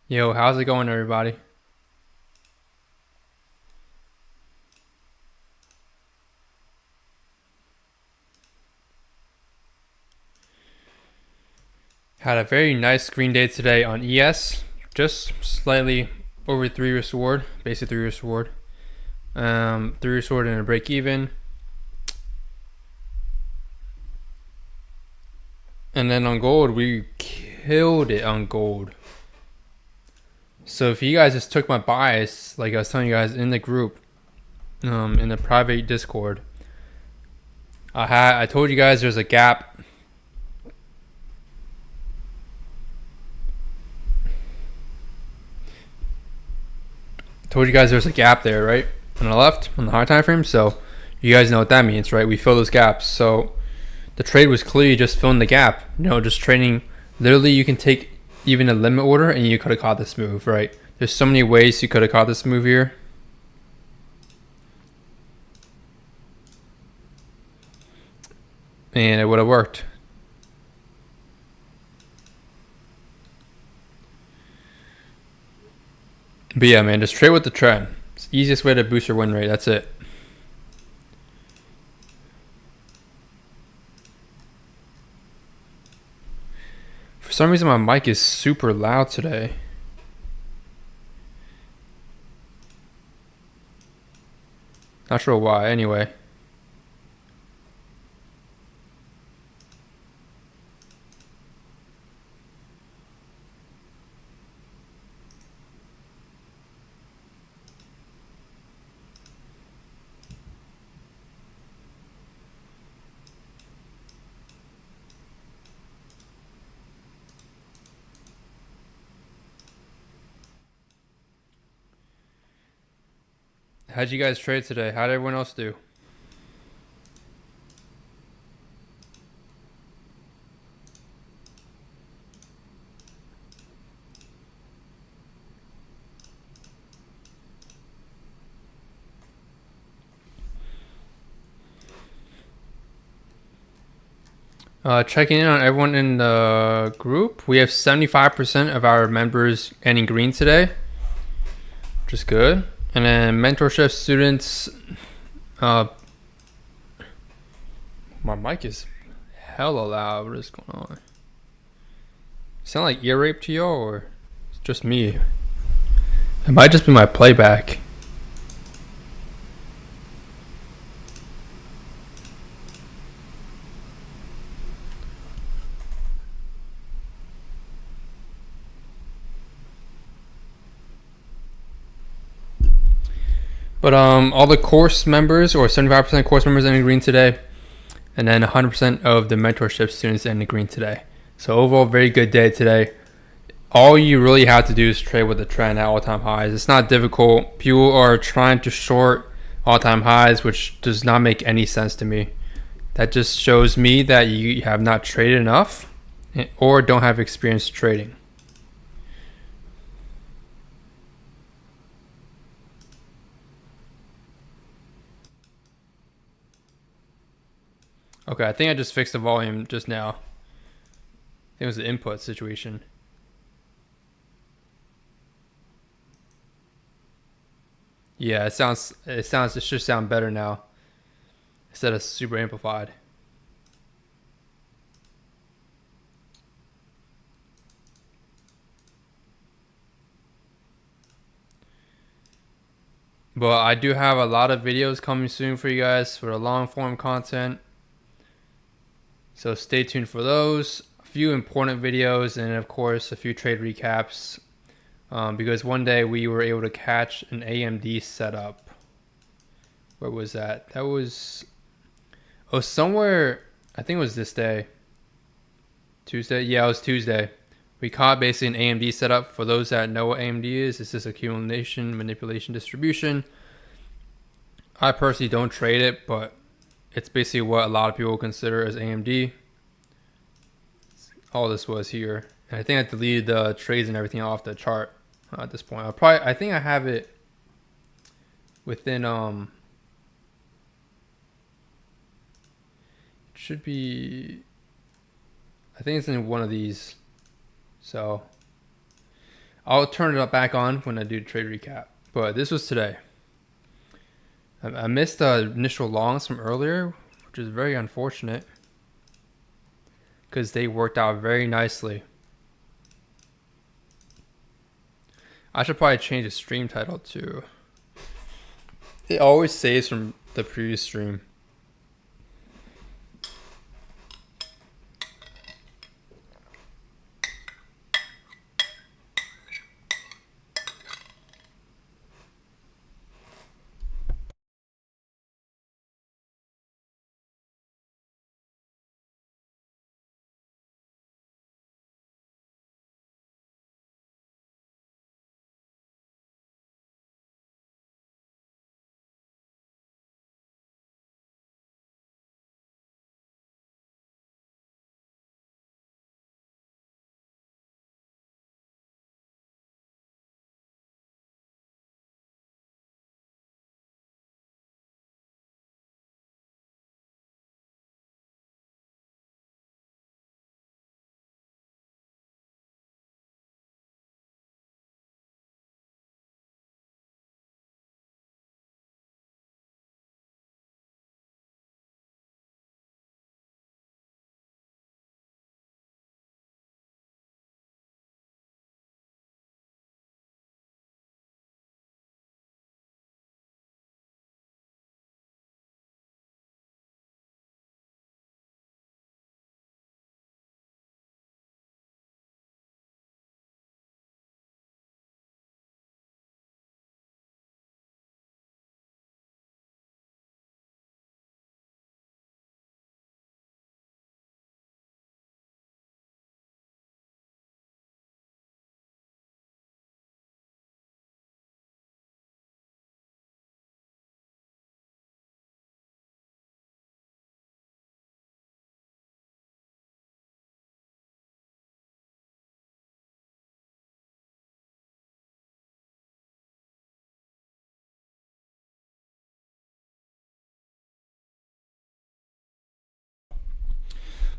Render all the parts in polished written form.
Yo, how's it going, everybody? Had a very nice green day today on ES. Just slightly over 3 risk reward, basic 3 risk reward. 3 risk reward and a break even. And then on gold, we killed it on gold. So if you guys just took my bias, like I was telling you guys in the group, in the private Discord, I told you guys there's a gap. Told you guys there's a gap there, right? On the left, on the high time frame. So you guys know what that means, right? We fill those gaps. So the trade was clearly just filling the gap. Just trading. Literally, you can take even a limit order and you could have caught this move, right? There's so many ways you could have caught this move here. And it would have worked. But yeah, man, just trade with the trend. It's the easiest way to boost your win rate. That's it. For some reason, my mic is super loud today. Not sure why. Anyway. How'd you guys trade today? How'd everyone else do? Checking in on everyone in the group. We have 75% of our members ending green today, which is good. And then mentorship students. My mic is hella loud. What is going on? Sound like ear rape to y'all, or it's just me? It might just be my playback. But all the course members, or 75% course members, ended green today, and then 100% of the mentorship students ended green today. So overall, very good day today. All you really have to do is trade with the trend at all-time highs. It's not difficult. People are trying to short all-time highs, which does not make any sense to me. That just shows me that you have not traded enough or don't have experience trading. Okay, I think I just fixed the volume just now. I think it was the input situation. Yeah, it should sound better now instead of super amplified. But I do have a lot of videos coming soon for you guys for the long form content. So stay tuned for those. A few important videos and of course a few trade recaps. Because one day we were able to catch an AMD setup. Where was that? That was somewhere. I think it was this day. Tuesday? Yeah, it was Tuesday. We caught basically an AMD setup. For those that know what AMD is, it's just accumulation, manipulation, distribution. I personally don't trade it, but it's basically what a lot of people consider as AMD. All this was here. And I think I deleted the trades and everything off the chart at this point. I think I have it within it should be, I think it's in one of these. So I'll turn it back on when I do the trade recap. But this was today. I missed the initial longs from earlier, which is very unfortunate because they worked out very nicely. I should probably change the stream title to. It always saves from the previous stream.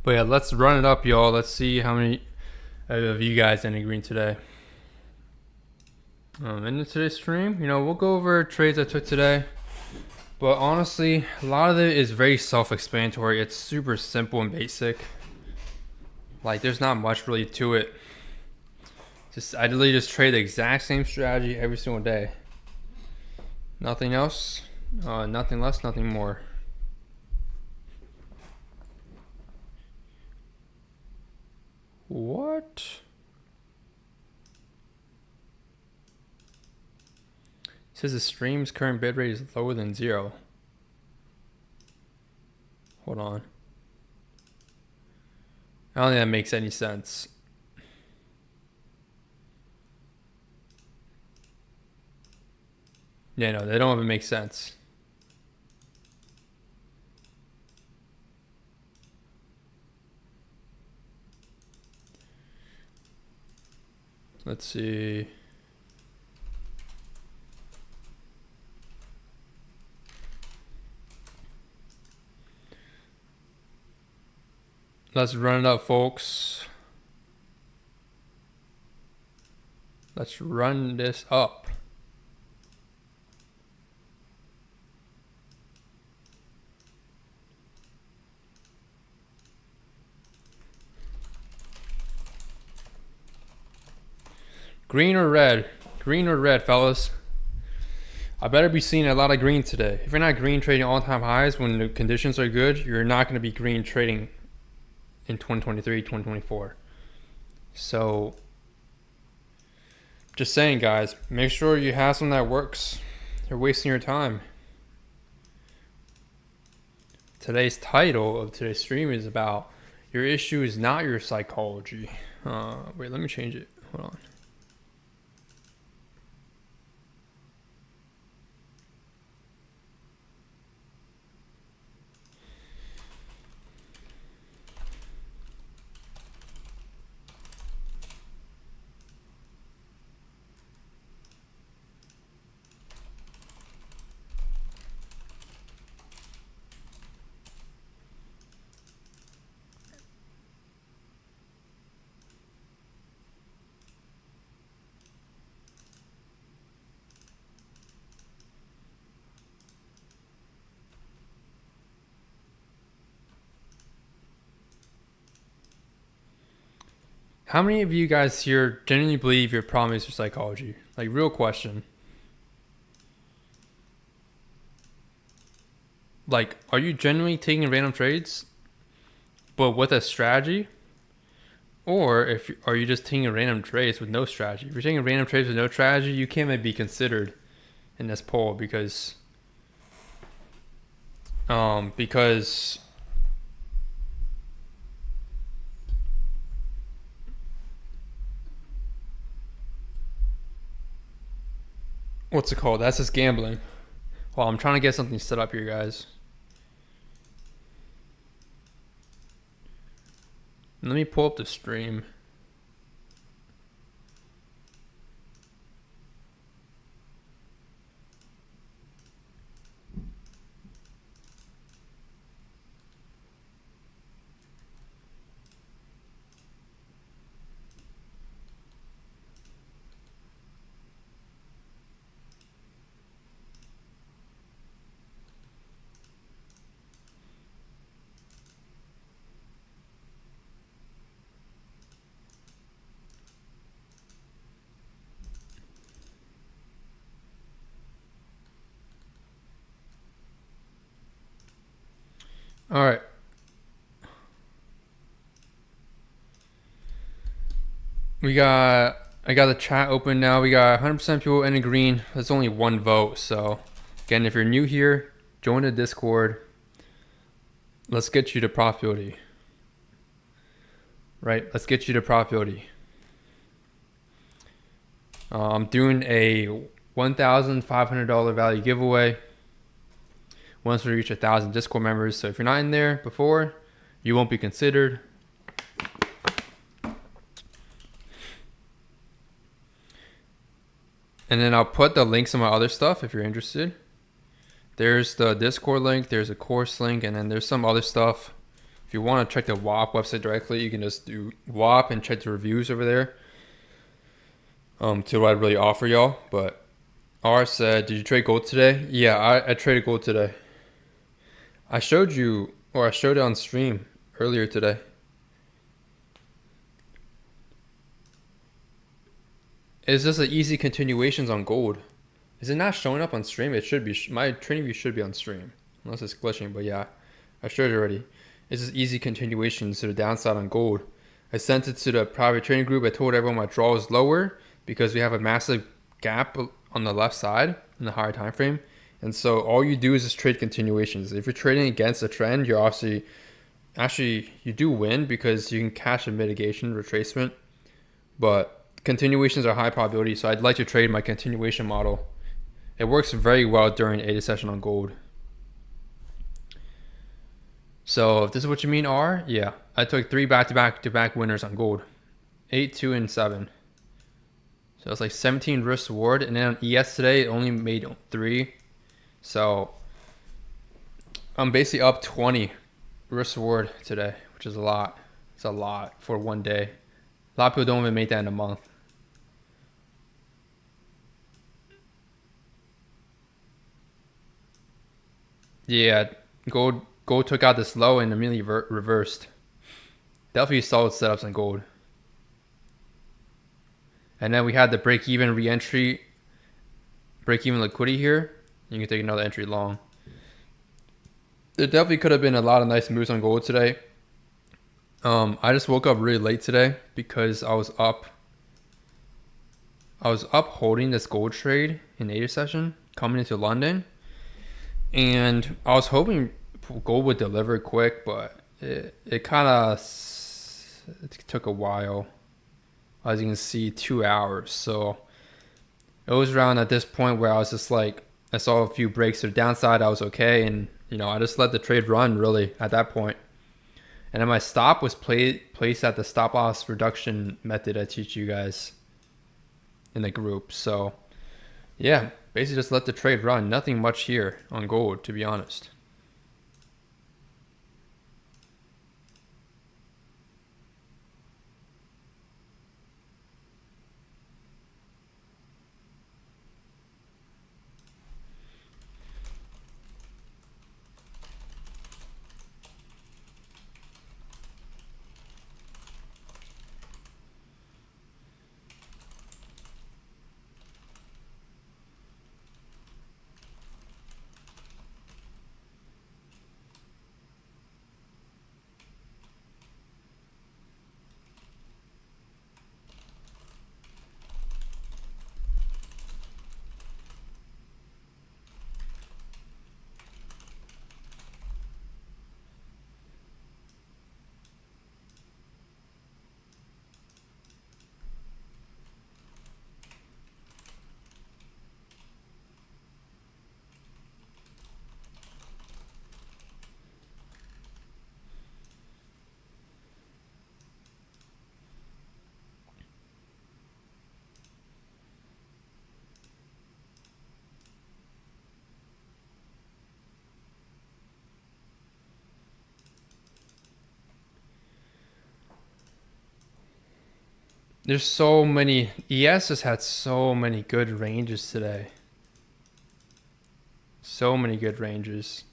But yeah, let's run it up, y'all. Let's see how many of you guys ended green today. In today's stream, we'll go over trades I took today. But honestly, a lot of it is very self-explanatory. It's super simple and basic. Like, there's not much really to it. I literally just trade the exact same strategy every single day. Nothing else, nothing less, nothing more. What? It says the stream's current bitrate is lower than 0. Hold on. I don't think that makes any sense. Yeah, no, they don't even make sense. Let's see. Let's run it up, folks. Let's run this up. Green or red? Green or red, fellas? I better be seeing a lot of green today. If you're not green trading all-time highs when the conditions are good, you're not going to be green trading in 2023, 2024. So, just saying, guys, make sure you have something that works. You're wasting your time. Today's title of today's stream is about your issue is not your psychology. Wait, let me change it. Hold on. How many of you guys here genuinely believe your problem is your psychology? Like, real question. Like, are you genuinely taking random trades, but with a strategy? Or are you just taking random trades with no strategy? If you're taking random trades with no strategy, you can't maybe be considered in this poll because what's it called? That's just gambling. Well, I'm trying to get something set up here, guys. Let me pull up the stream. All right. I got the chat open now. We got 100% people in the green. There's only one vote. So again, if you're new here, join the Discord. Let's get you to profitability. Right? Let's get you to profitability. I'm doing a $1,500 value giveaway once we reach 1,000 Discord members. So if you're not in there before, you won't be considered. And then I'll put the links to my other stuff if you're interested. There's the Discord link, there's a course link, and then there's some other stuff. If you want to check the WAP website directly, you can just do WAP and check the reviews over there. To what I'd really offer y'all. But R said, did you trade gold today? Yeah, I traded gold today. I showed you, or I showed it on stream earlier today. It's just an easy continuations on gold. Is it not showing up on stream? It should be. My trading view should be on stream. Unless it's glitching, but yeah. I showed it already. It's just easy continuations to the downside on gold. I sent it to the private trading group. I told everyone my draw is lower because we have a massive gap on the left side in the higher time frame. And so all you do is just trade continuations. If you're trading against a trend, you're actually you do win because you can catch a mitigation retracement. But continuations are high probability, so I'd like to trade my continuation model. It works very well during ADA session on gold. So if this is what you mean, R, yeah. I took 3 back-to-back winners on gold. 8, 2, and 7. So it's like 17 risk reward. And then on ES today, it only made 3. So I'm basically up 20 risk reward today, which is a lot. It's a lot for one day. A lot of people don't even make that in a month. Yeah, gold took out this low and immediately reversed. Definitely solid setups on gold. And then we had the break-even re-entry, break-even liquidity here. You can take another entry long. There definitely could have been a lot of nice moves on gold today. I just woke up really late today because I was up holding this gold trade in ADA session coming into London. And I was hoping gold would deliver quick, but it kind of took a while. As you can see, 2 hours. So it was around at this point where I was just like, I saw a few breaks to the downside. I was okay. And, I just let the trade run really at that point. And then my stop was placed at the stop loss reduction method I teach you guys in the group. So yeah, basically just let the trade run. Nothing much here on gold, to be honest. There's so many. ES has had so many good ranges today. So many good ranges.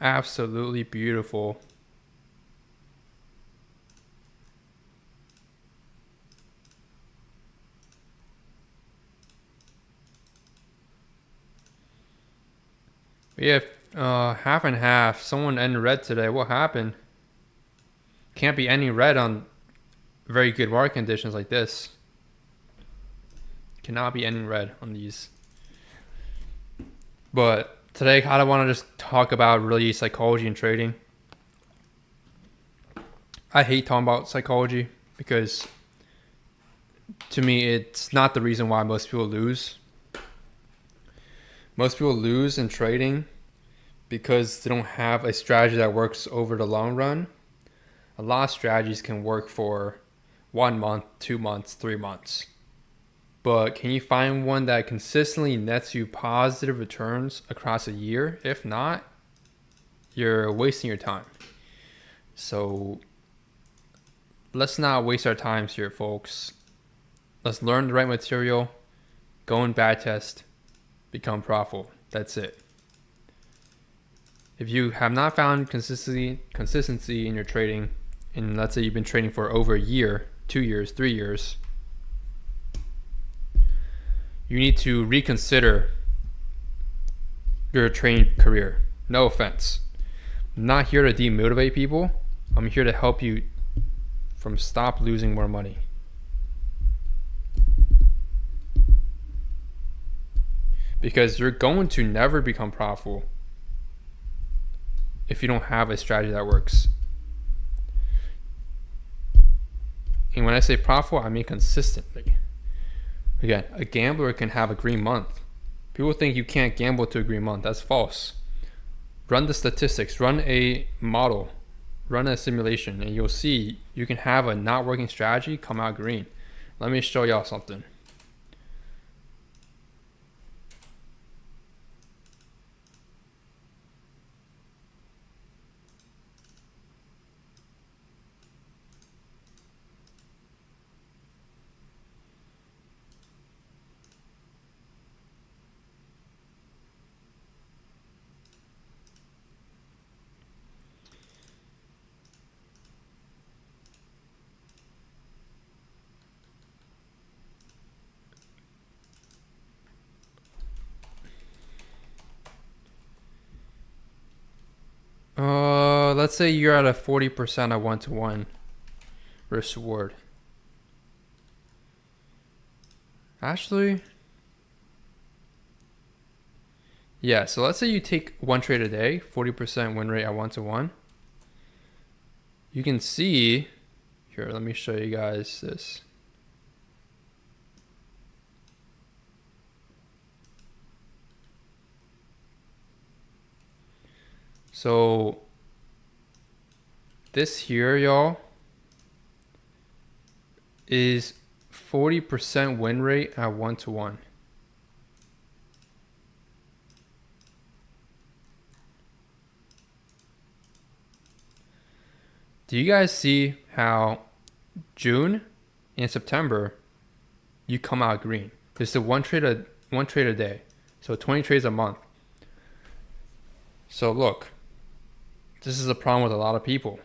Absolutely beautiful. We have half and half. Someone ended red today. What happened? Can't be any red on very good market conditions like this. Cannot be any red on these. But today I kind of want to just talk about really psychology and trading. I hate talking about psychology because to me it's not the reason why most people lose. Most people lose in trading because they don't have a strategy that works over the long run. A lot of strategies can work for 1 month, 2 months, 3 months. But can you find one that consistently nets you positive returns across a year? If not, you're wasting your time. So let's not waste our times here, folks. Let's learn the right material, go and back test, become profitable. That's it. If you have not found consistency in your trading, and let's say you've been trading for over a year, 2 years, 3 years, you need to reconsider your trading career. No offense. I'm not here to demotivate people. I'm here to help you from stop losing more money. Because you're going to never become profitable if you don't have a strategy that works. And when I say profitable, I mean consistently. Again, a gambler can have a green month. People think you can't gamble to a green month. That's false. Run the statistics, run a model, run a simulation, and you'll see you can have a not working strategy come out green. Let me show y'all something. Let's say you're at a 40% of 1-to-1 risk reward. Actually, yeah, so let's say you take one trade a day, 40% win rate at 1-to-1. You can see, here, let me show you guys this. So this here, y'all, is 40% win rate at 1-to-1. Do you guys see how June and September you come out green? It's the one trade a day, so 20 trades a month. So look, this is a problem with a lot of people.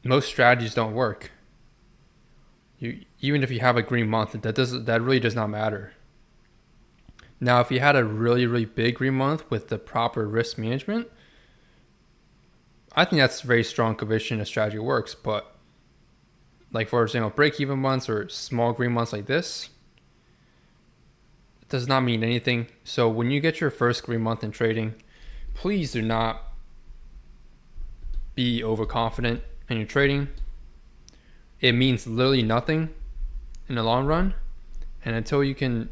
Most strategies don't work. Even if you have a green month, that really does not matter. Now, if you had a really, really big green month with the proper risk management, I think that's very strong conviction a strategy works. But like, for example, break-even months or small green months like this, it does not mean anything. So when you get your first green month in trading, please do not be overconfident in your trading. It means literally nothing in the long run. And until you can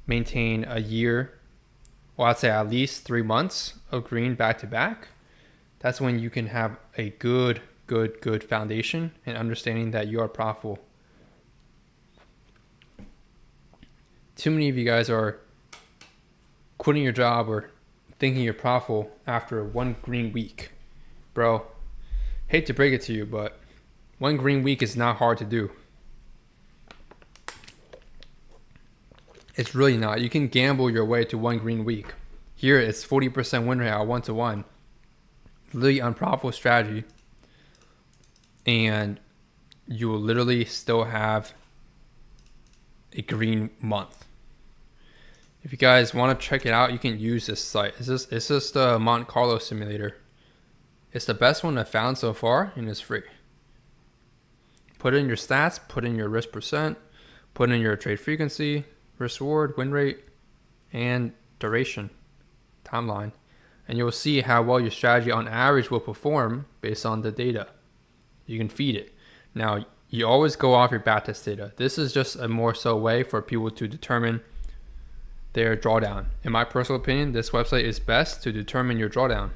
maintain a year, or I'd say at least 3 months of green back to back, that's when you can have a good foundation and understanding that you are profitable. Too many of you guys are quitting your job or thinking you're profitable after one green week. Bro, hate to break it to you, but one green week is not hard to do. It's really not. You can gamble your way to one green week. Here it's 40% win rate at 1-to-1. Really unprofitable strategy. And you will literally still have a green month. If you guys want to check it out, you can use this site. It's just a Monte Carlo simulator. It's the best one I've found so far, and it's free. Put in your stats, put in your risk percent, put in your trade frequency, risk reward, win rate, and duration, timeline. And you'll see how well your strategy on average will perform based on the data. You can feed it. Now, you always go off your backtest data. This is just a more so way for people to determine their drawdown. In my personal opinion, this website is best to determine your drawdown.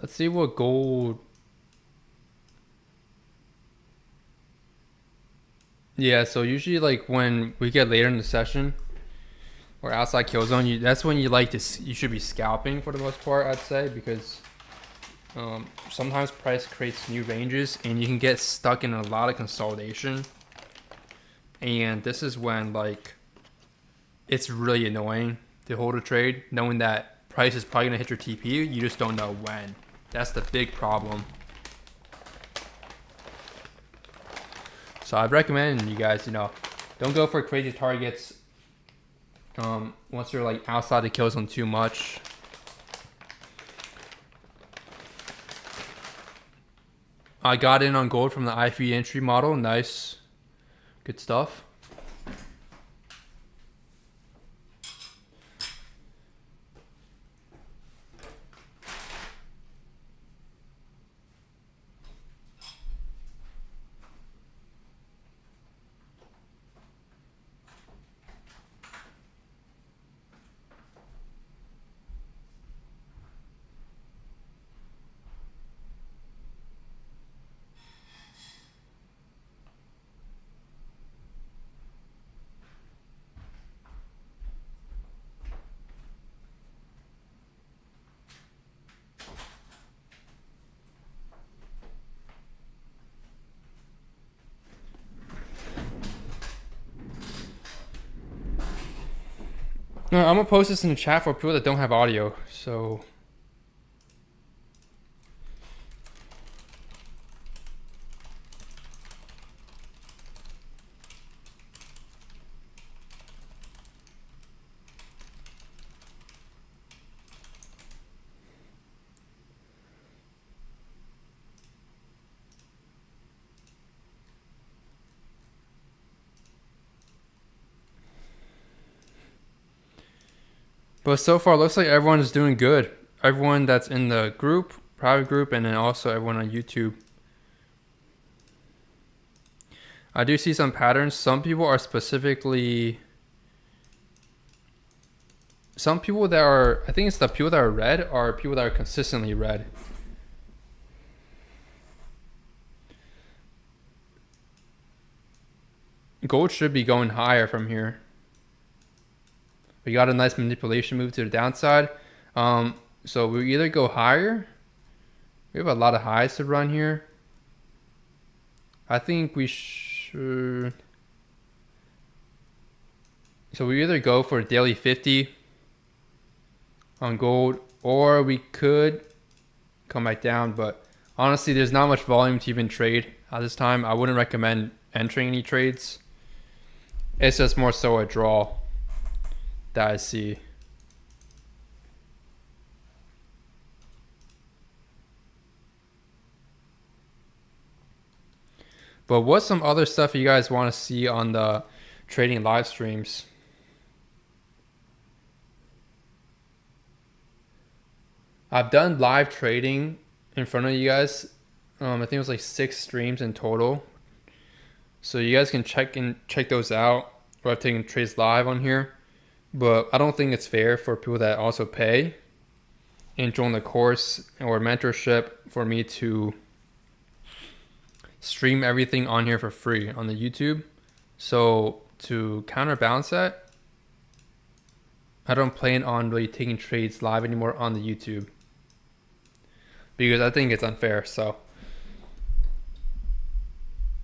Let's see what gold. Yeah, so usually like when we get later in the session or outside kill zone, that's when you should be scalping for the most part, I'd say, because sometimes price creates new ranges and you can get stuck in a lot of consolidation. And this is when like it's really annoying to hold a trade, knowing that price is probably gonna hit your TP. You just don't know when. That's the big problem. So I'd recommend you guys, don't go for crazy targets once you're like outside the kill zone too much. I got in on gold from the IV entry model. Nice. Good stuff. No, I'm gonna post this in the chat for people that don't have audio. So but so far, looks like everyone is doing good. Everyone that's in the group, private group, and then also everyone on YouTube. I do see some patterns. Some people are specifically... Some people that are... I think it's the people that are red are people that are consistently red. gold should be going higher from here. We got a nice manipulation move to the downside. So we either go higher. We have a lot of highs to run here. I think we should. So we either go for a daily 50 on gold, or we could come back down. But honestly, there's not much volume to even trade at this time. I wouldn't recommend entering any trades. It's just more so a draw that I see. But what's some other stuff you guys want to see on the trading live streams? I've done live trading in front of you guys. I think it was like 6 streams in total. So you guys can check those out. Or I've taken trades live on here. But I don't think it's fair for people that also pay and join the course or mentorship for me to stream everything on here for free on the YouTube. So to counterbalance that, I don't plan on really taking trades live anymore on the YouTube because I think it's unfair. So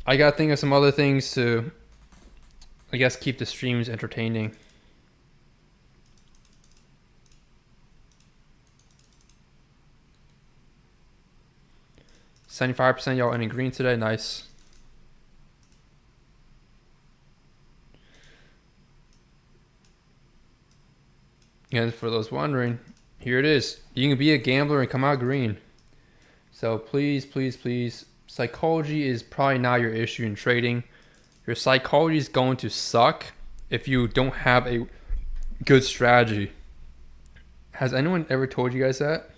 I gotta think of some other things to, I guess, keep the streams entertaining. %75% y'all in green today. Nice. And for those wondering, here it is. You can be a gambler and come out green. So please, please, please, psychology is probably not your issue in trading. Your psychology is going to suck if you don't have a good strategy. Has anyone ever told you guys that?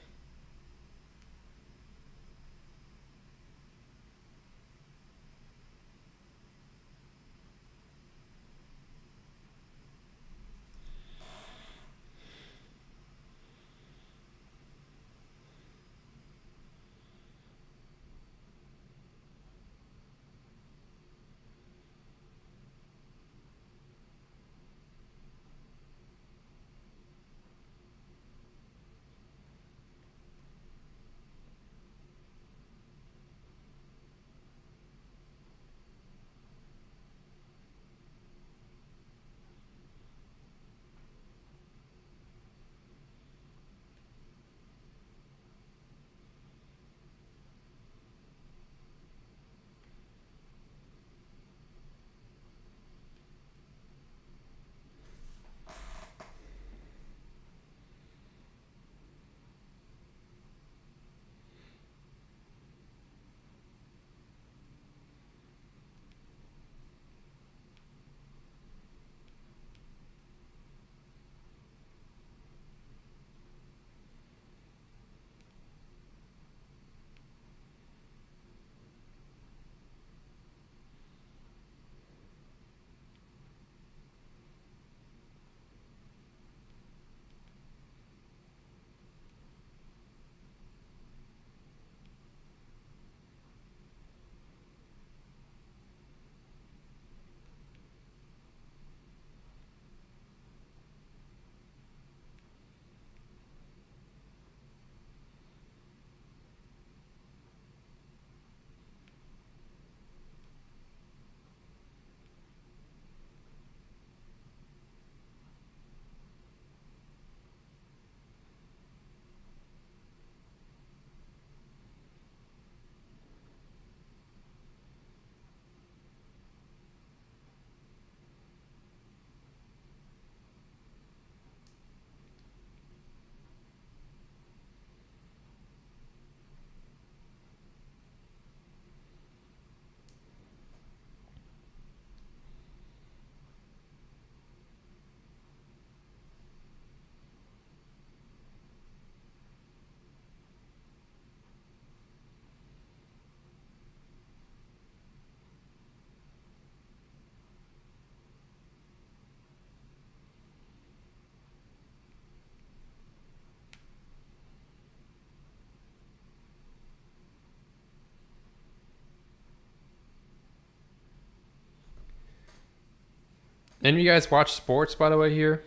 Any of you guys watch sports, by the way, here?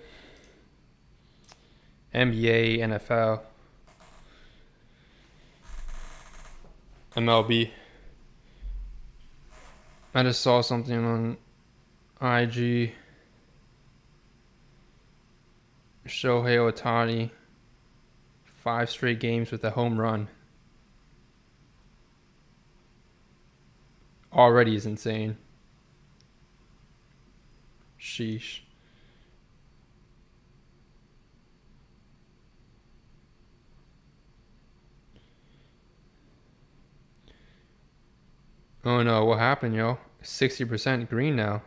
NBA, NFL, MLB. I just saw something on IG. Shohei Ohtani, 5 straight games with a home run. Already is insane. Sheesh. Oh no, what happened, yo? 60% green now.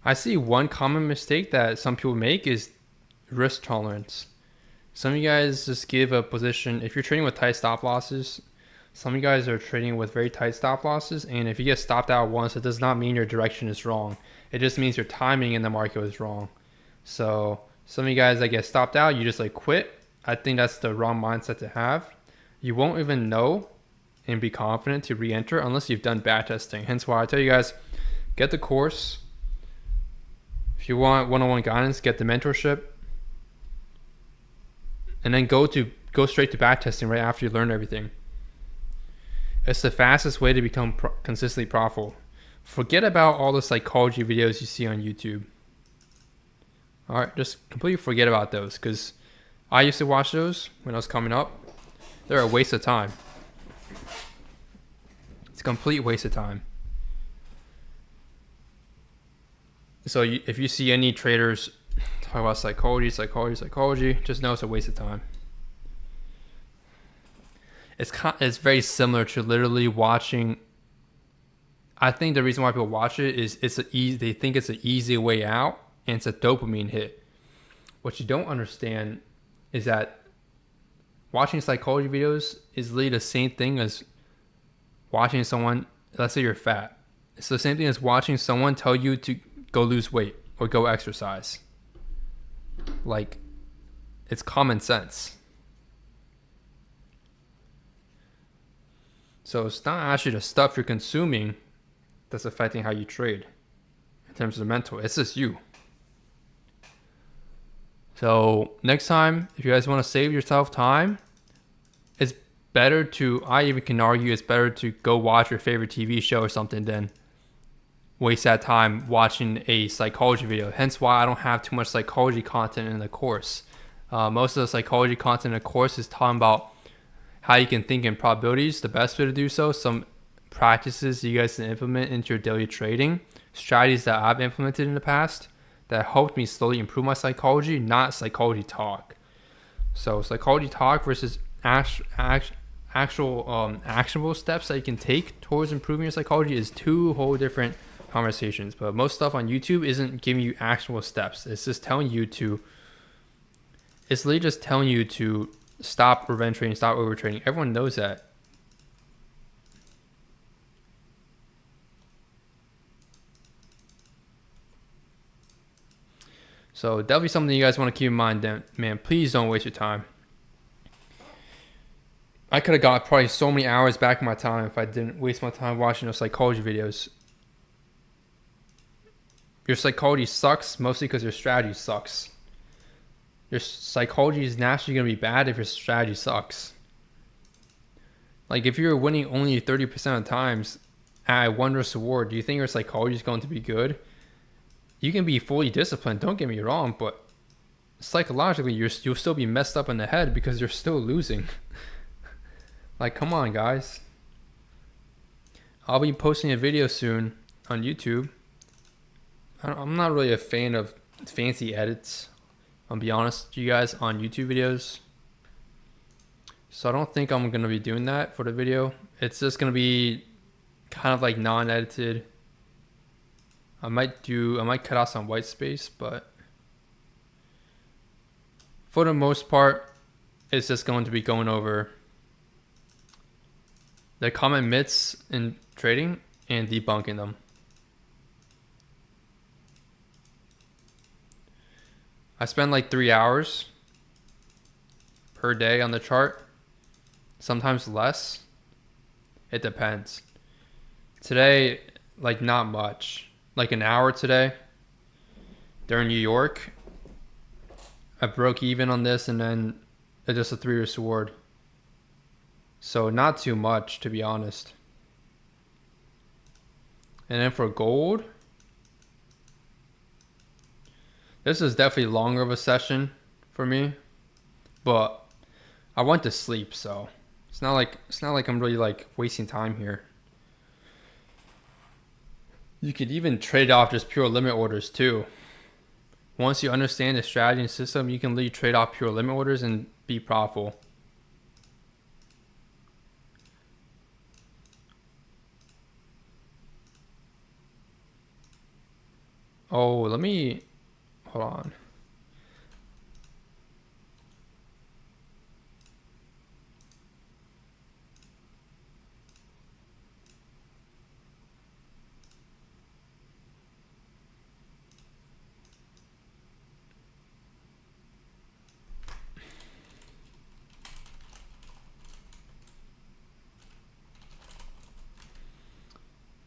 I see one common mistake that some people make is risk tolerance. Some of you guys just give a position, if you're trading with tight stop losses, some of you guys are trading with very tight stop losses, and if you get stopped out once, it does not mean your direction is wrong. It just means your timing in the market was wrong. So some of you guys that get stopped out, you just like quit. I think that's the wrong mindset to have. You won't even know and be confident to re-enter unless you've done back testing. Hence why I tell you guys, get the course. If you want one-on-one guidance, get the mentorship, and then go straight to back testing right after you learn everything. It's the fastest way to become consistently profitable. Forget about all the psychology videos you see on YouTube. All right, just completely forget about those, because I used to watch those when I was coming up. They're a waste of time. It's a complete waste of time. So if you see any traders talk about psychology, just know it's a waste of time. It's very similar to literally watching. I think the reason why people watch it is they think it's an easy way out, and it's a dopamine hit. What you don't understand is that watching psychology videos is literally the same thing as watching someone, let's say you're fat. It's the same thing as watching someone tell you to go lose weight or go exercise. Like, it's common sense. So it's not actually the stuff you're consuming that's affecting how you trade in terms of the mental. It's just you. So next time, if you guys want to save yourself time, it's better to, I even can argue it's better to go watch your favorite TV show or something than waste that time watching a psychology video. Hence why I don't have too much psychology content in the course. Most of the psychology content in the course is talking about how you can think in probabilities, the best way to do so, some practices you guys can implement into your daily trading, strategies that I've implemented in the past that helped me slowly improve my psychology, not psychology talk. So psychology talk versus actual actionable steps that you can take towards improving your psychology is two whole different conversations. But most stuff on YouTube isn't giving you actual steps. It's just telling you to, it's literally just telling you to stop revenge trading, stop over trading. Everyone knows that. So definitely something you guys want to keep in mind. Then, man, please don't waste your time. I could have got probably so many hours back in my time if I didn't waste my time watching those psychology videos. Your psychology sucks mostly because your strategy sucks. Your psychology is naturally going to be bad if your strategy sucks. Like if you're winning only 30% of the times at one risk reward, do you think your psychology is going to be good? You can be fully disciplined, don't get me wrong, but psychologically you'll still be messed up in the head because you're still losing. Like, come on, guys. I'll be posting a video soon on YouTube. I'm not really a fan of fancy edits, I'll be honest with you guys, on YouTube videos. So I don't think I'm going to be doing that for the video. It's just going to be kind of like non-edited. I might cut out some white space, but for the most part, it's just going to be going over the common myths in trading and debunking them. I spend like 3 hours per day on the chart, sometimes less. It depends. Today, like not much, like an hour today during New York. I broke even on this and then it's just a 3-year sword. So not too much, to be honest. And then for gold, this is definitely longer of a session for me, but I went to sleep, so it's not like I'm really like wasting time here. You could even trade off just pure limit orders too. Once you understand the strategy and system, you can literally trade off pure limit orders and be profitable. Oh, hold on.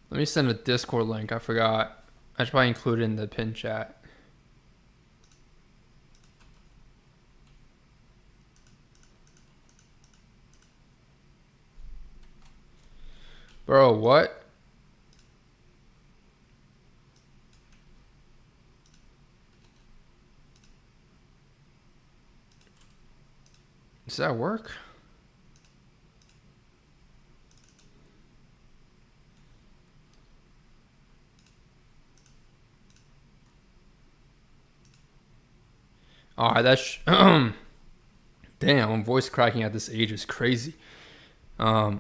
Let me send a Discord link. I forgot. I should probably include it in the pin chat. Bro, what? Does that work? Alright, that's damn, I'm voice cracking at this age is crazy. I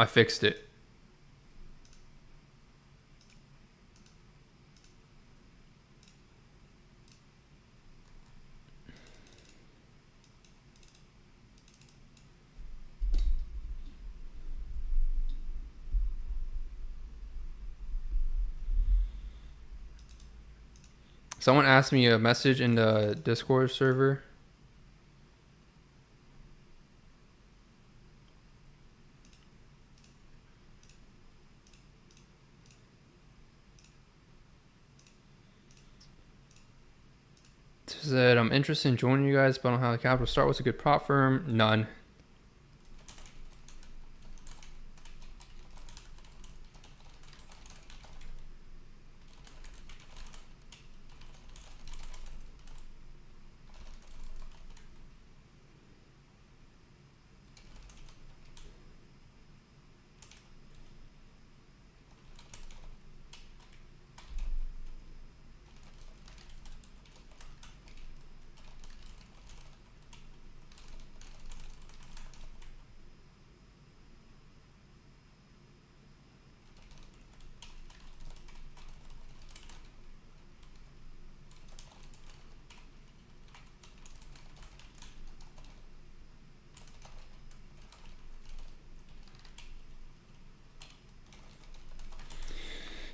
fixed it. Someone asked me a message in the Discord server. Said, I'm interested in joining you guys, but I don't have the capital to start. What's a good prop firm? None.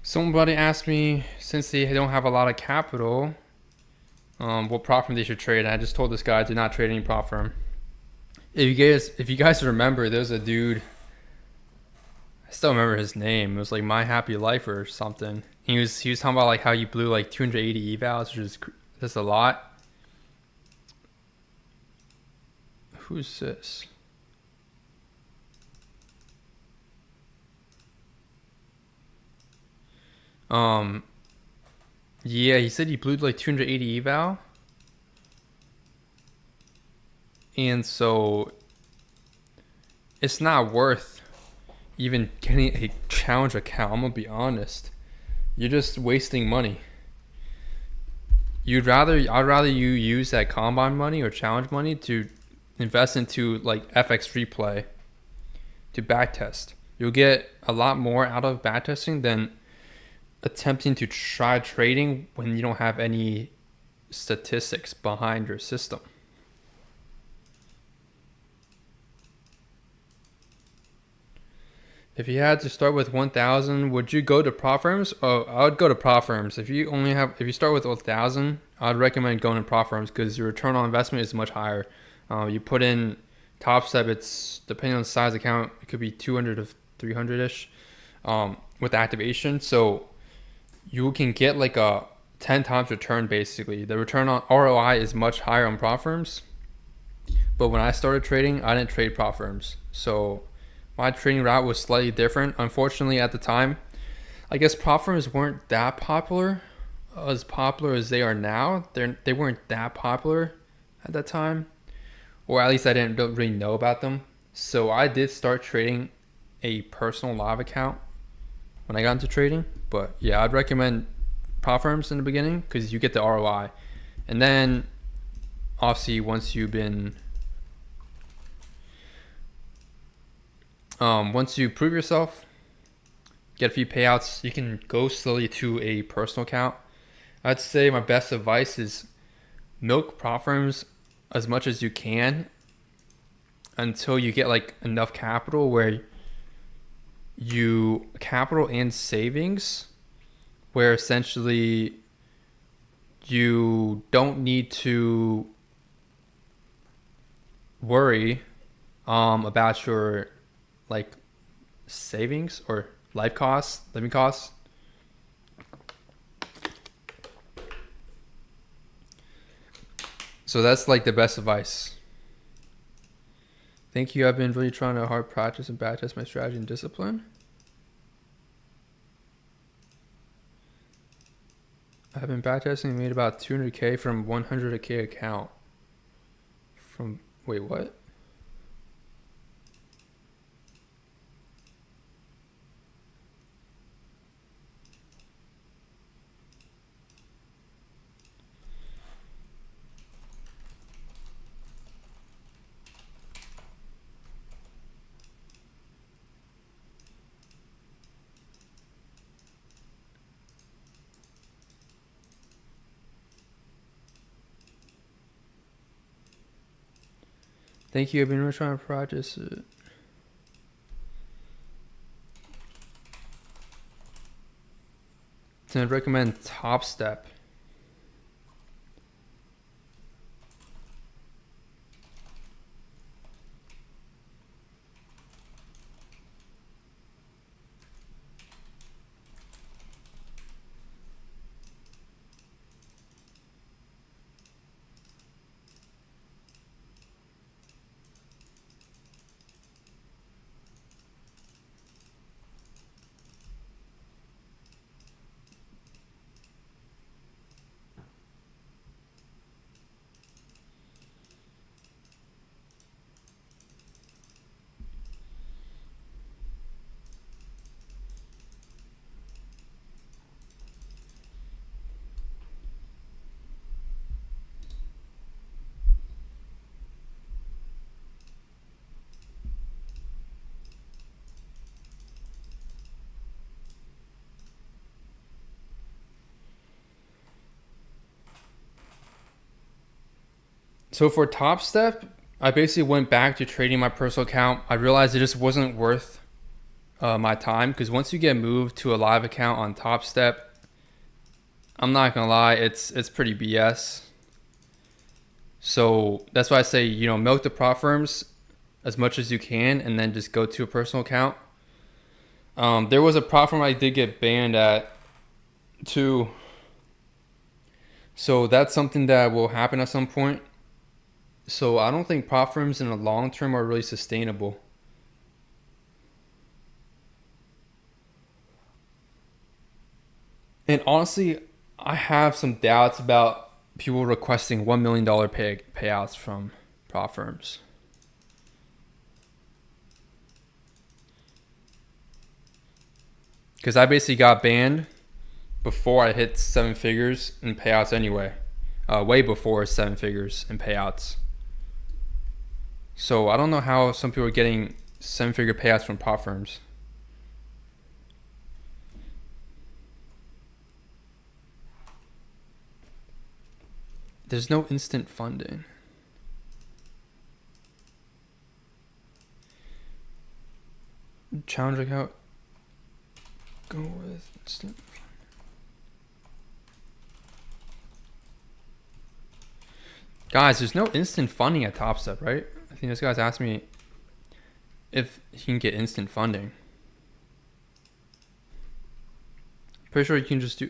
Somebody asked me, since they don't have a lot of capital, what prop firm they should trade. And I just told this guy, do not trade any prop firm. If you guys remember, there's a dude, I still remember his name. It was like My Happy Life or something. He was talking about like how you blew like 280 evals, which is just a lot. Who's this? Yeah, he said he blew like 280 eval. And so it's not worth even getting a challenge account, I'm gonna be honest, you're just wasting money. I'd rather you use that combine money or challenge money to invest into like FX replay to backtest. You'll get a lot more out of backtesting than attempting to try trading when you don't have any statistics behind your system. If you had to start with 1,000, would you go to prop firms? Oh, I would go to prop firms. If you start with 1,000, I'd recommend going to prop firms because your return on investment is much higher. You put in Top Step, it's depending on the size account, it could be 200 to 300 ish with activation. So you can get like a 10 times return basically. The return on ROI is much higher on prop firms. But when I started trading, I didn't trade prop firms. So my trading route was slightly different. Unfortunately, at the time, I guess prop firms weren't that popular as they are now. They weren't that popular at that time, or at least I don't really know about them. So I did start trading a personal live account when I got into trading. But yeah, I'd recommend prop firms in the beginning because you get the ROI, and then obviously once you prove yourself, get a few payouts, you can go slowly to a personal account. I'd say my best advice is milk prop firms as much as you can until you get like enough capital where capital and savings where essentially you don't need to worry about your like savings or living costs. So that's like the best advice. Thank you. I've been really trying to hard practice and backtest my strategy and discipline. I've been backtesting and made about 200K from 100K account. Wait, what? Thank you. I've been really trying to practice it. So I'd recommend Top Step. So for Top Step, I basically went back to trading my personal account. I realized it just wasn't worth my time because once you get moved to a live account on Top Step, I'm not gonna lie, it's pretty BS. So that's why I say, milk the prop firms as much as you can and then just go to a personal account. There was a prop firm I did get banned at too. So that's something that will happen at some point. So I don't think prop firms in the long term are really sustainable. And honestly, I have some doubts about people requesting $1 million payouts from prop firms. because I basically got banned before I hit 7 figures in payouts anyway. Way before 7 figures in payouts. So I don't know how some people are getting 7-figure payouts from prop firms. There's no instant funding. Challenge account. Go with instant. Guys, there's no instant funding at Top Step, right? I think this guy's asked me if he can get instant funding. Pretty sure you can just do.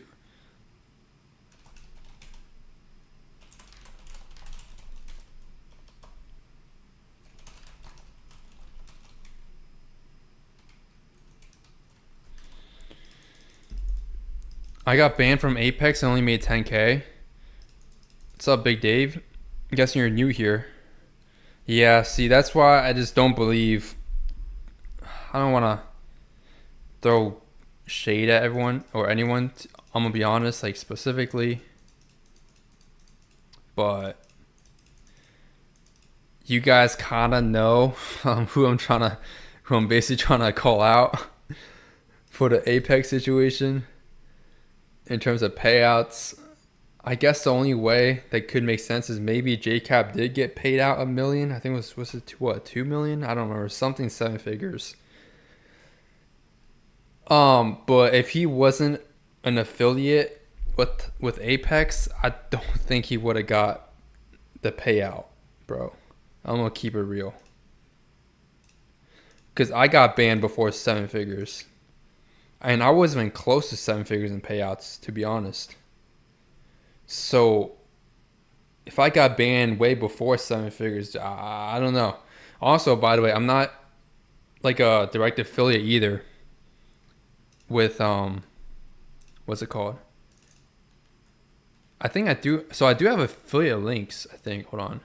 I got banned from Apex and only made 10K. What's up, Big Dave? I'm guessing you're new here. Yeah, see, that's why I just don't believe. I don't want to throw shade at everyone or anyone. I'm going to be honest, like specifically. But you guys kind of know who I'm basically trying to call out for the Apex situation. In terms of payouts, I guess the only way that could make sense is maybe JCap did get paid out $1 million. I think it was it $2 million? I don't remember, something 7 figures. But if he wasn't an affiliate with Apex, I don't think he would have got the payout, bro. I'm gonna keep it real. Cause I got banned before 7 figures. And I wasn't even close to 7 figures in payouts, to be honest. So, if I got banned way before 7 figures, I don't know. Also, by the way, I'm not like a direct affiliate either with, what's it called? I think I do. So I do have affiliate links, I think. Hold on.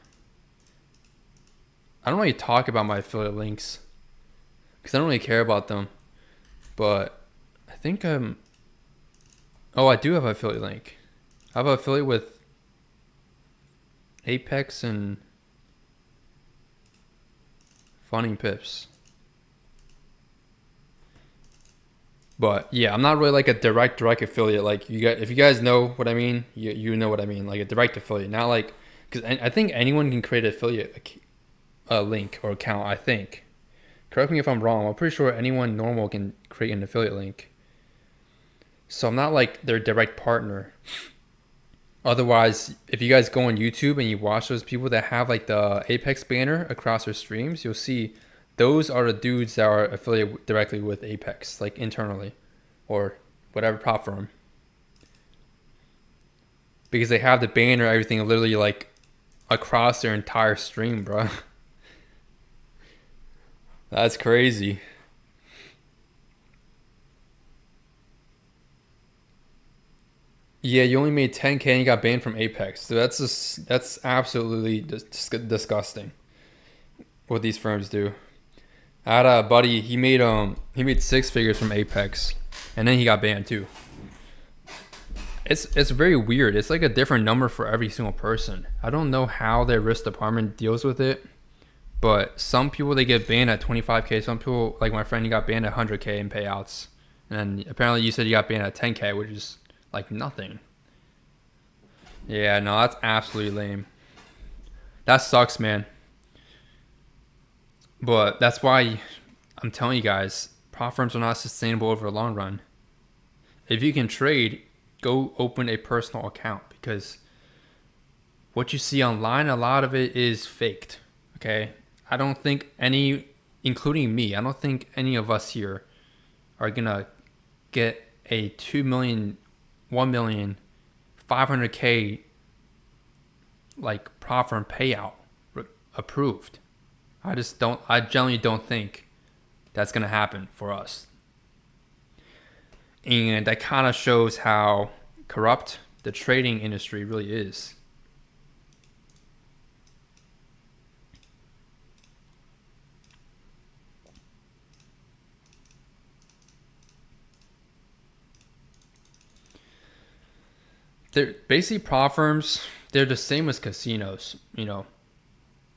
I don't really talk about my affiliate links because I don't really care about them. But I think oh, I do have an affiliate link. I have an affiliate with Apex and Funding Pips. But yeah, I'm not really like a direct affiliate. Like you guys, if you guys know what I mean, you know what I mean. Like a direct affiliate, not like, because I think anyone can create an affiliate link or account. I think. Correct me if I'm wrong. I'm pretty sure anyone normal can create an affiliate link. So I'm not like their direct partner. Otherwise, if you guys go on YouTube and you watch those people that have like the Apex banner across their streams, you'll see those are the dudes that are affiliated directly with Apex, like internally or whatever prop firm. Because they have the banner, everything literally like across their entire stream, bro. That's crazy. Yeah, you only made 10K and you got banned from Apex. So that's absolutely disgusting what these firms do. I had a buddy, he made 6 figures from Apex and then he got banned too. It's very weird. It's like a different number for every single person. I don't know how their risk department deals with it, but some people, they get banned at 25K. Some people, like my friend, he got banned at 100K in payouts. And apparently you said you got banned at 10K, which is like nothing. Yeah, no, that's absolutely lame. That sucks, man. But that's why I'm telling you guys, prop firms are not sustainable over the long run. If you can trade, go open a personal account, because what you see online, a lot of it is faked. Okay? I don't think any, including me, I don't think any of us here are gonna get a 2 million, 1 million, 500K like prop firm payout approved. I generally don't think that's gonna happen for us. And that kind of shows how corrupt the trading industry really is. they're basically prop firms. They're the same as casinos. You know,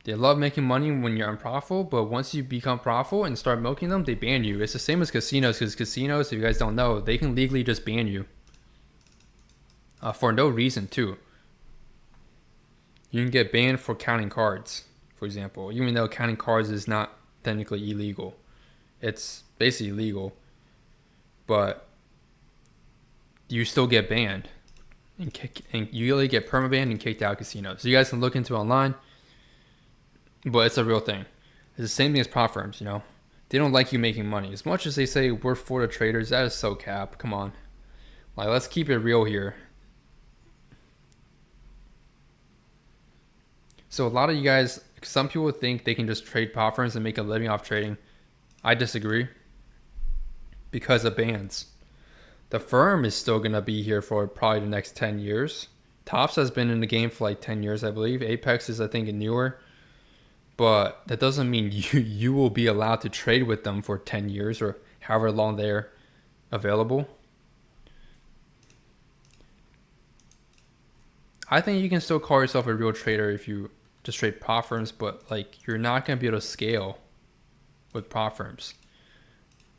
they love making money when you're unprofitable, but once you become profitable and start milking them, they ban you. It's the same as casinos, because casinos, if you guys don't know, they can legally just ban you for no reason too. You can get banned for counting cards, for example, even though counting cards is not technically illegal. It's basically legal, but you still get banned, and you really get permabanned and kicked out of casinos. So you guys can look into it online, but it's a real thing. It's the same thing as prop firms, you know. They don't like you making money. As much as they say we're for the traders, that is so cap. Come on. Like, let's keep it real here. So a lot of you guys, some people think they can just trade prop firms and make a living off trading. I disagree, because of bans. The firm is still going to be here for probably the next 10 years. Tops has been in the game for like 10 years, I believe. Apex is, I think, newer. But that doesn't mean you will be allowed to trade with them for 10 years or however long they're available. I think you can still call yourself a real trader if you just trade prop firms, but like, you're not going to be able to scale with prop firms.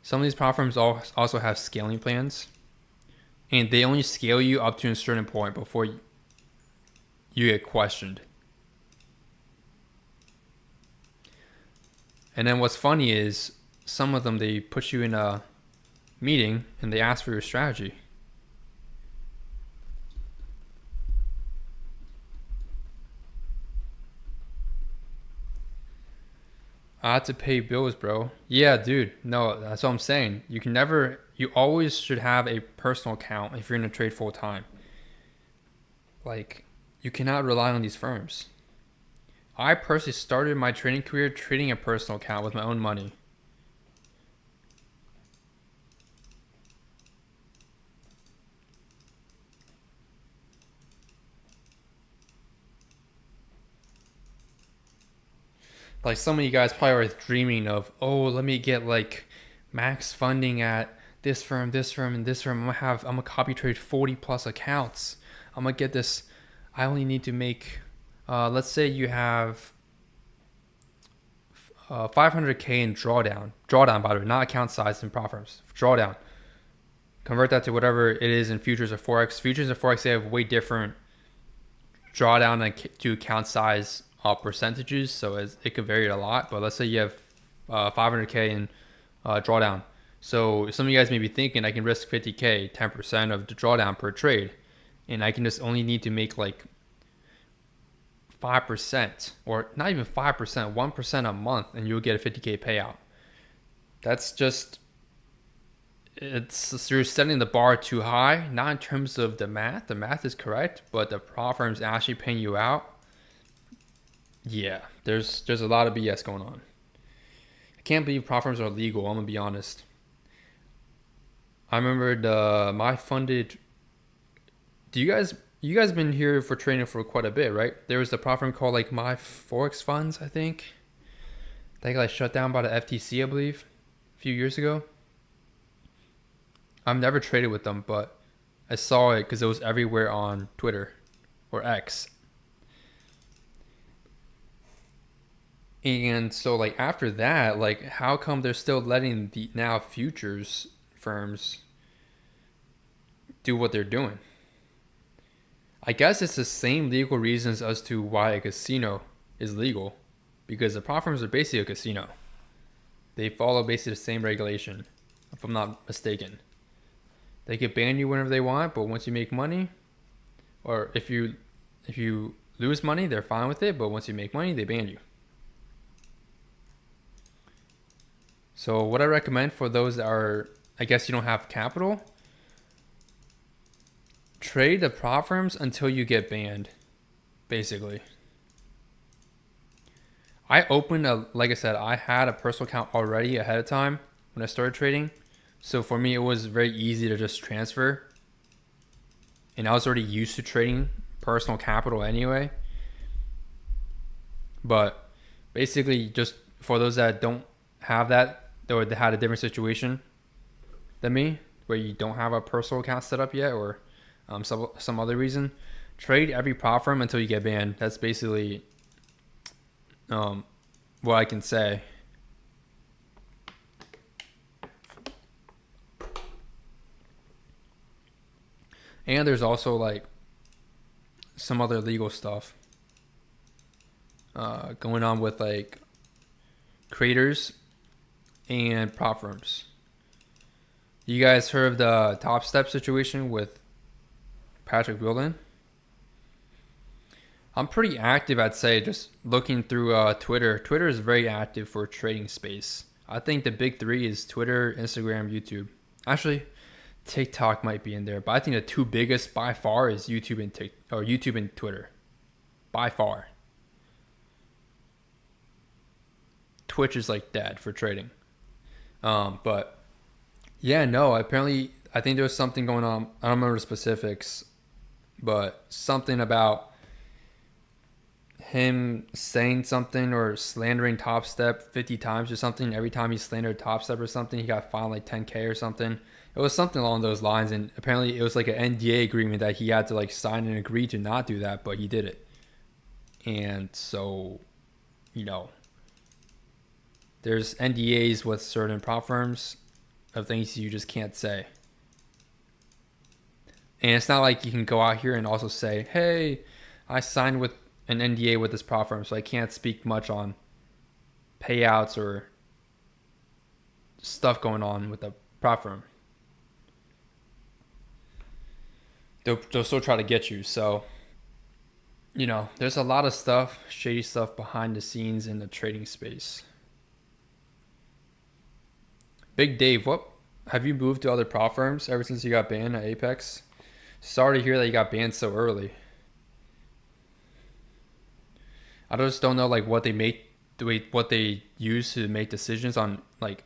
Some of these prop firms also have scaling plans, and they only scale you up to a certain point before you get questioned. And then what's funny is some of them, they put you in a meeting and they ask for your strategy. I had to pay bills, bro. Yeah, dude. No, that's what I'm saying. You always should have a personal account if you're going to trade full time. Like, you cannot rely on these firms. I personally started my trading career trading a personal account with my own money. Like, some of you guys probably are dreaming of, oh, let me get like max funding at this firm, and this firm. I'm gonna copy trade 40 plus accounts. I'm gonna get this. I only need to make, let's say you have 500K in drawdown. Drawdown, by the way, not account size in prop firms. Drawdown. Convert that to whatever it is in futures or forex. Futures and forex, they have way different drawdown to account size percentages, so it could vary a lot. But let's say you have 500K in drawdown. So some of you guys may be thinking, I can risk 50K, 10% of the drawdown per trade, and I can just only need to make like 5%, or not even 5%, 1% a month, and you'll get a 50K payout. That's just, you're setting the bar too high, not in terms of the math. The math is correct, but the prop firms actually paying you out. Yeah, there's a lot of BS going on. I can't believe prop firms are legal. I'm gonna be honest. I remember my funded. You guys been here for training for quite a bit, right? There was the prop firm called like My Forex Funds, I think. They got shut down by the FTC, I believe, a few years ago. I've never traded with them, but I saw it because it was everywhere on Twitter or X. And so like after that, like, how come they're still letting the now futures firms do what they're doing? I guess it's the same legal reasons as to why a casino is legal, because the prop firms are basically a casino. They follow basically the same regulation, if I'm not mistaken. They can ban you whenever they want, but once you make money, or if you lose money, they're fine with it, but once you make money, they ban you. So what I recommend for those that are, I guess you don't have capital, trade the prop firms until you get banned, basically. Like I said, I had a personal account already ahead of time when I started trading. So for me, it was very easy to just transfer. And I was already used to trading personal capital anyway. But basically, just for those that don't have that, or they had a different situation than me, where you don't have a personal account set up yet, or some other reason, trade every prop firm until you get banned. That's basically what I can say. And there's also like some other legal stuff going on with like creators and prop firms. You guys heard of the Top Step situation with Patrick Whelan? I'm pretty active, I'd say, just looking through Twitter. Twitter is very active for trading space. I think the big three is Twitter, Instagram, YouTube. Actually, TikTok might be in there, but I think the two biggest by far is YouTube and Twitter. By far. Twitch is like dead for trading. But yeah, no, apparently I think there was something going on. I don't remember the specifics, but something about him saying something or slandering Top Step 50 times or something. Every time he slandered Top Step or something, he got fined like 10K or something. It was something along those lines, and apparently it was like an NDA agreement that he had to like sign and agree to not do that, but he did it. And so, you know, there's NDAs with certain prop firms of things you just can't say. And it's not like you can go out here and also say, hey, I signed with an NDA with this prop firm, so I can't speak much on payouts or stuff going on with the prop firm. They'll still try to get you. So, you know, there's a lot of stuff, shady stuff behind the scenes in the trading space. Big Dave, what have you moved to other prop firms ever since you got banned at Apex? Sorry to hear that you got banned so early. I just don't know like what they use to make decisions on like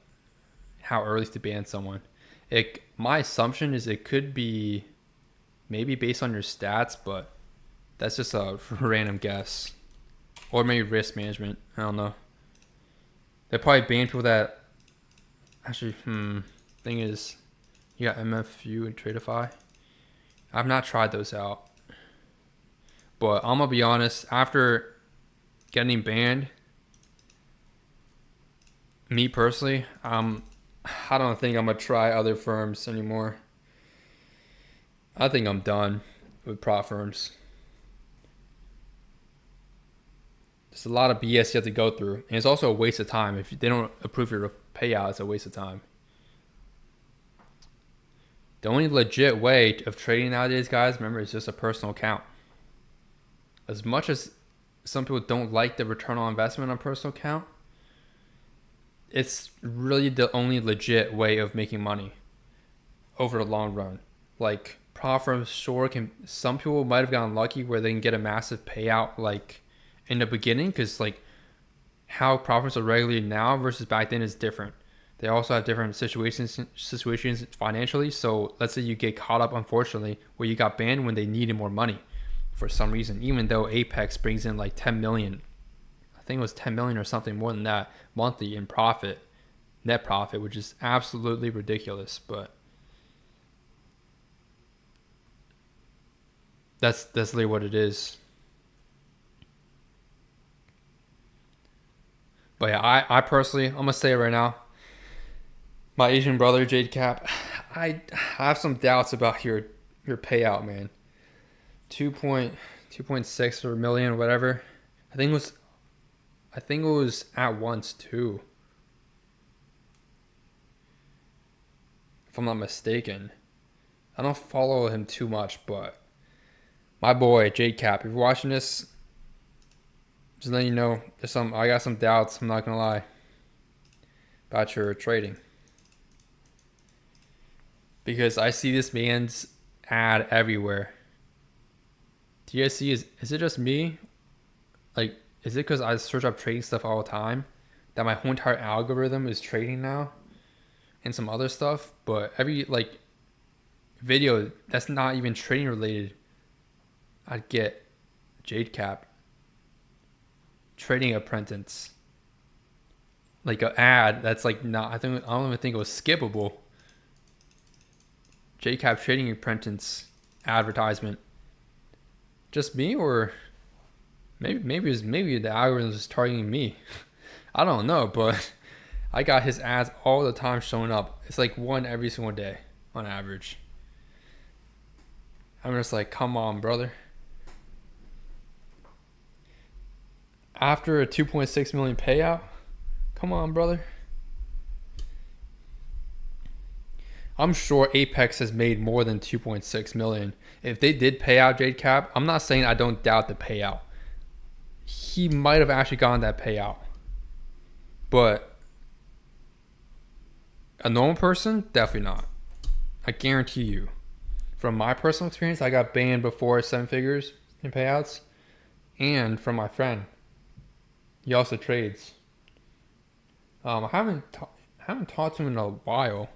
how early to ban someone. My assumption is it could be maybe based on your stats, but that's just a random guess. Or maybe risk management. I don't know. They probably ban people that actually, thing is, you got MFU and Tradeify. I've not tried those out. But I'm going to be honest, after getting banned, me personally, I don't think I'm going to try other firms anymore. I think I'm done with prop firms. There's a lot of BS you have to go through. And it's also a waste of time. If they don't approve your payout, it's a waste of time. The only legit way of trading nowadays, guys, remember, it's just a personal account. As much as some people don't like the return on investment on personal account, it's really the only legit way of making money over the long run. Like, prop firms, sure, some people might have gotten lucky where they can get a massive payout like in the beginning, because like how prop firms are regulated now versus back then is different. They also have different situations financially. So let's say you get caught up, unfortunately, where you got banned when they needed more money for some reason, even though Apex brings in like 10 million, I think it was 10 million or something more than that monthly in profit, net profit, which is absolutely ridiculous. But that's literally what it is. But yeah, I personally, I'm gonna say it right now, my Asian brother Jade Cap, I have some doubts about your payout, man. 2.6 or million or whatever. I think it was at once too, if I'm not mistaken. I don't follow him too much, but my boy Jade Cap, if you're watching this, just letting you know, I got some doubts, I'm not gonna lie, about your trading. Because I see this man's ad everywhere. Do you guys see, is it just me? Like, is it because I search up trading stuff all the time that my whole entire algorithm is trading now? And some other stuff? But every, like, video that's not even trading related, I'd get Jade Cap, trading apprentice. Like an ad that's like not, I don't even think it was skippable. JCap trading apprentice advertisement. Just me, or maybe the algorithm is targeting me. I don't know, but I got his ads all the time showing up. It's like one every single day on average. I'm just like, come on, brother. After a 2.6 million payout, come on, brother. I'm sure Apex has made more than 2.6 million. If they did pay out Jade Cap, I'm not saying I don't doubt the payout. He might have actually gotten that payout. But a normal person, definitely not. I guarantee you. From my personal experience, I got banned before 7 figures in payouts. And from my friend. He also trades. I haven't talked to him in a while.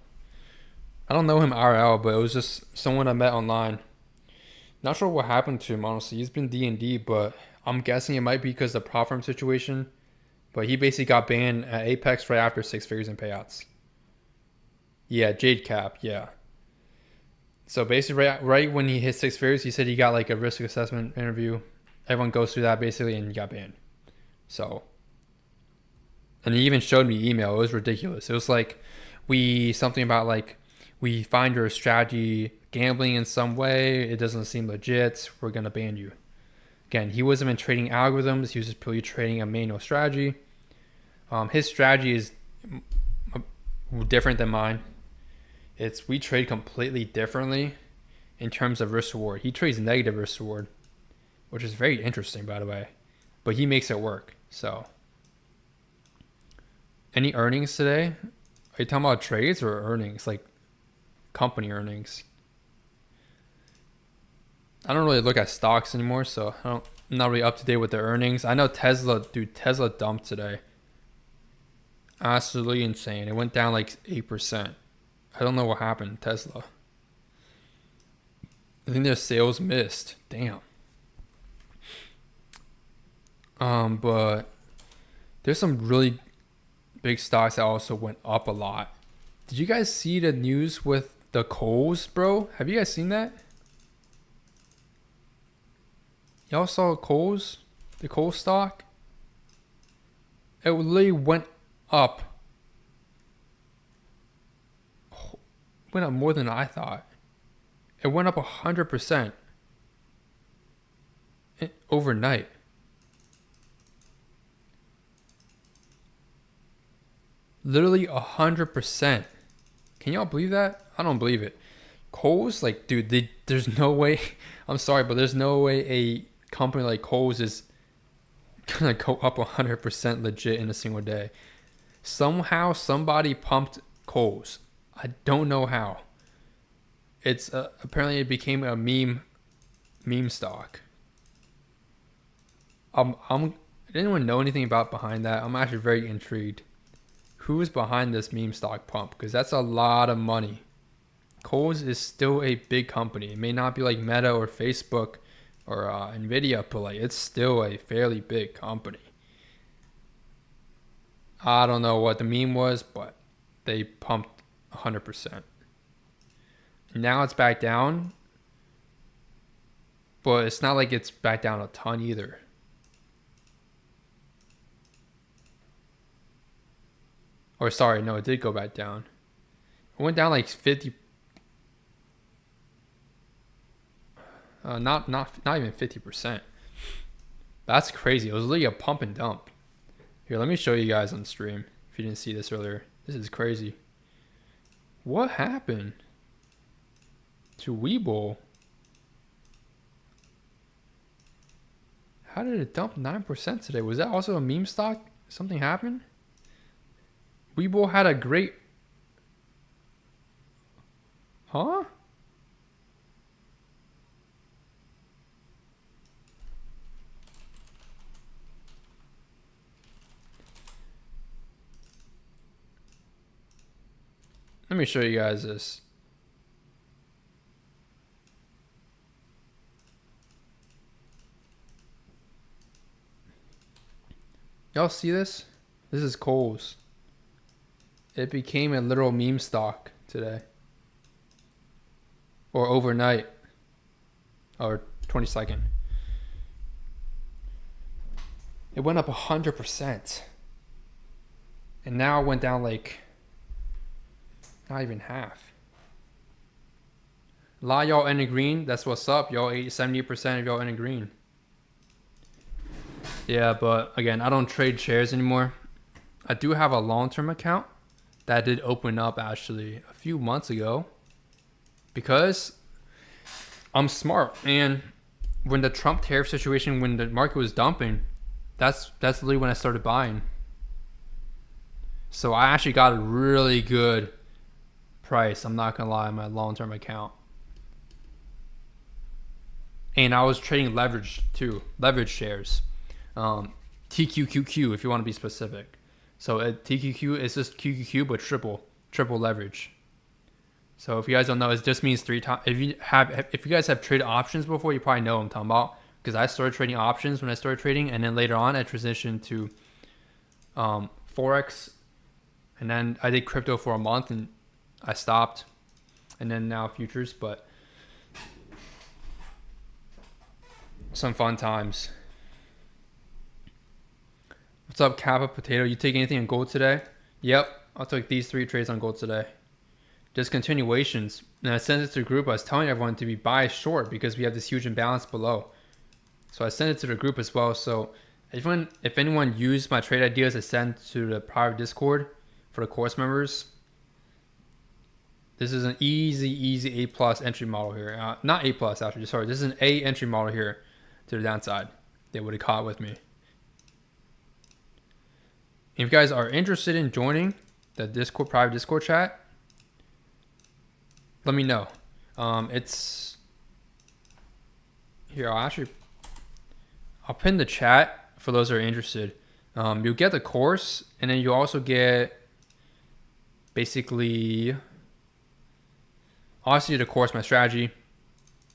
I don't know him IRL, but it was just someone I met online. Not sure what happened to him, honestly. He's been D&D, but I'm guessing it might be because of the prop firm situation. But he basically got banned at Apex right after 6 figures in payouts. Yeah, Jade Cap, yeah. So basically, right when he hit 6 figures, he said he got like a risk assessment interview. Everyone goes through that basically, and he got banned. So, and he even showed me email. It was ridiculous. It was like something about like, we find your strategy gambling in some way. It doesn't seem legit. We're gonna ban you. Again, he wasn't even trading algorithms. He was just purely trading a manual strategy. His strategy is different than mine. We trade completely differently in terms of risk reward. He trades negative risk reward, which is very interesting, by the way. But he makes it work. So, any earnings today? Are you talking about trades or earnings? Like company earnings? I don't really look at stocks anymore, so I'm not really up to date with their earnings. I know Tesla dumped today. Absolutely insane. It went down like 8%. I don't know what happened to Tesla. I think their sales missed. Damn. But there's some really big stocks that also went up a lot. Did you guys see the news with the coals, bro? Have you guys seen that? Y'all saw coals? The coal stock? It literally went up. Went up more than I thought. It went up 100% overnight. Literally 100%. Can y'all believe that? I don't believe it. Kohl's, like, dude, there's no way. I'm sorry, but there's no way a company like Kohl's is gonna go up 100% legit in a single day. Somehow somebody pumped Kohl's. I don't know how. It's apparently it became a meme stock. Did anyone know anything about behind that? I'm actually very intrigued. Who is behind this meme stock pump? Because that's a lot of money. Kohl's is still a big company. It may not be like Meta or Facebook or Nvidia, but like it's still a fairly big company. I don't know what the meme was, but they pumped 100%. Now it's back down, but it's not like it's back down a ton either. Or sorry, no, it did go back down. It went down like 50. Not even 50%. That's crazy. It was literally a pump and dump. Here, let me show you guys on stream if you didn't see this earlier. This is crazy. What happened to Webull? How did it dump 9% today? Was that also a meme stock? Something happened? Webull had a great... Huh? Let me show you guys this. Y'all see this? This is Kohl's. It became a literal meme stock today. Or overnight. or 22nd. It went up 100%. And now it went down like not even half. A lot of y'all in the green. That's what's up. Y'all 70% of y'all in the green. Yeah, but again, I don't trade shares anymore. I do have a long-term account that did open up actually a few months ago because I'm smart. And when the Trump tariff situation, when the market was dumping, that's literally when I started buying. So I actually got a really good price. I'm not gonna lie, on my long-term account. And I was trading leverage too, leverage shares. TQQQ if you want to be specific. So TQQ is just QQQ but triple leverage. So if you guys don't know, it just means 3 times. If you guys have traded options before, you probably know what I'm talking about. Because I started trading options when I started trading, and then later on I transitioned to Forex, and then I did crypto for a month and I stopped, and then now futures. But some fun times. What's up, Kappa Potato? You take anything on gold today? Yep, I'll take these 3 trades on gold today. Discontinuations. And I sent it to the group. I was telling everyone to be buy short because we have this huge imbalance below. So I sent it to the group as well. So if anyone used my trade ideas, I sent to the private Discord for the course members. This is an easy A+ entry model here. Not A+ actually. Sorry, this is an A entry model here to the downside. They would have caught with me. If you guys are interested in joining the Discord private Discord chat, let me know. It's here. I'll pin the chat for those that are interested. You'll get the course, and then you also get basically obviously the course, my strategy,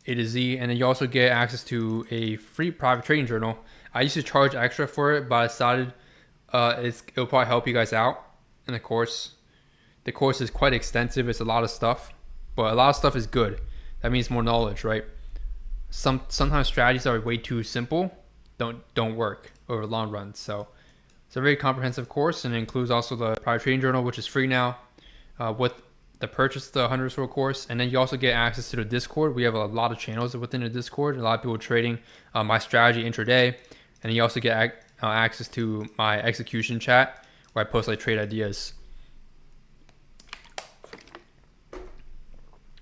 A to Z, and then you also get access to a free private trading journal. I used to charge extra for it, but I decided it'll probably help you guys out in the course. The course is quite extensive. It's a lot of stuff, but a lot of stuff is good. That means more knowledge, right? Sometimes strategies that are way too simple don't work over the long run. So it's a very comprehensive course, and it includes also the private trading journal, which is free now, with the purchase of the 100 Sword course. And then you also get access to the Discord. We have a lot of channels within the Discord. A lot of people trading my strategy intraday, and you also get access to my execution chat where I post like trade ideas.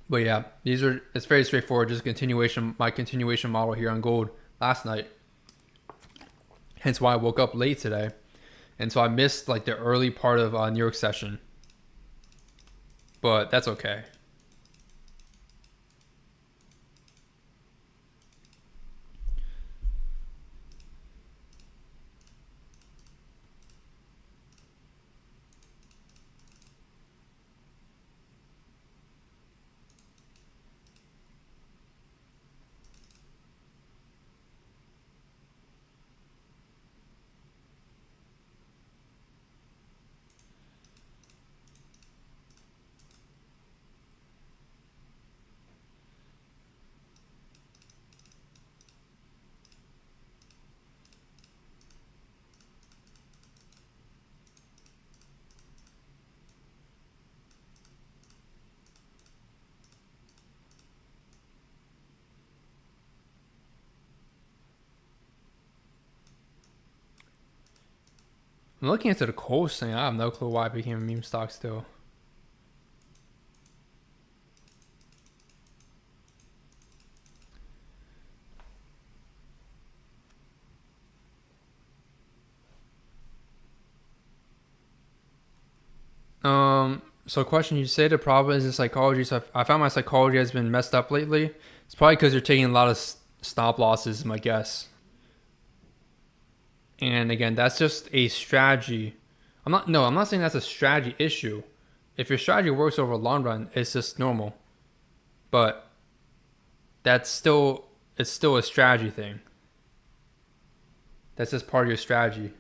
But yeah, it's very straightforward. Just my continuation model here on gold last night. Hence why I woke up late today. And so I missed like the early part of New York session. But that's okay. I'm looking into the coast thing. I have no clue why it became a meme stock still. So question, you say the problem is in psychology. So I found my psychology has been messed up lately. It's probably because you're taking a lot of stop losses, is my guess. And again, that's just a strategy. I'm not saying that's a strategy issue. If your strategy works over a long run, it's just normal. But it's still a strategy thing. That's just part of your strategy.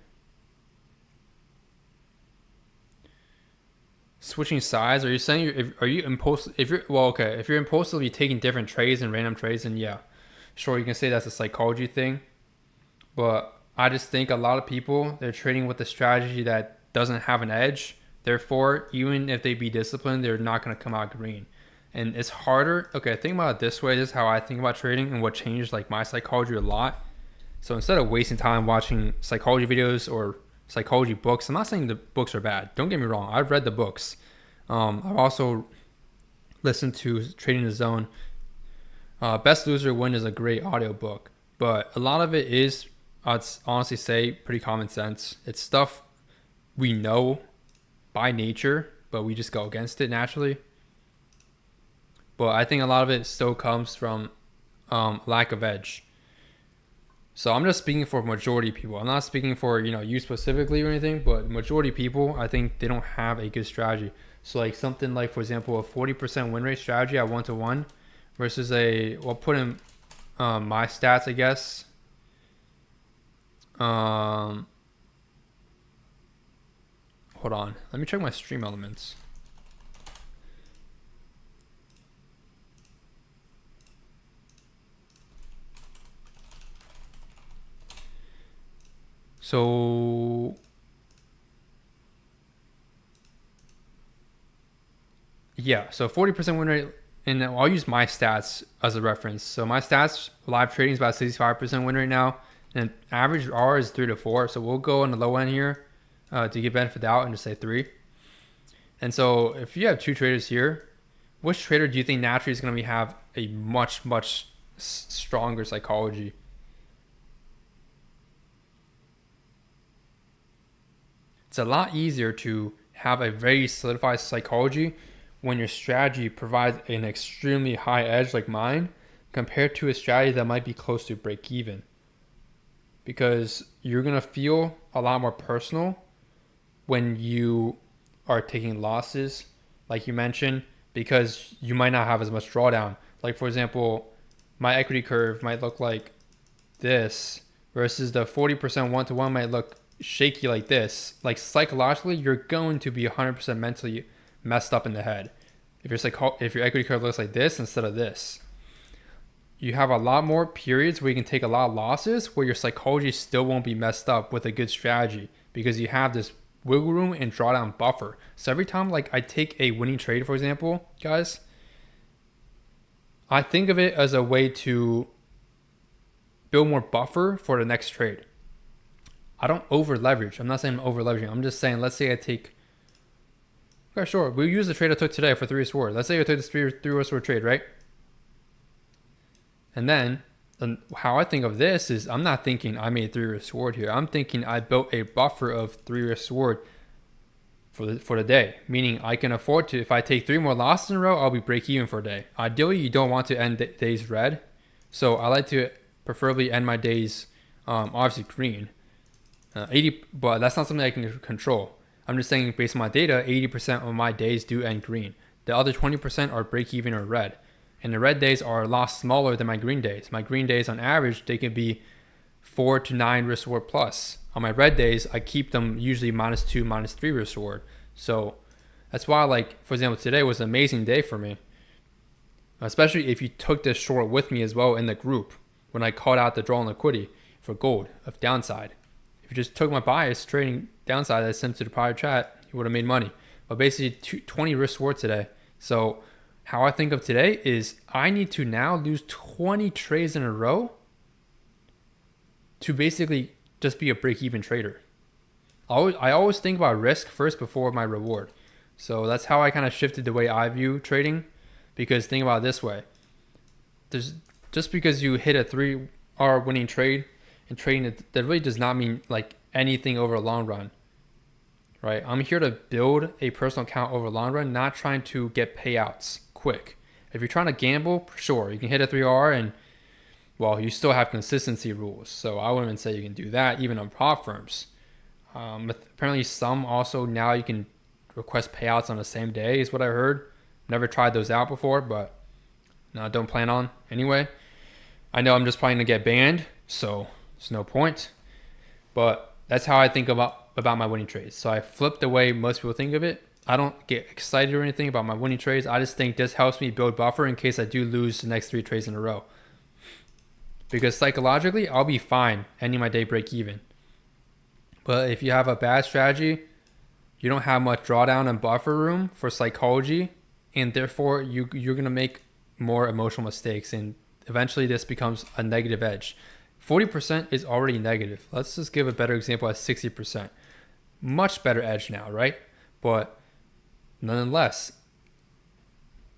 Switching sides? Are you saying if you're impulsively taking different trades and random trades, then yeah, Sure, you can say that's a psychology thing, but I just think a lot of people, they're trading with a strategy that doesn't have an edge. Therefore, even if they be disciplined, they're not going to come out green. And it's harder. Okay, think about it this way. This is how I think about trading and what changed like my psychology a lot. So instead of wasting time watching psychology videos or psychology books, I'm not saying the books are bad. Don't get me wrong. I've read the books. I've also listened to Trading the Zone. Best Loser Win is a great audiobook, but a lot of it is, I'd honestly say, pretty common sense. It's stuff we know by nature, but we just go against it naturally. But I think a lot of it still comes from lack of edge. So I'm just speaking for majority people. I'm not speaking for you specifically or anything, but majority people, I think they don't have a good strategy. So like something like, for example, a 40% win rate strategy at 1-to-1 versus we'll put in my stats, I guess. Hold on. Let me check my stream elements. So yeah, so 40% win rate, and I'll use my stats as a reference. So my stats, live trading is about 65% win rate now, and average R is 3-4. So we'll go on the low end here to give benefit of doubt and just say 3. And so if you have 2 traders here, which trader do you think naturally is going to have a much stronger psychology? It's a lot easier to have a very solidified psychology when your strategy provides an extremely high edge like mine compared to a strategy that might be close to break even. Because you're going to feel a lot more personal when you are taking losses, like you mentioned, because you might not have as much drawdown. Like for example, my equity curve might look like this versus the 40% 1-to-1 might look shaky like this. Like psychologically, you're going to be 100% mentally messed up in the head if your equity curve looks like this instead of this. You have a lot more periods where you can take a lot of losses where your psychology still won't be messed up with a good strategy because you have this wiggle room and drawdown buffer. So every time like I take a winning trade, for example, guys, I think of it as a way to build more buffer for the next trade. I don't over leverage. I'm not saying I'm over leveraging. I'm just saying, let's say I take, okay, sure, we'll use the trade I took today for 3 sword. Let's say I took this 3 sword trade, right? And then how I think of this is I'm not thinking I made 3 sword here. I'm thinking I built a buffer of 3 sword for the day, meaning I can afford to, if I take 3 more losses in a row, I'll be break even for a day. Ideally, you don't want to end days red. So I like to preferably end my days obviously green. 80, but that's not something I can control. I'm just saying based on my data, 80% of my days do end green. The other 20% are break even or red. And the red days are a lot smaller than my green days. My green days on average, they can be 4 to 9 risk reward plus. On my red days, I keep them usually -2, -3 risk reward. So that's why, like, for example, today was an amazing day for me. Especially if you took this short with me as well in the group when I called out the draw on liquidity for gold of downside. If you just took my bias trading downside that I sent to the prior chat, you would have made money. But basically 20 risk reward today. So how I think of today is I need to now lose 20 trades in a row to basically just be a break-even trader. I always think about risk first before my reward. So that's how I kind of shifted the way I view trading. Because think about it this way. Just because you hit a 3R winning trade and trading, that really does not mean like anything over a long run, right? I'm here to build a personal account over a long run, not trying to get payouts quick. If you're trying to gamble, sure, you can hit a 3R and, well, you still have consistency rules. So I wouldn't even say you can do that even on prop firms. But apparently some also now you can request payouts on the same day is what I heard. Never tried those out before, but no, I don't plan on anyway. I know I'm just probably going to get banned, so it's no point. But that's how I think about my winning trades. So I flip the way most people think of it. I don't get excited or anything about my winning trades. I just think this helps me build buffer in case I do lose the next 3 trades in a row. because psychologically I'll be fine ending my day break even. But if you have a bad strategy, you don't have much drawdown and buffer room for psychology, and therefore you're going to make more emotional mistakes, and eventually this becomes a negative edge. 40% is already negative. Let's just give a better example at 60%. Much better edge now, right? But nonetheless,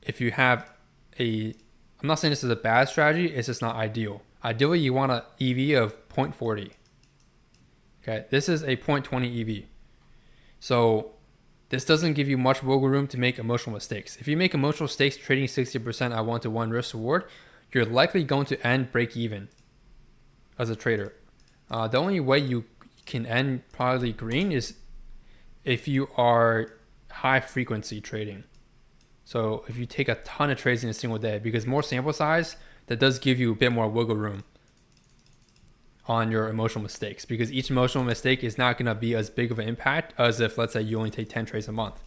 if you have I'm not saying this is a bad strategy, it's just not ideal. Ideally, you want an EV of 0.40. Okay, this is a 0.20 EV. So this doesn't give you much wiggle room to make emotional mistakes. If you make emotional mistakes trading 60% at 1-to-1 risk reward, you're likely going to end break even as a trader. The only way you can end probably green is if you are high frequency trading. So if you take a ton of trades in a single day, because more sample size, that does give you a bit more wiggle room on your emotional mistakes, because each emotional mistake is not going to be as big of an impact as if, let's say, you only take 10 trades a month.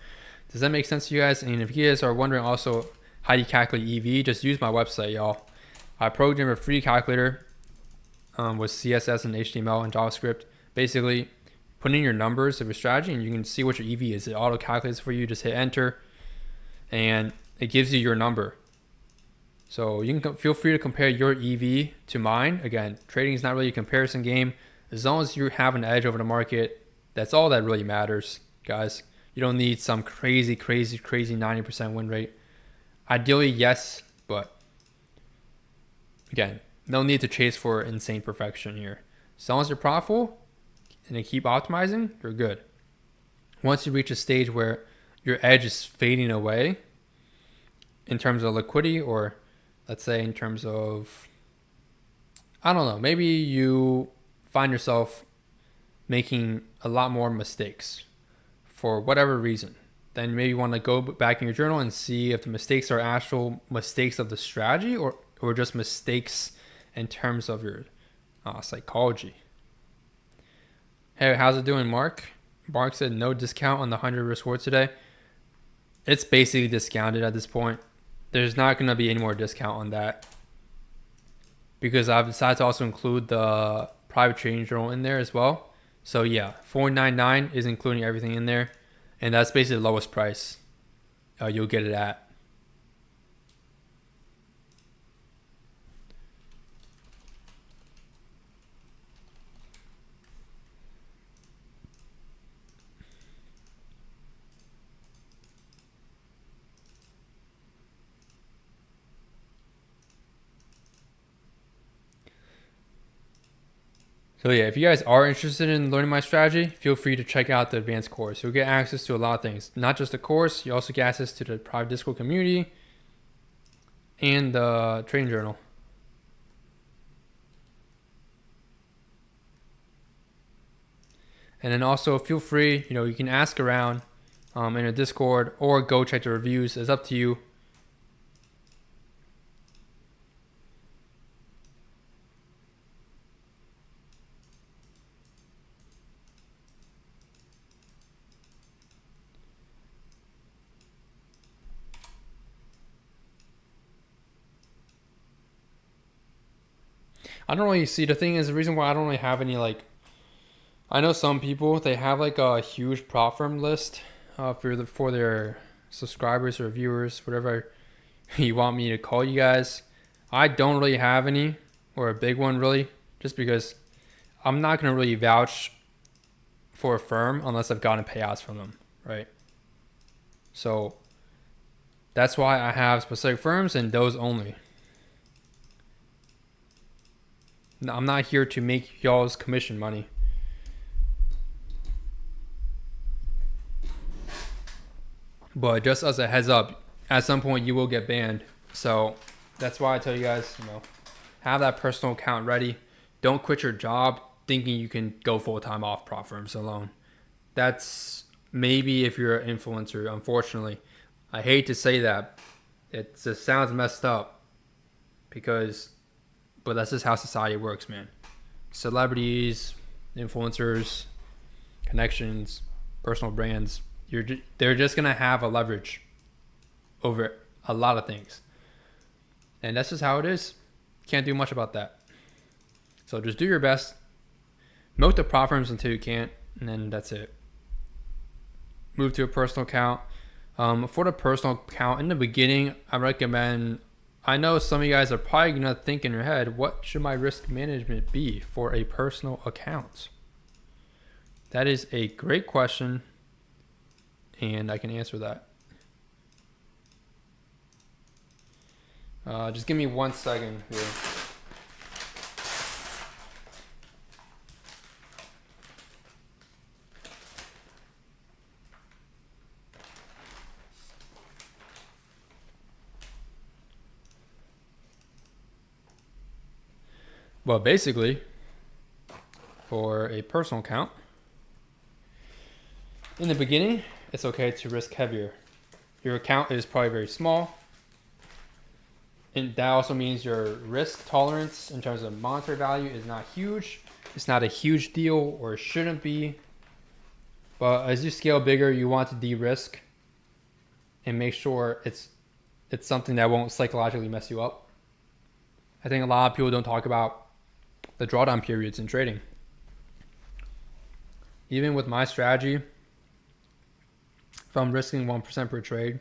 Does that make sense to you guys? And if you guys are wondering also how you calculate EV, just use my website, y'all. I programmed a free calculator with CSS and HTML and JavaScript. Basically, put in your numbers of your strategy and you can see what your EV is. It auto calculates for you. Just hit enter and it gives you your number. So you can feel free to compare your EV to mine. Again, trading is not really a comparison game. As long as you have an edge over the market, that's all that really matters, guys. You don't need some crazy 90% win rate. Ideally, yes, but again, no need to chase for insane perfection here. As long as you're profitable and you keep optimizing, you're good. Once you reach a stage where your edge is fading away in terms of liquidity, or let's say in terms of, I don't know, maybe you find yourself making a lot more mistakes for whatever reason, then maybe you want to go back in your journal and see if the mistakes are actual mistakes of the strategy or just mistakes in terms of your psychology. Hey, how's it doing, Mark? Mark said no discount on the 100 risk reward today. It's basically discounted at this point. There's not going to be any more discount on that because I've decided to also include the private trading journal in there as well. So yeah, $4.99 is including everything in there, and that's basically the lowest price you'll get it at. So yeah, if you guys are interested in learning my strategy, feel free to check out the advanced course. You'll get access to a lot of things. Not just the course, you also get access to the private Discord community and the trading journal. And then also feel free, you can ask around in a Discord or go check the reviews. It's up to you. I don't really see, the thing is, the reason why I don't really have any, I know some people, they have a huge prop firm list for their subscribers or viewers, whatever you want me to call you guys. I don't really have any, or a big one really, just because I'm not going to really vouch for a firm unless I've gotten payouts from them, right? So that's why I have specific firms and those only. I'm not here to make y'all's commission money. But just as a heads up, at some point you will get banned. So that's why I tell you guys, have that personal account ready. Don't quit your job thinking you can go full-time off prop firms alone. That's maybe if you're an influencer, unfortunately. I hate to say that. It just sounds messed up but that's just how society works, man. Celebrities, influencers, connections, personal brands, they're just going to have a leverage over a lot of things. And that's just how it is. Can't do much about that. So just do your best. Milk the prop firms until you can't, and then that's it. Move to a personal account. For the personal account, in the beginning, I recommend, I know some of you guys are probably going to think in your head, what should my risk management be for a personal account? That is a great question, and I can answer that. Just give me 1 second here. Well, basically, for a personal account, in the beginning, it's okay to risk heavier. Your account is probably very small, and that also means your risk tolerance in terms of monetary value is not huge. It's not a huge deal, or it shouldn't be. But as you scale bigger, you want to de-risk and make sure it's something that won't psychologically mess you up. I think a lot of people don't talk about the drawdown periods in trading. Even with my strategy, if I'm risking 1% per trade,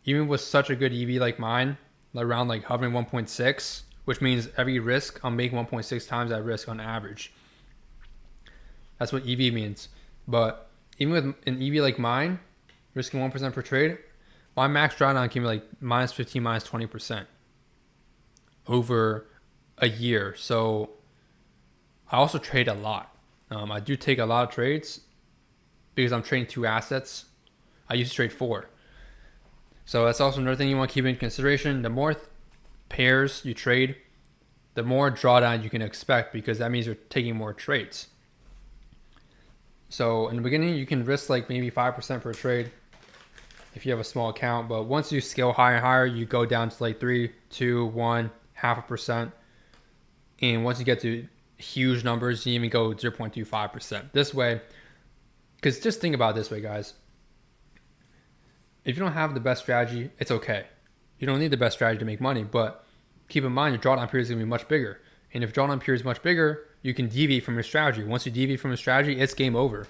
even with such a good EV like mine, around like hovering 1.6, which means every risk I'm making 1.6 times that risk on average. That's what EV means. But even with an EV like mine, risking 1% per trade, my max drawdown can be like minus 15, minus 20% over a year. So I also trade a lot. I do take a lot of trades because I'm trading 2 assets. I used to trade 4. So that's also another thing you want to keep in consideration. The more pairs you trade, the more drawdown you can expect, because that means you're taking more trades. So in the beginning, you can risk like maybe 5% per trade if you have a small account. But once you scale higher and higher, you go down to like 3, 2, 1, 0.5%. And once you get to huge numbers, you even go 0.25%. This way, because just think about it this way, guys. If you don't have the best strategy, it's okay. You don't need the best strategy to make money, but keep in mind your drawdown period is going to be much bigger. And if drawdown period is much bigger, you can deviate from your strategy. Once you deviate from your strategy, it's game over.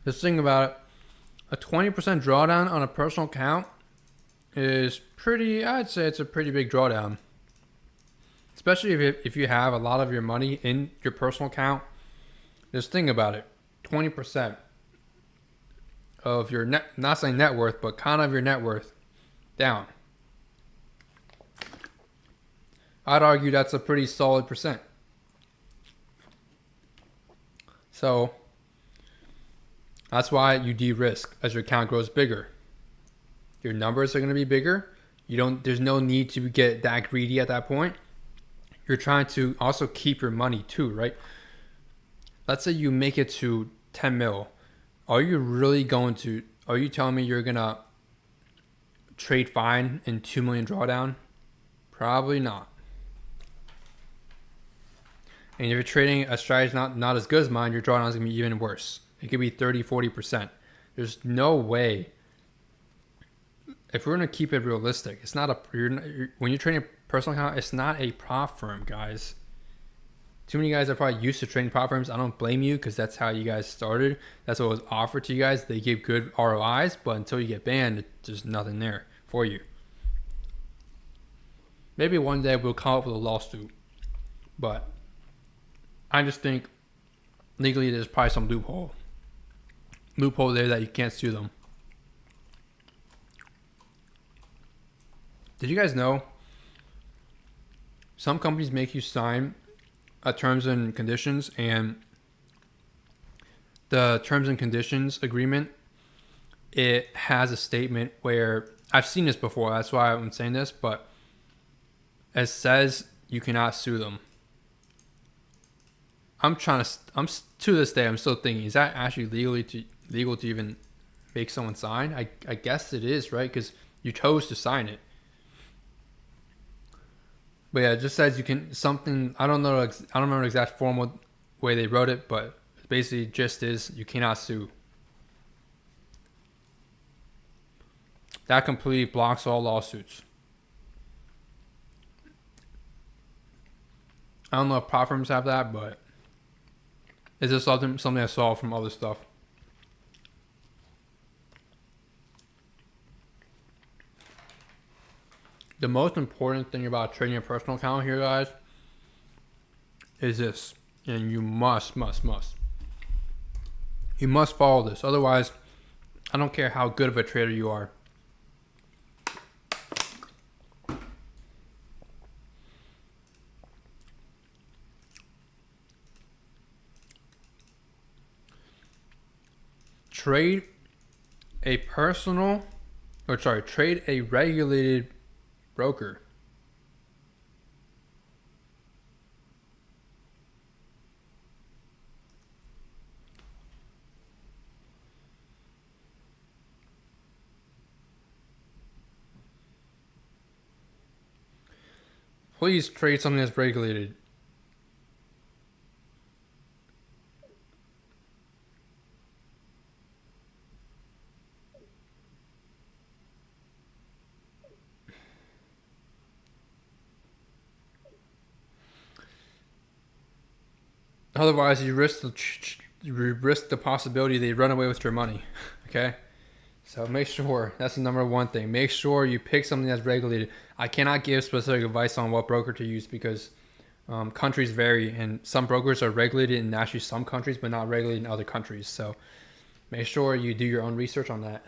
Just think about it. A 20% drawdown on a personal account is pretty, I'd say it's a pretty big drawdown. Especially if you have a lot of your money in your personal account. Just think about it. 20% of your net, not saying net worth, but kind of your net worth down. I'd argue that's a pretty solid percent. So that's why you de-risk as your account grows bigger. Your numbers are going to be bigger. There's no need to get that greedy at that point. You're trying to also keep your money too, right? Let's say you make it to 10 mil. Are you telling me you're going to trade fine in 2 million drawdown? Probably not. And if you're trading a strategy not as good as mine, your drawdown is going to be even worse. It could be 30, 40%. There's no way. If we're going to keep it realistic, it's not when you're trading a personal account, it's not a prop firm, guys. Too many guys are probably used to trading prop firms. I don't blame you, because that's how you guys started. That's what was offered to you guys. They give good ROIs, but until you get banned, there's nothing there for you. Maybe one day we'll come up with a lawsuit, but I just think legally there's probably some loophole there that you can't sue them. Did you guys know some companies make you sign a terms and conditions, and the terms and conditions agreement, it has a statement where, I've seen this before, that's why I'm saying this, but it says you cannot sue them. To this day, I'm still thinking, is that actually legal to even make someone sign? I guess it is, right? Because you chose to sign it. But yeah, it just says you can something. I don't know the exact formal way they wrote it, but basically gist is you cannot sue. That completely blocks all lawsuits. I don't know if platforms have that, but it's just something I saw from other stuff. The most important thing about trading a personal account here, guys, is this. And you must. You must follow this. Otherwise, I don't care how good of a trader you are. Trade a regulated broker. Please trade something that's regulated. Otherwise, you risk the possibility they run away with your money. Okay? So make sure, that's the number one thing. Make sure you pick something that's regulated. I cannot give specific advice on what broker to use because countries vary, and some brokers are regulated in actually some countries, but not regulated in other countries. So make sure you do your own research on that.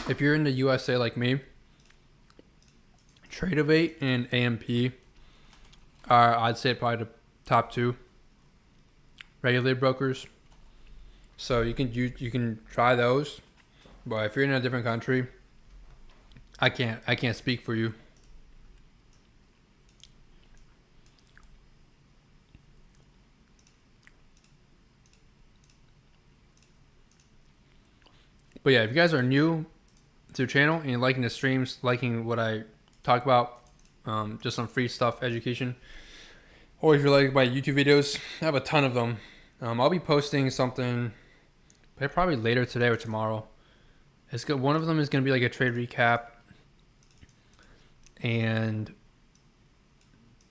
If you're in the USA like me, Tradeovate and AMP are, I'd say, probably the top two regulated brokers. So you can try those, but if you're in a different country, I can't speak for you. But yeah, if you guys are new to the channel and you're liking the streams, liking what I talk about, just some free stuff, education, or if you're like my YouTube videos, I have a ton of them. I'll be posting something probably later today or tomorrow. It's good. One of them is going to be like a trade recap, and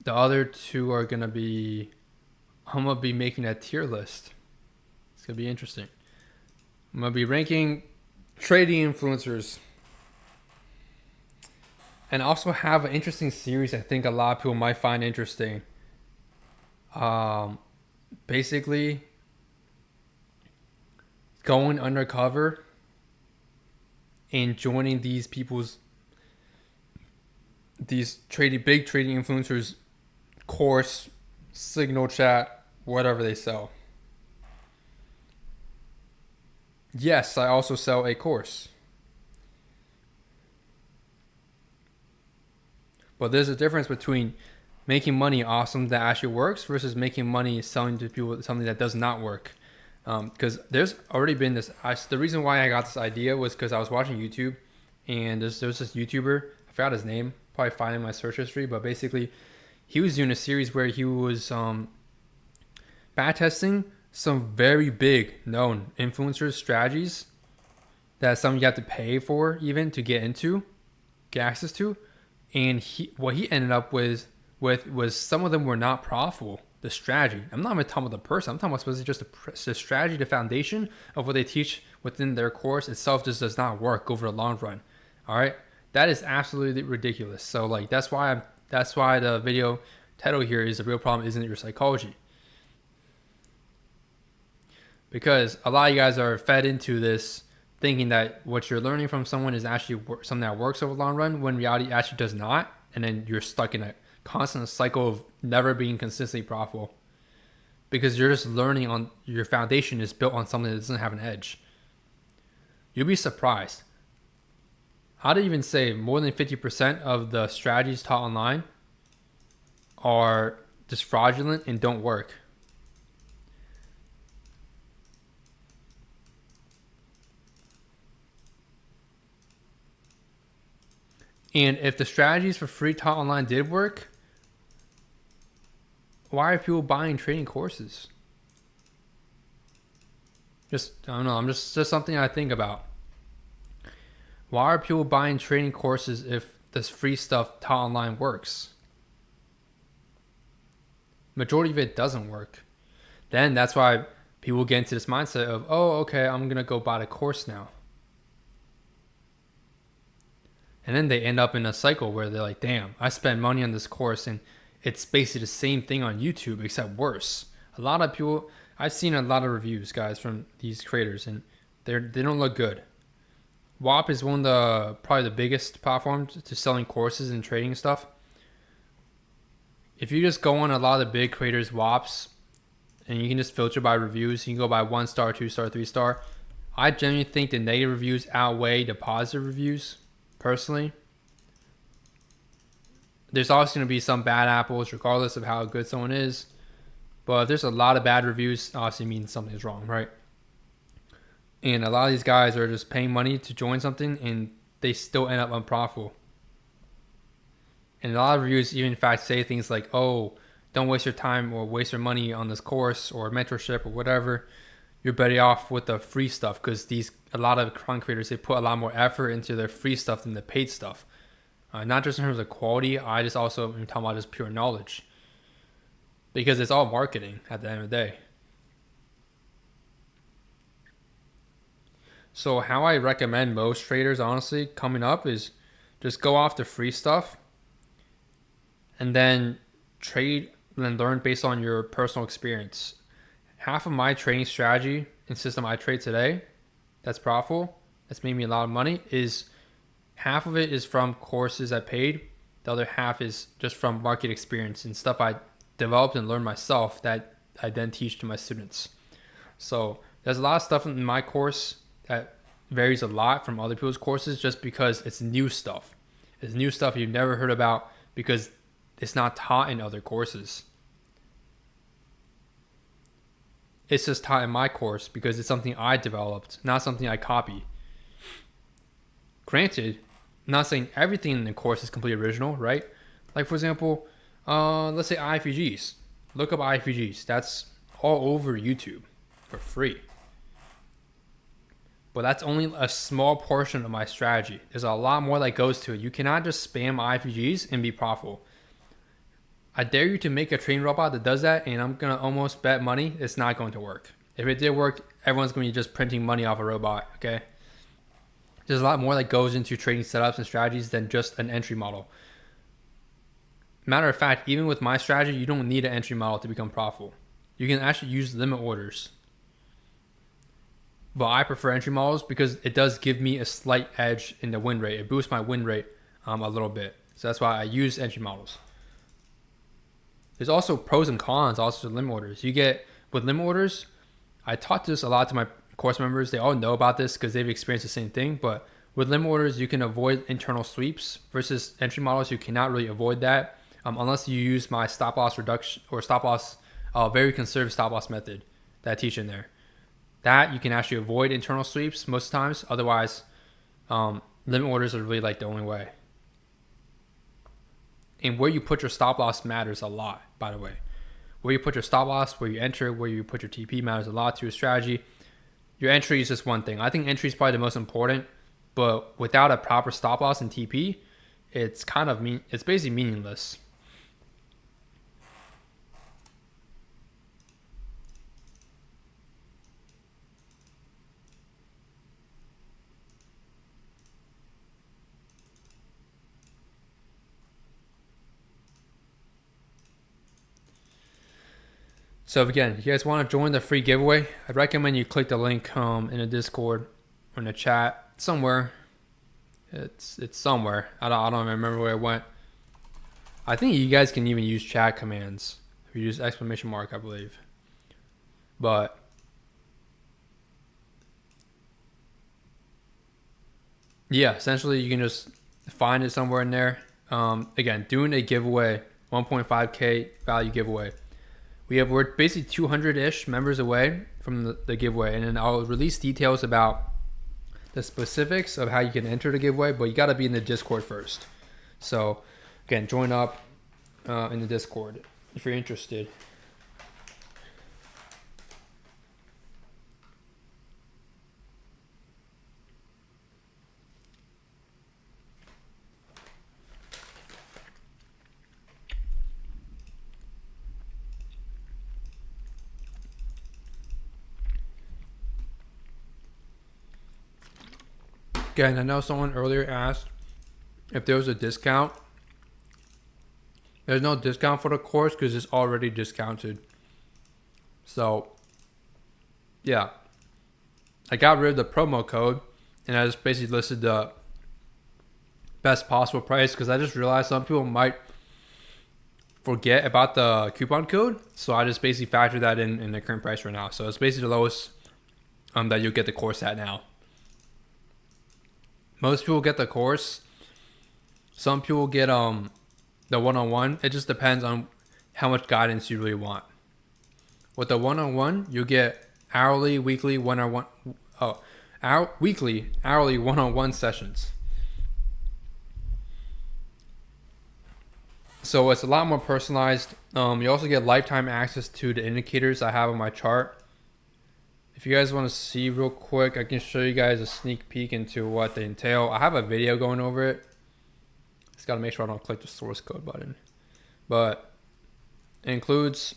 the other two are going to be, I'm going to be making a tier list. It's going to be interesting. I'm going to be ranking trading influencers, and also have an interesting series I think a lot of people might find interesting. Basically going undercover and joining these big trading influencers course, signal chat, whatever they sell. Yes, I also sell a course. But there's a difference between making money awesome that actually works versus making money selling to people something that does not work. Because there's already been this. The reason why I got this idea was because I was watching YouTube, and there's this YouTuber. I forgot his name. Probably find it in my search history. But basically, he was doing a series where he was back testing some very big known influencers strategies that some you have to pay for even to get access to. And what he ended up with was some of them were not profitable. The strategy. I'm not even talking about the person. I'm talking about specifically just the strategy, the foundation of what they teach within their course itself just does not work over the long run. All right, that is absolutely ridiculous. So like that's why the video title here is the real problem isn't your psychology. Because a lot of you guys are fed into this thinking that what you're learning from someone is actually something that works over the long run, when reality actually does not, and then you're stuck in a constant cycle of never being consistently profitable because you're just learning on your foundation is built on something that doesn't have an edge. You'll be surprised. I'd even say more than 50% of the strategies taught online are just fraudulent and don't work. And if the strategies for free taught online did work, why are people buying trading courses? I don't know. I'm just something I think about. Why are people buying trading courses if this free stuff taught online works? Majority of it doesn't work. Then that's why people get into this mindset of, oh, okay, I'm going to go buy the course now. And then they end up in a cycle where they're like, damn, I spent money on this course and it's basically the same thing on YouTube except worse. A lot of people, I've seen a lot of reviews, guys, from these creators, and they don't look good. WAP is one of the probably the biggest platforms to selling courses and trading stuff. If you just go on a lot of the big creators' WAPs and you can just filter by reviews, you can go by 1 star, 2 star, 3 star. I genuinely think the negative reviews outweigh the positive reviews, personally. There's always going to be some bad apples regardless of how good someone is. But if there's a lot of bad reviews, obviously means something's wrong, right? And a lot of these guys are just paying money to join something and they still end up unprofitable. And a lot of reviews even in fact say things like, oh, don't waste your time or waste your money on this course or mentorship or whatever. You're better off with the free stuff, because a lot of content creators, they put a lot more effort into their free stuff than the paid stuff. Not just in terms of quality, I just also am talking about just pure knowledge. Because it's all marketing at the end of the day. So how I recommend most traders, honestly, coming up is just go off the free stuff and then trade and learn based on your personal experience. Half of my trading strategy and system I trade today that's profitable, that's made me a lot of money, is half of it is from courses I paid. The other half is just from market experience and stuff I developed and learned myself that I then teach to my students. So there's a lot of stuff in my course that varies a lot from other people's courses just because it's new stuff. It's new stuff you've never heard about because it's not taught in other courses. It's just taught in my course because it's something I developed, not something I copy. Granted, I'm not saying everything in the course is completely original, right? Like, for example, let's say IFVGs. Look up IFVGs. That's all over YouTube for free. But that's only a small portion of my strategy. There's a lot more that goes to it. You cannot just spam IFVGs and be profitable. I dare you to make a trading robot that does that, and I'm going to almost bet money it's not going to work. If it did work, everyone's going to be just printing money off a robot, okay? There's a lot more that goes into trading setups and strategies than just an entry model. Matter of fact, even with my strategy, you don't need an entry model to become profitable. You can actually use limit orders. But I prefer entry models because it does give me a slight edge in the win rate. It boosts my win rate a little bit. So that's why I use entry models. There's also pros and cons also to limit orders. You get, with limit orders, I taught this a lot to my course members. They all know about this because they've experienced the same thing. But with limit orders, you can avoid internal sweeps versus entry models. You cannot really avoid that unless you use my stop loss reduction or stop loss, very conservative stop loss method that I teach in there. That you can actually avoid internal sweeps most times. Otherwise, limit orders are really like the only way. And where you put your stop loss matters a lot, by the way. Where you put your stop loss, where you enter, where you put your TP matters a lot to your strategy. Your entry is just one thing. I think entry is probably the most important, but without a proper stop loss and TP, it's it's basically meaningless. So again, if you guys want to join the free giveaway, I'd recommend you click the link in the Discord or in the chat somewhere. It's somewhere. I don't remember where it went. I think you guys can even use chat commands. If you use exclamation mark, I believe. But yeah, essentially you can just find it somewhere in there. Again, doing a giveaway, 1.5K value giveaway. We're basically 200-ish members away from the giveaway, and then I'll release details about the specifics of how you can enter the giveaway, but you got to be in the Discord first. So again, join up in the Discord if you're interested. Again, I know someone earlier asked if there was a discount. There's no discount for the course because it's already discounted. So, yeah. I got rid of the promo code and I just basically listed the best possible price because I just realized some people might forget about the coupon code. So I just basically factor that in the current price right now. So it's basically the lowest that you'll get the course at now. Most people get the course. Some people get the one-on-one. It just depends on how much guidance you really want. With the one-on-one, you get hourly, weekly, weekly, hourly one-on-one sessions. So it's a lot more personalized. You also get lifetime access to the indicators I have on my chart. If you guys want to see real quick, I can show you guys a sneak peek into what they entail. I have a video going over it. Just got to make sure I don't click the source code button. But it includes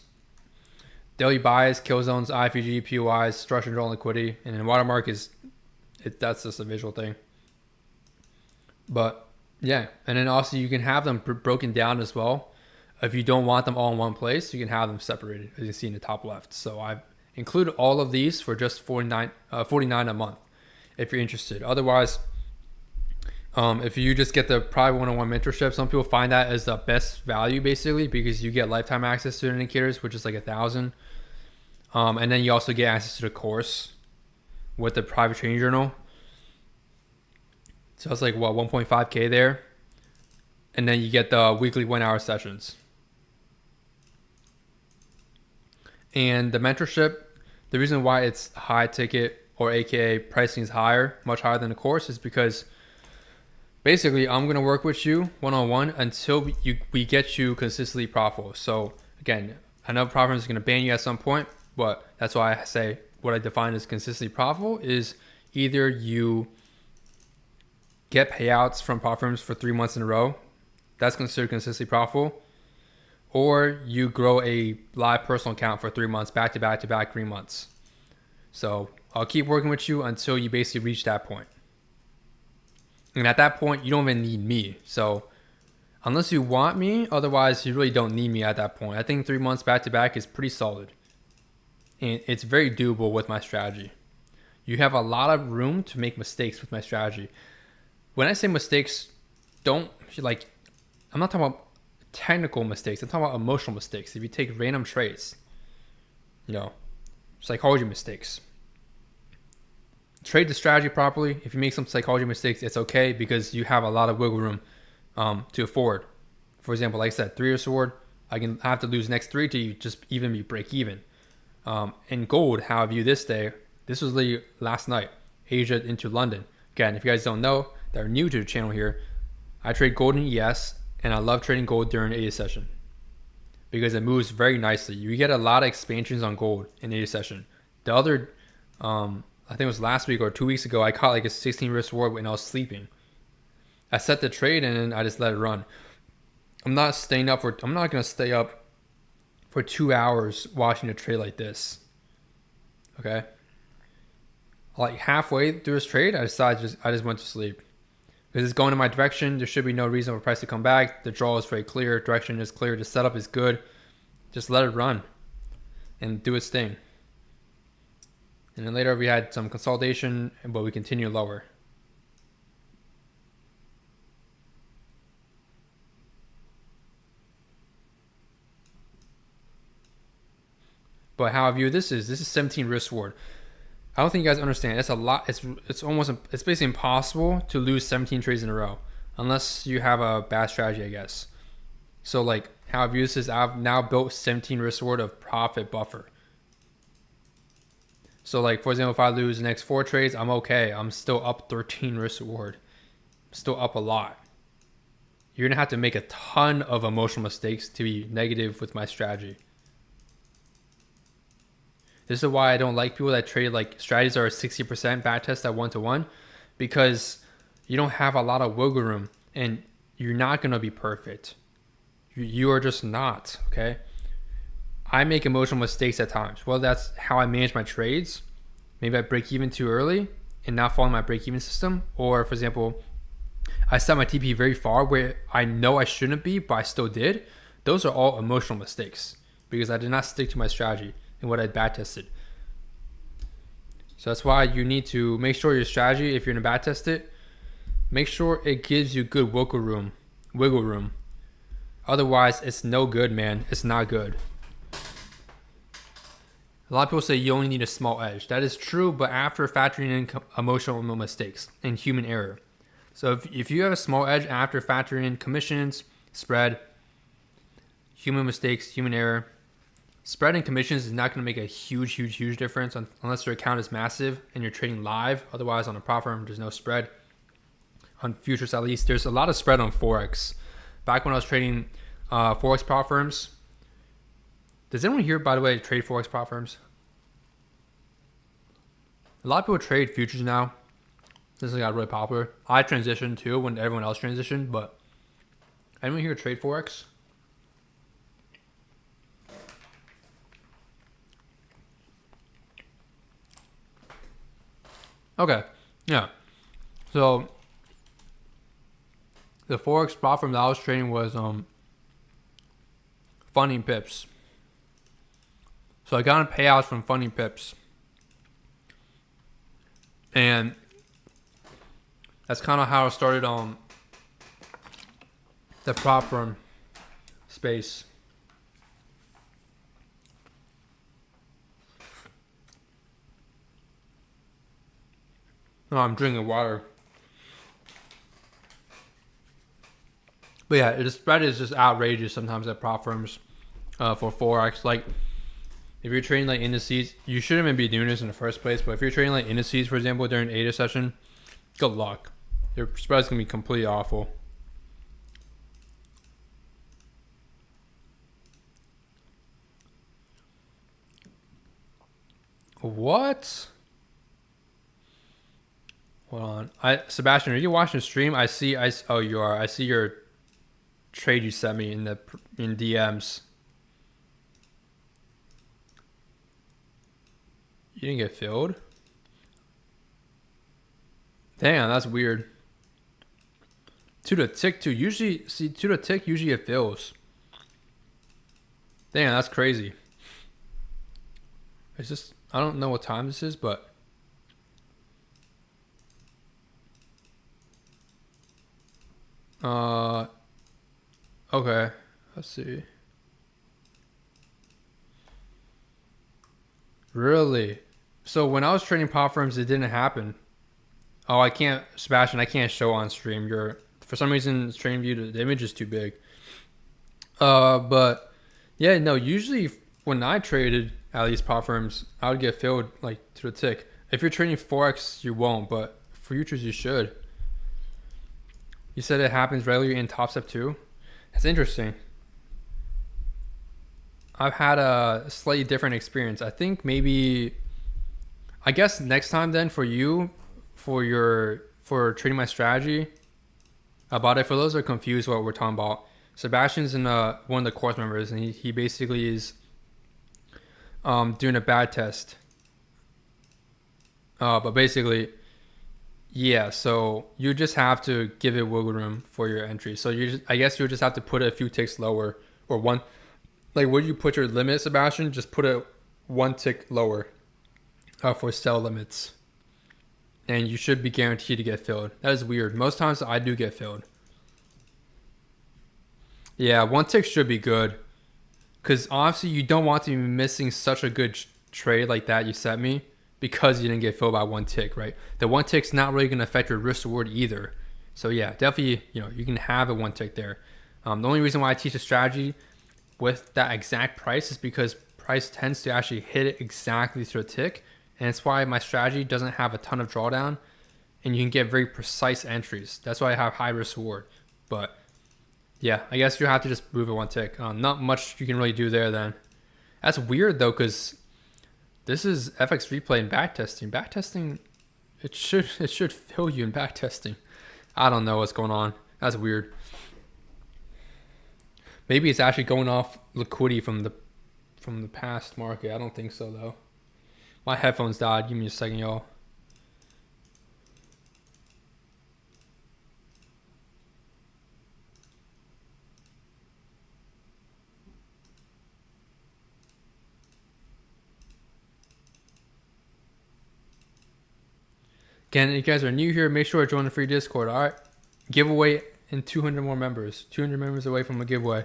daily buys, kill zones, IFG, POIs, structure and draw liquidity, and then watermark that's just a visual thing. But yeah, and then also you can have them broken down as well. If you don't want them all in one place, you can have them separated, as you can see in the top left. So I've included all of these for just $49 a month if you're interested. Otherwise, if you just get the private one-on-one mentorship, some people find that as the best value basically because you get lifetime access to the indicators, which is like $1,000. And then you also get access to the course with the private trading journal. So it's like 1.5K there. And then you get the weekly 1-hour sessions. And the mentorship, the reason why it's high ticket or AKA pricing is higher, much higher than the course, is because basically I'm going to work with you one-on-one until we get you consistently profitable. So again, I know Providence is going to ban you at some point, but that's why I say what I define as consistently profitable is either you get payouts from prop firms for 3 months in a row. That's considered consistently profitable. Or you grow a live personal account for 3 months, back to back to back 3 months. So I'll keep working with you until you basically reach that point. And at that point, you don't even need me. So unless you want me, otherwise you really don't need me at that point. I think 3 months back to back is pretty solid. And it's very doable with my strategy. You have a lot of room to make mistakes with my strategy. When I say mistakes, I'm not talking about technical mistakes. I'm talking about emotional mistakes. If you take random trades, psychology mistakes. Trade the strategy properly. If you make some psychology mistakes, it's okay because you have a lot of wiggle room to afford. For example, like I said, 3-year sword, I have to lose next 3 to just even be break even. In gold, how I view this day, this was literally last night, Asia into London. Again, if you guys don't know, that are new to the channel here, I trade gold in ES, and I love trading gold during ADA session because it moves very nicely. You get a lot of expansions on gold in ADA session. The other, I think it was last week or 2 weeks ago, I caught like a 16 risk reward when I was sleeping. I set the trade and then I just let it run. I'm not going to stay up for 2 hours watching a trade like this. Okay. Like halfway through this trade, I decided I just went to sleep. Because it's going in my direction, there should be no reason for price to come back. The draw is very clear, direction is clear, the setup is good. Just let it run and do its thing. And then later we had some consolidation, but we continue lower. But how I view this is 17 risk reward. I don't think you guys understand. It's a lot. It's basically impossible to lose 17 trades in a row unless you have a bad strategy, I guess. So like how I view this is I've now built 17 risk reward of profit buffer. So like for example, if I lose the next 4 trades, I'm okay. I'm still up 13 risk reward. I'm still up a lot. you're gonna have to make a ton of emotional mistakes to be negative with my strategy. This is why I don't like people that trade like strategies are a 60% backtest at 1-to-1, because you don't have a lot of wiggle room and you're not gonna be perfect. You are just not, okay? I make emotional mistakes at times. Well, that's how I manage my trades. Maybe I break even too early and not following my break even system. Or for example, I set my TP very far where I know I shouldn't be, but I still did. Those are all emotional mistakes because I did not stick to my strategy and what I backtested. So that's why you need to make sure your strategy, if you're gonna backtest it, make sure it gives you good wiggle room. Otherwise, it's no good, man. It's not good. A lot of people say you only need a small edge. That is true, but after factoring in emotional mistakes and human error. So if you have a small edge after factoring in commissions, spread, human mistakes, human error, spread and commissions is not going to make a huge difference unless your account is massive and you're trading live. Otherwise, on a prop firm, there's no spread. On futures, at least, there's a lot of spread on Forex. Back when I was trading Forex prop firms, does anyone here, by the way, trade Forex prop firms? A lot of people trade futures now. This got really popular. I transitioned too when everyone else transitioned, but anyone here trade Forex? Okay, yeah. So the Forex prop firm that I was trading was funding pips. So I got payouts from funding pips. And that's kind of how I started on the prop firm space. Oh, I'm drinking water. But yeah, the spread is just outrageous sometimes at prop firms for Forex. Like, if you're trading like indices, you shouldn't even be doing this in the first place. But if you're trading like indices, for example, during ADA session, good luck. Your spread's gonna be completely awful. What? Hold on. Sebastian, are you watching the stream? Oh, you are. I see your trade you sent me in DMs. You didn't get filled? Damn, that's weird. To the tick too. Usually, see, to the tick, usually it fills. Damn, that's crazy. It's just, I don't know what time this is, but okay, let's see. Really? So when I was trading prop firms, it didn't happen. Oh, I can't, Sebastian, I can't show on stream. For some reason, stream view, the image is too big. But yeah, no, usually when I traded at least prop firms, I would get filled like to the tick. If you're trading Forex, you won't, but for futures, you should. You said it happens regularly in Top Step too? That's interesting. I've had a slightly different experience. I think maybe, I guess next time then for you, for trading my strategy about it, for those who are confused what we're talking about, Sebastian's in one of the course members, and he basically is doing a bad test. But basically, yeah, so you just have to give it wiggle room for your entry. So I guess you just have to put it a few ticks lower, or one, like where you put your limit, Sebastian, just put it one tick lower for sell limits. And you should be guaranteed to get filled. That is weird. Most times I do get filled. Yeah, one tick should be good. Because honestly, you don't want to be missing such a good trade like that you sent me because you didn't get filled by one tick, right? The one tick's not really going to affect your risk reward either. So yeah, definitely, you can have a one tick there. The only reason why I teach a strategy with that exact price is because price tends to actually hit it exactly to a tick. And it's why my strategy doesn't have a ton of drawdown and you can get very precise entries. That's why I have high risk reward. But Yeah, I guess you have to just move it one tick. Not much you can really do there then. That's weird though, because this is FX replay and backtesting. Backtesting, it should fail you in backtesting. I don't know what's going on. That's weird. Maybe it's actually going off liquidity from the past market. I don't think so though. My headphones died. Give me a second, y'all. Again, if you guys are new here, make sure to join the free Discord. All right, giveaway in 200 more members. 200 members away from a giveaway.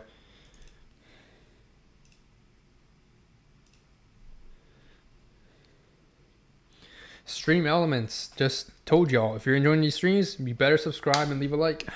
Stream elements. Just told y'all, if you're enjoying these streams, you better subscribe and leave a like.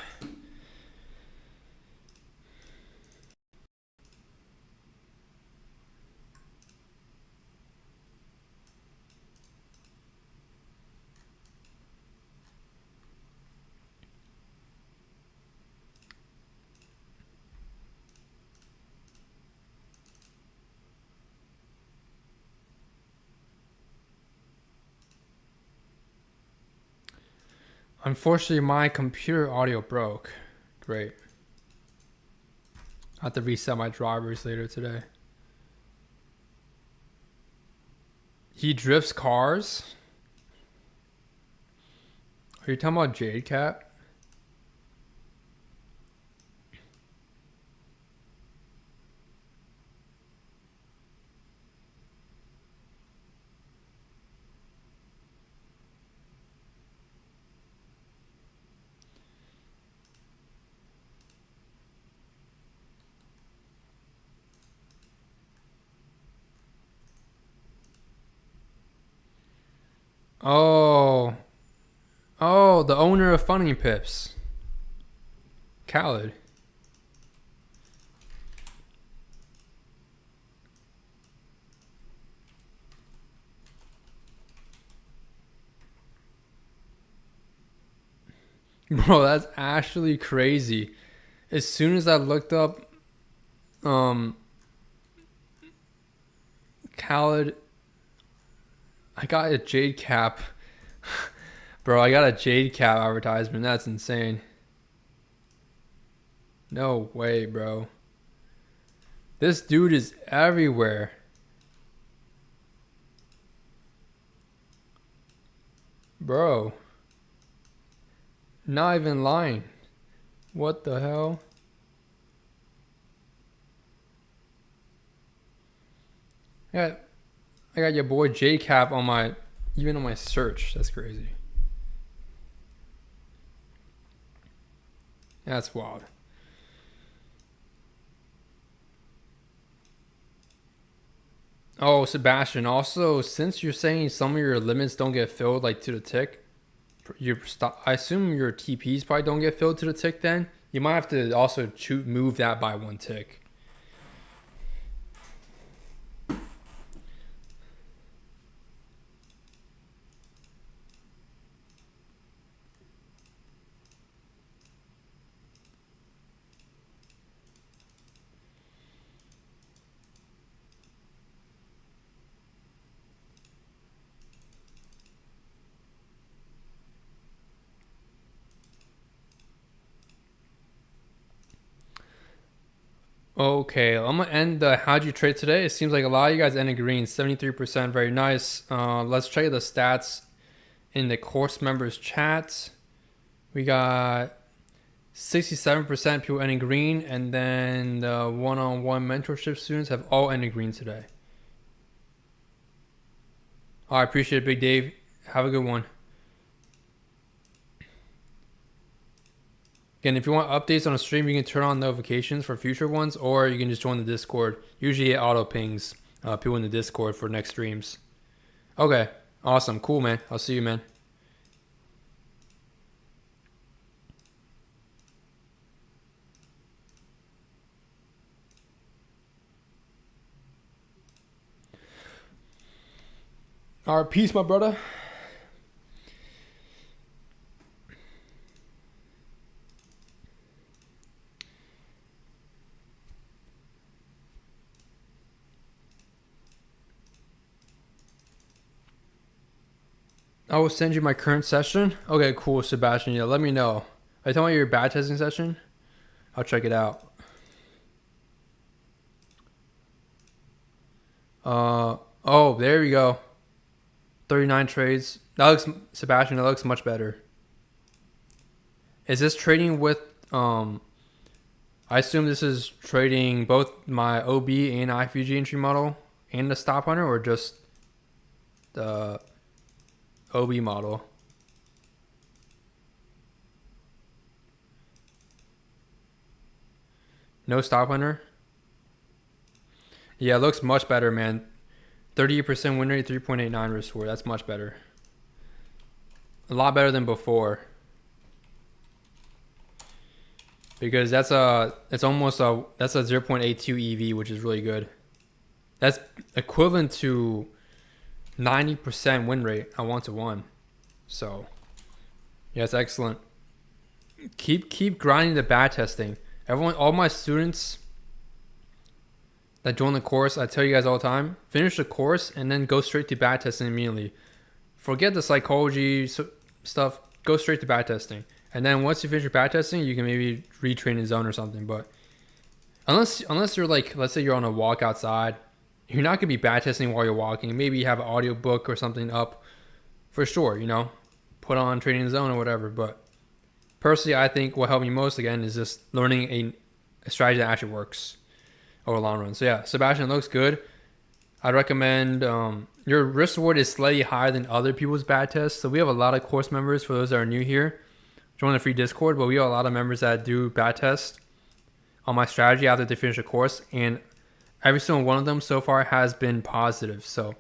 Unfortunately, my computer audio broke. Great. I have to reset my drivers later today. He drifts cars? Are you talking about Jade Cap? Oh. Oh, the owner of Funny Pips. Khaled. Bro, that's actually crazy. As soon as I looked up Khaled, I got a Jade Cap. Bro, I got a Jade Cap advertisement. That's insane. No way, bro. This dude is everywhere. Bro. Not even lying. What the hell? I got your boy J Cap on my, even on my search. That's crazy. That's wild. Oh, Sebastian. Also, since you're saying some of your limits don't get filled like to the tick, I assume your TPs probably don't get filled to the tick. Then you might have to also move that by one tick. Okay, I'm gonna end the how'd you trade today. It seems like a lot of you guys ended green, 73%, very nice. Let's check the stats in the course members chat. We got 67% people ending green, and then the one-on-one mentorship students have all ended green today. I appreciate it, Big Dave. Have a good one. Again, if you want updates on a stream, you can turn on notifications for future ones, or you can just join the Discord. Usually it auto pings people in the Discord for next streams. Okay, awesome, cool, man. I'll see you, man. All right, peace, my brother. I will send you my current session. Okay, cool, Sebastian. Yeah, let me know. Are you talking about your bad testing session? I'll check it out. Oh, there we go. 39 trades. That looks, Sebastian, that looks much better. Is this trading with, I assume this is trading both my OB and IFUG entry model and the stop hunter, or just the OB model? No stop hunter? Yeah, it looks much better, man. 38% win rate, 3.89 risk score. That's much better. A lot better than before. Because that's a 0.82 EV, which is really good. That's equivalent to 90% win rate on 1-to-1. So, yeah, it's excellent. Keep grinding the bad testing. All my students that join the course, I tell you guys all the time, finish the course and then go straight to bad testing immediately. Forget the psychology stuff. Go straight to bad testing. And then once you finish your bad testing, you can maybe retrain in zone or something. But unless you're like, let's say you're on a walk outside, you're not going to be bad testing while you're walking. Maybe you have an audio book or something up for sure, put on training zone or whatever. But personally, I think what helped me most, again, is just learning a strategy that actually works over the long run. So yeah, Sebastian, looks good. I'd recommend, your risk reward is slightly higher than other people's bad tests. So we have a lot of course members, for those that are new here, join the free Discord, but we have a lot of members that do bad tests on my strategy after they finish the course, and every single one of them so far has been positive. So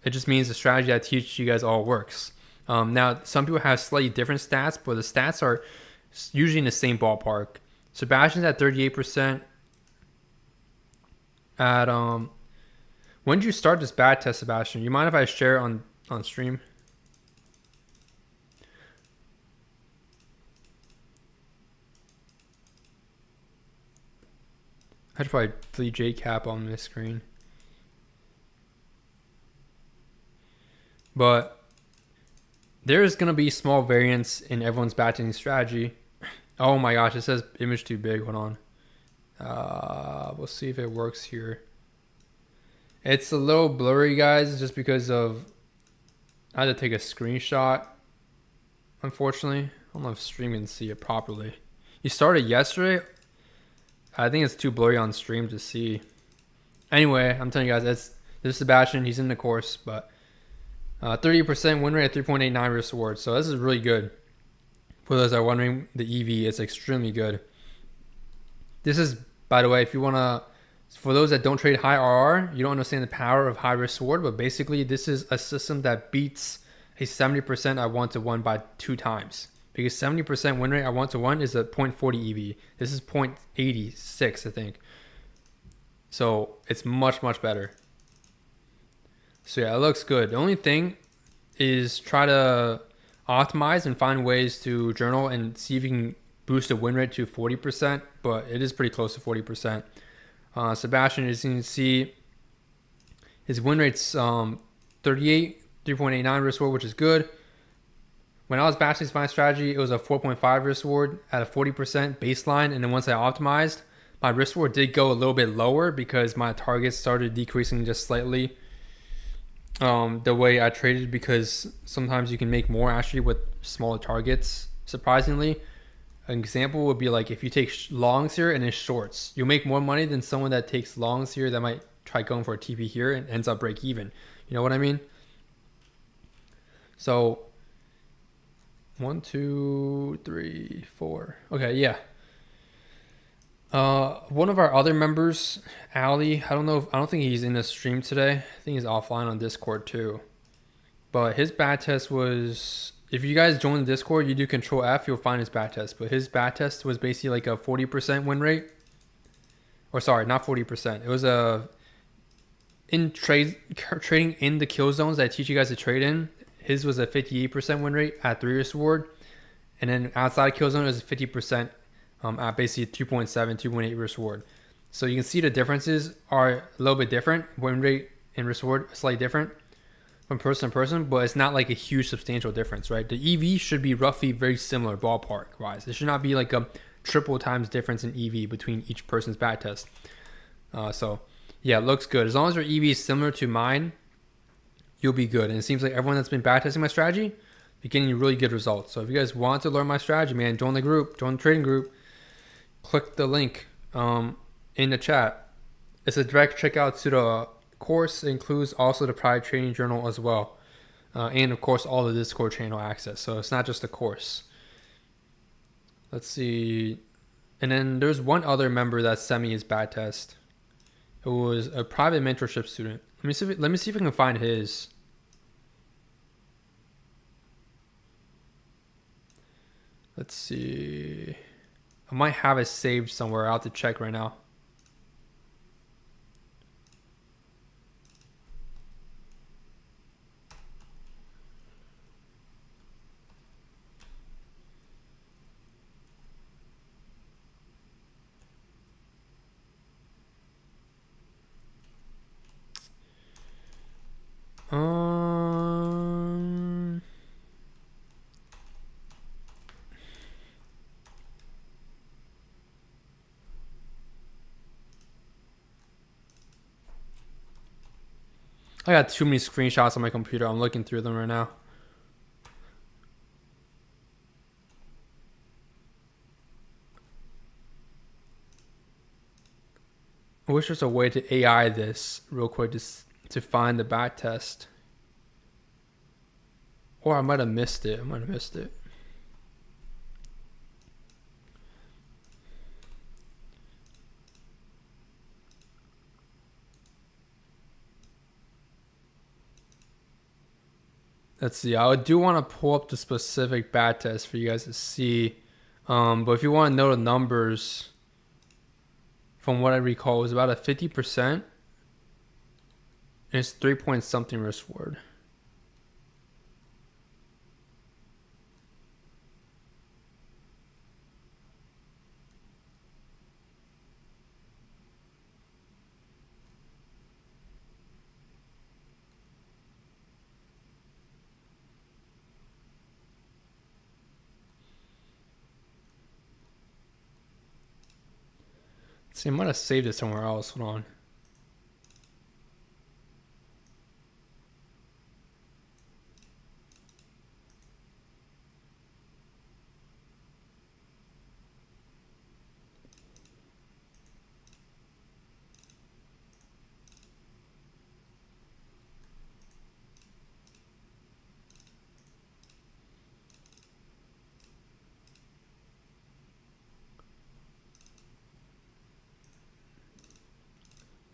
it just means the strategy I teach you guys all works. Now, some people have slightly different stats, but the stats are usually in the same ballpark. Sebastian's at 38%. When did you start this bad test, Sebastian? You mind if I share it on stream? I should probably delete JCap on this screen. But there's going to be small variance in everyone's bad testing strategy. Oh my gosh, it says image too big. Hold on. We'll see if it works here. It's a little blurry, guys, just because of I had to take a screenshot, unfortunately. I don't know if stream can see it properly. You started yesterday? I think it's too blurry on stream to see. Anyway, I'm telling you guys, this is Sebastian. He's in the course, but 30% win rate at 3.89 risk reward. So this is really good. For those that are wondering, the EV is extremely good. This is, by the way, if you want to, for those that don't trade high RR, you don't understand the power of high risk reward, but basically this is a system that beats a 70% at 1-to-1 by 2 times. Because 70% win rate at 1-to-1 is a 0.40 EV. This is 0.86, I think. So it's much, much better. So yeah, it looks good. The only thing is try to optimize and find ways to journal and see if you can boost the win rate to 40%, but it is pretty close to 40%. Sebastian, as you can see, his win rate's 38, 3.89 risk reward, which is good. When I was bashing my strategy, it was a 4.5 risk reward at a 40% baseline, and then once I optimized, my risk reward did go a little bit lower because my targets started decreasing just slightly. The way I traded, because sometimes you can make more actually with smaller targets, surprisingly. An example would be like if you take longs here and then shorts, you'll make more money than someone that takes longs here that might try going for a TP here and ends up break even. You know what I mean? So 1, 2, 3, 4. Okay, yeah. One of our other members, Ali, I don't think he's in the stream today. I think he's offline on Discord too. But his bad test was, if you guys join the Discord, you do Control F, you'll find his bad test. But his bad test was basically like a 40% win rate. Or sorry, not 40%. It was trading in the kill zones that I teach you guys to trade in. His was a 58% win rate at 3 risk reward. And then outside kill zone, it was 50% at basically 2.7, 2.8 risk reward. So you can see the differences are a little bit different. Win rate and risk reward slightly different. from person to person, but it's not like a huge substantial difference, right? The EV should be roughly very similar ballpark wise. It should not be like a triple times difference in EV between each person's back test. So yeah, it looks good. As long as your EV is similar to mine, you'll be good. And it seems like everyone that's been backtesting my strategy, they're getting really good results. So if you guys want to learn my strategy, man, join the group, join the trading group. Click the link in the chat. It's a direct checkout to the course. It includes also the private trading journal as well. And of course, all the Discord channel access. So it's not just a course. Let's see. And then there's one other member that sent me his back test. It was a private mentorship student. Let me see if I can find his. Let's see. I might have it saved somewhere. I'll have to check right now. I got too many screenshots on my computer. I'm looking through them right now. I wish there's a way to AI this real quick to find the back test. Or I might have missed it. Let's see. I do want to pull up the specific back test for you guys to see. But if you want to know the numbers, from what I recall, it was about a 50%. And it's 3 point something risk reward. See, I might have saved it somewhere else. Hold on.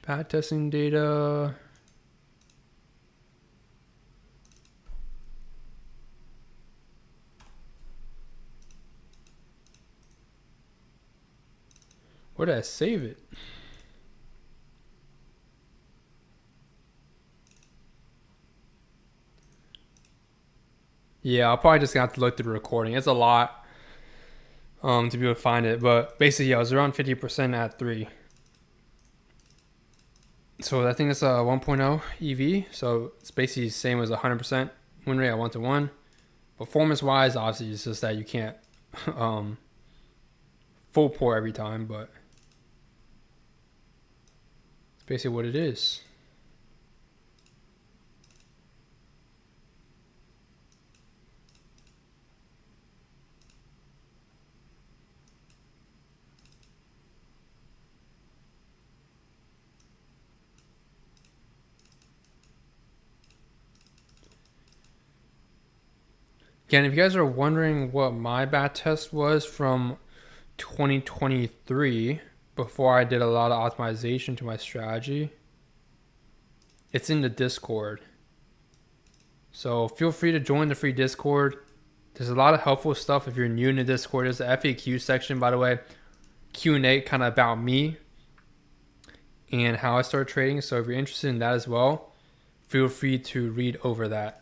Back testing data. Where did I save it? Yeah, I'll probably just have to look through the recording. It's a lot to be able to find it. But basically, yeah, I was around 50% at 3. So I think it's a 1.0 EV. So it's basically the same as 100% win rate at 1-to-1. Performance wise, obviously, it's just that you can't full pour every time, but it's basically what it is. Again, if you guys are wondering what my back test was from 2023, before I did a lot of optimization to my strategy, it's in the Discord. So feel free to join the free Discord. There's a lot of helpful stuff if you're new in the Discord. There's the FAQ section, by the way, Q&A kind of about me and how I started trading. So if you're interested in that as well, feel free to read over that.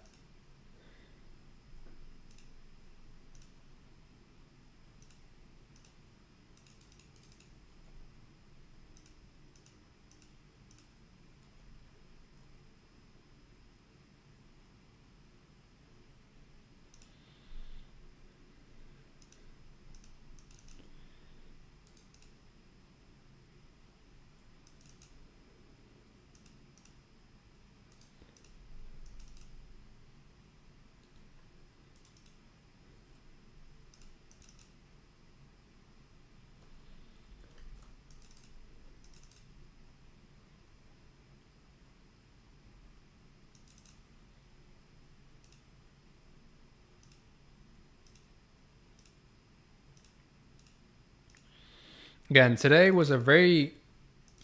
Again, today was a very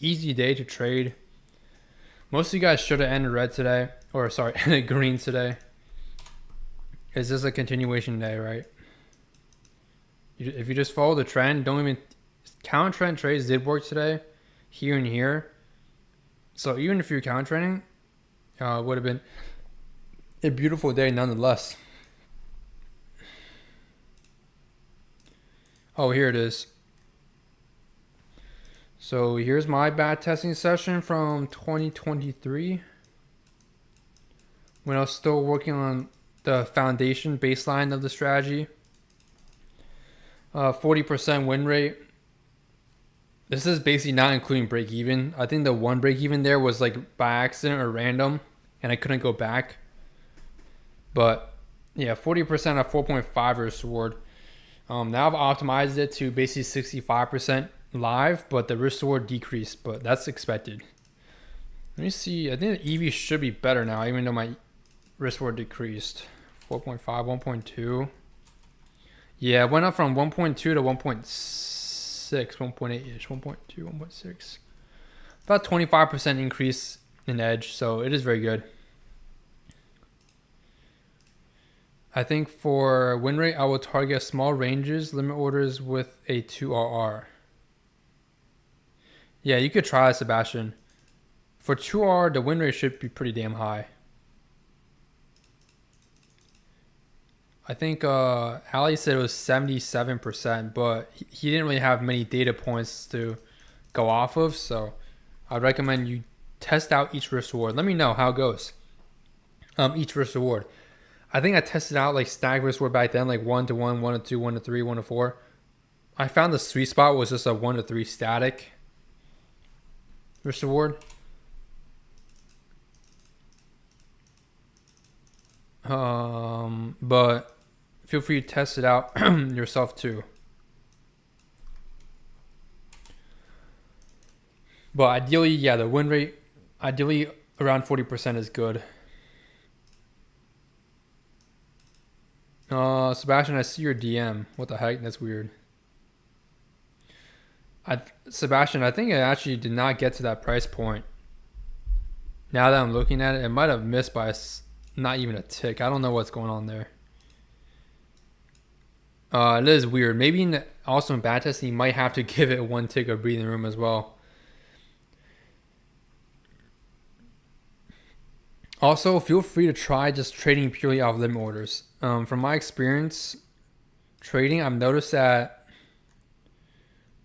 easy day to trade. Most of you guys should have ended red today, or sorry, ended green today. It's just a continuation day, right? If you just follow the trend, don't even counter trend trades did work today, here and here. So even if you're counter trending, it would have been a beautiful day nonetheless. Oh, here it is. So here's my bat testing session from 2023 when I was still working on the foundation baseline of the strategy. 40% win rate. This is basically not including break even. I think the one break even there was like by accident or random, and I couldn't go back. But yeah, 40% at 4.5 risk reward. Now I've optimized it to basically 65% live, but the risk reward decreased, but that's expected. Let me see. I think the EV should be better now, even though my risk reward decreased. 4.5, 1.2. Yeah, it went up from 1.2 to 1.6, 1.8-ish, 1.2, 1.6. About 25% increase in edge, so it is very good. I think for win rate, I will target small ranges, limit orders with a 2RR. Yeah, you could try it, Sebastian. For 2R, the win rate should be pretty damn high. I think Ali said it was 77%, but he didn't really have many data points to go off of, so I'd recommend you test out each risk reward. Let me know how it goes. Each risk reward. I think I tested out like stack risk reward back then, like 1 to 1, 1 to 2, 1 to 3, 1 to 4. I found the sweet spot was just a 1 to 3 static risk reward. But feel free to test it out yourself too. But ideally, yeah, the win rate, ideally around 40% is good. Sebastian, I see your DM. What the heck? That's weird. Sebastian, I think it actually did not get to that price point. Now that I'm looking at it, it might have missed by not even a tick. I don't know what's going on there. It is weird. Maybe also in bad testing, you might have to give it one tick of breathing room as well. Also, feel free to try just trading purely off limit orders. From my experience trading, I've noticed that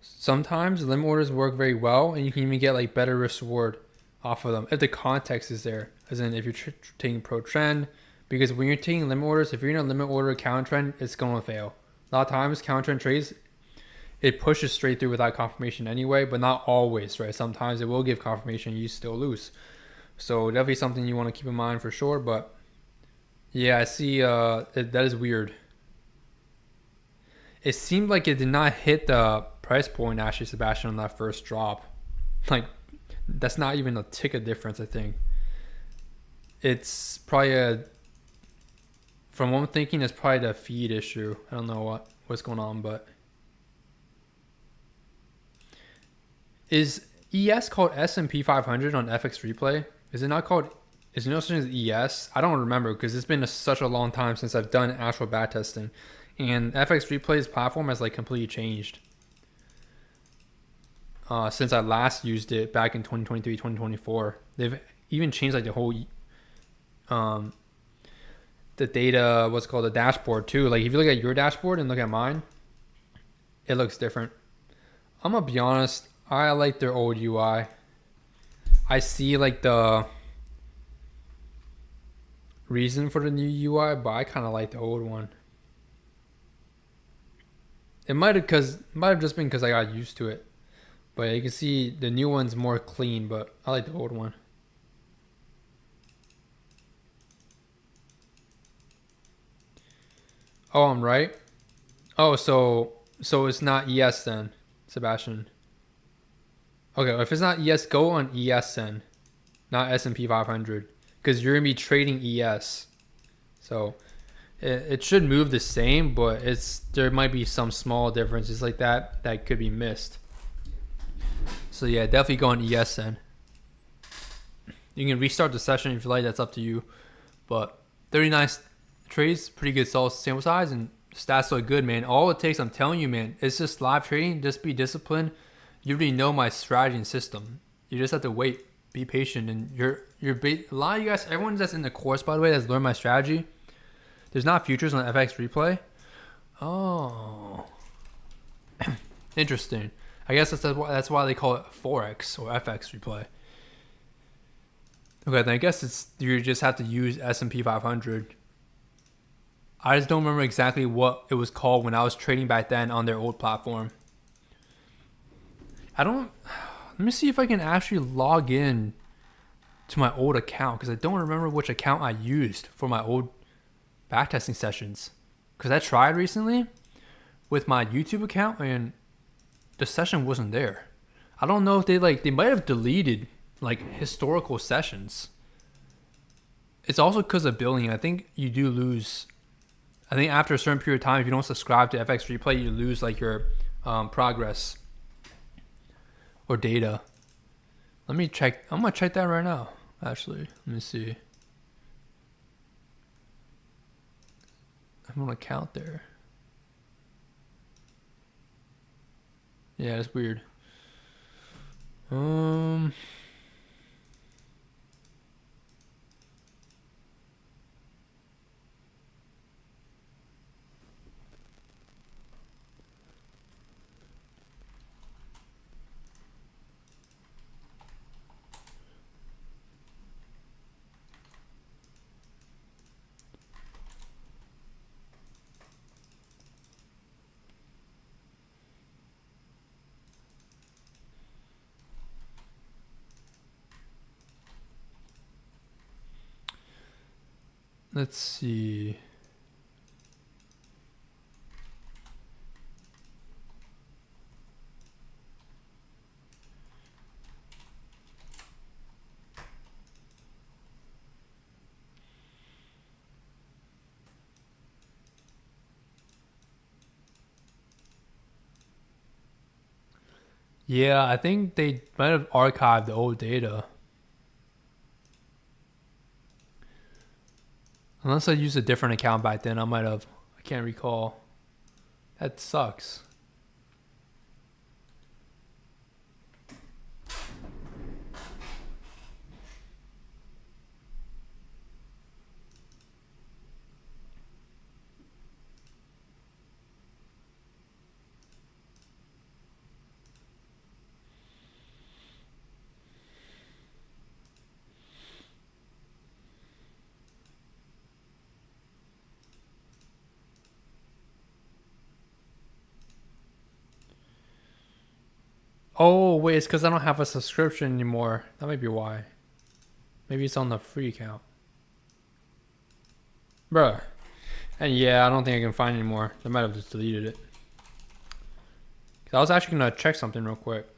sometimes limit orders work very well, and you can even get like better risk reward off of them if the context is there. As in, if you're taking pro trend, because when you're taking limit orders, if you're in a limit order counter trend, it's going to fail. A lot of times, counter trend trades, it pushes straight through without confirmation anyway, but not always, right? Sometimes it will give confirmation, you still lose. So definitely something you want to keep in mind for sure. But yeah, I see that is weird. It seemed like it did not hit the price point actually, Sebastian, on that first drop. Like, that's not even a tick of difference, I think. It's probably from what I'm thinking, it's probably the feed issue. I don't know what's going on, but is ES called S&P 500 on FX Replay? Is it not called? Is there no such thing as ES? I don't remember because it's been such a long time since I've done actual bat testing, and FX Replay's platform has like completely changed since I last used it back in 2023, 2024. They've even changed like the whole the data, what's called the dashboard too. Like if you look at your dashboard and look at mine, it looks different. I'm gonna be honest, I like their old UI. I see like the reason for the new UI, but I kind of like the old one. It might have just been because I got used to it. But you can see the new one's more clean, but I like the old one. Oh, I'm right. Oh, so it's not ES then, Sebastian. Okay, if it's not ES, go on ES then, not S&P 500, because you're gonna be trading ES. So it should move the same, but there might be some small differences like that could be missed. So yeah, definitely go on ES then. You can restart the session if you like. That's up to you. But 39 trades, pretty good solid sample size, and stats look good, man. All it takes, I'm telling you, man, it's just live trading. Just be disciplined. You already know my strategy and system. You just have to wait, be patient, and a lot of you guys, everyone that's in the course, by the way, that's learned my strategy. There's not futures on FX replay. Oh, interesting. I guess that's why they call it Forex or FX replay. Okay, then I guess it's you just have to use S&P 500. I just don't remember exactly what it was called when I was trading back then on their old platform. Let me see if I can actually log in to my old account, because I don't remember which account I used for my old backtesting sessions. Because I tried recently with my YouTube account and the session wasn't there. I don't know if they might have deleted historical sessions. It's also because of billing. I think you do lose. I think after a certain period of time, if you don't subscribe to FX Replay, you lose your progress or data. Let me check. I'm gonna check that right now. Actually, let me see. I'm on account there. Yeah, it's weird. Let's see. Yeah, I think they might have archived the old data. Unless I used a different account back then, I might have. I can't recall. That sucks. Oh, wait, it's because I don't have a subscription anymore. That might be why. Maybe it's on the free account. Bruh. And yeah, I don't think I can find it anymore. They might have just deleted it. I was actually going to check something real quick.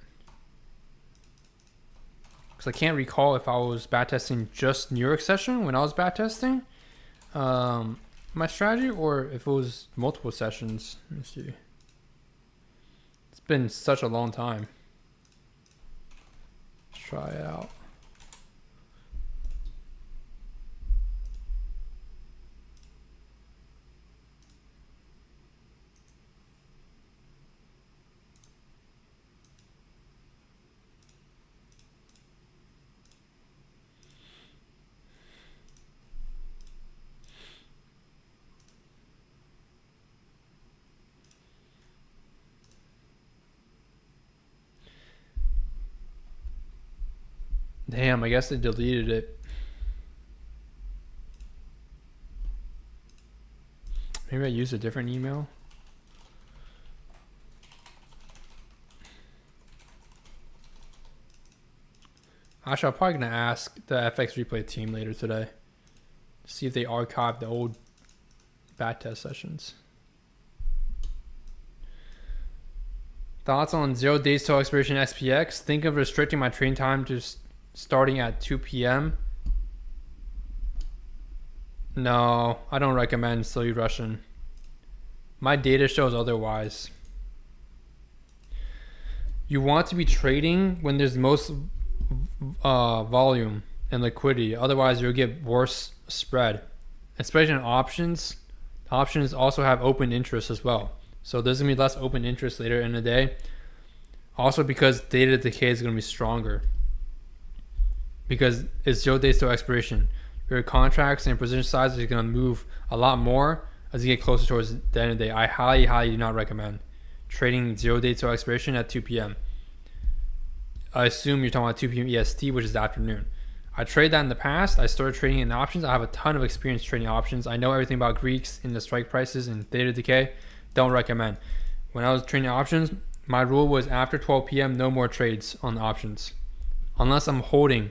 Because I can't recall if I was backtesting just New York session when I was backtesting my strategy, or if it was multiple sessions. Let me see. It's been such a long time. Let's try it out. Damn, I guess they deleted it. Maybe I used a different email. Actually, I'm probably going to ask the FX Replay team later today. See if they archived the old backtest sessions. Thoughts on 0 days till expiration SPX? Think of restricting my trading time to starting at 2 p.m. No, I don't recommend slowly rushing. My data shows otherwise. You want to be trading when there's most volume and liquidity. Otherwise, you'll get worse spread, especially in options. Options also have open interest as well. So there's going to be less open interest later in the day. Also because data decay is going to be stronger. Because it's 0 days to expiration. Your contracts and position sizes are going to move a lot more as you get closer towards the end of the day. I highly, highly do not recommend trading 0 days to expiration at 2 p.m. I assume you're talking about 2 p.m. EST, which is the afternoon. I trade that in the past. I started trading in options. I have a ton of experience trading options. I know everything about Greeks in the strike prices and theta decay. Don't recommend. When I was trading options, my rule was after 12 p.m. no more trades on the options, unless I'm holding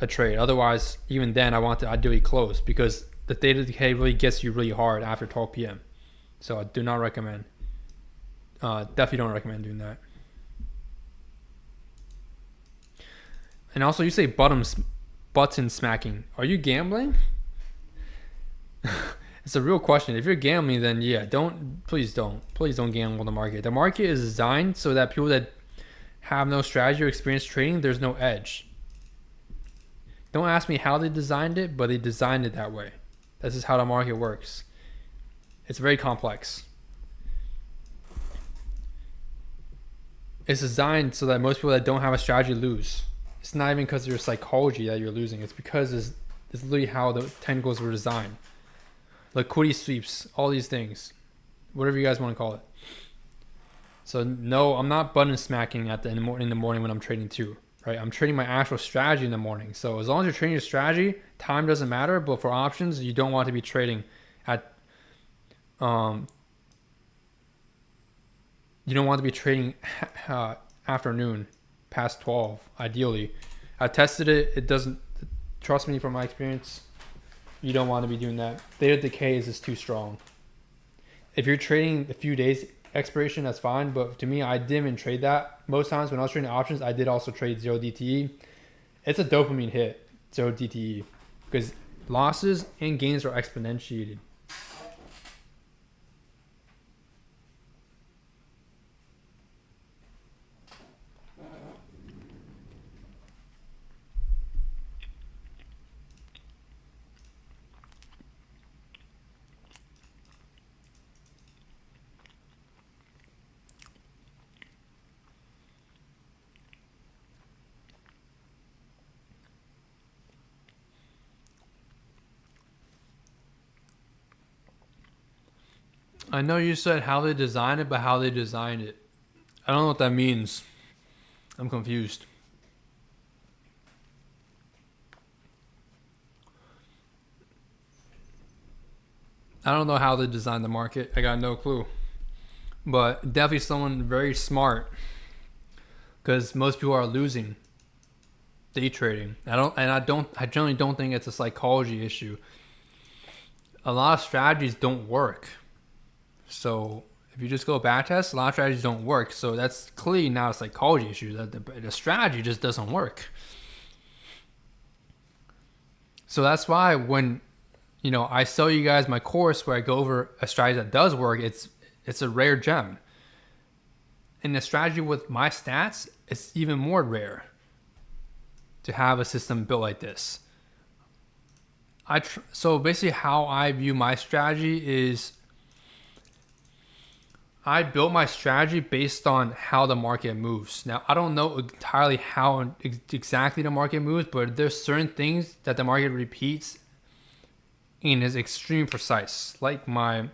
a trade. Otherwise, even then, I want to ideally close because the theta decay really gets you really hard after 12 p.m. So I do not recommend. Definitely don't recommend doing that. And also, you say button smacking. Are you gambling? It's a real question. If you're gambling, then yeah, please don't gamble the market. The market is designed so that people that have no strategy or experience trading, there's no edge. Don't ask me how they designed it, but they designed it that way. This is how the market works. It's very complex. It's designed so that most people that don't have a strategy lose. It's not even because of your psychology that you're losing. It's because it's literally how the technicals were designed. Liquidity sweeps, all these things, whatever you guys want to call it. So no, I'm not button smacking in the morning when I'm trading too, right? I'm trading my actual strategy in the morning. So as long as you're trading your strategy, time doesn't matter. But for options, you don't want to be trading at, you don't want to be trading afternoon past 12. Ideally, I tested it. It doesn't. Trust me, from my experience, you don't want to be doing that. Theta decay is just too strong. If you're trading a few days expiration, that's fine. But to me, I didn't even trade that. Most times when I was trading options, I did also trade 0 DTE. It's a dopamine hit, 0 DTE, because losses and gains are exponentiated. I know you said how they designed it, but how they designed it. I don't know what that means. I'm confused. I don't know how they designed the market. I got no clue. But definitely someone very smart, because most people are losing day trading. I generally don't think it's a psychology issue. A lot of strategies don't work. So if you just go back test, a lot of strategies don't work. So that's clearly not a psychology issue. The strategy just doesn't work. So that's why when I sell you guys my course where I go over a strategy that does work, it's a rare gem. And the strategy with my stats, it's even more rare to have a system built like this. So basically how I view my strategy is I built my strategy based on how the market moves. Now, I don't know entirely how exactly the market moves, but there's certain things that the market repeats and is extremely precise. Like for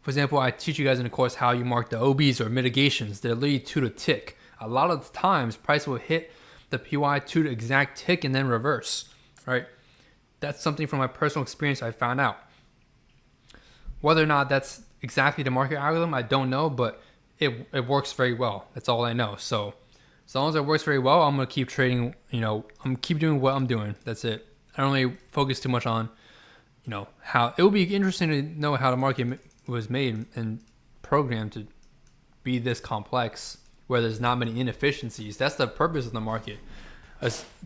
example, I teach you guys in the course how you mark the OBs or mitigations. They're literally to the tick. A lot of the times, price will hit the PY to the exact tick and then reverse, right? That's something from my personal experience I found out. Whether or not that's exactly the market algorithm, I don't know, but it works very well. That's all I know. So as long as it works very well, I'm gonna keep trading. I'm keep doing what I'm doing. That's it. I don't really focus too much on, how it would be interesting to know how the market was made and programmed to be this complex, where there's not many inefficiencies. That's the purpose of the market,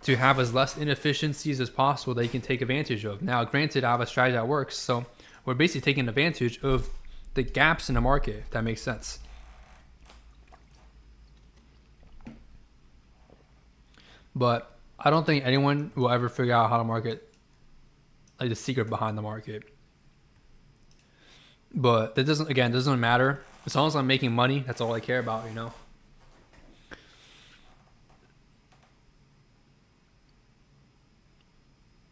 to have as less inefficiencies as possible that you can take advantage of. Now, granted, I have a strategy that works, so we're basically taking advantage of the gaps in the market, if that makes sense. But I don't think anyone will ever figure out how to market, like the secret behind the market. But that doesn't matter. As long as I'm making money, that's all I care about, you know?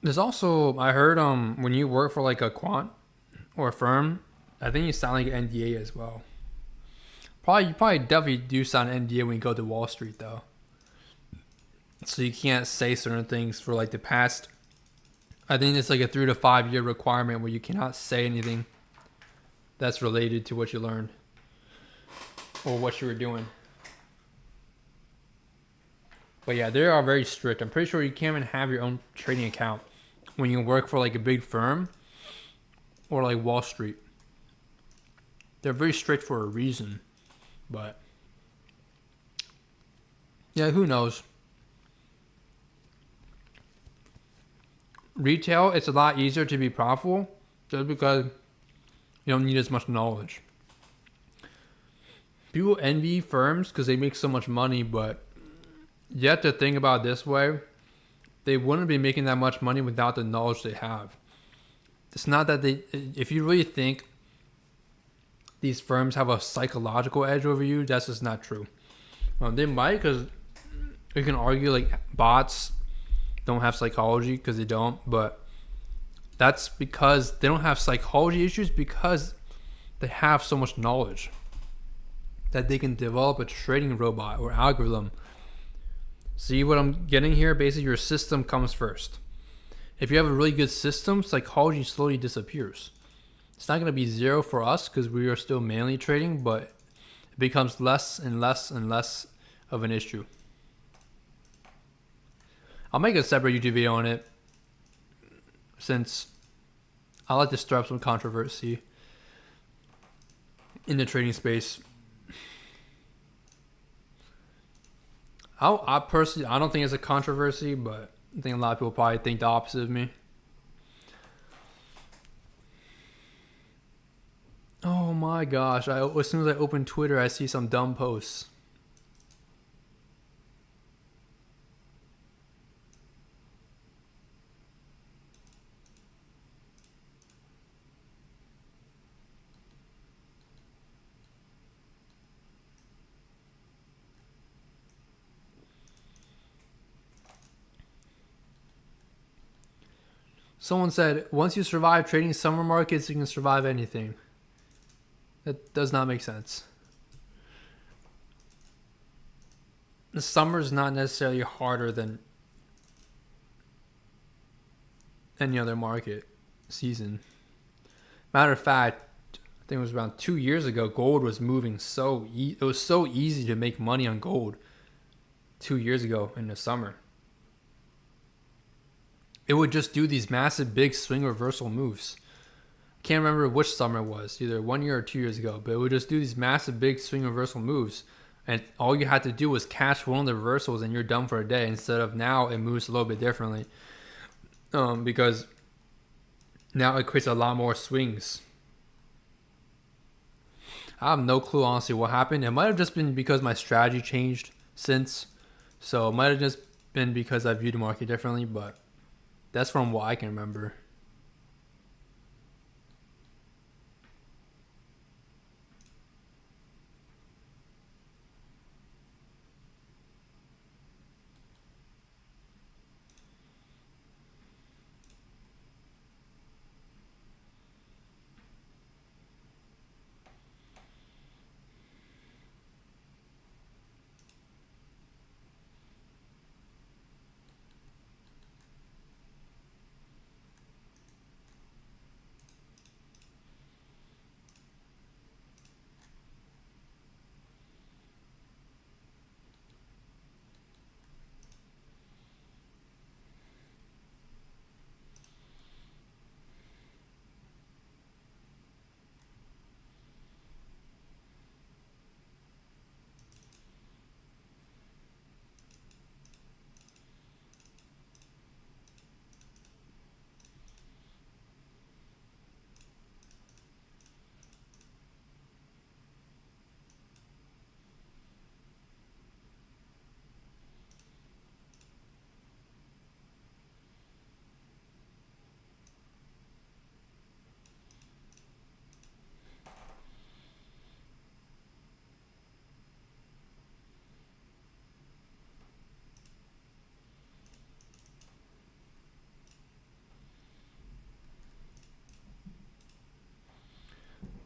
There's also, I heard when you work for like a quant or a firm, I think you sign like an NDA as well. You probably definitely do sign an NDA when you go to Wall Street though. So you can't say certain things for like the past. I think it's like a 3 to 5 year requirement where you cannot say anything that's related to what you learned or what you were doing. But yeah, they are very strict. I'm pretty sure you can't even have your own trading account when you work for like a big firm or like Wall Street. They're very strict for a reason. But yeah, who knows? Retail, it's a lot easier to be profitable just because you don't need as much knowledge. People envy firms because they make so much money, but you have to think about it this way. They wouldn't be making that much money without the knowledge they have. It's not that if you really think these firms have a psychological edge over you, that's just not true. They might, because you can argue like bots don't have psychology because they don't, but that's because they don't have psychology issues because they have so much knowledge that they can develop a trading robot or algorithm. See what I'm getting here? Basically, your system comes first. If you have a really good system, psychology slowly disappears. It's not going to be zero for us because we are still manually trading, but it becomes less and less and less of an issue. I'll make a separate YouTube video on it since I like to stir up some controversy in the trading space. I personally, I don't think it's a controversy, but I think a lot of people probably think the opposite of me. Oh my gosh, as soon as I open Twitter, I see some dumb posts. Someone said, once you survive trading summer markets, you can survive anything. That does not make sense. The summer is not necessarily harder than any other market season. Matter of fact, I think it was around 2 years ago, gold was moving it was so easy to make money on gold 2 years ago in the summer. It would just do these massive big swing reversal moves. Can't remember which summer it was, either 1 year or 2 years ago, but it would just do these massive big swing reversal moves, and all you had to do was catch one of the reversals and you're done for a day, instead of now it moves a little bit differently, because now it creates a lot more swings. I have no clue honestly what happened. It might have just been because my strategy changed since, so it might have just been because I viewed the market differently, but that's from what I can remember.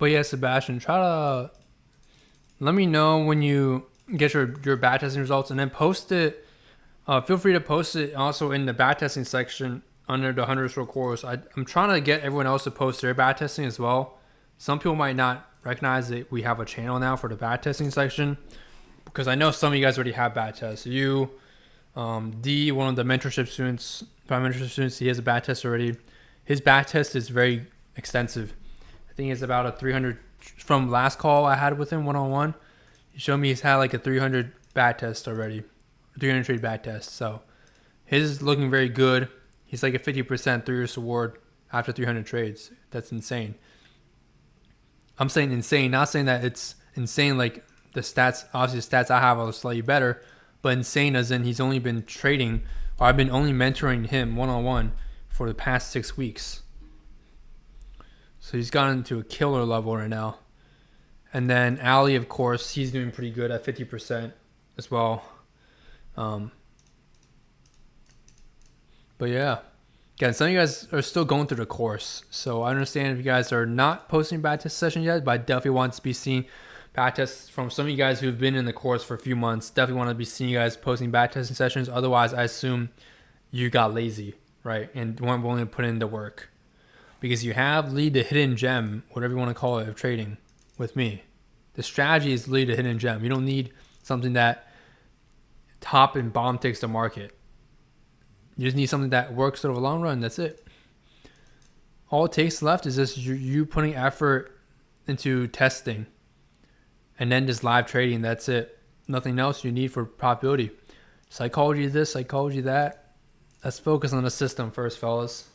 But yeah, Sebastian, try to let me know when you get your back testing results, and then post it. Feel free to post it also in the back testing section under the 100 course. I'm trying to get everyone else to post their back testing as well. Some people might not recognize that we have a channel now for the back testing section, because I know some of you guys already have back tests. You, D, one of the mentorship students, he has a back test already. His back test is very extensive. I think it's about a 300 from last call I had with him one-on-one. He showed me he's had like a 300 back test already, 300 trade back test. So his is looking very good. He's like a 50% 3-year reward after 300 trades. That's insane. I'm saying insane, not saying that it's insane like the stats. Obviously, the stats I have are slightly better, but insane as in he's only been trading, or I've been only mentoring him one-on-one for the past 6 weeks. So he's gotten to a killer level right now. And then Ali, of course, he's doing pretty good at 50% as well. But yeah, again, some of you guys are still going through the course. So I understand if you guys are not posting back test sessions yet, but I definitely want to be seeing back tests from some of you guys who've been in the course for a few months. Definitely want to be seeing you guys posting back testing sessions. Otherwise, I assume you got lazy, right? And weren't willing to put in the work. Because you have lead the hidden gem, whatever you want to call it, of trading with me. The strategy is lead the hidden gem. You don't need something that top and bottom takes the market. You just need something that works over the long run. That's it. All it takes left is just you putting effort into testing and then just live trading. That's it. Nothing else you need for profitability. Psychology this, psychology that. Let's focus on the system first, fellas.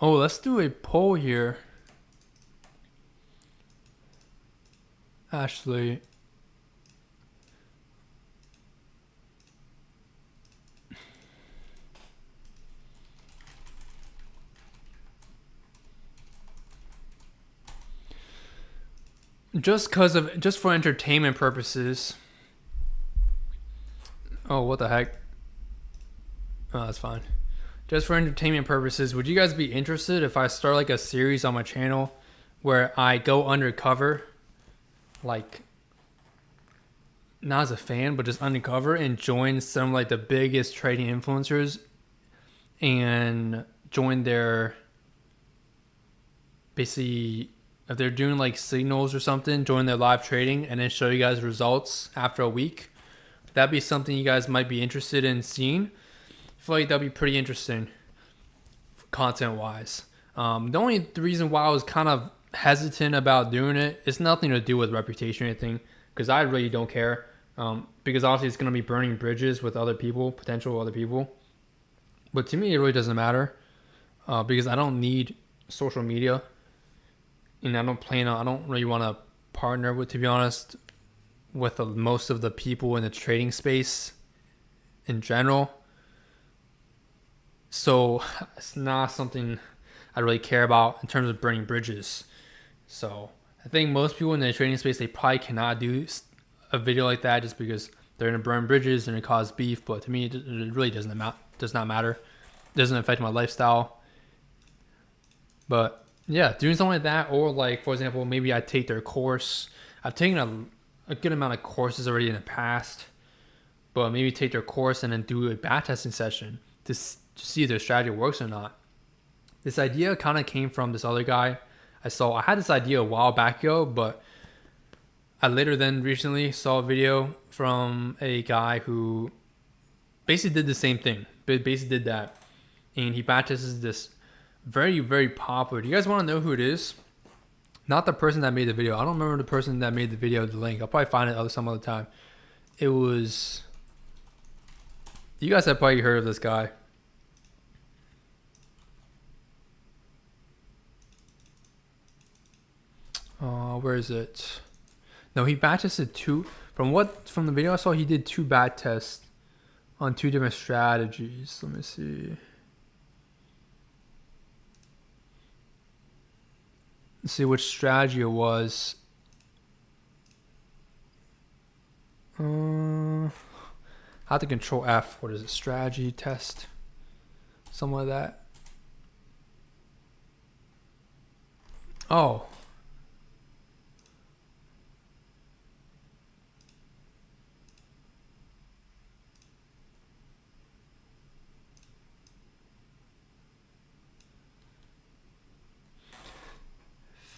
Oh, let's do a poll here. Ashley. Just for entertainment purposes. Oh, what the heck? Oh, that's fine. Just for entertainment purposes, would you guys be interested if I start like a series on my channel where I go undercover like not as a fan, but just undercover and join some like the biggest trading influencers and join their basically if they're doing like signals or something, join their live trading and then show you guys results after a week. That'd be something you guys might be interested in seeing. I feel like that'd be pretty interesting content wise. The only reason why I was kind of hesitant about doing it is nothing to do with reputation or anything, because I really don't care. Because obviously it's going to be burning bridges with other people, potential other people. But to me, it really doesn't matter because I don't need social media, and I don't really want to partner with, to be honest, with most of the people in the trading space in general. So it's not something I really care about in terms of burning bridges. So I think most people in the trading space, they probably cannot do a video like that just because they're going to burn bridges and it cause beef. But to me, it really does not matter. It doesn't affect my lifestyle. But yeah, doing something like that, or like, for example, maybe I take their course. I've taken a good amount of courses already in the past, but maybe take their course and then do a backtesting session to see if their strategy works or not. This idea kind of came from this other guy I saw. I had this idea a while back ago, but I later then recently saw a video from a guy who basically did the same thing. Basically did that. And he backtests this very, very popular. Do you guys want to know who it is? Not the person that made the video. I don't remember the person that made the video, the link. I'll probably find it some other time. It was... You guys have probably heard of this guy. Where is it? No, he backtested two. From the video I saw, he did 2 back tests on 2 different strategies. Let me see. Let's see which strategy it was. I have to control F. What is it? Strategy test. Something like that. Oh.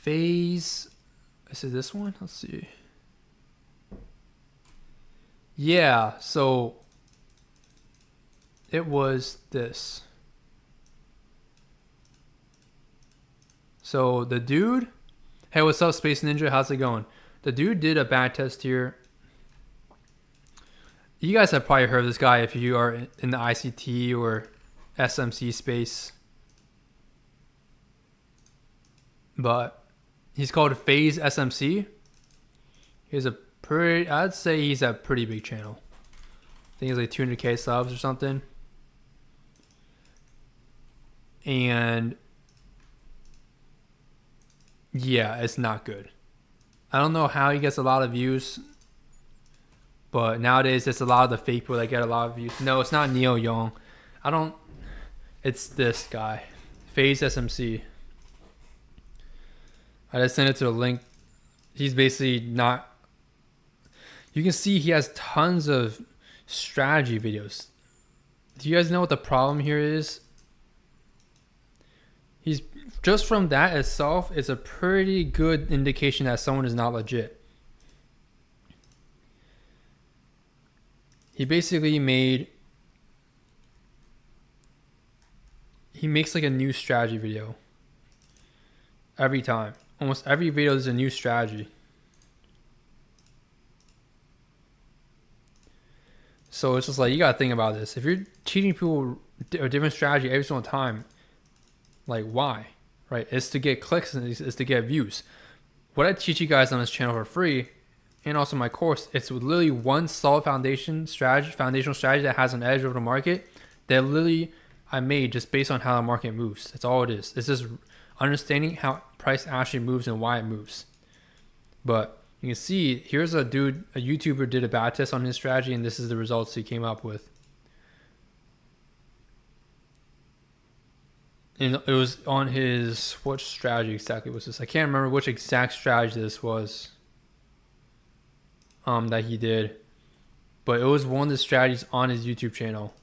Phase. Is it this one? Let's see. Yeah, so it was this. So the dude, hey, what's up, Space Ninja? How's it going? The dude did a back test here. You guys have probably heard of this guy if you are in the ICT or SMC space. But he's called Phase SMC. I'd say he's a pretty big channel. I think he's like 200k subs or something. And yeah, it's not good. I don't know how he gets a lot of views, but nowadays it's a lot of the fake people that get a lot of views. No, it's not Neo Young. It's this guy, Phase SMC. I just sent it to a link. He's basically not... You can see he has tons of strategy videos. Do you guys know what the problem here is? He's just from that itself is a pretty good indication that someone is not legit. He basically makes like a new strategy video every time. Almost every video is a new strategy. So it's just like, you gotta think about this. If you're teaching people a different strategy every single time, like, why? Right? It's to get clicks and it's to get views. What I teach you guys on this channel for free, and also my course, it's literally one solid foundational strategy that has an edge over the market that literally I made just based on how the market moves. That's all it is. It's just understanding how price actually moves and why it moves. But you can see here's a YouTuber did a bad test on his strategy, and this is the results he came up with. And it was on his, what strategy exactly was this? I can't remember which exact strategy this was. that he did, but it was one of the strategies on his YouTube channel.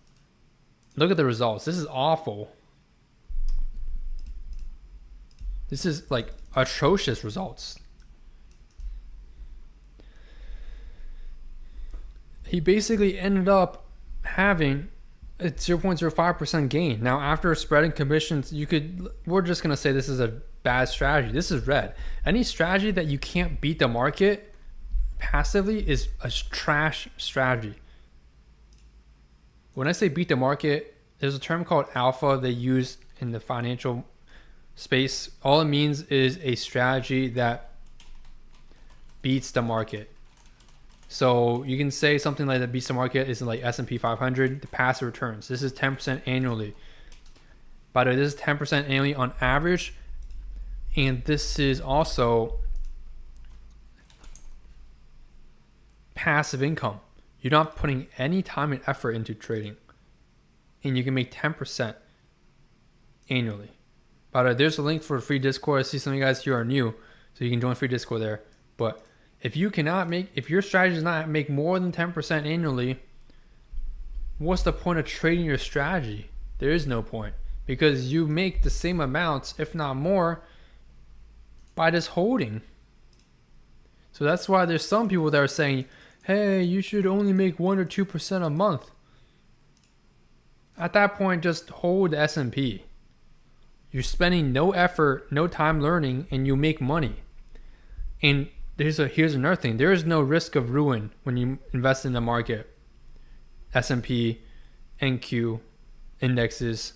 Look at the results. This is awful. This is like atrocious results. He basically ended up having a 0.05% gain. Now, after spreading commissions, we're just going to say this is a bad strategy. This is red. Any strategy that you can't beat the market passively is a trash strategy. When I say beat the market, there's a term called alpha they use in the financial space. All it means is a strategy that beats the market. So you can say something like that beats the market is like S&P 500, the passive returns. This is 10% annually. By the way, this is 10% annually on average. And this is also passive income. You're not putting any time and effort into trading. And you can make 10% annually. By the way, there's a link for a free Discord. I see some of you guys here are new, so you can join free Discord there. But if your strategy does not make more than 10% annually, what's the point of trading your strategy? There is no point, because you make the same amounts, if not more, by just holding. So that's why there's some people that are saying, hey, you should only make 1 or 2% a month. At that point, just hold the S&P. You're spending no effort, no time learning, and you make money. And here's another thing. There is no risk of ruin when you invest in the market. S&P, NQ, indices.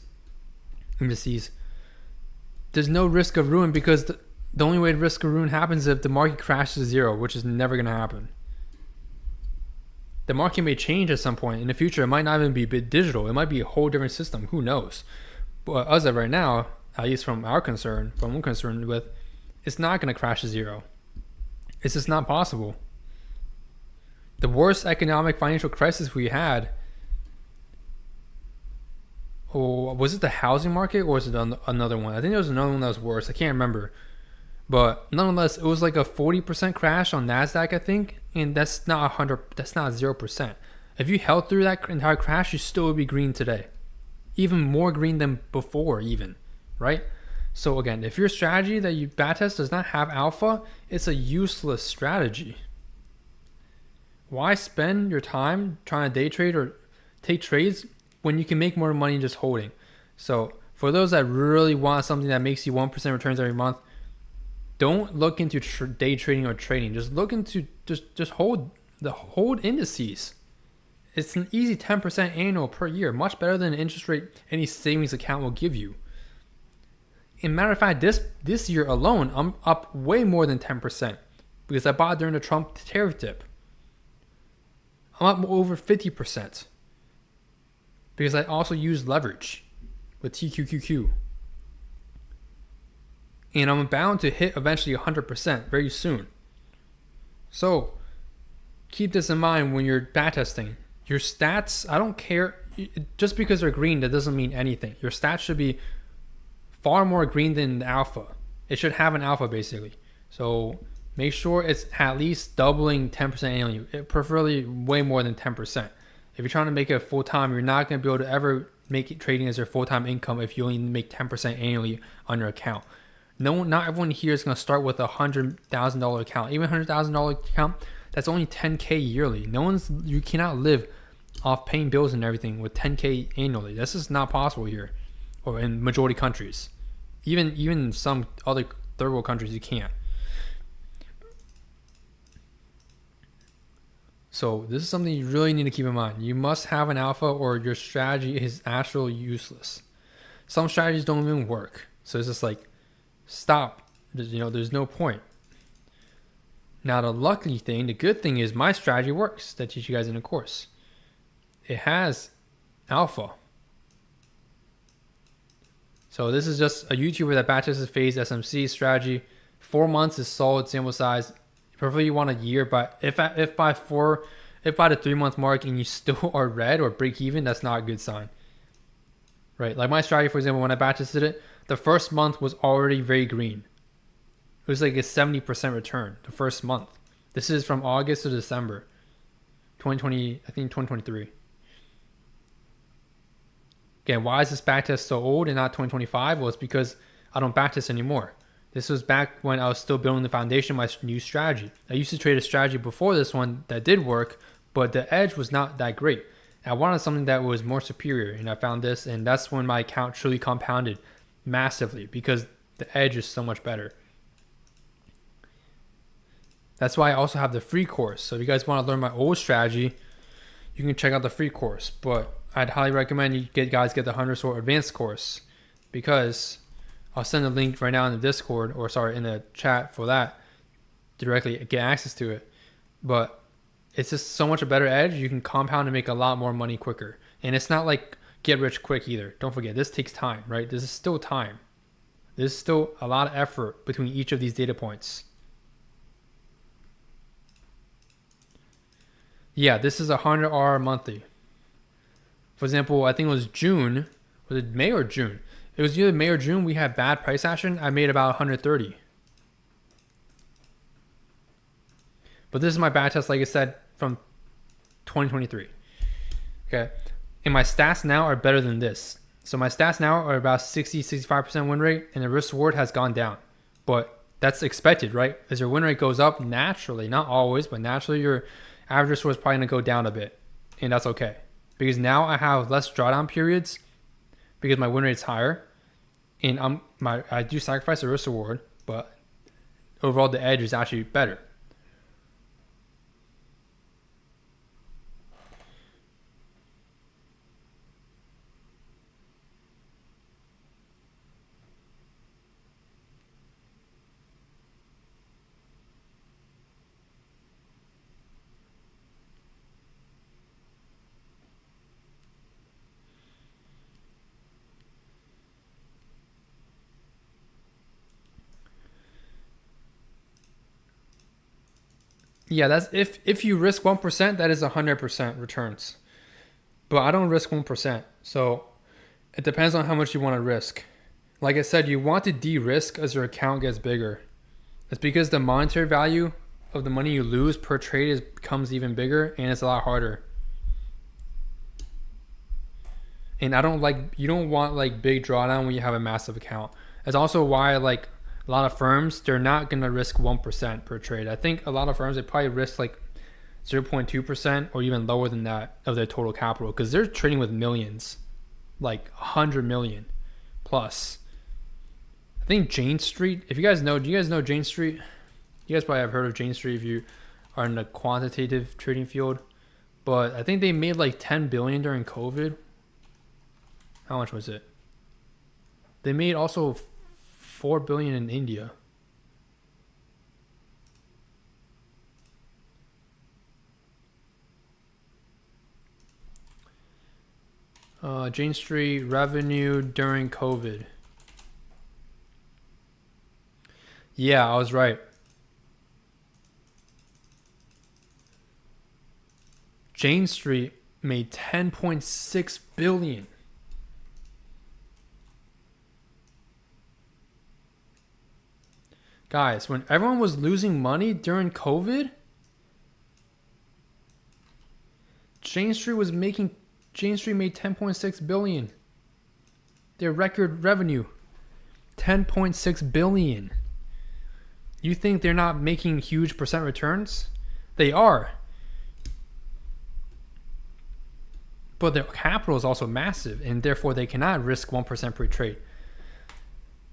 There's no risk of ruin, because the only way the risk of ruin happens is if the market crashes to zero, which is never going to happen. The market may change at some point in the future. It might not even be digital. It might be a whole different system. Who knows? But as of right now, at least from what I'm concerned with, it's not going to crash to zero. It's just not possible. The worst economic financial crisis we had, was it the housing market, or was it another one? I think there was another one that was worse. I can't remember. But nonetheless, it was like a 40% crash on NASDAQ, I think. And that's not 0%. If you held through that entire crash, you still would be green today. Even more green than before even, right? So again, if your strategy that you backtest does not have alpha, it's a useless strategy. Why spend your time trying to day trade or take trades when you can make more money just holding? So for those that really want something that makes you 1% returns every month, don't look into day trading or trading. Just look into just hold indices. It's an easy 10% annual per year, much better than the interest rate any savings account will give you. In matter of fact, this year alone, I'm up way more than 10% because I bought during the Trump tariff dip. I'm up over 50% because I also used leverage with TQQQ. And I'm bound to hit eventually 100% very soon. So keep this in mind when you're backtesting. Your stats, I don't care. Just because they're green, that doesn't mean anything. Your stats should be far more green than the alpha. It should have an alpha basically. So make sure it's at least doubling 10% annually, preferably way more than 10%. If you're trying to make it full-time, you're not going to be able to ever make it trading as your full-time income if you only make 10% annually on your account. Not everyone here is going to start with a $100,000 account. Even $100,000 account, that's only $10K yearly. You cannot live off paying bills and everything with $10K annually. This is not possible here, or in majority countries. Even in some other third world countries, you can't. So this is something you really need to keep in mind. You must have an alpha, or your strategy is actually useless. Some strategies don't even work. So it's just like, stop. There's no point. Now the good thing is my strategy works that I teach you guys in the course. It has alpha. So this is just a YouTuber that batches his phase SMC strategy. 4 months is solid sample size. Preferably you want a year, but if by the 3 month mark and you still are red or break even, that's not a good sign. Right? Like my strategy, for example, when I batch tested it, the first month was already very green. It was like a 70% return the first month. This is from August to December 2020, I think 2023. Again, why is this backtest so old and not 2025? Well, it's because I don't backtest anymore. This was back when I was still building the foundation of my new strategy. I used to trade a strategy before this one that did work, but the edge was not that great. I wanted something that was more superior, and I found this, and that's when my account truly compounded massively because the edge is so much better. That's why I also have the free course. So if you guys want to learn my old strategy, you can check out the free course. But I'd highly recommend you guys get the 100 Sword Advanced course, because I'll send a link right now in the Discord, or sorry, in the chat for that, directly get access to it. But it's just so much a better edge. You can compound and make a lot more money quicker. And it's not like get rich quick either. Don't forget, this takes time, right? This is still time. There's still a lot of effort between each of these data points. Yeah, this is 100R monthly. For example, I think it was June. Was it May or June? It was either May or June. We had bad price action. I made about 130. But this is my backtest, like I said, from 2023. Okay. And my stats now are better than this. So my stats now are about 60-65% win rate, and the risk reward has gone down. But that's expected, right? As your win rate goes up naturally, not always, but naturally your average risk reward is probably going to go down a bit. And that's okay. Because now I have less drawdown periods because my win rate is higher. And I do sacrifice the risk reward, but overall the edge is actually better. Yeah, that's if you risk 1%, that is 100% returns. But I don't risk 1%. So it depends on how much you want to risk. Like I said, you want to de-risk as your account gets bigger. It's because the monetary value of the money you lose per trade becomes even bigger, and it's a lot harder. And you don't want like big drawdown when you have a massive account. That's also why like a lot of firms, they're not going to risk 1% per trade. I think a lot of firms, they probably risk like 0.2% or even lower than that of their total capital, because they're trading with millions, like 100 million plus. I think Jane Street, if you guys know, do you guys know Jane Street? You guys probably have heard of Jane Street if you are in the quantitative trading field. But I think they made like 10 billion during COVID. How much was it? They made also 4 billion in India. Jane Street revenue during COVID. Yeah, I was right. Jane Street made 10.6 billion. Guys, when everyone was losing money during COVID, Jane Street made 10.6 billion. Their record revenue, 10.6 billion. You think they're not making huge percent returns? They are. But their capital is also massive, and therefore they cannot risk 1% per trade.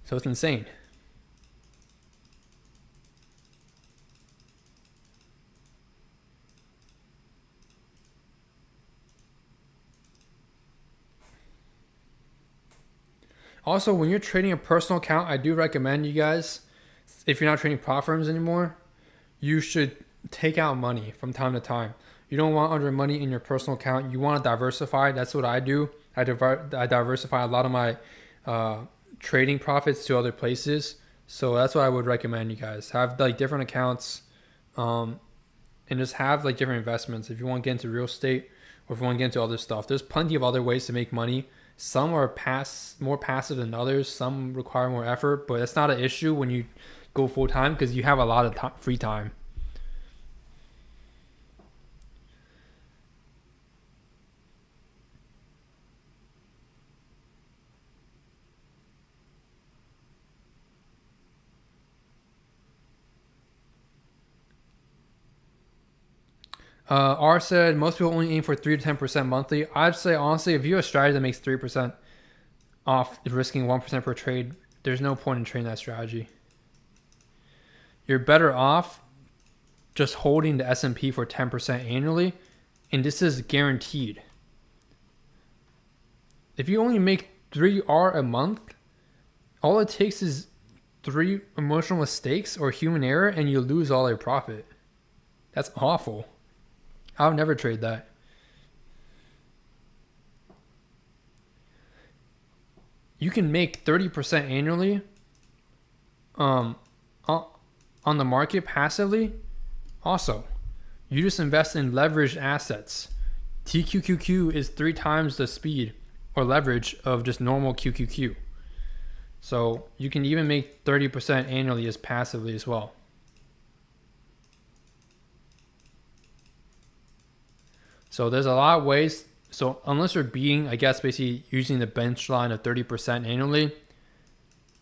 So it's insane. Also, when you're trading a personal account, I do recommend you guys, if you're not trading prop firms anymore, you should take out money from time to time. You don't want under money in your personal account. You want to diversify. That's what I do. I diversify a lot of my trading profits to other places. So that's what I would recommend you guys. Have like different accounts and just have like different investments. If you want to get into real estate or if you want to get into other stuff, there's plenty of other ways to make money. Some are more passive than others. Some require more effort, but it's not an issue when you go full time because you have a lot of free time. R said most people only aim for 3 to 10% monthly. I'd say honestly, if you have a strategy that makes 3% off risking 1% per trade, there's no point in trading that strategy. You're better off just holding the S&P for 10% annually, and this is guaranteed. If you only make 3R a month, all it takes is 3 emotional mistakes or human error, and you lose all your profit. That's awful. I would never trade that. You can make 30% annually on the market passively. Also, you just invest in leveraged assets. TQQQ is 3 times the speed or leverage of just normal QQQ. So you can even make 30% annually as passively as well. So there's a lot of ways. So unless you're beating, I guess, basically using the bench line of 30% annually,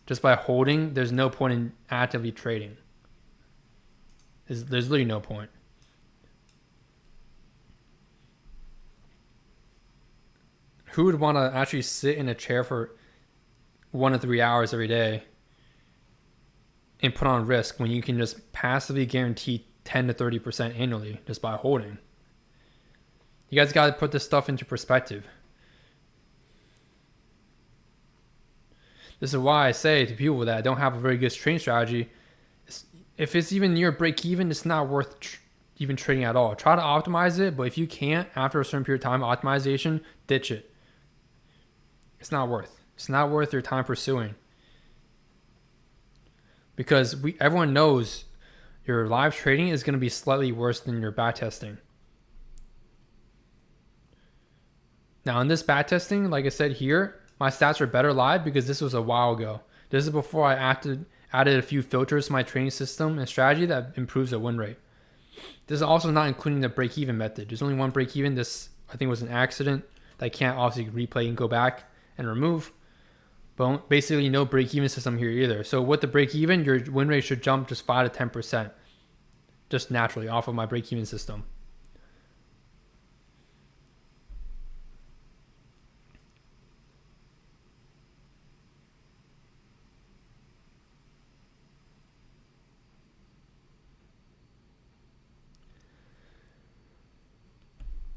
just by holding, there's no point in actively trading. There's literally no point. Who would want to actually sit in a chair for 1 to 3 hours every day and put on risk when you can just passively guarantee 10 to 30% annually just by holding? You guys got to put this stuff into perspective. This is why I say to people that don't have a very good trading strategy, if it's even near break even, it's not worth even trading at all. Try to optimize it, but if you can't, after a certain period of time, optimization, ditch it. It's not worth your time pursuing. Because everyone knows your live trading is going to be slightly worse than your back testing. Now in this back testing, like I said here, my stats are better live because this was a while ago. This is before I added a few filters to my trading system and strategy that improves the win rate. This is also not including the break-even method. There's only one break-even. This, I think, was an accident that I can't obviously replay and go back and remove. But basically no break-even system here either. So with the break-even, your win rate should jump just 5 to 10%. Just naturally off of my break-even system.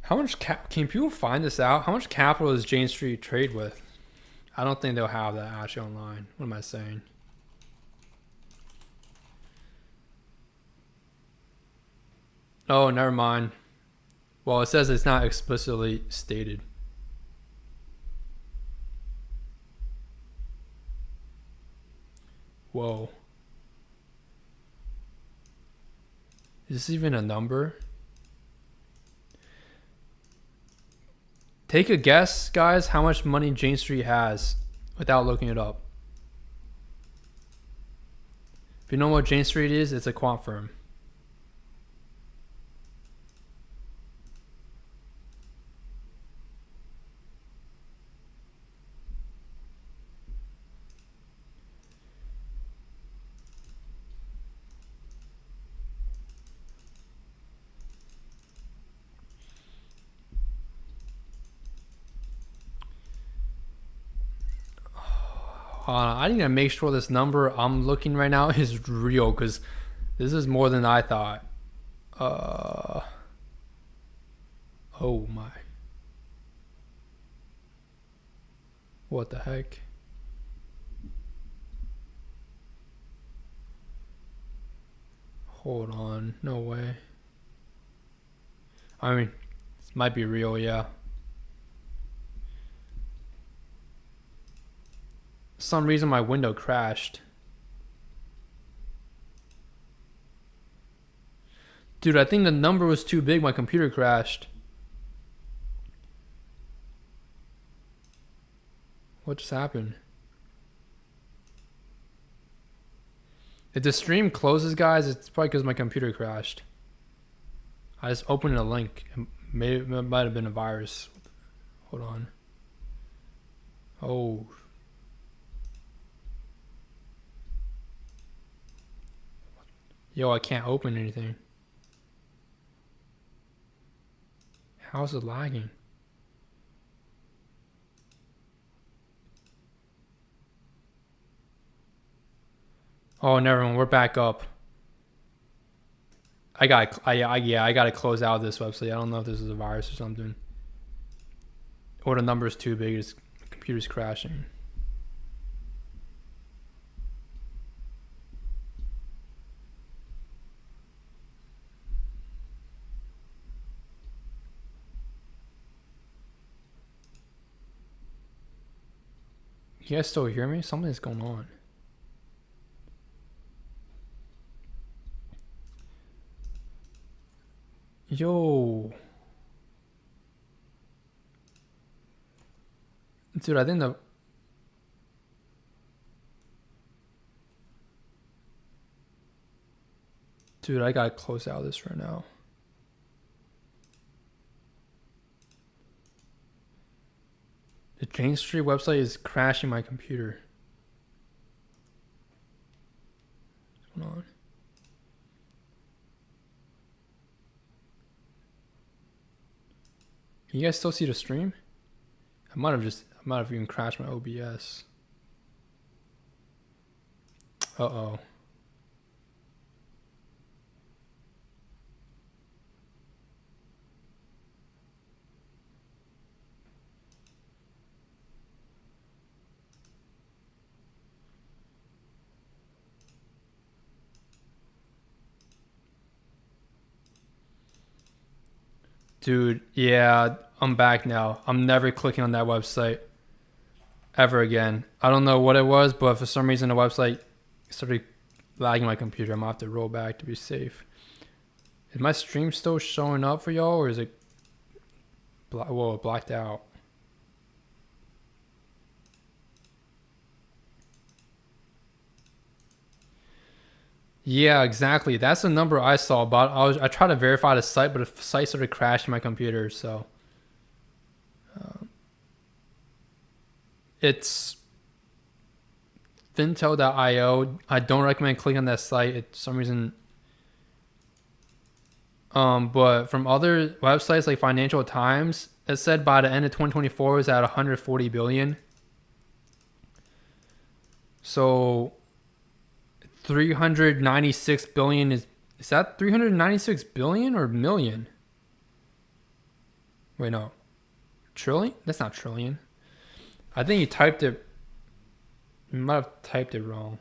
How much can people find this out? How much capital does Jane Street trade with? I don't think they'll have that actually online. What am I saying? Oh, never mind. Well, it says it's not explicitly stated. Whoa. Is this even a number? Take a guess, guys, how much money Jane Street has without looking it up. If you know what Jane Street is, it's a quant firm. I need to make sure this number I'm looking right now is real because this is more than I thought. Oh my. What the heck? Hold on. No way. I mean, this might be real, yeah. For some reason my window crashed. Dude, I think the number was too big. My computer crashed. What just happened? If the stream closes, guys, it's probably because my computer crashed. I just opened a link. It might have been a virus. Hold on. Oh. Yo, I can't open anything. How's it lagging? Oh, never mind. We're back up. I gotta close out this website. I don't know if this is a virus or something. Or the number's too big. The computer's crashing. You guys still hear me? Something's going on. Yo. Dude, I think the... Dude, I gotta close out this right now. The Jane Street website is crashing my computer. What's going on? Can you guys still see the stream? I might have even crashed my OBS. Uh-oh. Dude, yeah, I'm back now. I'm never clicking on that website ever again. I don't know what it was, but for some reason the website started lagging my computer. I'm gonna have to roll back to be safe. Is my stream still showing up for y'all, or is it blacked out? Yeah, exactly. That's the number I saw. But I tried to verify the site, but the site started crashing my computer. So it's fintel.io. I don't recommend clicking on that site. It's some reason. But from other websites like Financial Times, it said by the end of 2024 it was at 140 billion. So 396 billion is that 396 billion or million? Wait, no. Trillion? That's not trillion. I think you typed it. You might have typed it wrong.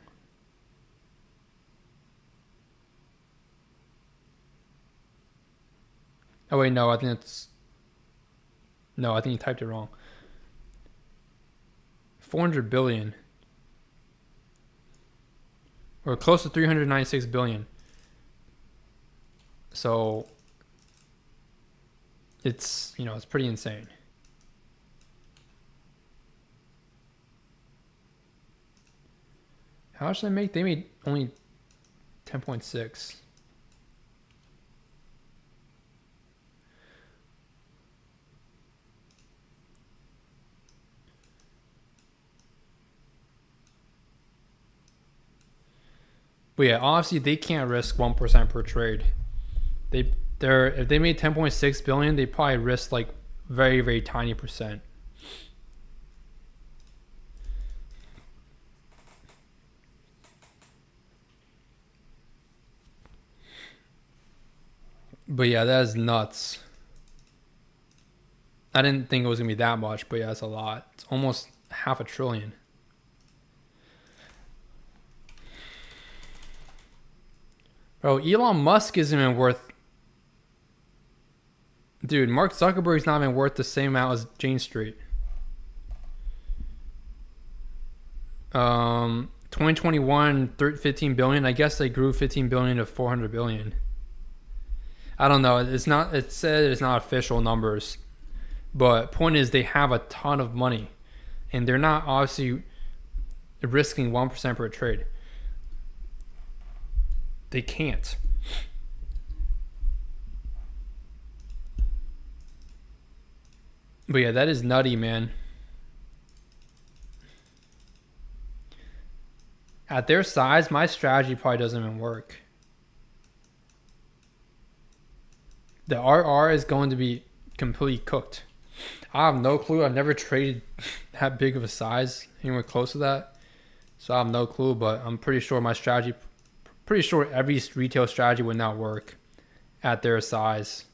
Oh wait, no, I think it's... No, I think you typed it wrong. 400 billion. Or close to 396 billion. So it's, it's pretty insane. How much did they make? They made only 10.6. But yeah, honestly, they can't risk 1% per trade. If they made 10.6 billion, they probably risk like very, very tiny percent. But yeah, that is nuts. I didn't think it was gonna be that much, but yeah, it's a lot. It's almost half a trillion. Bro, Elon Musk isn't even worth... Dude, Mark Zuckerberg's not even worth the same amount as Jane Street. 2021, 15 billion. I guess they grew 15 billion to 400 billion. I don't know. It said it's not official numbers. But point is, they have a ton of money. And they're not obviously risking 1% per trade. They can't. But yeah, that is nutty, man. At their size, my strategy probably doesn't even work. The RR is going to be completely cooked. I have no clue. I've never traded that big of a size, anywhere close to that. So I have no clue, but I'm pretty sure pretty sure every retail strategy would not work at their size.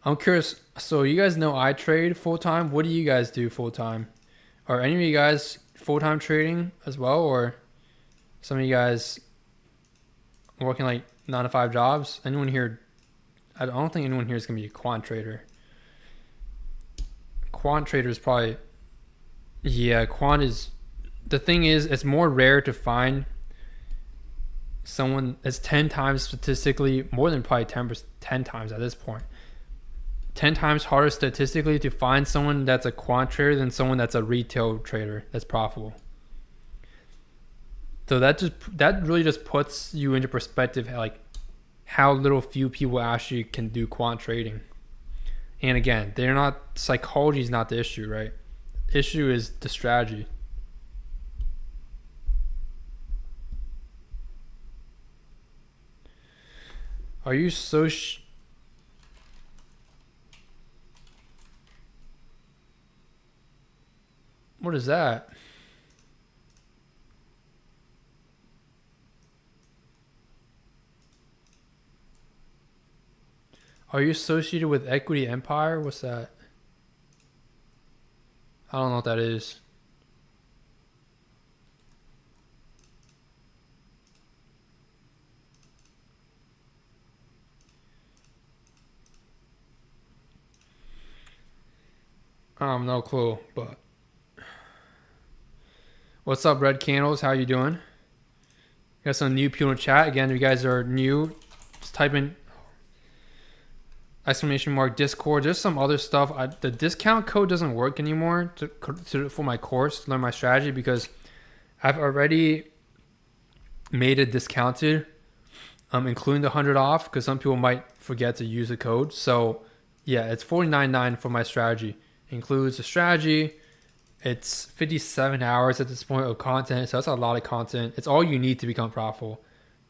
I'm curious. So you guys know I trade full time. What do you guys do full time? Are any of you guys full time trading as well, or some of you guys working like 9 to 5 jobs? Anyone here? I don't think anyone here is gonna be a quant trader. Quant trader is probably, yeah. Quant is, the thing is, it's more rare to find someone that's 10 times statistically, more than probably 10 times at this point. 10 times harder statistically to find someone that's a quant trader than someone that's a retail trader that's profitable. So that really just puts you into perspective, like how little few people actually can do quant trading. And again, psychology is not the issue, right? The issue is the strategy. Are you so what is that? Are you associated with Equity Empire? What's that? I don't know what that is. I have no clue, but what's up, Red Candles? How you doing? Got some new people in the chat. Again, if you guys are new, just type in !! Discord. There's some other stuff. The discount code doesn't work anymore for my course to learn my strategy, because I've already made it discounted, including the 100 off, because some people might forget to use the code. So yeah, it's $49.9 for my strategy. It includes the strategy. It's 57 hours at this point of content, so that's a lot of content. It's all you need to become profitable.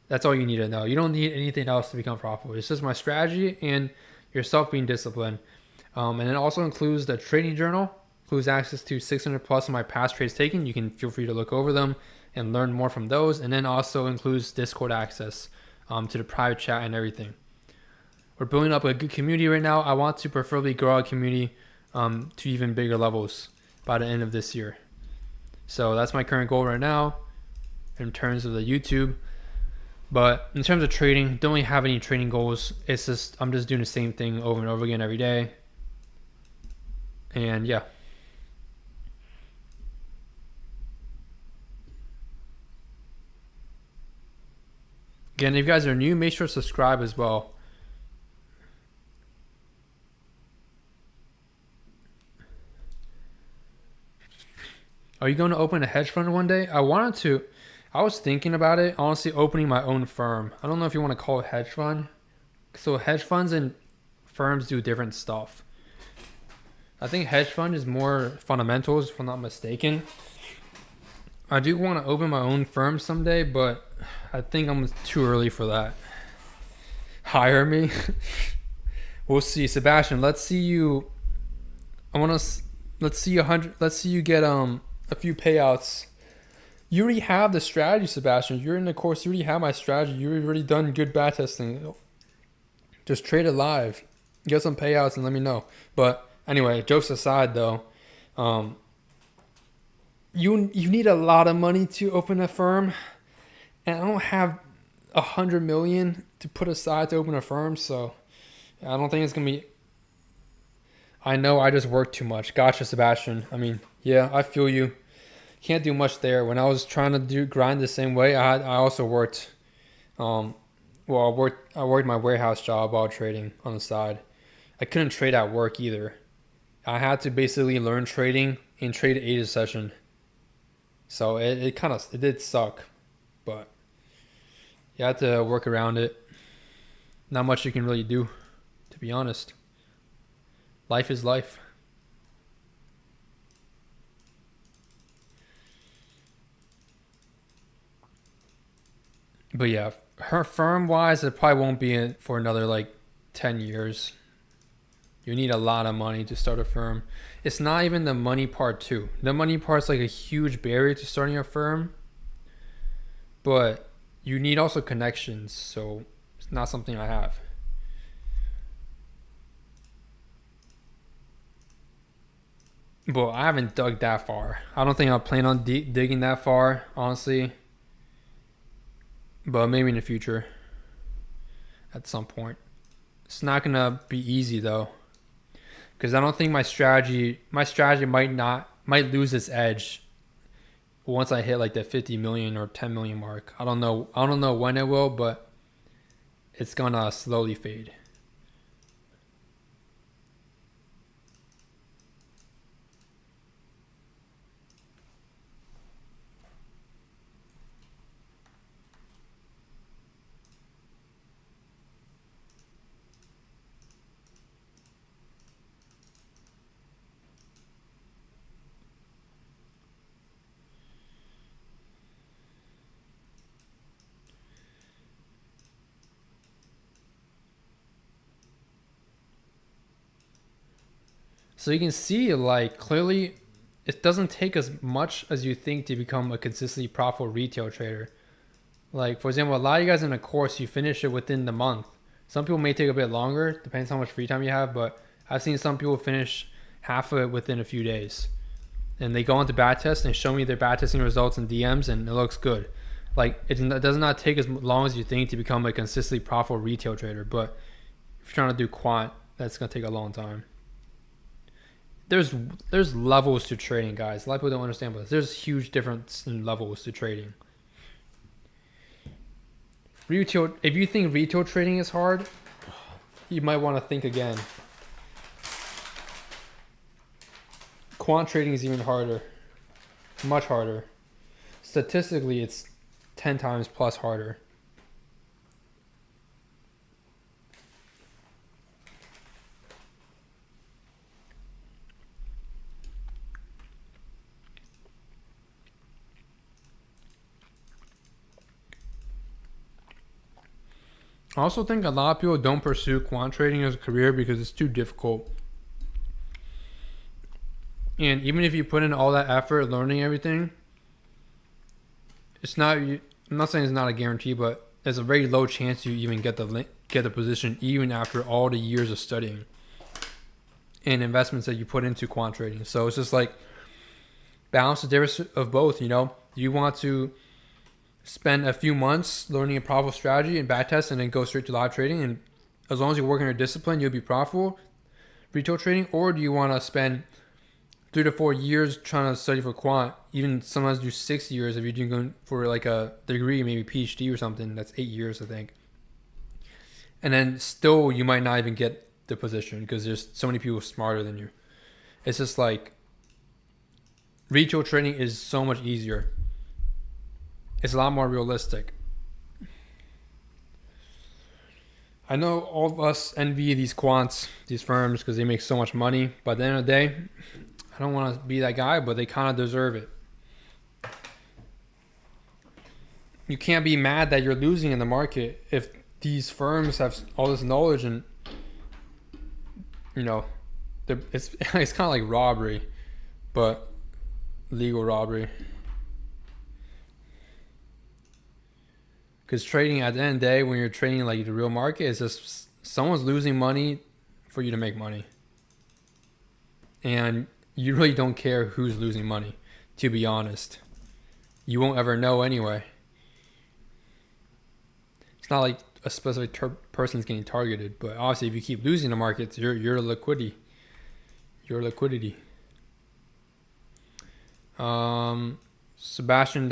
That's all you need to know. You don't need anything else to become profitable. It's just my strategy and yourself being disciplined. And it also includes the trading journal, includes access to 600 plus of my past trades taken. You can feel free to look over them and learn more from those. And then also includes Discord access to the private chat and everything. We're building up a good community right now. I want to preferably grow a community to even bigger levels by the end of this year. So that's my current goal right now in terms of the YouTube. But in terms of trading, don't really have any trading goals. It's just, I'm just doing the same thing over and over again every day. And yeah. Again, if you guys are new, make sure to subscribe as well. Are you going to open a hedge fund one day? I was thinking about it, honestly, opening my own firm. I don't know if you want to call it hedge fund. So hedge funds and firms do different stuff. I think hedge fund is more fundamentals, if I'm not mistaken. I do want to open my own firm someday, but I think I'm too early for that. Hire me. We'll see. Sebastian, let's see you. Let's see you get a few payouts. You already have the strategy, Sebastian. You're in the course. You already have my strategy. You've already done good back testing. Just trade it live. Get some payouts and let me know. But anyway, jokes aside though, you need a lot of money to open a firm, and I don't have 100 million to put aside to open a firm, so I don't think it's gonna be. I know I just work too much. Gotcha, Sebastian. I mean, yeah, I feel you. Can't do much there. When I was trying to grind the same way, I also worked. I worked my warehouse job while trading on the side. I couldn't trade at work either. I had to basically learn trading and trade 8 a session. So it did suck, but you had to work around it. Not much you can really do, to be honest. Life is life. But yeah, her firm wise, it probably won't be in for another like 10 years. You need a lot of money to start a firm. It's not even the money part too. The money part's like a huge barrier to starting a firm, but you need also connections. So it's not something I have. But I haven't dug that far. I don't think I'll plan on digging that far, honestly. But maybe in the future, at some point. It's not gonna be easy though, because I don't think my strategy might lose its edge once I hit like the 50 million or 10 million mark. I don't know when it will, but it's gonna slowly fade. So you can see, like, clearly it doesn't take as much as you think to become a consistently profitable retail trader. Like, for example, a lot of you guys in a course, you finish it within the month. Some people may take a bit longer, depends how much free time you have, but I've seen some people finish half of it within a few days. And they go on to bat test and show me their bat testing results in DMs, and it looks good. Like, it does not take as long as you think to become a consistently profitable retail trader, but if you're trying to do quant, that's going to take a long time. There's levels to trading, guys. A lot of people don't understand, but there's huge difference in levels to trading. Retail, if you think retail trading is hard, you might want to think again. Quant trading is even harder, much harder. Statistically, it's 10 times plus harder. I also think a lot of people don't pursue quant trading as a career because it's too difficult. And even if you put in all that effort learning everything, I'm not saying it's not a guarantee, but there's a very low chance you even get the position even after all the years of studying and investments that you put into quant trading. So it's just like balance the difference of both. You want to spend a few months learning a profitable strategy and backtest and then go straight to live trading, and as long as you're working your discipline, you'll be profitable retail trading? Or do you want to spend 3 to 4 years trying to study for quant, even sometimes do 6 years if you're going for like a degree, maybe PhD or something? That's 8 years, I think. And then still you might not even get the position because there's so many people smarter than you. It's just like retail trading is so much easier. It's a lot more realistic. I know all of us envy these quants, these firms, because they make so much money. But at the end of the day, I don't want to be that guy, but they kind of deserve it. You can't be mad that you're losing in the market if these firms have all this knowledge, and it's kind of like robbery, but legal robbery. Because trading, at the end of the day, when you're trading like the real market, it's just someone's losing money for you to make money. And you really don't care who's losing money, to be honest. You won't ever know anyway. It's not like a specific person's getting targeted, but obviously if you keep losing the markets, your liquidity. Sebastian,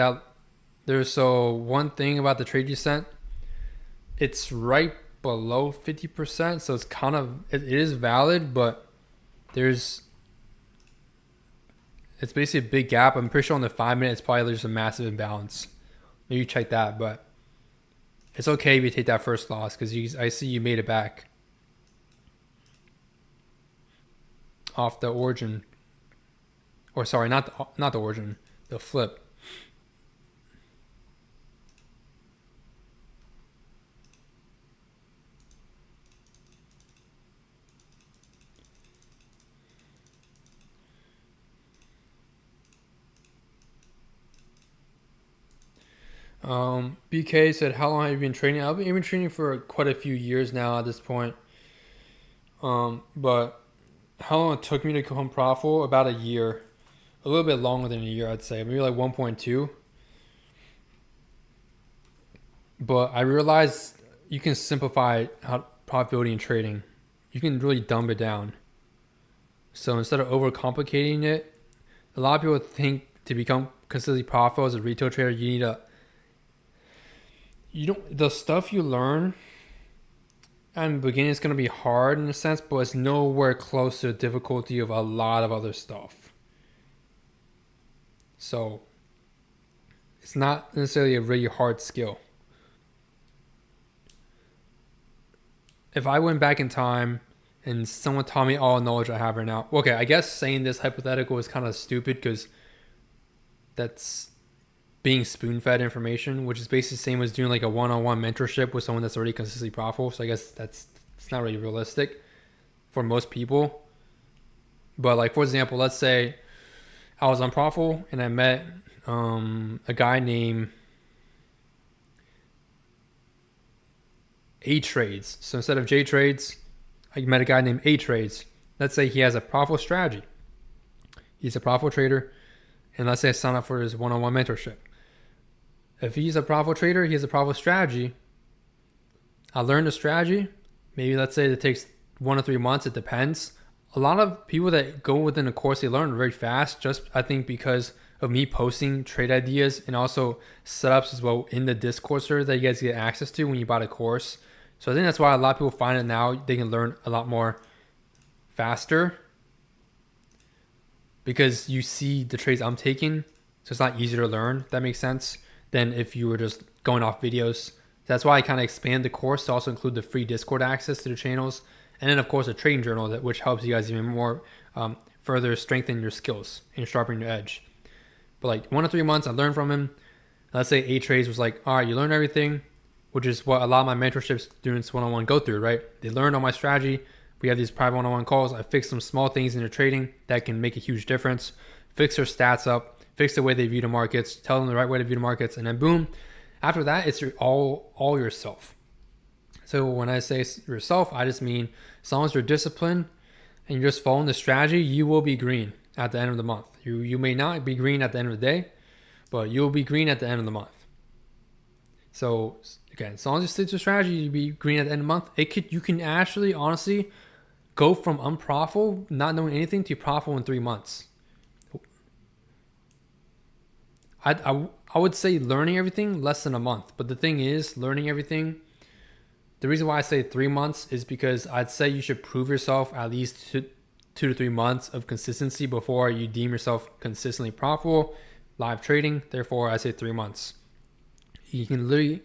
so one thing about the trade you sent, it's right below 50%, so it's kind of, it is valid, but it's basically a big gap. I'm pretty sure on the 5 minutes, probably there's a massive imbalance. Maybe check that, but it's okay if you take that first loss because I see you made it back off the origin, or sorry, not the origin, the flip. BK said, how long have you been training? I've been training for quite a few years now at this point. But how long it took me to become profitable? About a year. A little bit longer than a year, I'd say. Maybe like 1.2. But I realized you can simplify how profitability in trading. You can really dumb it down. So instead of overcomplicating it, a lot of people think to become consistently profitable as a retail trader, the stuff you learn at the beginning is going to be hard in a sense, but it's nowhere close to the difficulty of a lot of other stuff. So it's not necessarily a really hard skill. If I went back in time and someone taught me all the knowledge I have right now, okay, I guess saying this hypothetical is kind of stupid because that's being spoon-fed information, which is basically the same as doing like a one-on-one mentorship with someone that's already consistently profitable. So I guess it's not really realistic for most people. But like, for example, let's say I was unprofitable and I met a guy named A Trades. So instead of J Trades, I met a guy named A Trades. Let's say he has a profitable strategy. He's a profitable trader. And let's say I sign up for his one-on-one mentorship. If he's a profitable trader, he has a profitable strategy. I learned the strategy. Maybe let's say it takes 1 to 3 months. It depends. A lot of people that go within a course, they learn very fast. Just I think because of me posting trade ideas and also setups as well in the Discord server that you guys get access to when you buy the course. So I think that's why a lot of people find it now they can learn a lot more faster because you see the trades I'm taking. So it's not easier to learn, if that makes sense, than if you were just going off videos. That's why I kind of expand the course to also include the free Discord access to the channels. And then, of course, a trading journal, which helps you guys even more further strengthen your skills and sharpen your edge. But like 1 to 3 months, I learned from him. Let's say A Trades was like, all right, you learned everything, which is what a lot of my mentorship students one-on-one go through, right? They learned all my strategy. We have these private one-on-one calls. I fix some small things in their trading that can make a huge difference. Fix their stats up, fix the way they view the markets, tell them the right way to view the markets, and then boom. After that, it's all yourself. So when I say yourself, I just mean as long as you're disciplined and you're just following the strategy, you will be green at the end of the month. You may not be green at the end of the day, but you'll be green at the end of the month. So again, as long as you stick to the strategy, you'll be green at the end of the month. You can actually, honestly, go from unprofitable, not knowing anything, to profitable in 3 months. I would say learning everything less than a month. But the thing is, learning everything, the reason why I say 3 months is because I'd say you should prove yourself at least 2 to 3 months of consistency before you deem yourself consistently profitable live trading. Therefore, I say 3 months. You can literally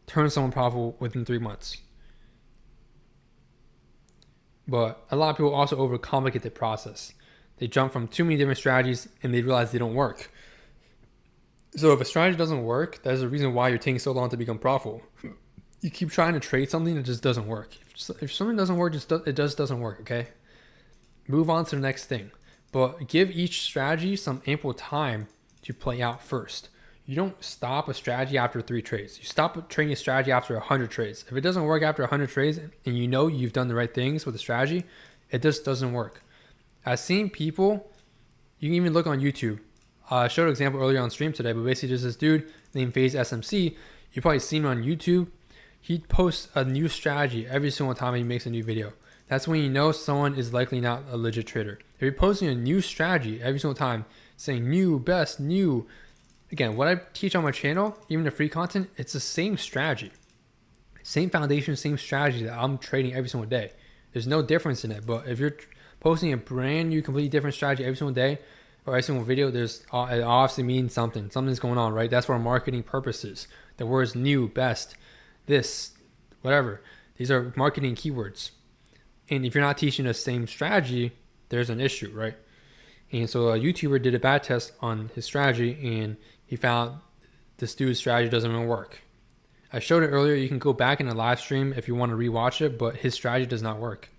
turn someone profitable within 3 months. But a lot of people also overcomplicate the process. They jump from too many different strategies and they realize they don't work. So if a strategy doesn't work, there's a reason why you're taking so long to become profitable. You keep trying to trade something that just doesn't work. If something doesn't work, it just doesn't work, okay? Move on to the next thing. But give each strategy some ample time to play out first. You don't stop a strategy after 3 trades. You stop trading a strategy after 100 trades. If it doesn't work after 100 trades and you know you've done the right things with the strategy, it just doesn't work. I've seen people, you can even look on YouTube. I showed an example earlier on stream today, but basically just this dude named FaZe SMC. You've probably seen him on YouTube. He posts a new strategy every single time he makes a new video. That's when you know someone is likely not a legit trader. If you're posting a new strategy every single time, saying new, best, new. Again, what I teach on my channel, even the free content, it's the same strategy. Same foundation, same strategy that I'm trading every single day. There's no difference in it. But if you're posting a brand new, completely different strategy every single day or every single video, it obviously means something. Something's going on, right? That's for marketing purposes. The words new, best, this, whatever. These are marketing keywords. And if you're not teaching the same strategy, there's an issue, right? And so a YouTuber did a bad test on his strategy, and he found this dude's strategy doesn't even work. I showed it earlier. You can go back in the live stream if you want to rewatch it, but his strategy does not work.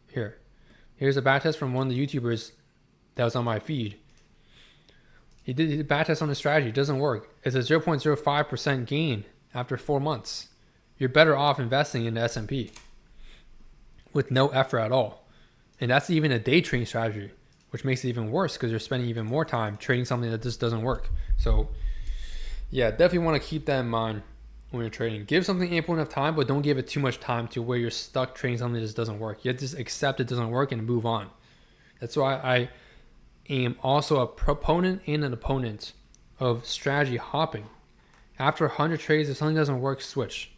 Here's a bad test from one of the YouTubers that was on my feed. He did a bad test on his strategy. It doesn't work. It's a 0.05% gain after 4 months. You're better off investing in the S&P with no effort at all. And that's even a day trading strategy, which makes it even worse because you're spending even more time trading something that just doesn't work. So yeah, definitely want to keep that in mind when you're trading. Give something ample enough time, but don't give it too much time to where you're stuck trading something that just doesn't work. You have to just accept it doesn't work and move on. That's why I am also a proponent and an opponent of strategy hopping. After 100 trades, if something doesn't work, switch.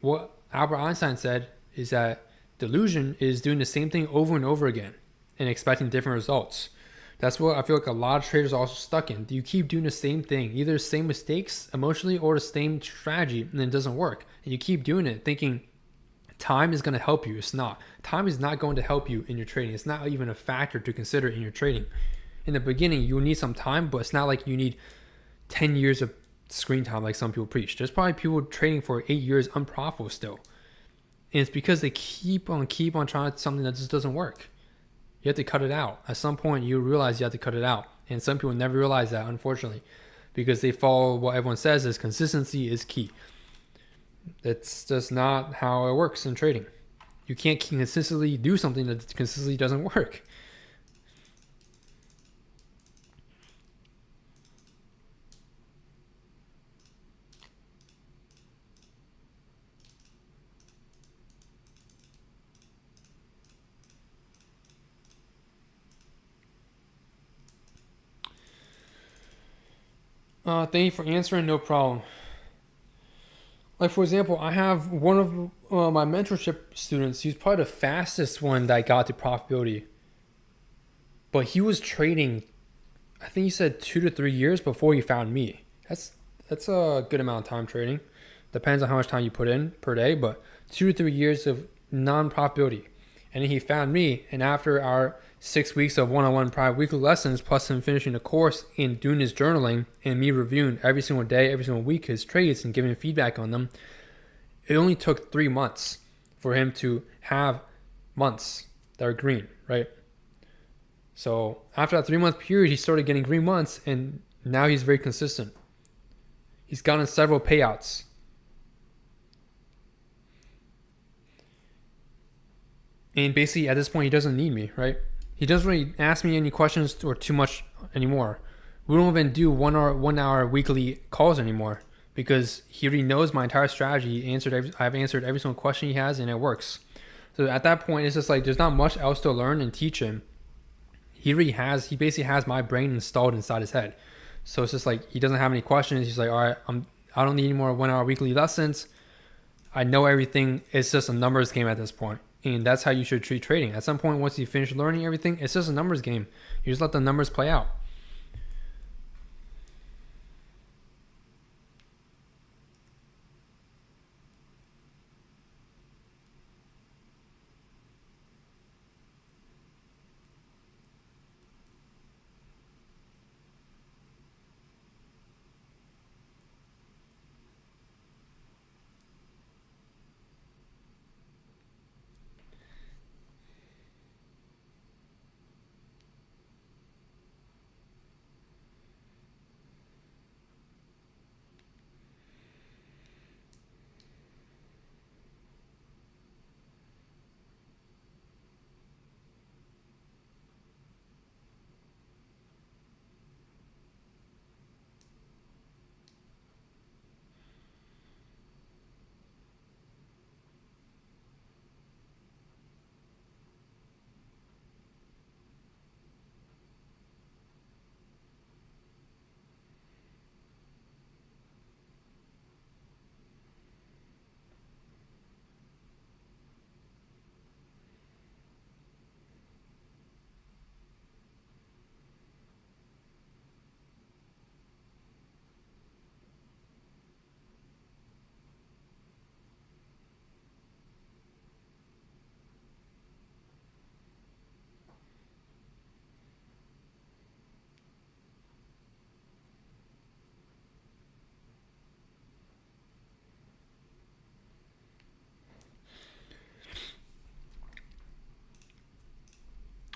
What Albert Einstein said is that delusion is doing the same thing over and over again and expecting different results. That's what I feel like a lot of traders are also stuck in. You keep doing the same thing, either the same mistakes emotionally or the same strategy, and it doesn't work. And you keep doing it thinking time is going to help you. It's not. Time is not going to help you in your trading. It's not even a factor to consider in your trading. In the beginning, you will need some time, but it's not like you need 10 years of screen time like some people preach. There's probably people trading for 8 years unprofitable still. And it's because they keep on trying something that just doesn't work. You have to cut it out. At some point, you realize you have to cut it out. And some people never realize that, unfortunately, because they follow what everyone says is consistency is key. That's just not how it works in trading. You can't consistently do something that consistently doesn't work. Thank you for answering. No problem. Like, for example, I have one of my mentorship students. He's probably the fastest one that got to profitability. But he was trading, I think he said 2 to 3 years before he found me. That's a good amount of time trading. Depends on how much time you put in per day, but 2 to 3 years of non-profitability. And then he found me, and after our 6 weeks of one-on-one private weekly lessons, plus him finishing the course and doing his journaling, and me reviewing every single day, every single week his trades and giving feedback on them, it only took 3 months for him to have months that are green, right? So after that 3-month period, he started getting green months, and now he's very consistent. He's gotten several payouts. And basically, at this point, he doesn't need me, right? He doesn't really ask me any questions or too much anymore. We don't even do 1 hour weekly calls anymore because he already knows my entire strategy. I've answered every single question he has, and it works. So at that point, it's just like there's not much else to learn and teach him. He basically has my brain installed inside his head. So it's just like he doesn't have any questions. He's like, all right, I don't need any more 1 hour weekly lessons. I know everything. It's just a numbers game at this point. And that's how you should treat trading. At some point, once you finish learning everything, it's just a numbers game. You just let the numbers play out.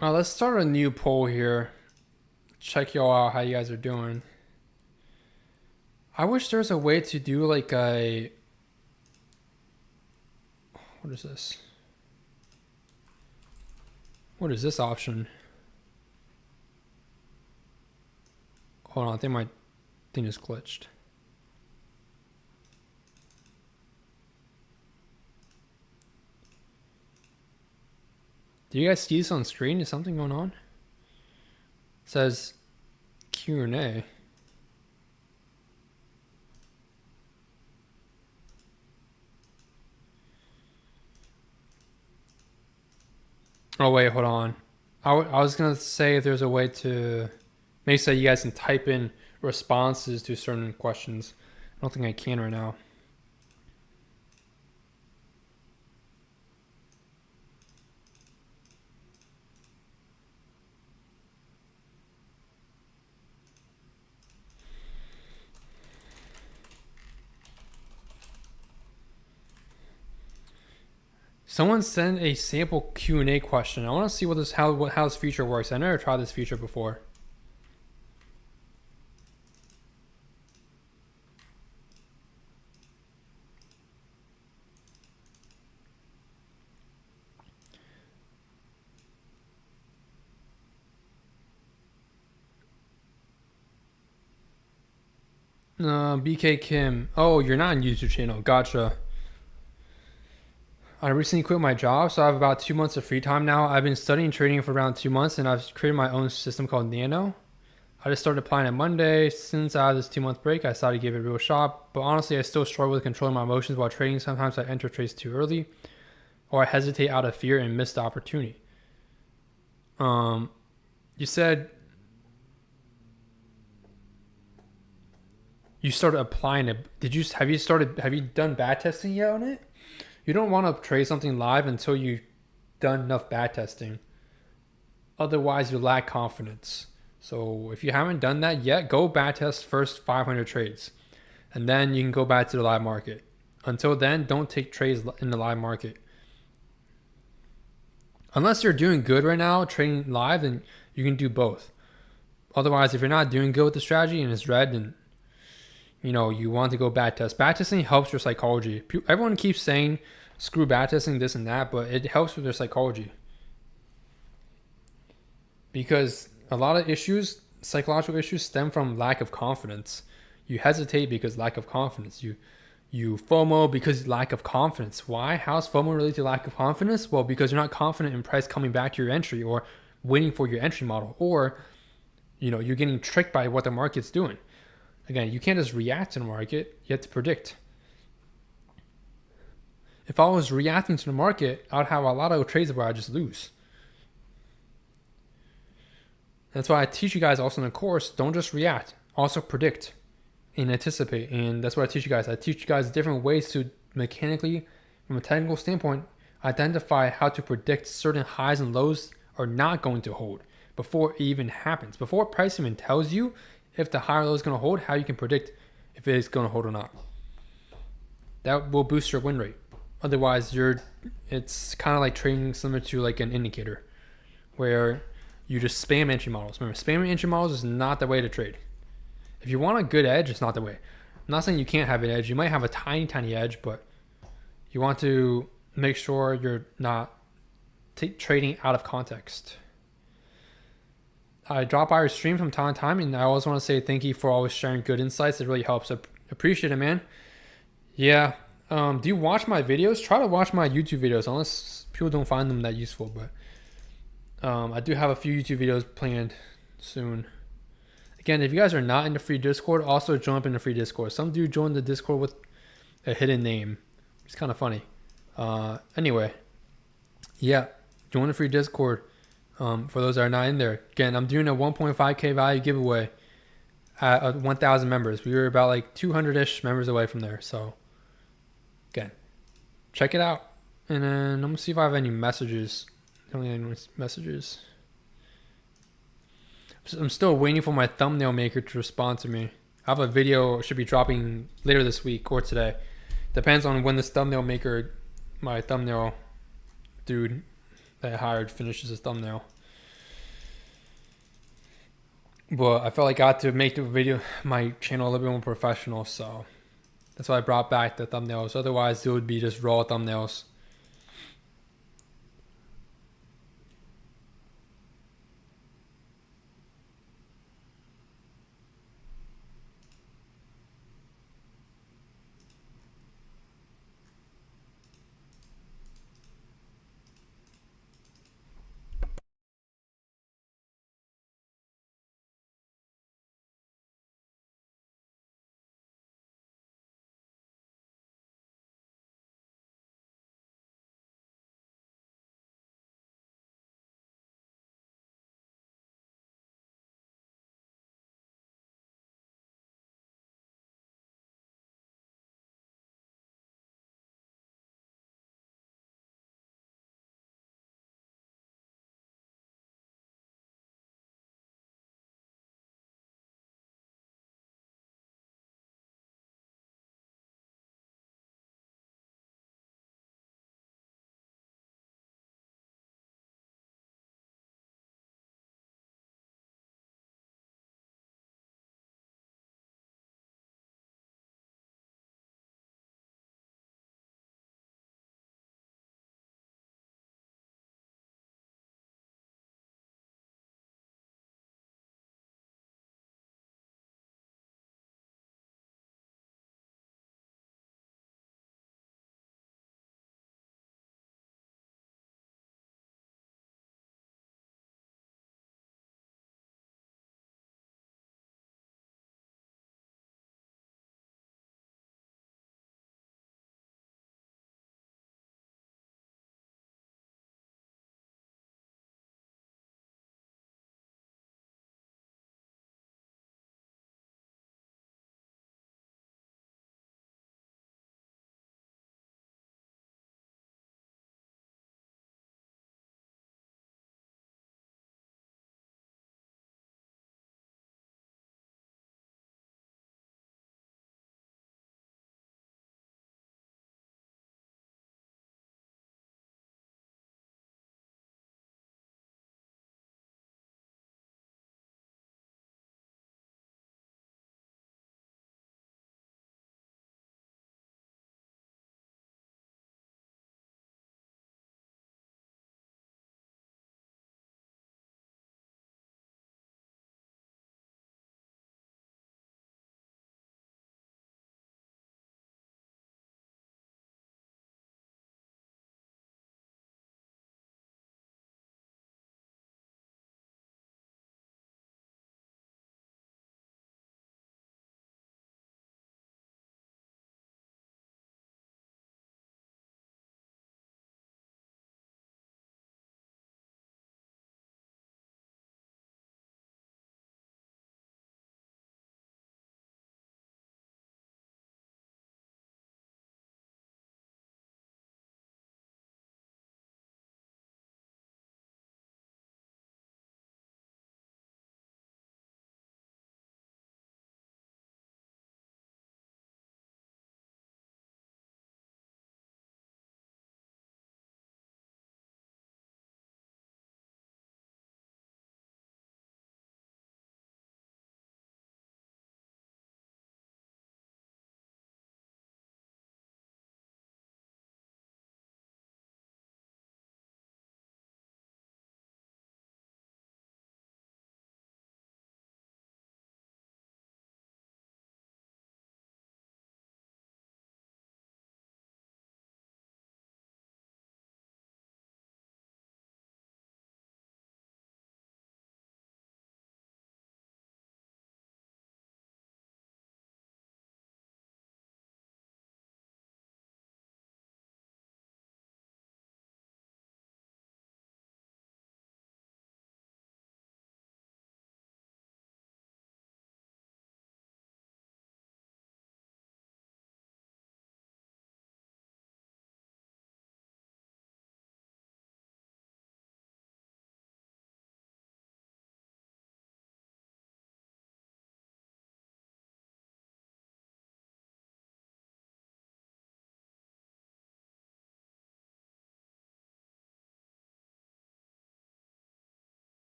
Let's start a new poll here. Check y'all out how you guys are doing. I wish there's a way to do like a, what is this? What is this option? Hold on, I think my thing is glitched. Do you guys see this on screen? Is something going on? It says Q&A. Oh wait, hold on. I was gonna say if there's a way to make so you guys can type in responses to certain questions. I don't think I can right now. Someone sent a sample Q&A question. I want to see how this feature works. I never tried this feature before. BK Kim. Oh, you're not on YouTube channel. Gotcha. I recently quit my job, so I have about 2 months of free time now. I've been studying trading for around 2 months, and I've created my own system called Nano. I just started applying on Monday. Since I had this 2-month break, I decided to give it a real shot. But honestly, I still struggle with controlling my emotions while trading. Sometimes I enter trades too early, or I hesitate out of fear and miss the opportunity. You said you started applying it. Have you done bad testing yet on it? You don't want to trade something live until you've done enough bad testing. Otherwise, you lack confidence. So if you haven't done that yet, go bad test first 500 trades. And then you can go back to the live market. Until then, don't take trades in the live market. Unless you're doing good right now, trading live, then you can do both. Otherwise, if you're not doing good with the strategy and it's red, then you want to go bad test. Bad testing helps your psychology. Everyone keeps saying screw bad testing, this and that, but it helps with their psychology. Because a lot of issues, psychological issues, stem from lack of confidence. You hesitate because lack of confidence. You FOMO because lack of confidence. Why? How's FOMO related to lack of confidence? Well, because you're not confident in price coming back to your entry or waiting for your entry model, or you're getting tricked by what the market's doing. Again, you can't just react to the market. You have to predict. If I was reacting to the market, I would have a lot of trades where I just lose. That's why I teach you guys also in the course, don't just react. Also predict and anticipate. And that's what I teach you guys. I teach you guys different ways to mechanically, from a technical standpoint, identify how to predict certain highs and lows are not going to hold before it even happens. Before price even tells you if the high or low is going to hold, how you can predict if it is going to hold or not. That will boost your win rate. Otherwise, it's kind of like trading similar to like an indicator where you just spam entry models. Remember, spamming entry models is not the way to trade. If you want a good edge, it's not the way. I'm not saying you can't have an edge. You might have a tiny, tiny edge, but you want to make sure you're not trading out of context. I drop by your stream from time to time, and I always want to say thank you for always sharing good insights. It really helps. I appreciate it, man. Yeah. Do you watch my videos? Try to watch my YouTube videos, unless people don't find them that useful. But I do have a few YouTube videos planned soon. Again, if you guys are not in the free Discord, also join up in the free Discord. Some do join the Discord with a hidden name. It's kind of funny. Anyway, yeah, join the free Discord. For those that are not in there. Again, I'm doing a 1.5K value giveaway at 1,000 members. We were about like 200-ish members away from there. So, again, check it out. And then I'm going to see if I have any messages. Don't have any messages. I'm still waiting for my thumbnail maker to respond to me. I have a video should be dropping later this week or today. Depends on when this thumbnail maker, my thumbnail dude that I hired, finishes his thumbnail. But I felt like I had to make the video, my channel, a little bit more professional. So that's why I brought back the thumbnails. Otherwise, it would be just raw thumbnails.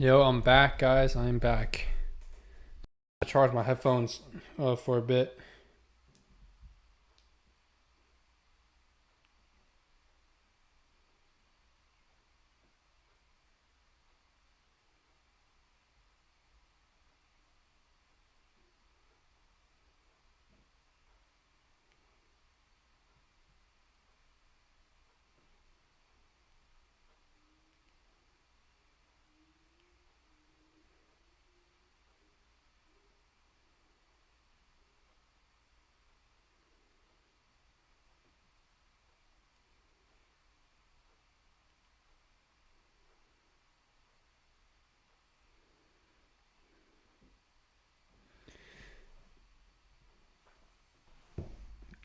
Yo, I'm back, guys. I'm back. I charged my headphones for a bit.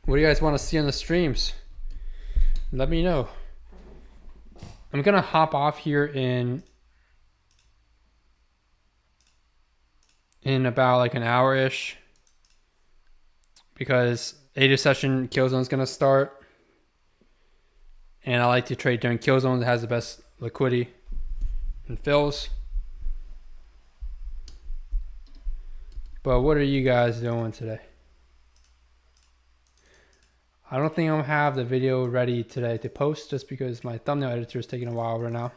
What do you guys want to see on the streams? Let me know. I'm gonna hop off here in about like an hour-ish because 8 session Killzone's gonna start. And I like to trade during Killzone that has the best liquidity and fills. But what are you guys doing today? I don't think I'm gonna have the video ready today to post just because my thumbnail editor is taking a while right now.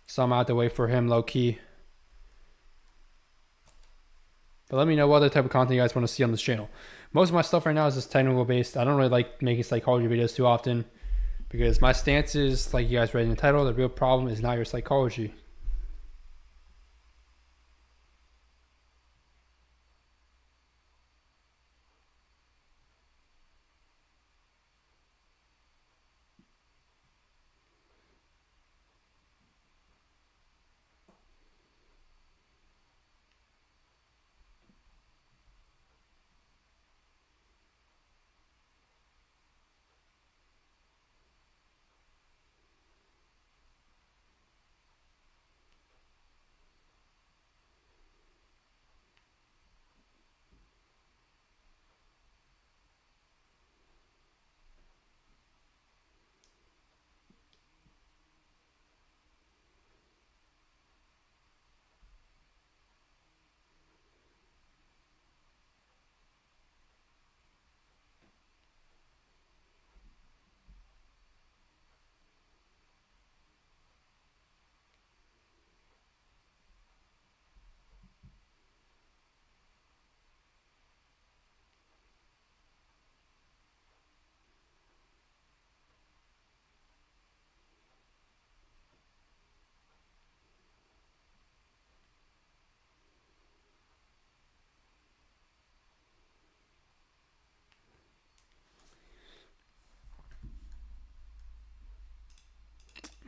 So I'm gonna have to wait for him low key. But let me know what other type of content you guys want to see on this channel. Most of my stuff right now is just technical based. I don't really like making psychology videos too often because my stance is, like you guys read in the title, the real problem is not your psychology.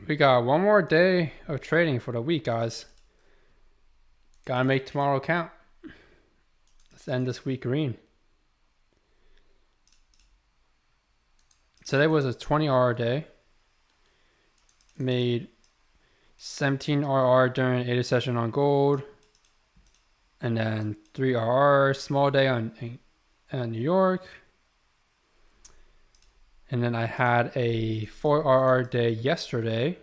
We got one more day of trading for the week, guys. Gotta make tomorrow count. Let's end this week green. Today was a 20 RR day. Made 17 RR during 8 session on gold. And then 3 RR, small day on New York. And then I had a 4 RR day yesterday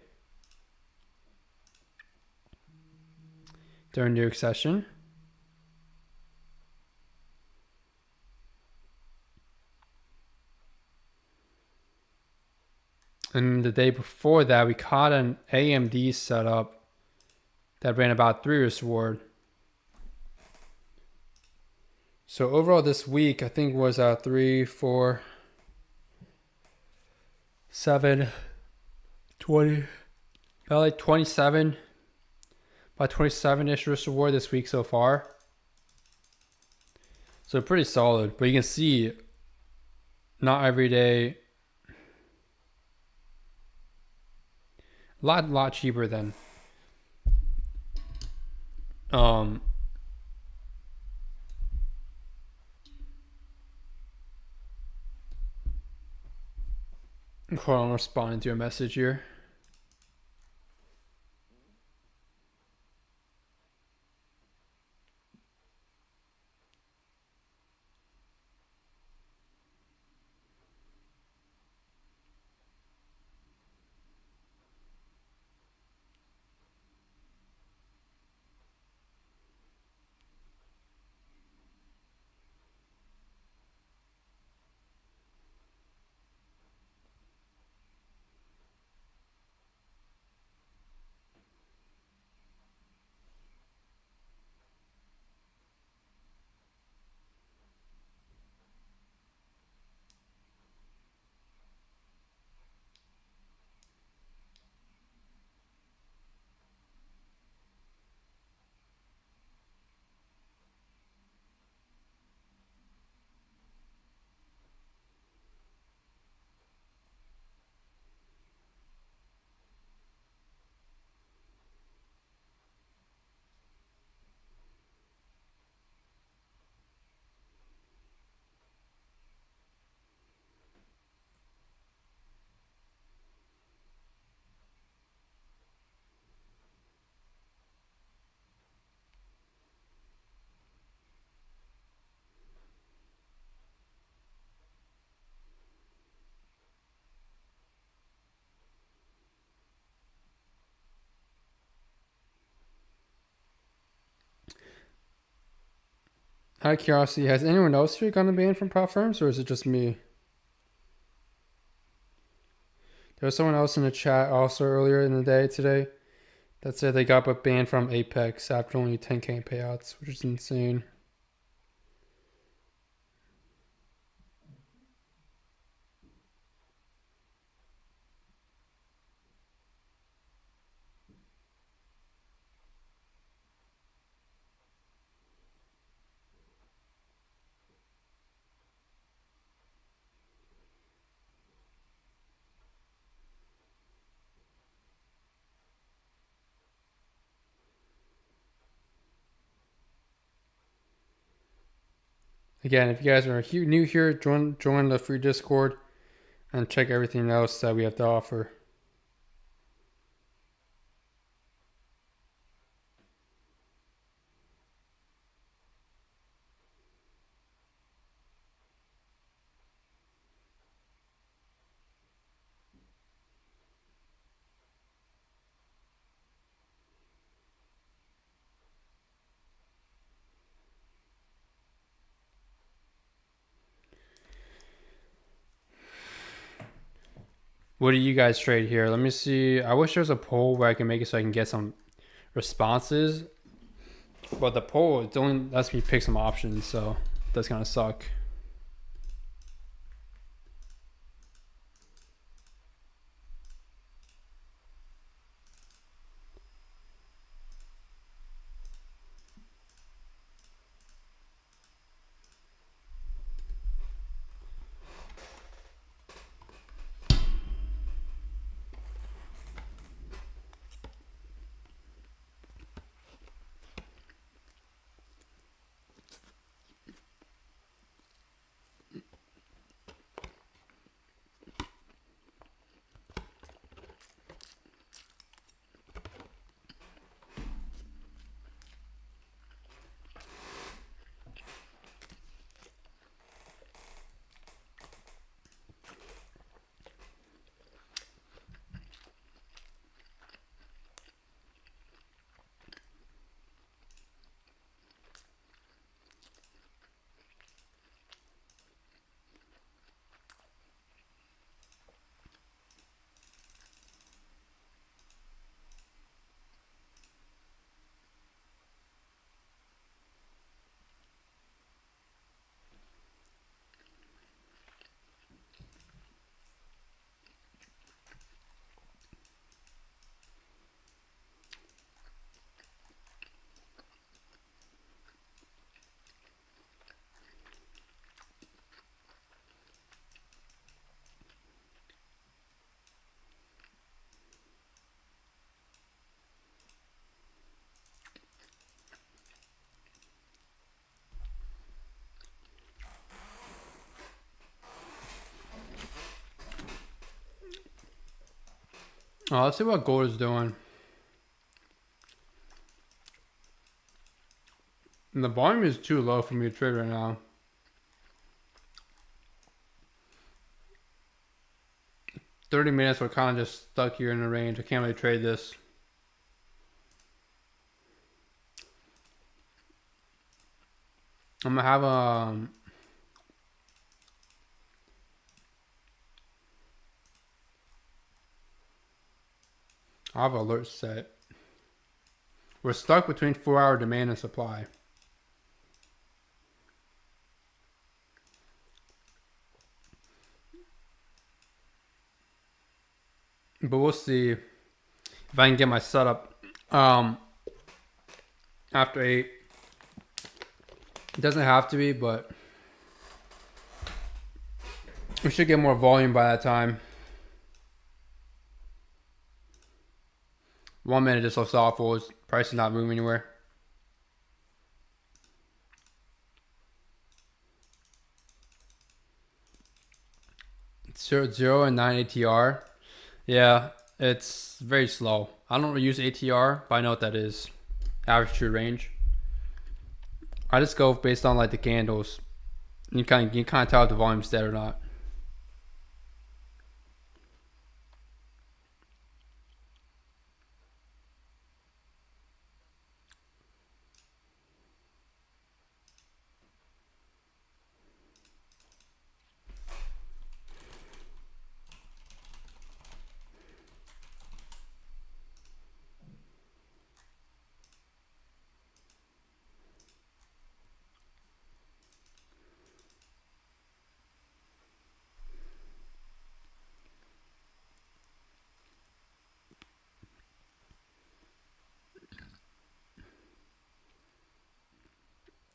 during New York session. And the day before that, we caught an AMD setup that ran about 3 risk reward. So overall this week, I think was 3, 4, 7, 20, about like 27, about 27-ish risk reward this week so far. So pretty solid, but you can see not every day, a lot cheaper than hold on, I'm responding to a message here. Out of curiosity, has anyone else here gotten banned from prop firms, or is it just me? There was someone else in the chat also earlier in the day today that said they got banned from Apex after only 10K payouts, which is insane. Again, if you guys are new here, join the free Discord and check everything else that we have to offer. What do you guys trade here? Let me see. I wish there was a poll where I can make it so I can get some responses. But the poll, it only lets me pick some options, so that's gonna suck. Let's see what gold is doing. And the volume is too low for me to trade right now. $30 we're kind of just stuck here in the range. I can't really trade this. I'm gonna have I have alert set. We're stuck between 4-hour demand and supply. But we'll see if I can get my setup after 8. It doesn't have to be, but we should get more volume by that time. 1 minute just looks awful. Price is not moving anywhere. It's 0 and 9 ATR. Yeah, it's very slow. I don't use ATR, but I know what that is. Average true range. I just go based on like the candles. You can kind of tell if the volume's dead or not.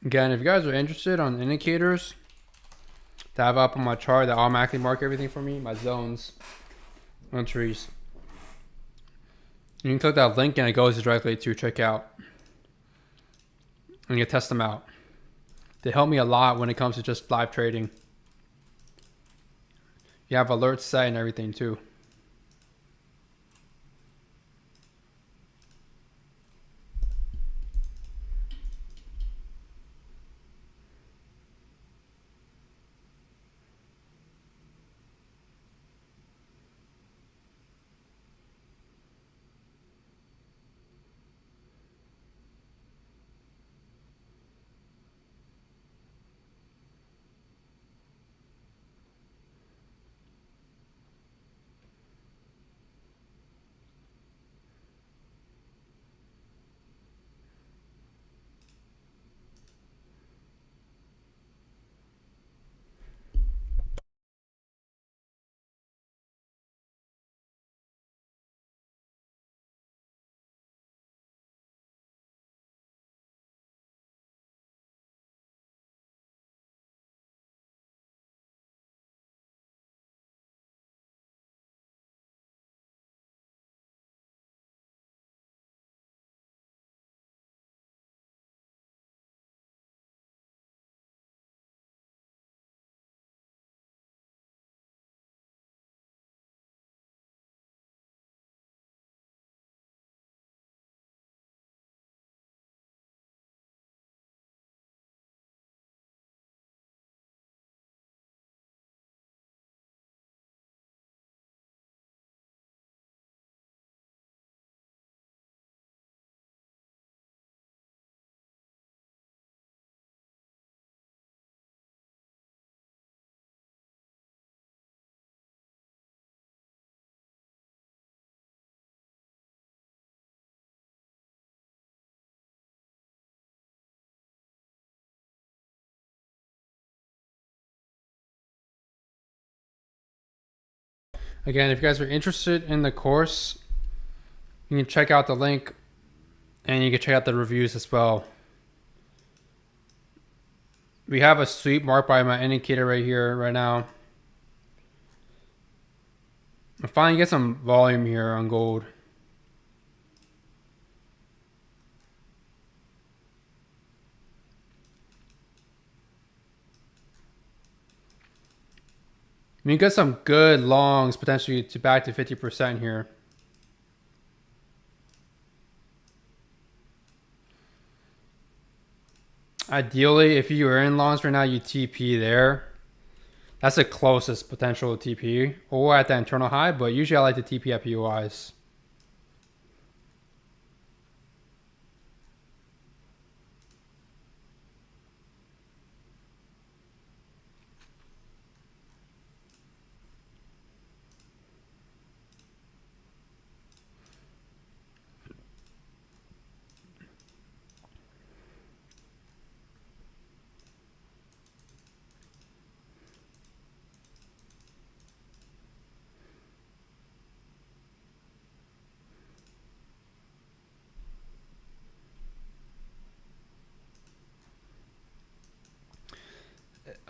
Again, if you guys are interested on indicators that I have up on my chart that automatically mark everything for me, my zones, entries, you can click that link and it goes directly to checkout. And you can test them out. They help me a lot when it comes to just live trading. You have alerts set and everything too. Again, if you guys are interested in the course, you can check out the link and you can check out the reviews as well. We have a sweep marked by my indicator right here, right now. I'm finally get some volume here on gold. I mean, you get some good longs potentially to back to 50% here. Ideally, if you are in longs right now, you TP there. That's the closest potential TP, or at the internal high, but usually I like to TP at POIs.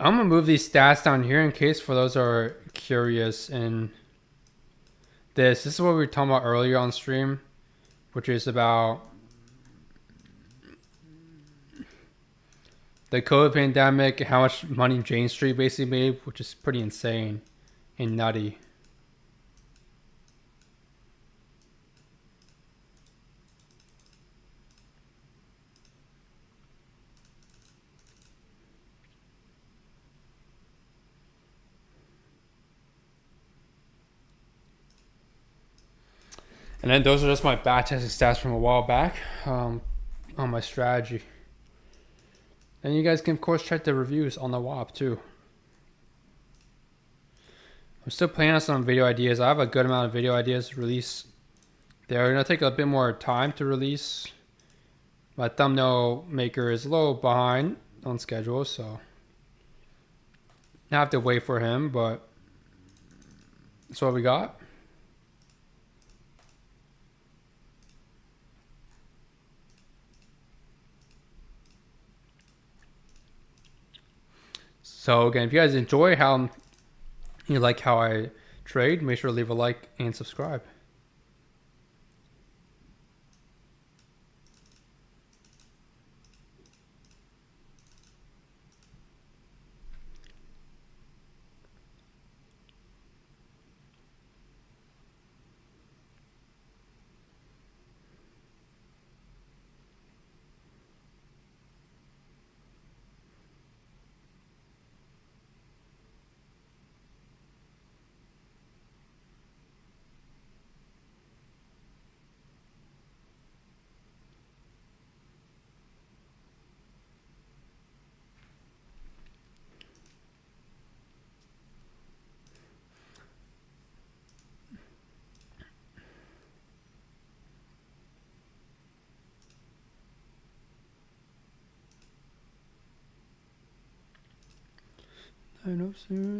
I'm gonna move these stats down here in case for those who are curious. And this is what we were talking about earlier on stream, which is about the COVID pandemic, how much money Jane Street basically made, which is pretty insane and nutty. And then those are just my back testing stats from a while back on my strategy. And you guys can of course check the reviews on the WAP too. I'm still planning on some video ideas. I have a good amount of video ideas to release. They're gonna take a bit more time to release. My thumbnail maker is a little behind on schedule, so I have to wait for him, but that's what we got. So again, if you guys enjoy how you like how I trade, make sure to leave a like and subscribe.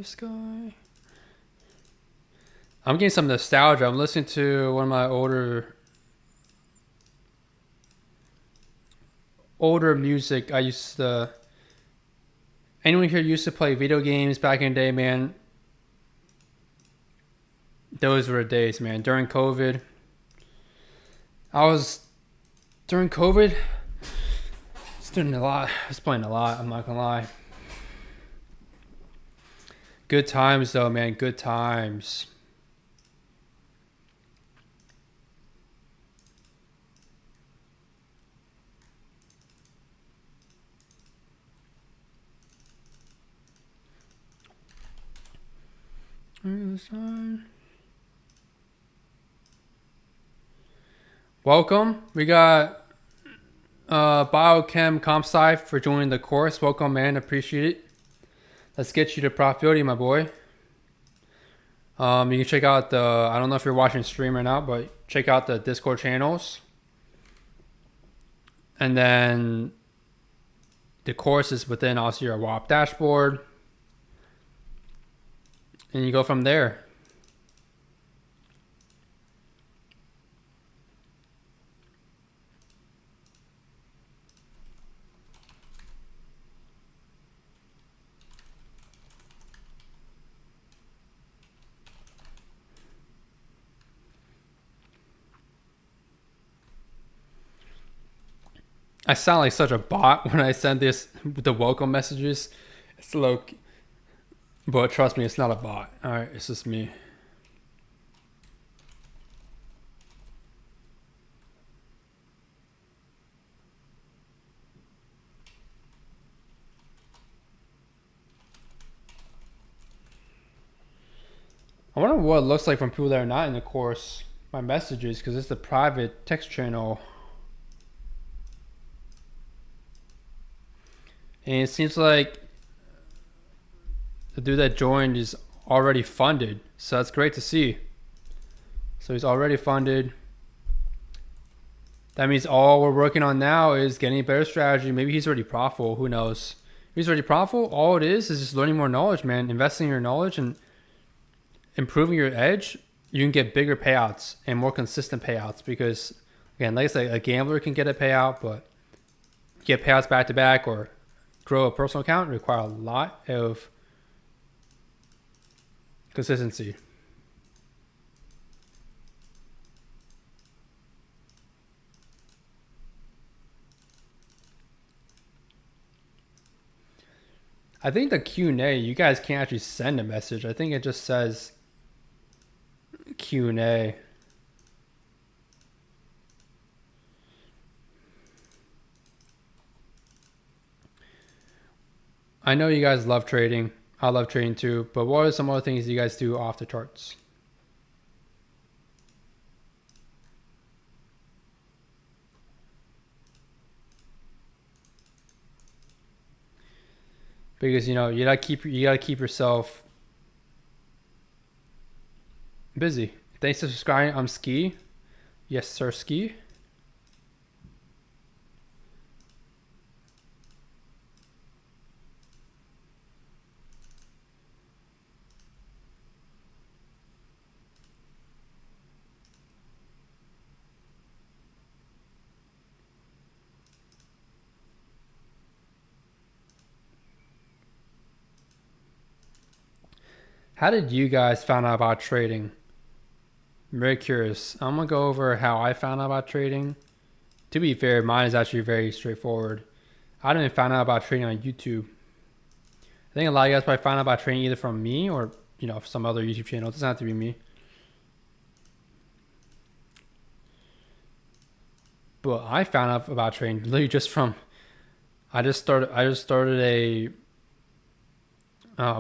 Sky. I'm getting some nostalgia. I'm listening to one of my older music. I used to. Anyone here used to play video games back in the day, man? Those were days, man. During COVID, I was doing a lot. I was playing a lot. I'm not gonna lie. Good times though, man. Good times. Welcome. We got Biochem Comp Sci for joining the course. Welcome, man. Appreciate it. Let's get you to profitability, my boy. You can check out I don't know if you're watching stream or not, but check out the Discord channels. And then the course is within also your WAP dashboard. And you go from there. I sound like such a bot when I send the welcome messages. It's low, but trust me, it's not a bot. All right, it's just me. I wonder what it looks like from people that are not in the course, my messages, because it's a private text channel. And it seems like the dude that joined is already funded. So that's great to see. So he's already funded. That means all we're working on now is getting a better strategy. Maybe he's already profitable. Who knows? If he's already profitable, all it is just learning more knowledge, man. Investing in your knowledge and improving your edge. You can get bigger payouts and more consistent payouts because, again, like I said, a gambler can get a payout, but get payouts back to back or grow a personal account require a lot of consistency. I think the Q&A, you guys can't actually send a message. I think it just says Q&A. I know you guys love trading. I love trading too. But what are some other things you guys do off the charts? Because you gotta keep yourself busy. Thanks for subscribing. I'm Ski. Yes, sir, Ski. How did you guys find out about trading? I'm very curious. I'm going to go over how I found out about trading. To be fair, mine is actually very straightforward. I didn't find out about trading on YouTube. I think a lot of you guys probably found out about trading either from me or, some other YouTube channel. It doesn't have to be me. But I found out about trading literally just from, I just started a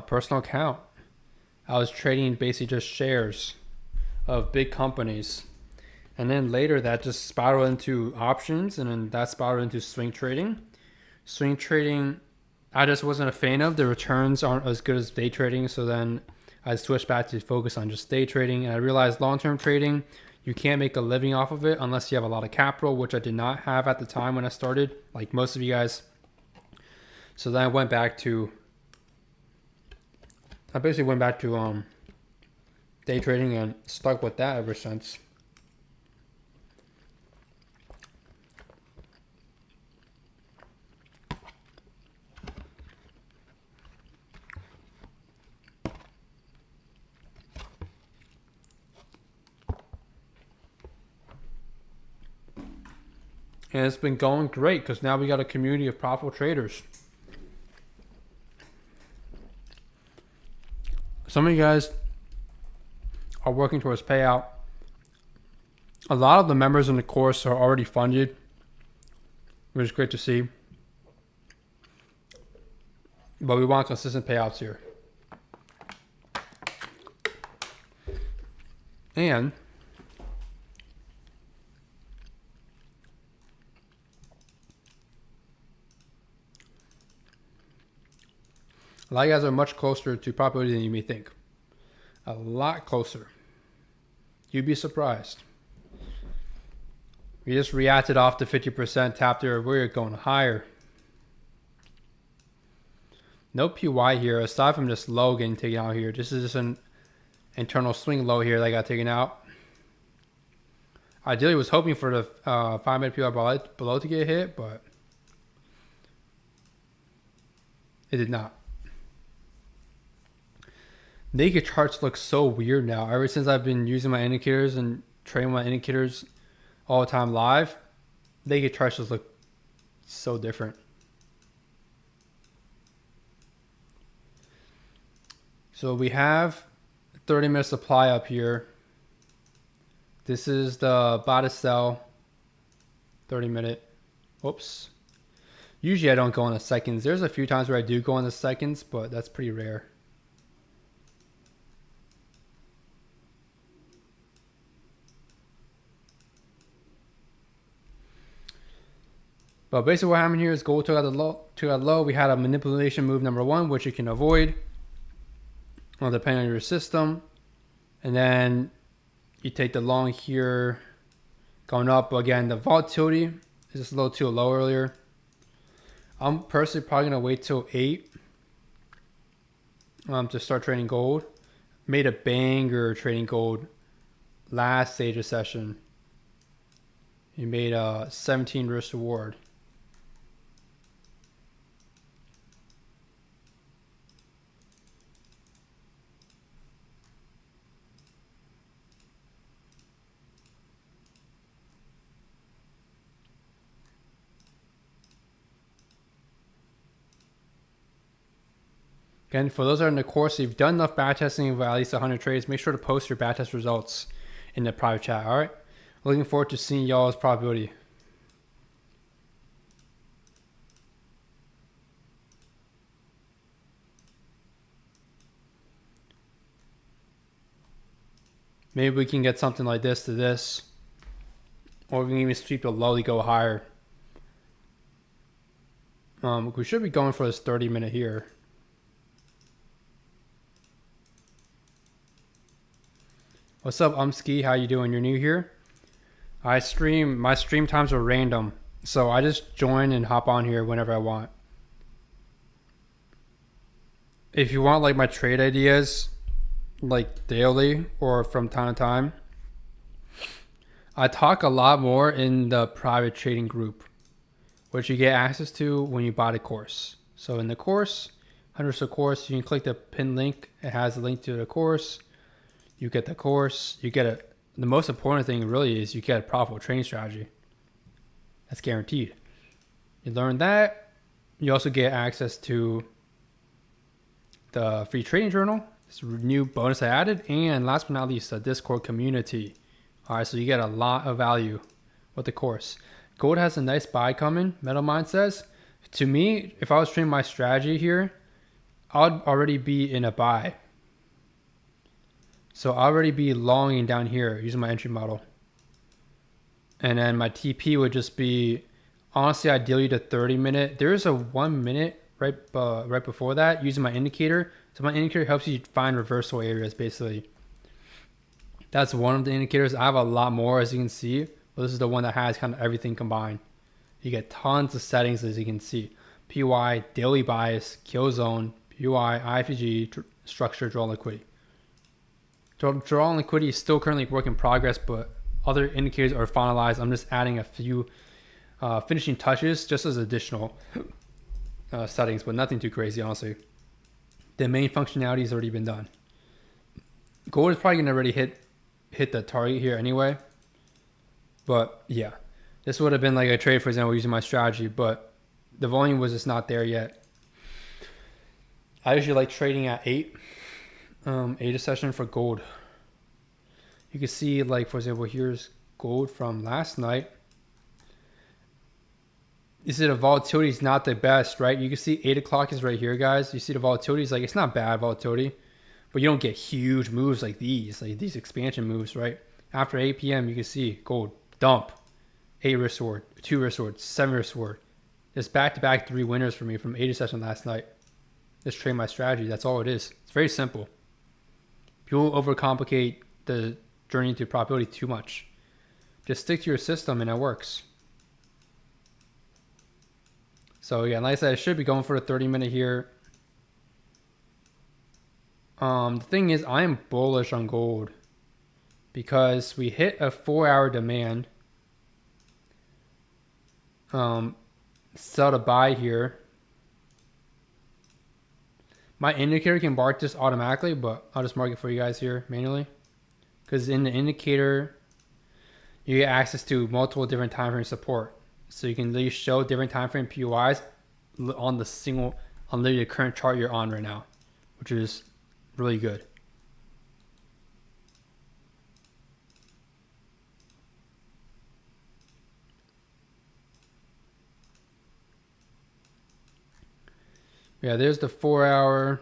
personal account. I was trading basically just shares of big companies. And then later that just spiraled into options, and then that spiraled into swing trading. Swing trading, I just wasn't a fan of. The returns aren't as good as day trading, so then I switched back to focus on just day trading. And I realized long-term trading, you can't make a living off of it unless you have a lot of capital, which I did not have at the time when I started, like most of you guys. So then I basically went back to day trading and stuck with that ever since. And it's been going great because now we got a community of profitable traders. Some of you guys are working towards payout. A lot of the members in the course are already funded, which is great to see. But we want consistent payouts here. And a lot of you guys are much closer to profitability than you may think. A lot closer. You'd be surprised. We just reacted off the 50%, tapped there. We're going higher. No PY here, aside from this low getting taken out here. This is just an internal swing low here that got taken out. Ideally, was hoping for the 5-minute PY below to get hit, but it did not. Naked charts look so weird now. Ever since I've been using my indicators and trading my indicators all the time live, naked charts just look so different. So we have 30-minute supply up here. This is the buy to sell 30-minute. Whoops. Usually I don't go on the seconds. There's a few times where I do go on the seconds, but that's pretty rare. But basically what happened here is gold took out the low. We had a manipulation move number one, which you can avoid, well, depending on your system. And then you take the long here, going up. Again, the volatility is just a little too low earlier. I'm personally probably going to wait till 8 to start trading gold. Made a banger trading gold last stage of session. You made a 17 risk reward. Again, for those that are in the course, if you've done enough backtesting of at least 100 trades, make sure to post your backtest results in the private chat, all right? Looking forward to seeing y'all's probability. Maybe we can get something like this to this, or we can even sweep the low to go higher. We should be going for this 30-minute here. What's up, Umski? How you doing? You're new here? My stream times are random, so I just join and hop on here whenever I want. If you want like my trade ideas, like daily or from time to time, I talk a lot more in the private trading group, which you get access to when you buy the course. So in the course, 100% course. You can click the pinned link. It has a link to the course. You get the course. You get a. The most important thing really is you get a profitable trading strategy. That's guaranteed. You learn that. You also get access to the free trading journal. It's a new bonus I added. And last but not least, the Discord community. All right, so you get a lot of value with the course. Gold has a nice buy coming, MetalMind says. To me, if I was trading my strategy here, I'd already be in a buy. So I'll already be longing down here using my entry model. And then my TP would just be, honestly, ideally the 30-minute. There is a 1 minute right before that using my indicator. So my indicator helps you find reversal areas, basically. That's one of the indicators. I have a lot more, as you can see. But this is the one that has kind of everything combined. You get tons of settings, as you can see. PY, daily bias, kill zone, PY, IFG, structure, draw liquidity. Draw liquidity is still currently work in progress, but other indicators are finalized. I'm just adding a few finishing touches just as additional settings, but nothing too crazy, honestly. The main functionality has already been done. Gold is probably going to already hit the target here anyway. But yeah, this would have been like a trade, for example, using my strategy, but the volume was just not there yet. I usually like trading at 8 a session for gold. You can see, like, for example, here's gold from last night. You see the volatility is not the best, right? You can see 8 o'clock is right here, guys. You see the volatility is like, it's not bad volatility, but you don't get huge moves like these expansion moves, right? After 8 p.m., you can see gold dump, 8 risk reward, 2 risk reward, 7 risk reward. There's back-to-back 3 winners for me from 8 session last night. Just trade my strategy. That's all it is. It's very simple. People overcomplicate the journey to probability too much. Just stick to your system and it works. So yeah, like I said, I should be going for the 30-minute here. The thing is, I am bullish on gold because we hit a 4-hour demand. Sell to buy here. My indicator can mark this automatically, but I'll just mark it for you guys here manually. Because in the indicator, you get access to multiple different time frame support. So you can literally show different time frame POIs on literally the current chart you're on right now, which is really good. Yeah, there's the 4-hour.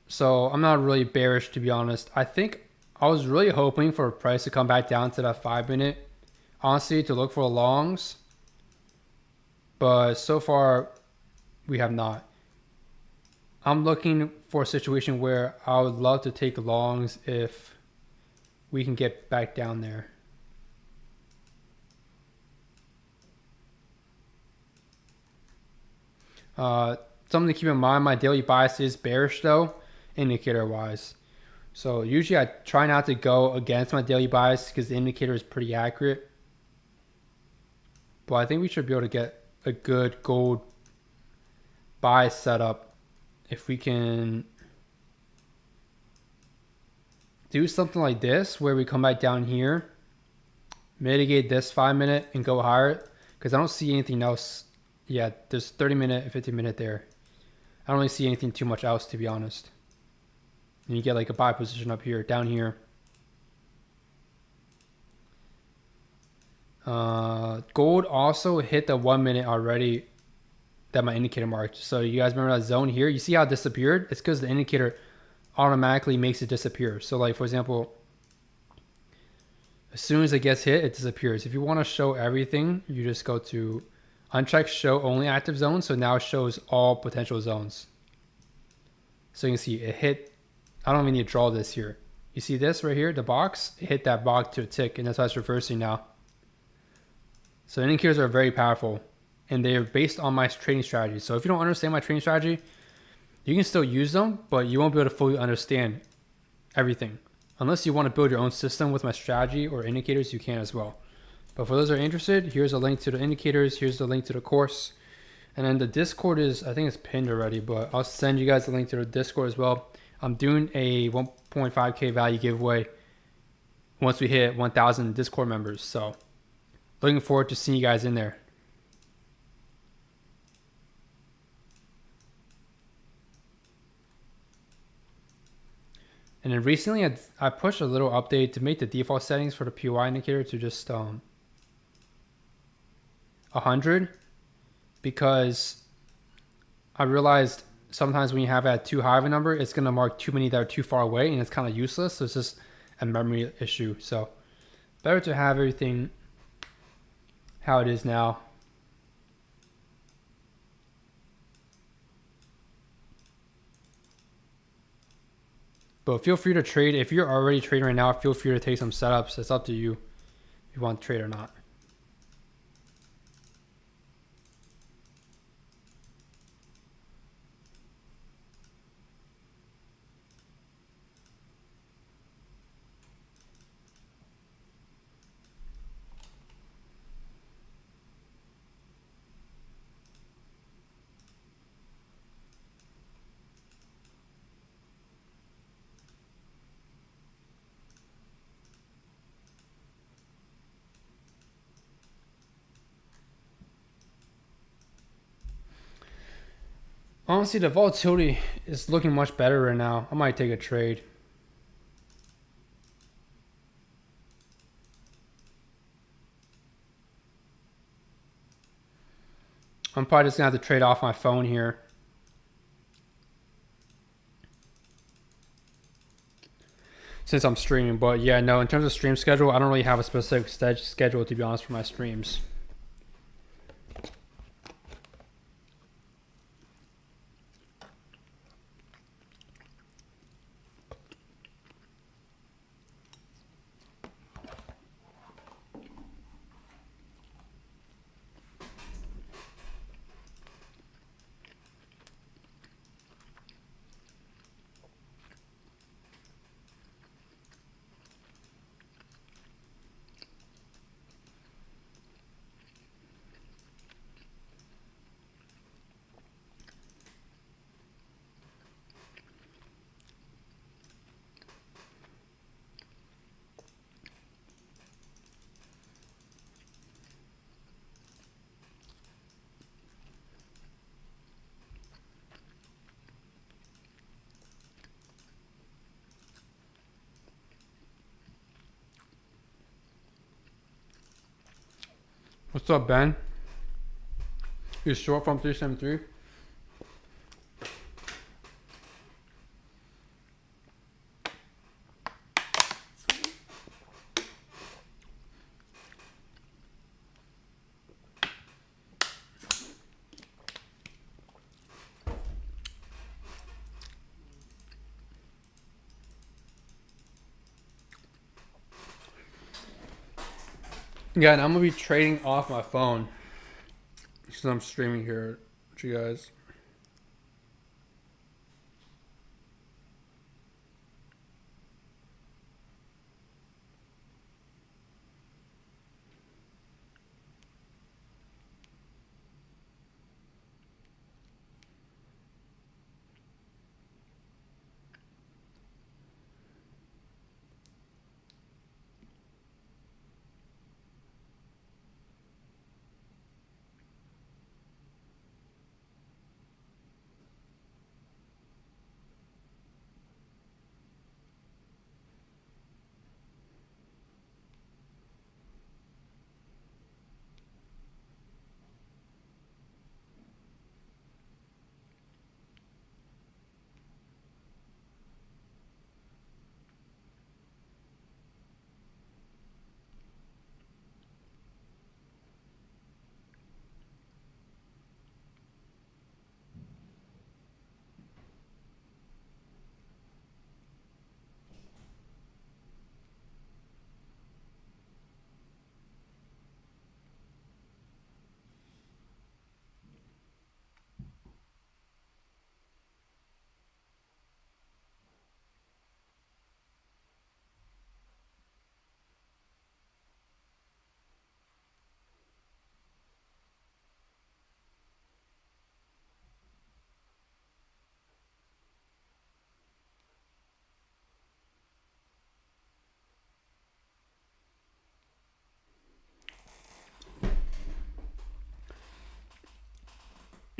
So I'm not really bearish, to be honest. I think I was really hoping for a price to come back down to that 5-minute, honestly, to look for longs. But so far, we have not. I'm looking for a situation where I would love to take longs if we can get back down there. Something to keep in mind, my daily bias is bearish though, indicator wise. So usually I try not to go against my daily bias because the indicator is pretty accurate. But I think we should be able to get a good gold buy setup if we can do something like this where we come back down here, mitigate this 5-minute and go higher, because I don't see anything else. Yeah, there's 30-minute and 15-minute there. I don't really see anything too much else, to be honest. And you get like a buy position up here, down here. Gold also hit the 1-minute already that my indicator marked. So you guys remember that zone here? You see how it disappeared? It's because the indicator automatically makes it disappear. So like, for example, as soon as it gets hit, it disappears. If you want to show everything, you just go to uncheck show only active zones. So now it shows all potential zones. So you can see it hit. I don't even need to draw this here. You see this right here, the box? It hit that box to a tick, and that's why it's reversing now. So indicators are very powerful, and they're based on my trading strategy. So if you don't understand my trading strategy, you can still use them, but you won't be able to fully understand everything. Unless you want to build your own system with my strategy or indicators, you can as well. But for those that are interested, here's a link to the indicators. Here's the link to the course. And then the Discord is, I think it's pinned already, but I'll send you guys the link to the Discord as well. I'm doing a 1.5K value giveaway once we hit 1,000 Discord members. So looking forward to seeing you guys in there. And then recently I pushed a little update to make the default settings for the POI indicator to just 100, because I realized sometimes when you have at too high of a number, it's going to mark too many that are too far away, and it's kind of useless. So it's just a memory issue. So better to have everything how it is now. But feel free to trade. If you're already trading right now, feel free to take some setups. It's up to you if you want to trade or not. Honestly, the volatility is looking much better right now. I might take a trade. I'm probably just going to have to trade off my phone here. Since I'm streaming. But yeah, no, in terms of stream schedule, I don't really have a specific schedule, to be honest, for my streams. What's up, Ben? You're short from 373? Yeah, and I'm going to be trading off my phone since I'm streaming here with you guys.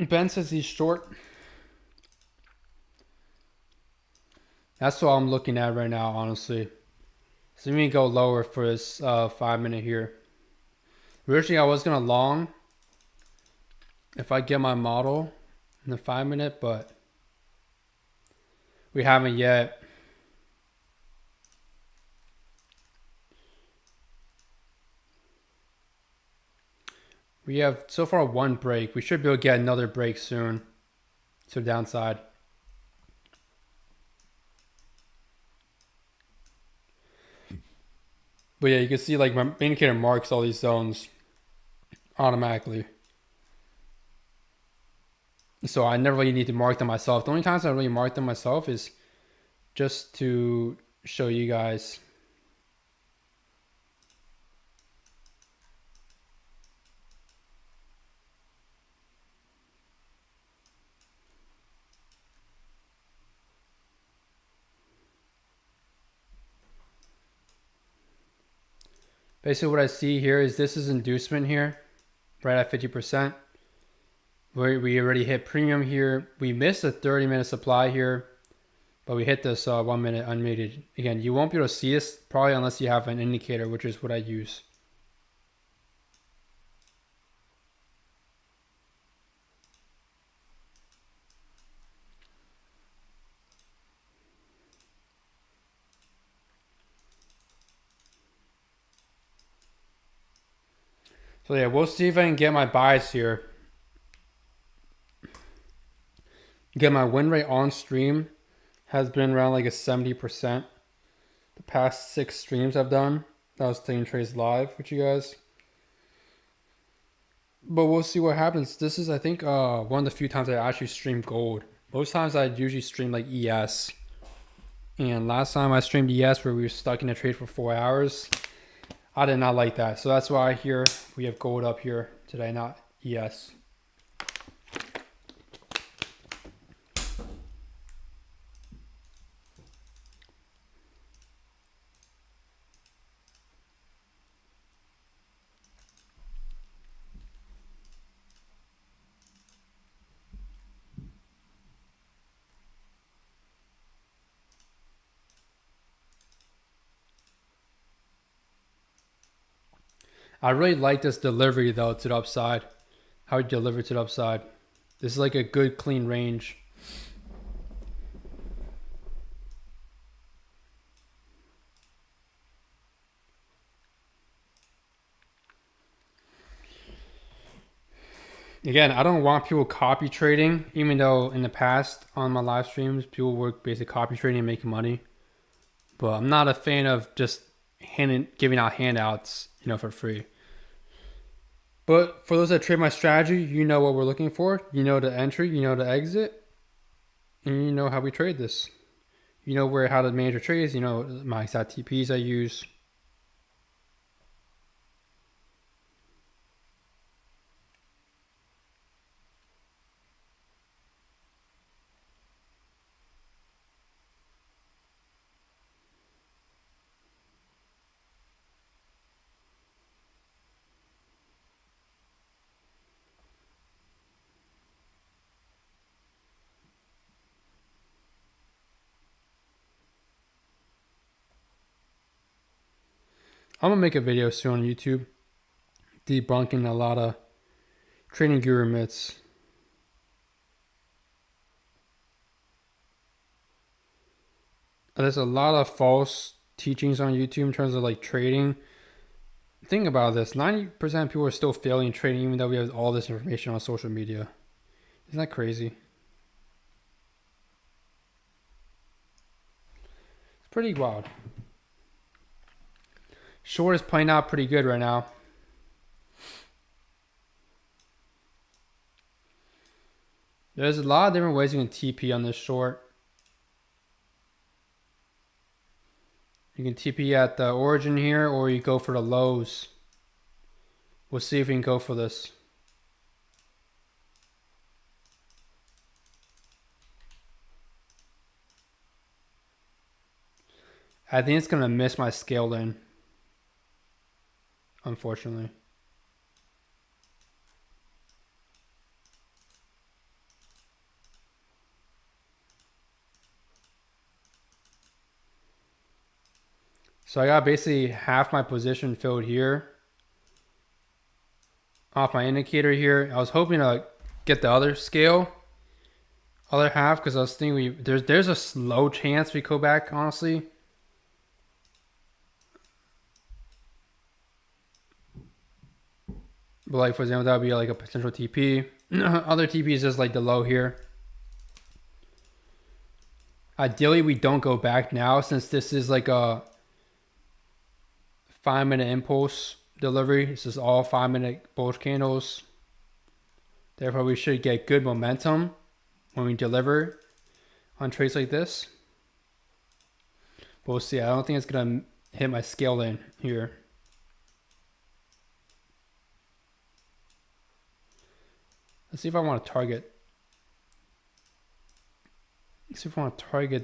Ben says he's short. That's what I'm looking at right now, honestly. So let me go lower for this 5 minute here. Originally, I was gonna long if I get my model in the 5 minute, but we haven't yet. We have so far one break. We should be able to get another break soon to the downside. But yeah, you can see like my indicator marks all these zones automatically. So I never really need to mark them myself. The only times I really mark them myself is just to show you guys. Basically what I see here is this is inducement here, right at 50%. We already hit premium here. We missed a 30-minute supply here, but we hit this 1 minute unmuted. Again, you won't be able to see this probably unless you have an indicator, which is what I use. So yeah, we'll see if I can get my buys here. Get my win rate on stream has been around like a 70%. The past 6 streams I've done, that was taking trades live with you guys. But we'll see what happens. This is, I think, one of the few times I actually stream gold. Most times I usually stream like ES. And last time I streamed ES where we were stuck in a trade for 4 hours, I did not like that. So that's why here we have gold up here today, not ES. I really like this delivery though to the upside. How we deliver to the upside. This is like a good clean range. Again, I don't want people copy trading, even though in the past on my live streams, people were basically copy trading and making money. But I'm not a fan of just giving out handouts, for free. But for those that trade my strategy, you know what we're looking for. You know the entry, you know the exit, and you know how we trade this. You know how to manage your trades. You know my exact TPs I use. I'm gonna make a video soon on YouTube debunking a lot of trading guru myths. There's a lot of false teachings on YouTube in terms of like trading. Think about this: 90% of people are still failing trading, even though we have all this information on social media. Isn't that crazy? It's pretty wild. Short is playing out pretty good right now. There's a lot of different ways you can TP on this short. You can TP at the origin here, or you go for the lows. We'll see if we can go for this. I think it's going to miss my scale lane, unfortunately. So I got basically half my position filled here off my indicator here. I was hoping to get the other scale, other half, because I was thinking there's a low chance we go back, honestly. But like, for example, that would be like a potential TP. Other TP is just like the low here. Ideally, we don't go back now since this is like a 5-minute impulse delivery. This is all 5-minute bullish candles. Therefore, we should get good momentum when we deliver on trades like this. But we'll see. I don't think it's going to hit my scale in here. Let's see if I want to target. Let's see if I want to target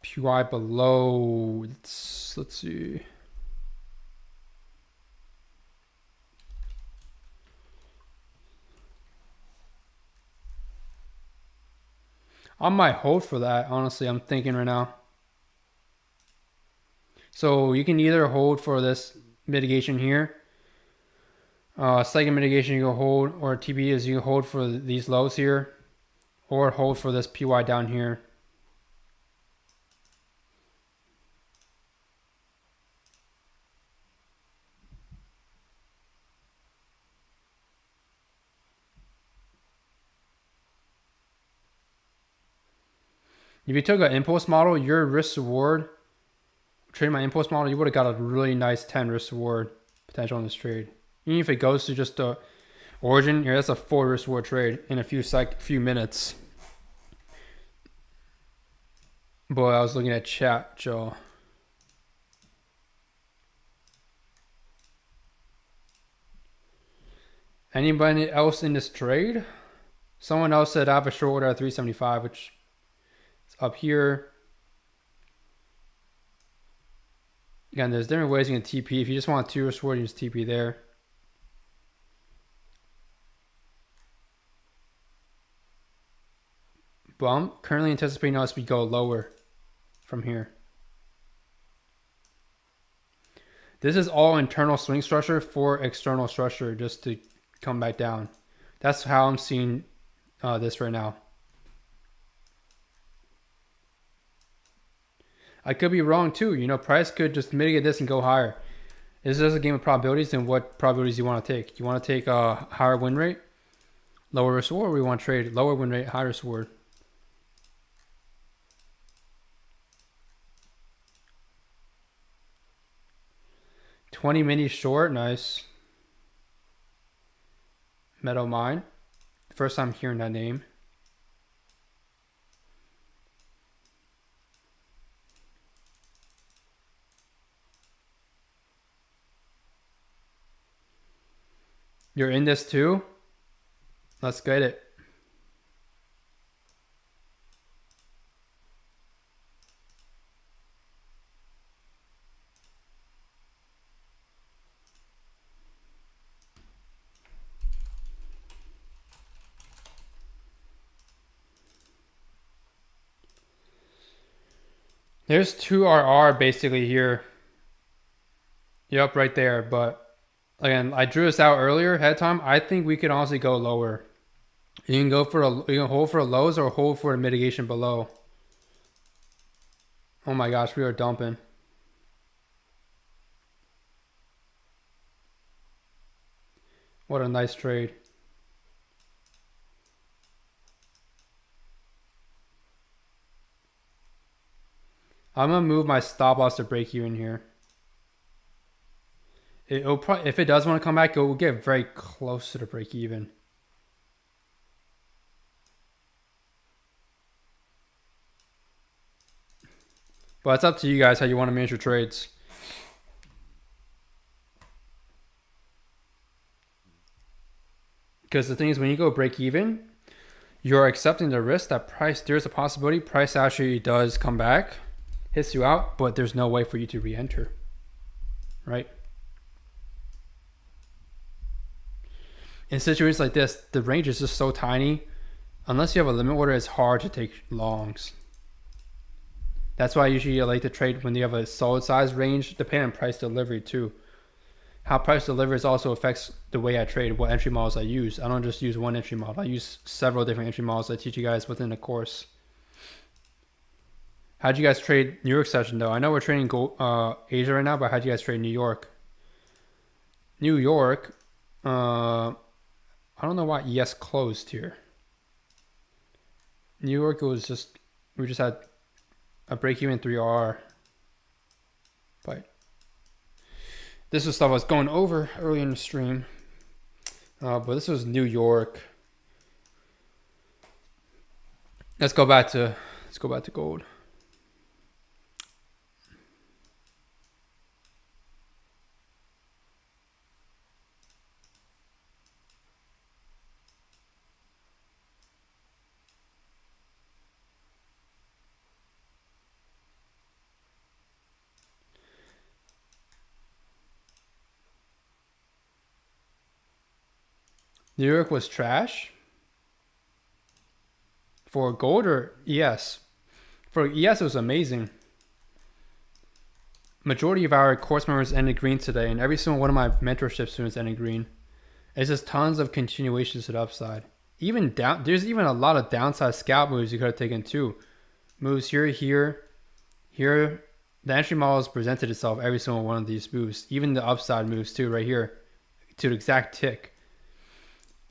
PY below. Let's see. I might hold for that, honestly. I'm thinking right now. So you can either hold for this mitigation here. Second mitigation you can hold, or TP is you can hold for these lows here, or hold for this PY down here. If you took an impulse model, your risk reward, trading my impulse model, you would have got a really nice 10 risk reward potential on this trade. Even if it goes to just the origin here, that's a 4 risk reward trade in a few minutes. Boy, I was looking at chat, Joe. Anybody else in this trade? Someone else said I have a short order at 375, which is up here. Again, there's different ways you can TP. If you just want 2 risk reward, you just TP there. But I'm currently anticipating us we go lower from here. This is all internal swing structure for external structure just to come back down. That's how I'm seeing this right now. I could be wrong too. You know, price could just mitigate this and go higher. This is a game of probabilities, and what probabilities you want to take. You want to take a higher win rate, lower risk reward, or we want to trade lower win rate, higher risk reward. $20 mini short, nice. Meadow Mine. First time hearing that name. You're in this too? Let's get it. There's 2RR basically here. Yep, right there. But again, I drew this out earlier ahead of time. I think we could honestly go lower. You can go for you can hold for a lows or hold for a mitigation below. Oh my gosh, we are dumping. What a nice trade. I'm gonna move my stop loss to break even here. It'll probably, if it does want to come back, it will get very close to the break even. But it's up to you guys how you want to manage your trades. Because the thing is, when you go break even, you're accepting the risk that price, there's a possibility price actually does come back, hits you out, but there's no way for you to re-enter, right? In situations like this, the range is just so tiny. Unless you have a limit order, it's hard to take longs. That's why I like to trade when you have a solid size range, depending on price delivery too. How price delivers also affects the way I trade, what entry models I use. I don't just use one entry model. I use several different entry models I teach you guys within the course. How'd you guys trade New York session though? I know we're trading Asia right now, but how'd you guys trade New York? New York, I don't know why ES closed here. New York, we just had a break even 3R. But this was stuff I was going over early in the stream. But this was New York. Let's go back to gold. New York was trash for gold or ES? For ES, it was amazing. Majority of our course members ended green today, and every single one of my mentorship students ended green. It's just tons of continuations to the upside. Even down, there's even a lot of downside scalp moves you could have taken too. Moves here, here, here. The entry model has presented itself every single one of these moves, even the upside moves too, right here, to the exact tick.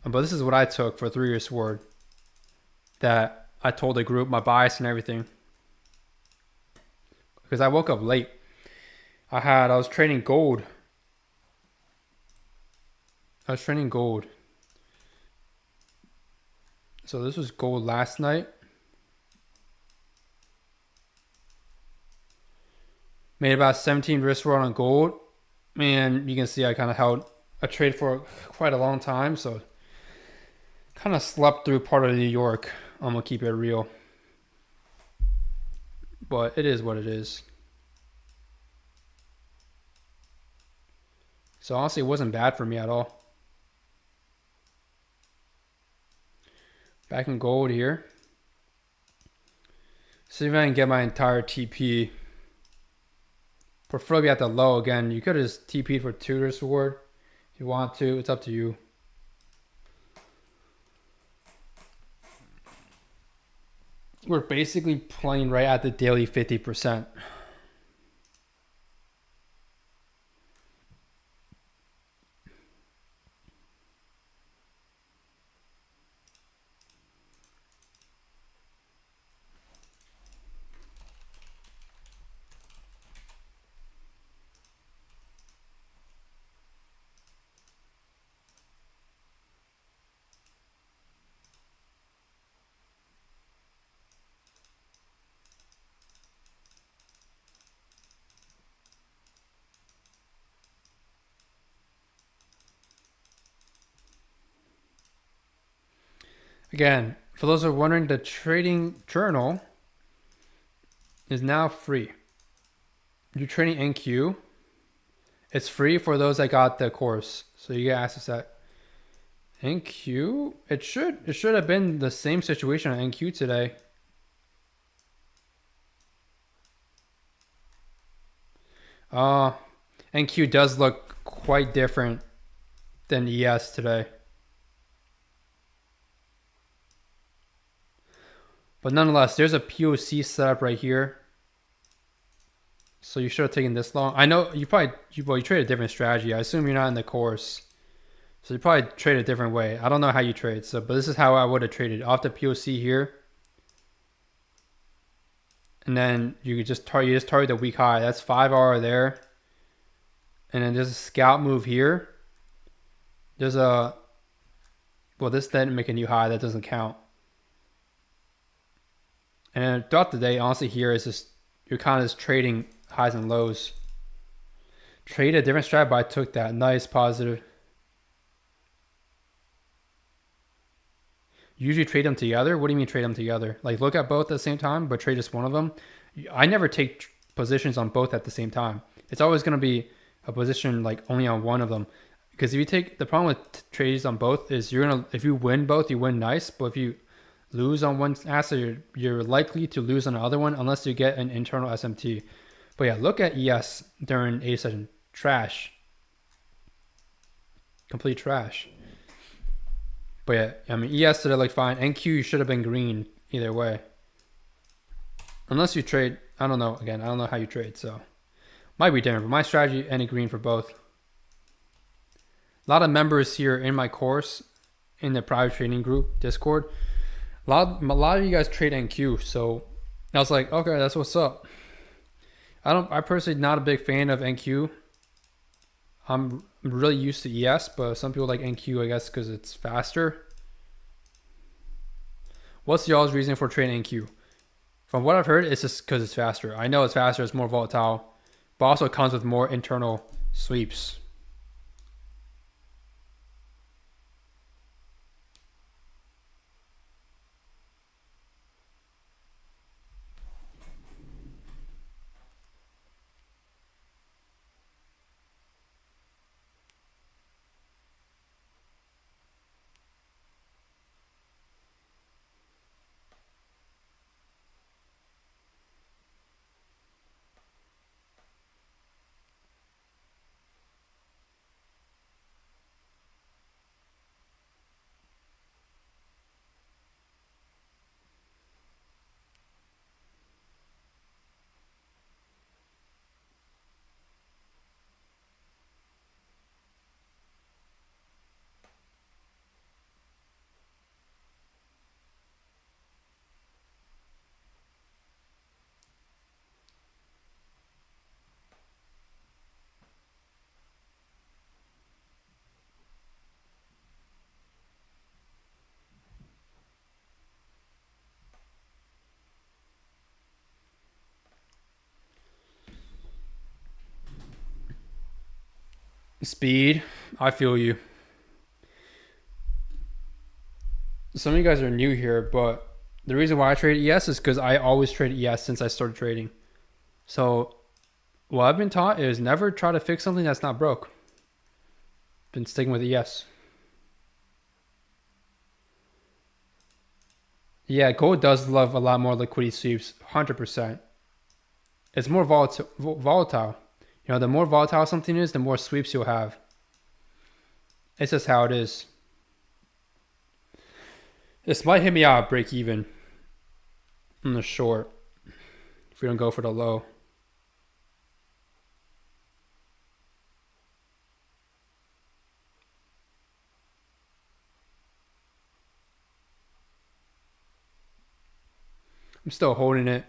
But this is what I took for 3-year sword. That I told the group my bias and everything. Because I woke up late. I was trading gold. So this was gold last night. Made about 17 risk reward on gold. And you can see I kind of held a trade for quite a long time. So kind of slept through part of New York. I'm going to keep it real. But it is what it is. So honestly, it wasn't bad for me at all. Back in gold here. See if I can get my entire TP. Preferably at the low again. You could have just TP'd for tutor sword if you want to. It's up to you. We're basically playing right at the daily 50%. Again, for those who are wondering, the trading journal is now free. You're trading NQ. It's free for those that got the course. So you get access to that. NQ, it should have been the same situation on NQ today. NQ does look quite different than ES today. But nonetheless, there's a POC setup right here. So you should have taken this long. I know you trade a different strategy. I assume you're not in the course. So you probably trade a different way. I don't know how you trade. But this is how I would have traded. Off the POC here. And then you just target the weak high. That's 5R there. And then there's a scalp move here. This didn't make a new high. That doesn't count. And throughout the day, honestly, here is just you're kind of just trading highs and lows. Trade a different strat, but I took that. Nice, positive. Usually trade them together. What do you mean trade them together? Like look at both at the same time, but trade just one of them. I never take positions on both at the same time. It's always going to be a position like only on one of them. Because if you take the problem with trades on both is if you win both, you win nice. But if you lose on one asset, you're likely to lose on the other one unless you get an internal SMT. But yeah, look at ES during a session. Trash. Complete trash. But yeah, I mean, ES did it like fine. NQ should have been green either way. Unless you trade, I don't know. Again, I don't know how you trade, so might be different. But my strategy ended green for both. A lot of members here in my course, in the private trading group Discord, a lot of you guys trade NQ, so I was like, okay, that's what's up. I personally not a big fan of NQ. I'm really used to ES, but some people like NQ, I guess, because it's faster. What's y'all's reason for trading NQ? From what I've heard, it's just because it's faster. I know it's faster, it's more volatile, but also it comes with more internal sweeps. Speed, I feel you. Some of you guys are new here, but the reason why I trade ES is because I always trade ES since I started trading. So what I've been taught is never try to fix something that's not broke. Been sticking with ES. Yeah, gold does love a lot more liquidity sweeps, 100%. It's more volatile. You know, the more volatile something is, the more sweeps you'll have. It's just how it is. This might hit me out at break even in the short if we don't go for the low. I'm still holding it.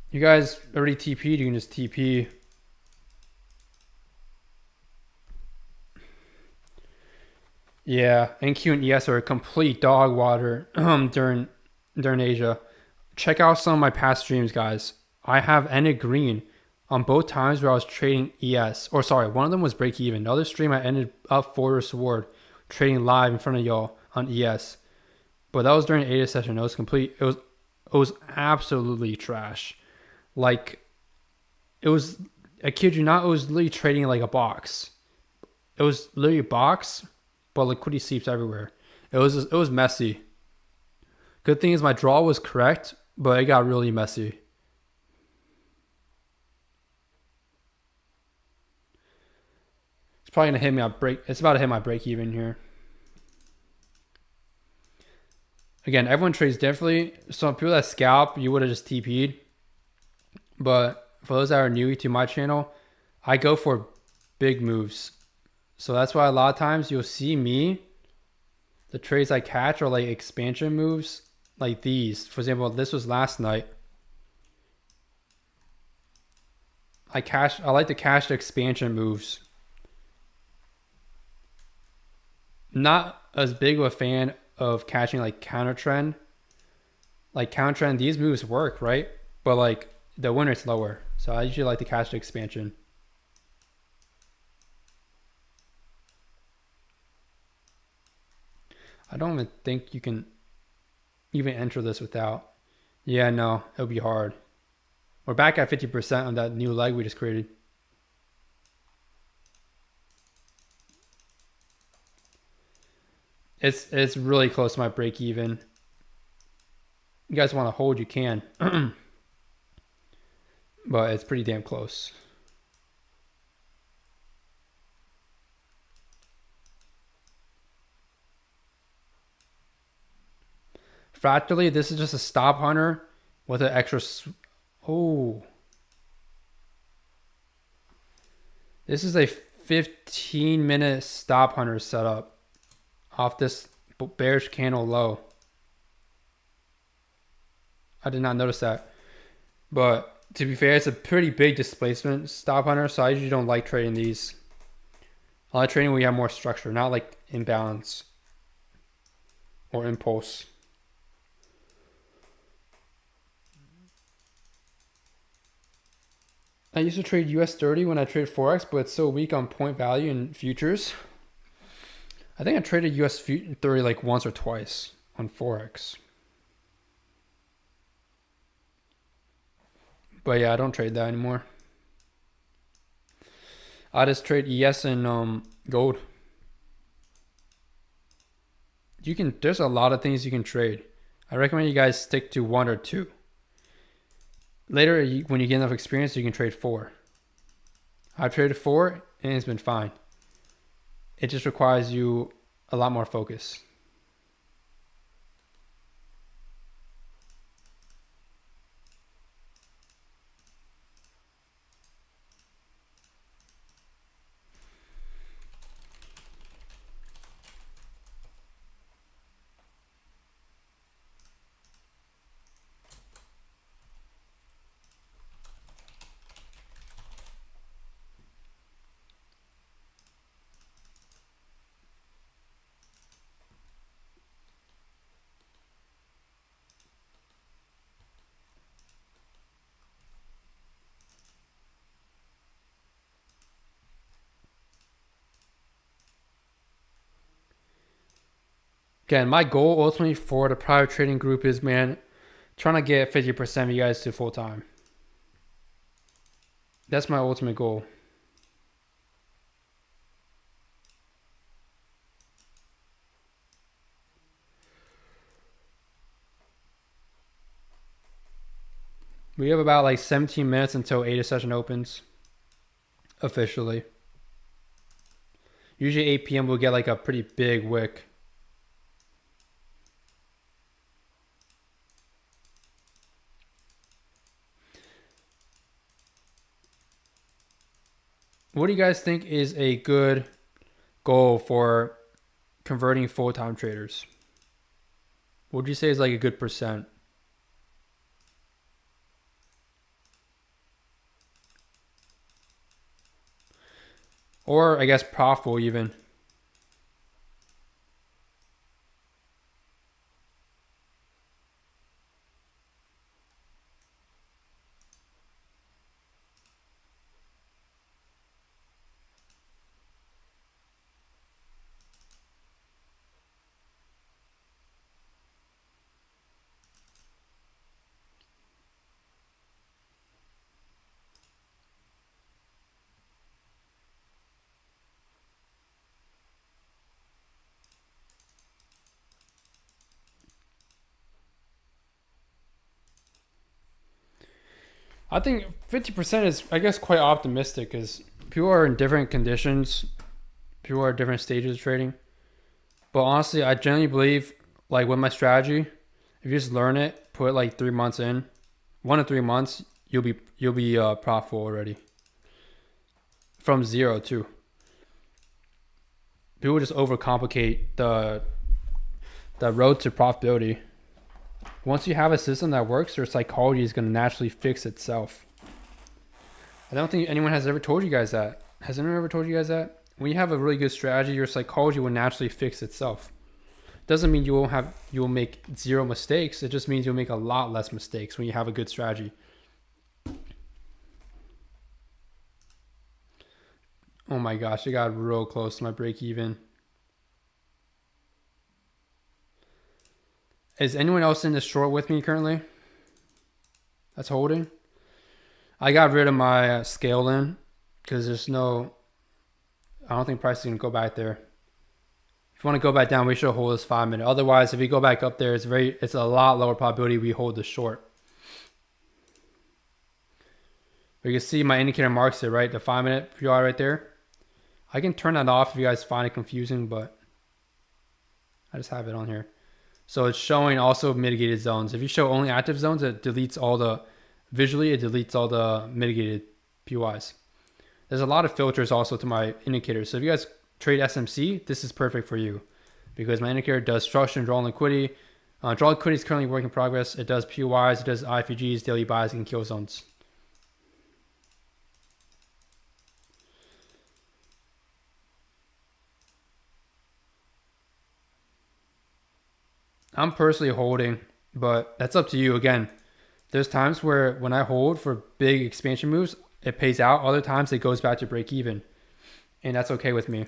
You guys already TP'd, you can just TP. Yeah, NQ and ES are a complete dog water during Asia. Check out some of my past streams, guys. I have ended green on both times where I was trading ES. Or sorry, one of them was break even. The other stream I ended up for reward trading live in front of y'all on ES. But that was during Asia session. It was complete. It was absolutely trash. Like, it was, I kid you not, it was literally trading like a box. It was literally a box, but liquidity seeps everywhere. It was messy. Good thing is my draw was correct, but it got really messy. It's probably gonna hit me at break. It's about to hit my break even here. Again, everyone trades differently. Some people that scalp, you would have just TP'd. But for those that are new to my channel, I go for big moves. So that's why a lot of times you'll see me, the trades I catch are like expansion moves like these. For example, this was last night. I like to cash the expansion moves. Not as big of a fan of catching like counter trend. Like counter trend, these moves work, right? But like the win rate's lower. So I usually like to catch the expansion. I don't even think you can even enter this without. Yeah, no, it'll be hard. We're back at 50% on that new leg we just created. It's really close to my break even. You guys want to hold, you can. But it's pretty damn close. Fractally, this is just a stop hunter with an extra. Oh. This is a 15-minute stop hunter setup off this bearish candle low. I did not notice that. But to be fair, it's a pretty big displacement stop hunter, so I usually don't like trading these. I like trading where you have more structure, not like imbalance or impulse. I used to trade US 30 when I trade Forex, but it's so weak on point value and futures. I think I traded US 30 like once or twice on Forex. But yeah, I don't trade that anymore. I just trade ES and gold. There's a lot of things you can trade. I recommend you guys stick to 1 or 2. Later, when you get enough experience, you can trade 4. I've traded 4 and it's been fine. It just requires you a lot more focus. Again, my goal ultimately for the private trading group is, man, trying to get 50% of you guys to full time. That's my ultimate goal. We have about like 17 minutes until ADA session opens officially. Usually 8 p.m. we'll get like a pretty big wick. What do you guys think is a good goal for converting full-time traders? What would you say is like a good percent? Or I guess profitable even. I think 50% is, I guess, quite optimistic because people are in different conditions. People are at different stages of trading. But honestly, I generally believe, like with my strategy, if you just learn it, put like 3 months in, 1 to 3 months, you'll be profitable already. From zero too. People just overcomplicate the road to profitability. Once you have a system that works, your psychology is going to naturally fix itself. I don't think anyone has ever told you guys that. Has anyone ever told you guys that? When you have a really good strategy, your psychology will naturally fix itself. Doesn't mean you will make 0 mistakes. It just means you'll make a lot less mistakes when you have a good strategy. Oh my gosh, it got real close to my break even. Is anyone else in this short with me currently? That's holding. I got rid of my scale in because there's no. I don't think price is gonna go back there. If you want to go back down, we should hold this 5 minute. Otherwise, if we go back up there, it's a lot lower probability we hold the short. You can see my indicator marks it, right? The 5 minute PUI right there. I can turn that off if you guys find it confusing, but I just have it on here. So it's showing also mitigated zones. If you show only active zones, it deletes all the, visually it deletes all the mitigated PUIs. There's a lot of filters also to my indicators. So if you guys trade SMC, this is perfect for you because my indicator does structure and draw liquidity. Draw liquidity is currently work in progress. It does PUIs, it does IFGs, daily buys, and kill zones. I'm personally holding, but that's up to you. Again, there's times where when I hold for big expansion moves, it pays out. Other times it goes back to break even, and that's okay with me.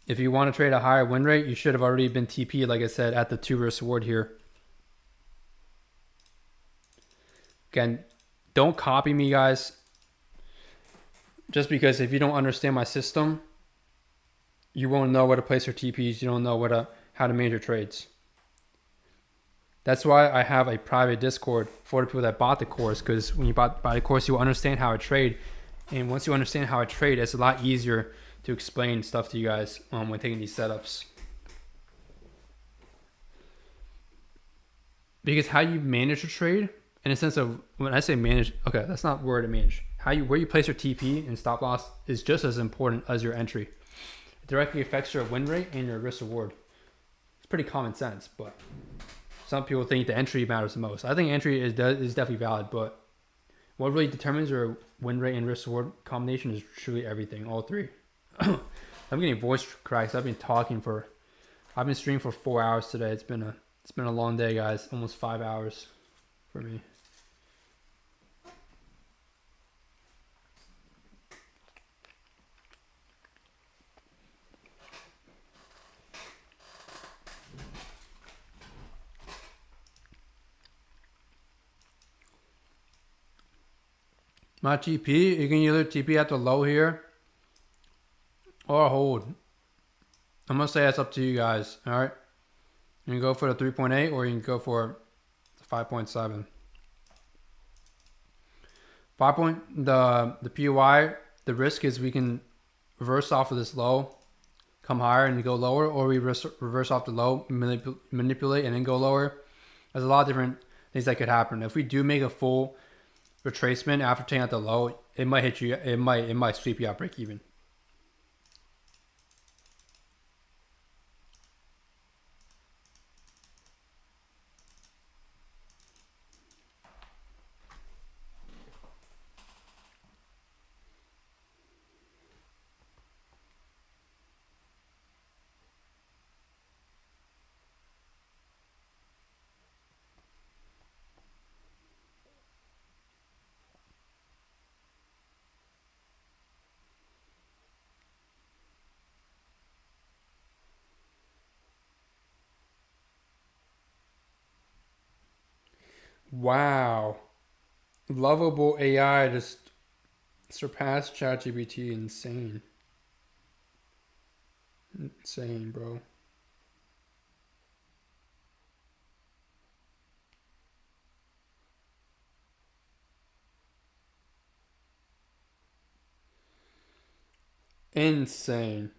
If you want to trade a higher win rate, you should have already been TP, like I said, at the 2 risk reward here. Again, don't copy me, guys. Just because if you don't understand my system, you won't know where to place your TPs. You don't know how to manage your trades. That's why I have a private Discord for the people that bought the course, because when you buy the course, you will understand how I trade. And once you understand how I trade, it's a lot easier to explain stuff to you guys when taking these setups. Because how you manage your trade, in a sense of, when I say manage, okay, that's not word to manage. Where you place your TP and stop loss is just as important as your entry. It directly affects your win rate and your risk reward. It's pretty common sense, but some people think the entry matters the most. I think entry is definitely valid, but what really determines your win rate and risk reward combination is truly everything, all three. I'm getting voice cracks. I've been streaming for 4 hours today. It's been a long day, guys. Almost 5 hours for me. My TP, you can either TP at the low here or hold. I'm going to say that's up to you guys. All right. You can go for the 3.8 or you can go for the 5.7. The PUI, the risk is we can reverse off of this low, come higher and go lower, or we reverse off the low, manipulate and then go lower. There's a lot of different things that could happen. If we do make a full retracement after taking out the low, it might hit you, it might sweep you out break even. Wow. Lovable AI just surpassed ChatGPT. Insane. Insane, bro. Insane.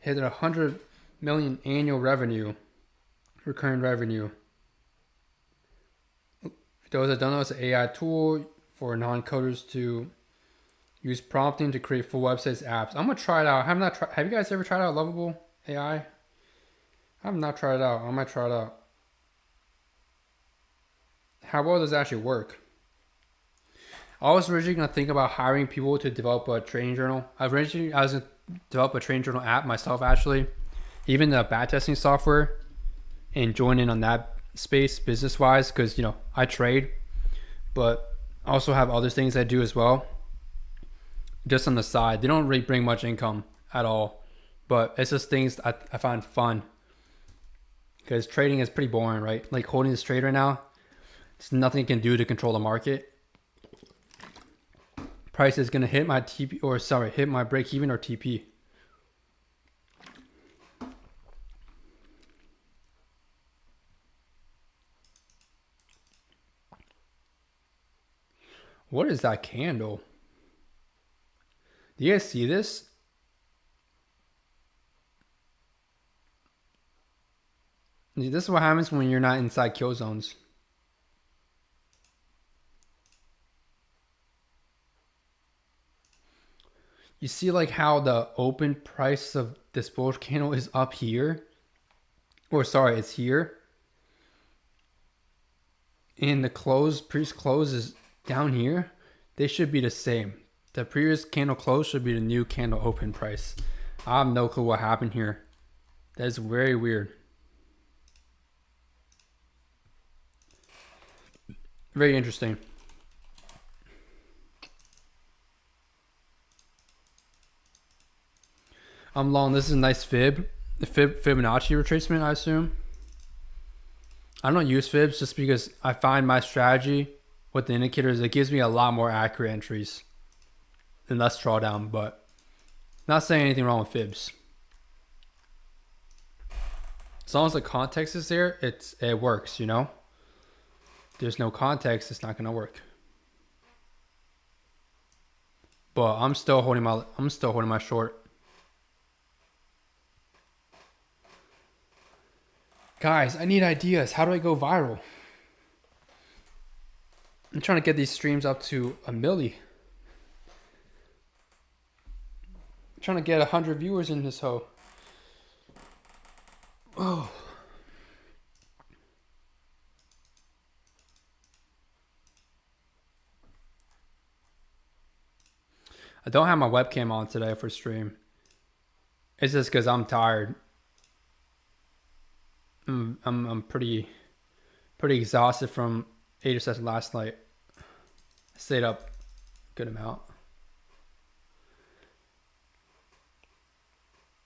Hit 100 million annual revenue, recurring revenue. Those that don't know, it's an AI tool for non-coders to use prompting to create full websites, apps. I'm gonna try it out. Have you guys ever tried out Lovable AI? I have not tried it out. I might try it out. How well does it actually work? I was originally gonna think about hiring people to develop a trading journal. I was gonna develop a trading journal app myself, actually, even the bad testing software, and join in on that space business wise, because I trade, but I also have other things I do as well, just on the side. They don't really bring much income at all, but it's just things I find fun, because trading is pretty boring, right? Like holding this trade right now, there's nothing you can do to control the market. Price is gonna hit my TP, or sorry, hit my break even or TP. What is that candle? Do you guys see this? This is what happens when you're not inside kill zones. You see like how the open price of this bullish candle is up here? Or sorry, it's here. And the close, previous close is down here. They should be the same. The previous candle close should be the new candle open price. I have no clue what happened here. That is very weird. Very interesting. I'm long. This is a nice fib. The Fibonacci retracement, I assume. I don't use fibs just because I find my strategy with the indicators, it gives me a lot more accurate entries and less drawdown, but not saying anything wrong with fibs. As long as the context is there, it works, you know? If there's no context, it's not gonna work. But I'm still holding my short. Guys, I need ideas. How do I go viral? I'm trying to get these streams up to 1 million. I'm trying to get 100 viewers in this hoe. Oh. I don't have my webcam on today for stream. It's just because I'm tired. I'm pretty exhausted from 8 sessions last night. I stayed up a good amount.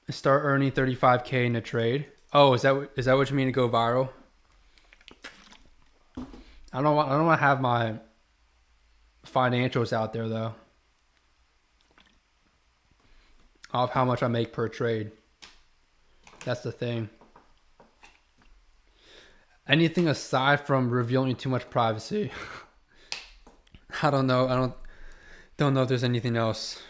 I start earning 35K in a trade. Oh, is that what you mean to go viral? I don't want to have my financials out there though. Of how much I make per trade. That's the thing. Anything aside from revealing too much privacy. I don't know. I don't know if there's anything else.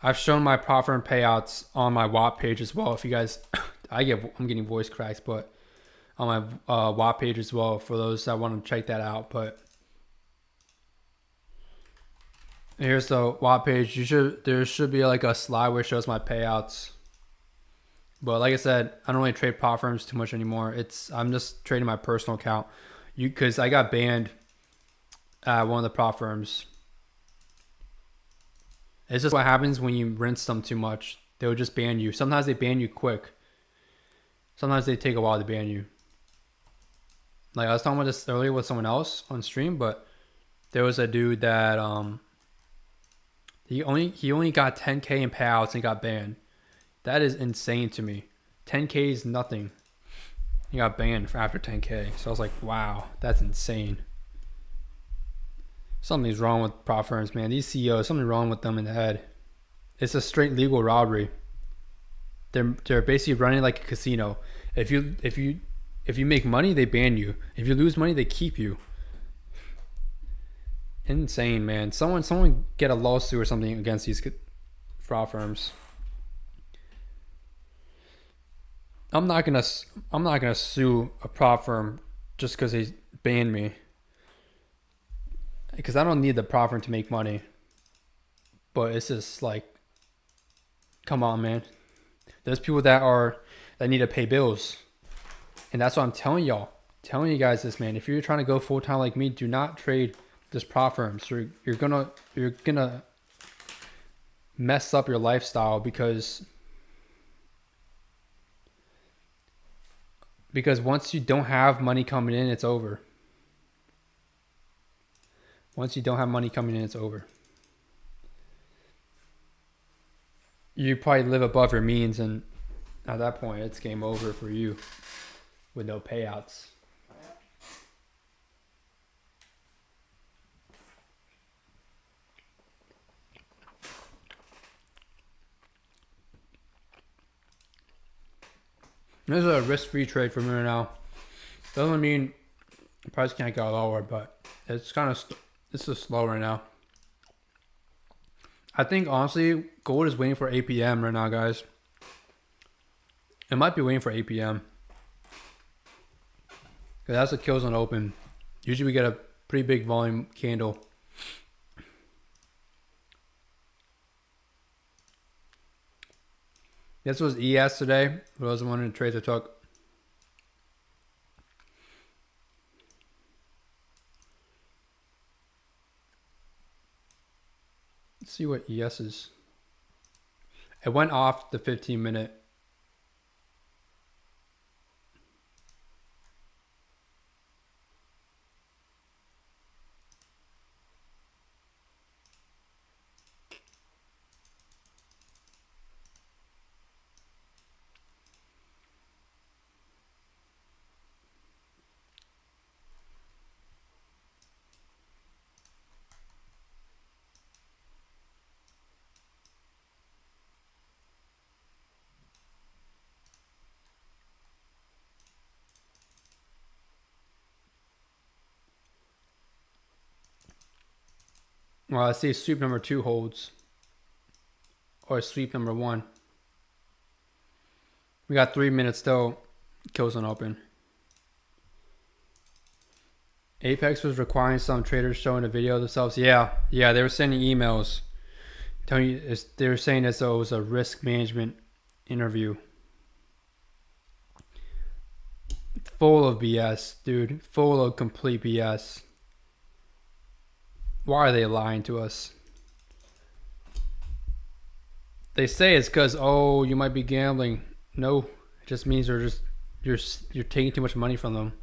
I've shown my profit and payouts on my WAP page as well. If you guys, I'm getting voice cracks, but on my WAP page as well for those that want to check that out. But here's the WAP page. There should be like a slide where it shows my payouts. But like I said, I don't really trade prop firms too much anymore. I'm just trading my personal account. Because I got banned at one of the prop firms. It's just what happens when you rinse them too much. They would just ban you. Sometimes they ban you quick. Sometimes they take a while to ban you. Like I was talking about this earlier with someone else on stream, but there was a dude that he only got 10K in payouts and he got banned. That is insane to me. 10K is nothing. He got banned for after 10K. So I was like, wow, that's insane. Something's wrong with prop firms, man. These CEOs, something wrong with them in the head. It's a straight legal robbery. They're basically running like a casino. If you make money, they ban you. If you lose money, they keep you. Insane, man. Someone get a lawsuit or something against these prop firms. I'm not gonna sue a prop firm just because they banned me. Because I don't need the prop firm to make money. But it's just like, come on, man. There's people that need to pay bills. And that's what I'm telling y'all. Telling you guys this, man. If you're trying to go full time like me, do not trade this prop firms. You're gonna mess up your lifestyle because once you don't have money coming in, it's over. Once you don't have money coming in, it's over. You probably live above your means, and at that point, it's game over for you with no payouts. This is a risk-free trade for me right now. Doesn't mean the price can't go lower, but it's kind of This is slow right now. I think honestly, gold is waiting for 8 p.m. right now, guys. It might be waiting for 8 p.m. Because that's the kills on open. Usually we get a pretty big volume candle. This was ES today. For those wondering the trades I took. Let's see what ES is. It went off the 15-minute. Well, I see sweep number 2 holds. Or sweep number 1. We got 3 minutes still. Kills on open. Apex was requiring some traders showing a video of themselves. Yeah, they were sending emails. Telling you, they were saying as though it was a risk management interview. Full of BS, dude. Full of complete BS. Why are they lying to us? They say it's because, oh, you might be gambling. No, it just means you're taking too much money from them.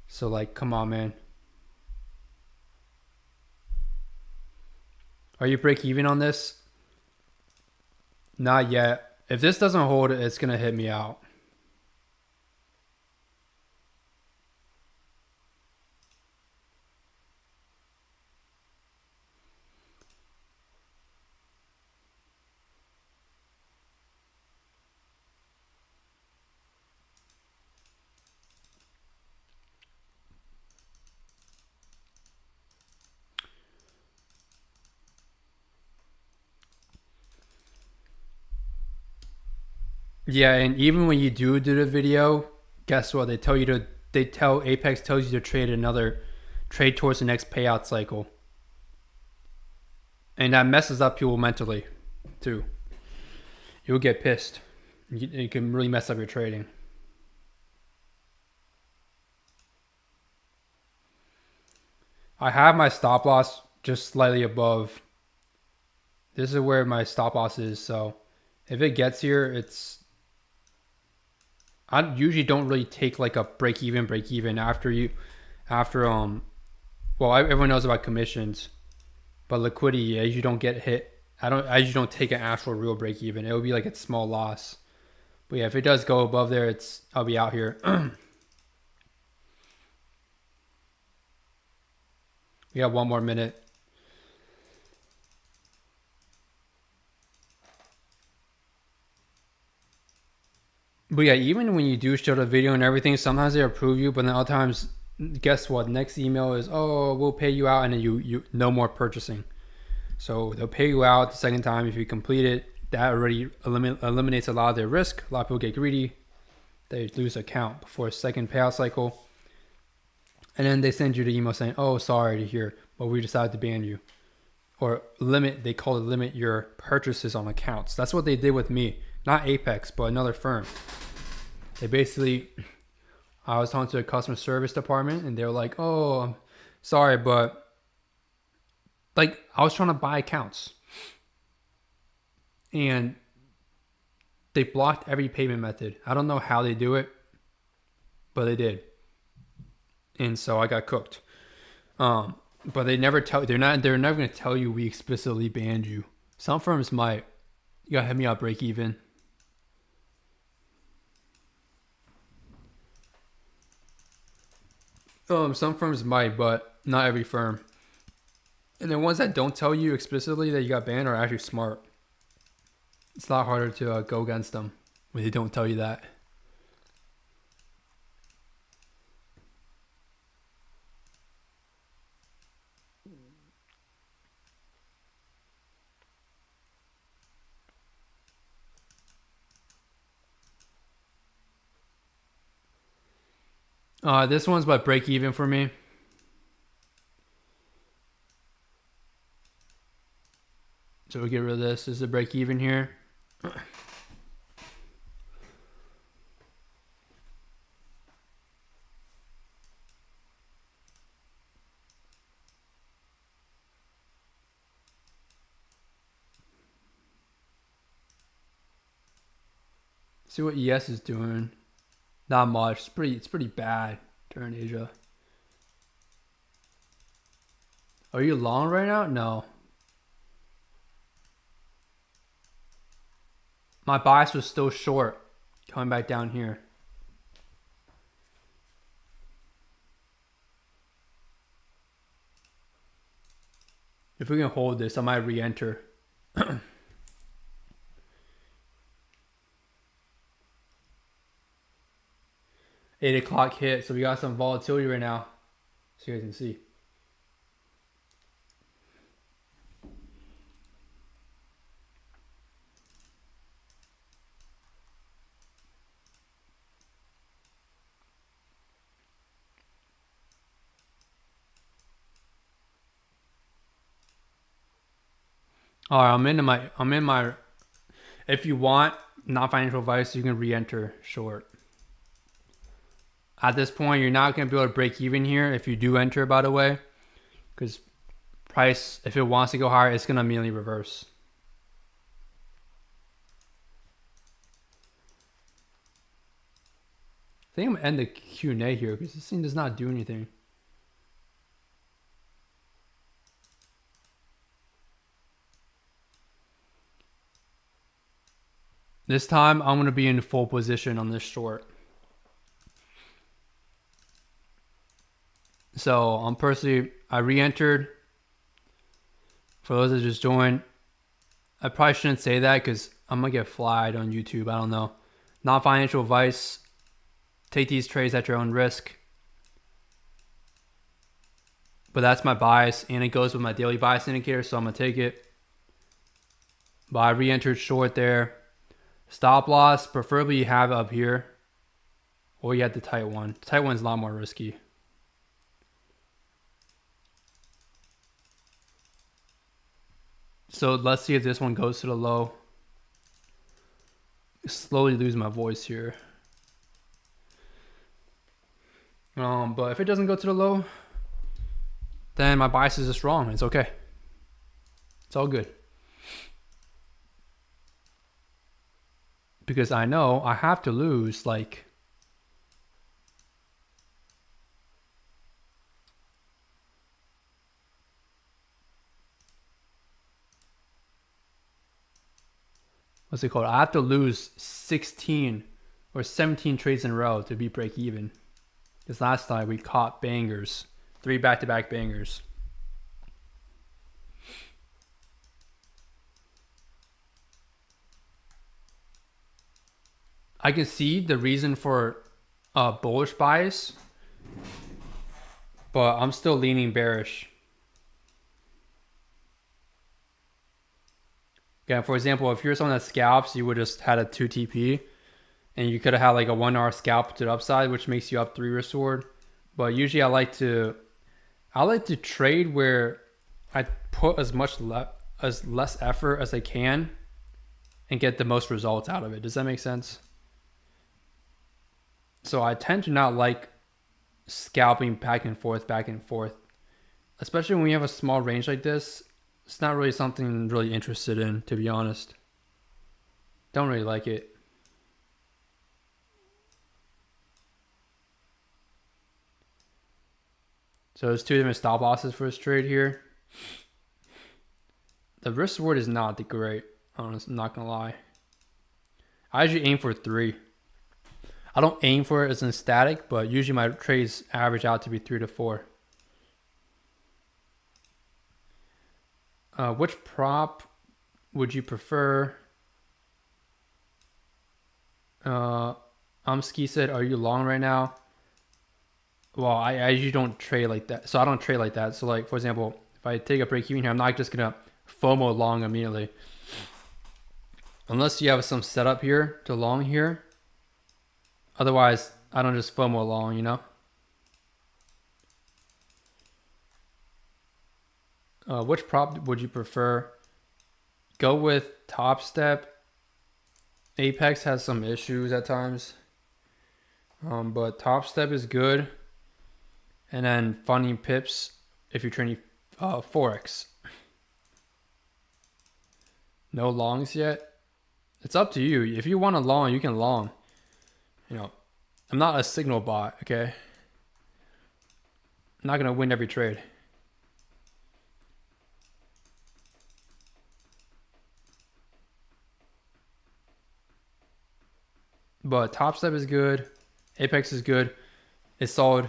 So like, come on, man. Are you break even on this? Not yet. If this doesn't hold, it's gonna hit me out. Yeah, and even when you do the video, guess what? They tell Apex tells you to trade towards the next payout cycle. And that messes up people mentally, too. You'll get pissed. You can really mess up your trading. I have my stop loss just slightly above. This is where my stop loss is, so if it gets here, I usually don't really take like a break even well, everyone knows about commissions, but liquidity, as you don't get hit. I usually don't take an actual real break even. It would be like a small loss. But yeah, if it does go above there, I'll be out here. We got 1 more minute. But yeah, even when you do show the video and everything, sometimes they approve you, but then other times, guess what? Next email is, oh, we'll pay you out, and then you no more purchasing. So they'll pay you out the second time if you complete it. That already eliminates a lot of their risk. A lot of people get greedy. They lose account before a second payout cycle. And then they send you the email saying, oh, sorry to hear, but we decided to ban you. Or they call it limit your purchases on accounts. That's what they did with me. Not Apex, but another firm. They basically, I was talking to the customer service department and they were like, oh, I'm sorry, but like I was trying to buy accounts. And they blocked every payment method. I don't know how they do it, but they did. And so I got cooked. But they never they're never going to tell you we explicitly banned you. Some firms might. You got to hit me up break even. Some firms might, but not every firm. And the ones that don't tell you explicitly that you got banned are actually smart. It's a lot harder to go against them when they don't tell you that. This one's about break even for me. So we'll get rid of this. This is a break even here. See what ES is doing. Not much. It's pretty bad during Asia. Are you long right now? No. My bias was still short coming back down here. If we can hold this, I might re-enter. 8 o'clock hit, so we got some volatility right now, so you guys can see. All right, I'm in my. If you want non-financial advice, you can re-enter short. At this point, you're not going to be able to break even here if you do enter, by the way, because price, if it wants to go higher, it's going to immediately reverse. I think I'm going to end the Q&A here because this thing does not do anything. This time, I'm going to be in full position on this short. So I'm personally, I re-entered. For those that just joined, I probably shouldn't say that because I'm going to get flagged on YouTube. I don't know. Non-financial advice. Take these trades at your own risk. But that's my bias, and it goes with my daily bias indicator, so I'm going to take it. But I re-entered short there. Stop loss, preferably you have it up here. Or you have the tight one. The tight one's a lot more risky. So let's see if this one goes to the low. Slowly lose my voice here. But if it doesn't go to the low, then my bias is just wrong. It's okay. It's all good. Because I know I have to lose like what's it called? I have to lose 16 or 17 trades in a row to be break even. Because last time we caught bangers. 3 back-to-back bangers. I can see the reason for bullish bias, but I'm still leaning bearish. Okay, for example, if you're someone that scalps, you would just had a 2 TP, and you could have had like a 1 hour scalp to the upside, which makes you up 3 restored. But usually I like to trade where I put as less effort as I can and get the most results out of it. Does that make sense? So I tend to not like scalping back and forth, especially when we have a small range like this. It's not really something I'm really interested in, to be honest. Don't really like it. So there's 2 different stop losses for this trade here. The risk reward is not that great, honestly, I'm not gonna lie. I usually aim for 3. I don't aim for it as in static, but usually my trades average out to be 3 to 4. Which prop would you prefer? Umski said, are you long right now? Well, I usually don't trade like that. So I don't trade like that. So like, for example, if I take a break even here, I'm not just going to FOMO long immediately. Unless you have some setup here to long here. Otherwise, I don't just FOMO long, you know? Which prop would you prefer? Go with Top Step. Apex has some issues at times, but Top Step is good. And then Funny Pips if you're trading Forex. No longs yet? It's up to you. If you want a long, you can long. You know, I'm not a signal bot, okay? I'm not going to win every trade. But Top Step is good. Apex is good. It's solid.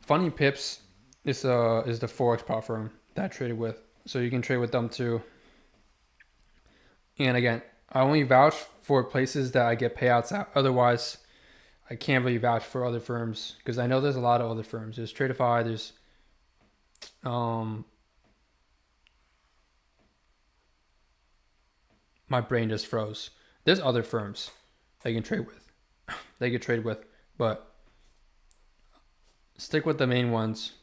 Funny Pips is the Forex prop firm that I traded with. So you can trade with them too. And again, I only vouch for places that I get payouts at. Otherwise, I can't really vouch for other firms because I know there's a lot of other firms. There's Tradeify, there's my brain just froze. There's other firms they can trade with. But stick with the main ones.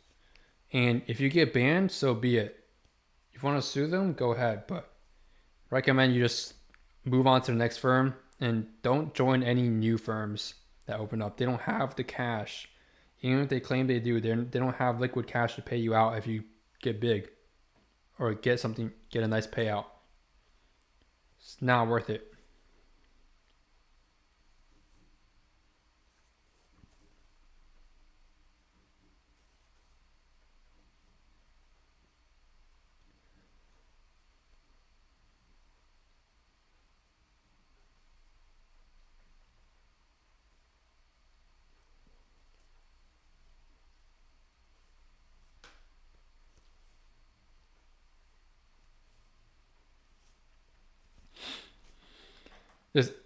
And if you get banned, so be it. If you want to sue them, go ahead. But recommend you just move on to the next firm and don't join any new firms that open up. They don't have the cash. Even if they claim they do, they don't have liquid cash to pay you out if you get big or get a nice payout. It's not worth it.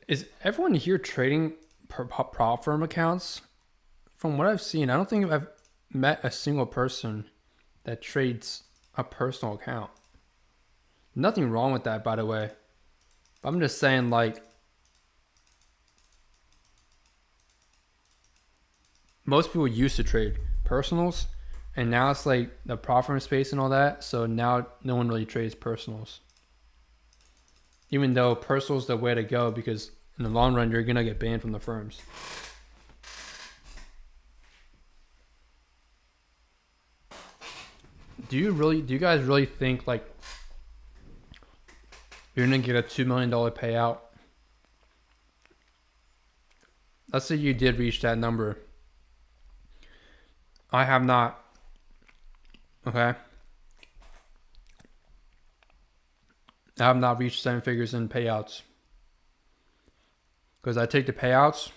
Is everyone here trading prop firm accounts? From what I've seen, I don't think I've met a single person that trades a personal account. Nothing wrong with that, by the way. But I'm just saying, like, most people used to trade personals, and now it's like the prop firm space and all that. So now no one really trades personals. Even though personal is the way to go because in the long run, you're going to get banned from the firms. Do you guys really think like you're going to get a $2 million payout? Let's say you did reach that number. I have not. Okay. I have not reached 7 figures in payouts because I take the payouts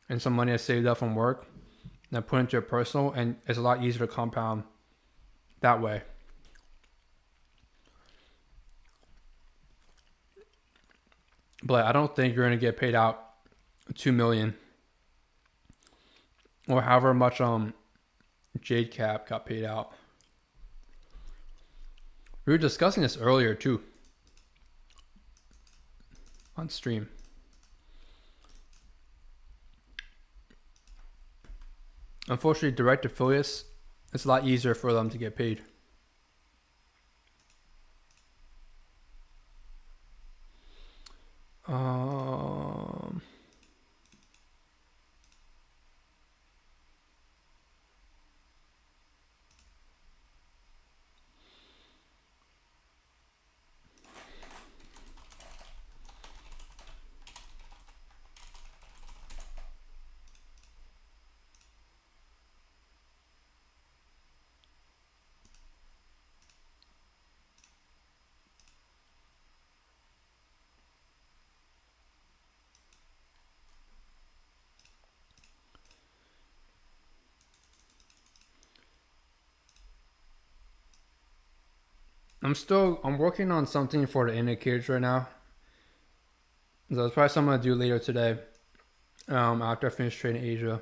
and some money I saved up from work and I put into a personal, and it's a lot easier to compound that way. But I don't think you're going to get paid out $2 million or however much Jade Cap got paid out. We were discussing this earlier too. On stream. Unfortunately, direct affiliates, it's a lot easier for them to get paid. I'm working on something for the indicators right now. So that's probably something I'm gonna do later today. After I finish trading Asia.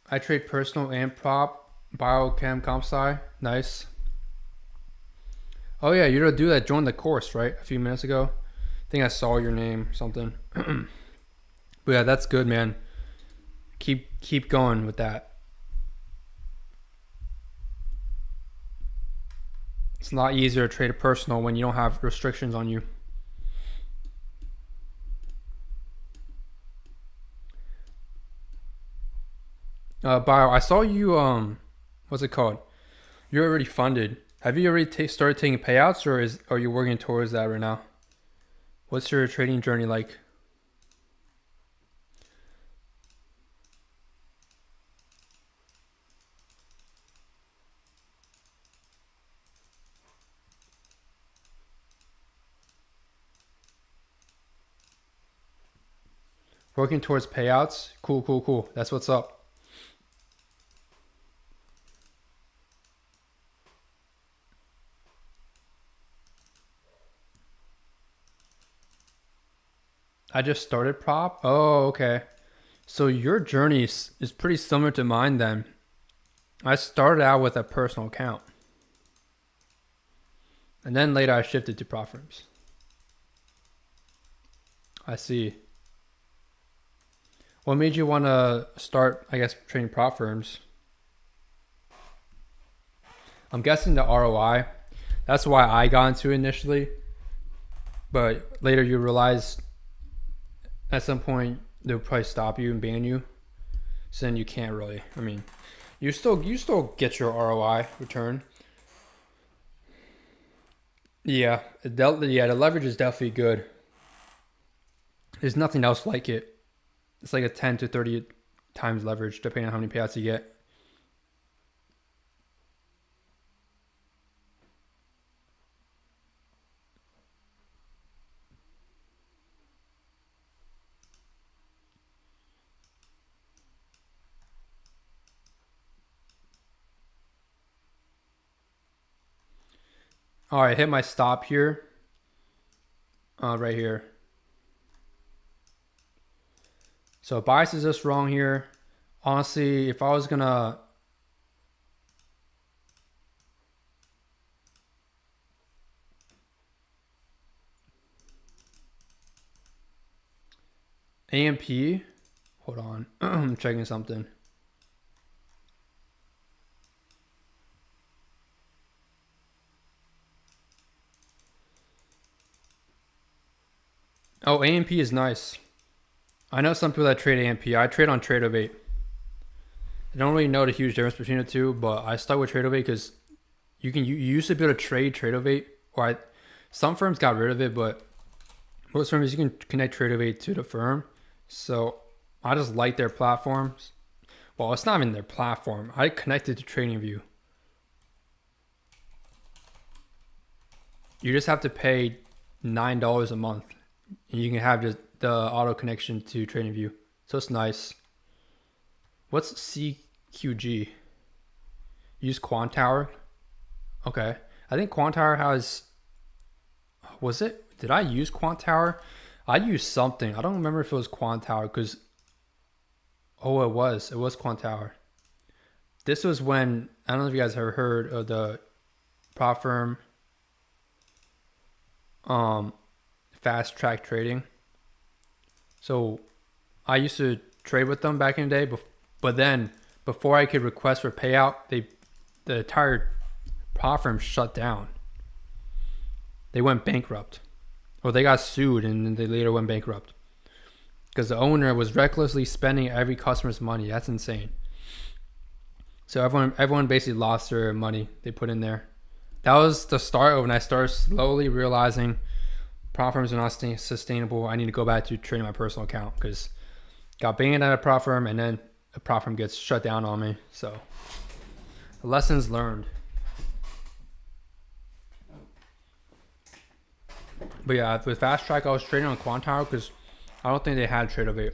I trade personal and prop, biochem, comp sci. Nice. Oh yeah, you're gonna do that. Join the course, right? A few minutes ago. I think I saw your name or something. But yeah, that's good, man. Keep going with that. It's a lot easier to trade a personal when you don't have restrictions on you. Bio, I saw you, what's it called? You're already funded. Have you already started taking payouts, or are you working towards that right now? What's your trading journey like? Working towards payouts? Cool, cool, cool. That's what's up. I just started prop. Oh, okay. So your journey is pretty similar to mine then. I started out with a personal account. And then later I shifted to prop firms. I see. What made you want to start, I guess, trading prop firms? I'm guessing the ROI. That's why I got into it initially. But later you realize at some point they'll probably stop you and ban you. So then you can't really. I mean, you still get your ROI return. Yeah, the leverage is definitely good. There's nothing else like it. It's like a 10 to 30 times leverage depending on how many payouts you get. All right, hit my stop here. Right here. So bias is just wrong here. Honestly, if I was gonna AMP, hold on, I'm checking something. Oh, AMP is nice. I know some people that trade AMP. I trade on Tradeovate. I don't really know the huge difference between the two, but I stuck with Tradeovate because you used to be able to trade Tradeovate, some firms got rid of it, but most firms you can connect Tradeovate to the firm. So I just like their platforms. Well, it's not even their platform. I connected to TradingView. You just have to pay $9 a month, and you can have just the auto connection to TradingView. So it's nice. What's CQG? Use Quantitower. Okay. I think Quantitower has. Was it? Did I use Quantitower? I used something. I don't remember if it was Quantitower because. Oh, it was. It was Quantitower. This was when. I don't know if you guys have heard of the prop firm fast track trading. So I used to trade with them back in the day, but then before I could request for payout, the entire prop firm shut down. They went bankrupt, or they got sued, and then they later went bankrupt because the owner was recklessly spending every customer's money. That's insane. So everyone basically lost their money they put in there. That was the start of when I started slowly realizing prop firms are not sustainable. I need to go back to trading my personal account because got banned at a prop firm, and then a prop firm gets shut down on me. So lessons learned. But yeah, with Fast Track, I was trading on Quantitower because I don't think they had Tradeovate.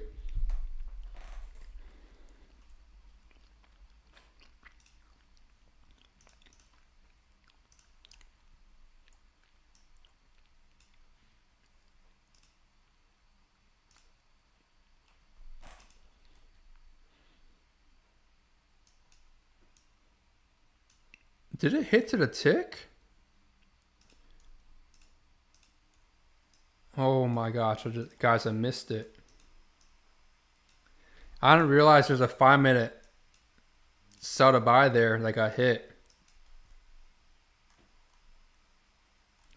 Did it hit to the tick? Oh my gosh, guys, I missed it. I didn't realize there's a 5-minute sell to buy there that got hit.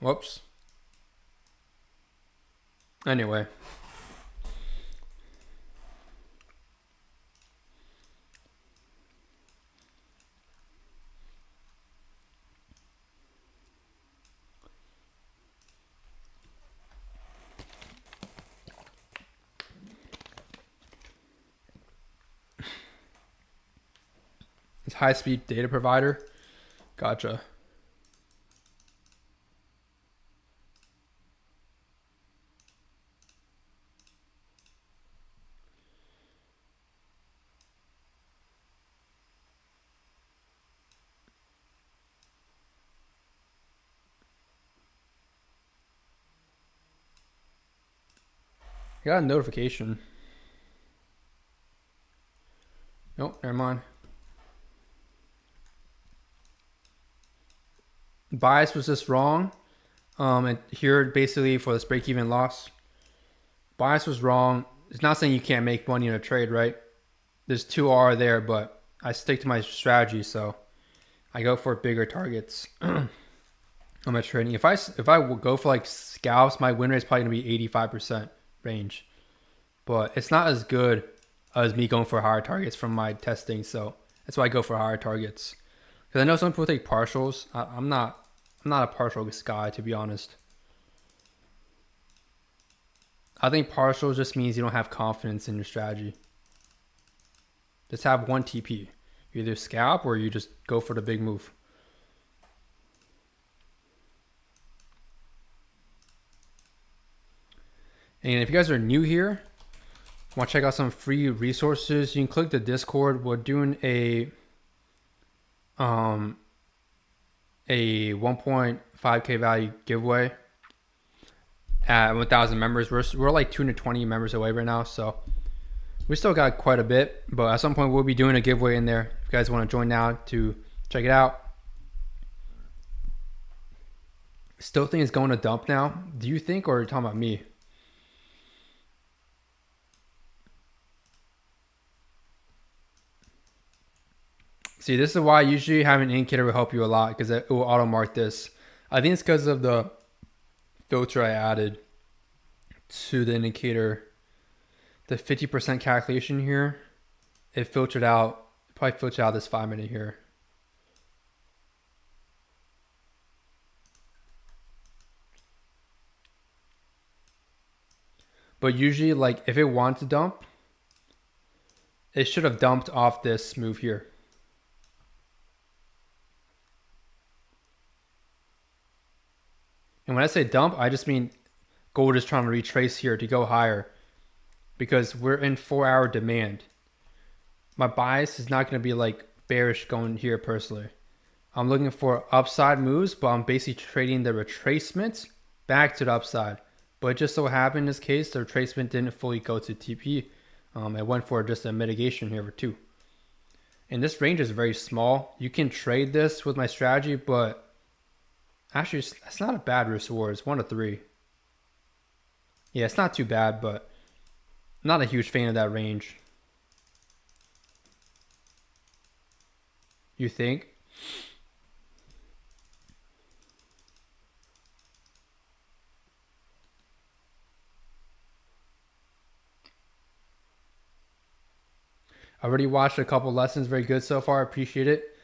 Whoops. Anyway. It's high-speed data provider. Gotcha. I got a notification. Nope, never mind. Bias was just wrong. And here basically for this break-even loss, bias was wrong. It's not saying you can't make money in a trade, right? There's 2R there, but I stick to my strategy, so I go for bigger targets on my trading. If I go for like scalps, my win rate is probably gonna be 85% range, but it's not as good as me going for higher targets from my testing. So that's why I go for higher targets. Because I know some people take partials. I'm not a partial guy, to be honest. I think partials just means you don't have confidence in your strategy. Just have one TP. You either scalp or you just go for the big move. And if you guys are new here, want to check out some free resources, you can click the Discord. We're doing a 1.5k value giveaway at 1,000 members. We're like 220 members away right now, so we still got quite a bit, but at some point we'll be doing a giveaway in there. If you guys want to join now to check it out. Still think it's going to dump now. Do you think, or are you talking about me? See, this is why usually having an indicator will help you a lot, because it will auto mark this. I think it's because of the filter I added to the indicator. The 50% calculation here, it filtered out, probably filtered out this 5-minute here. But usually, like, if it wanted to dump, it should have dumped off this move here. And when I say dump, I just mean gold is trying to retrace here to go higher, because we're in 4-hour demand. My bias is not going to be like bearish going here personally. I'm looking for upside moves, but I'm basically trading the retracement back to the upside. But it just so happened in this case, the retracement didn't fully go to TP. It went for just a mitigation here for 2. And this range is very small. You can trade this with my strategy, but actually it's not a bad risk reward. It's 1 to 3. Yeah, it's not too bad, but I'm not a huge fan of that range. You think? I already watched a couple lessons, very good so far. Appreciate it.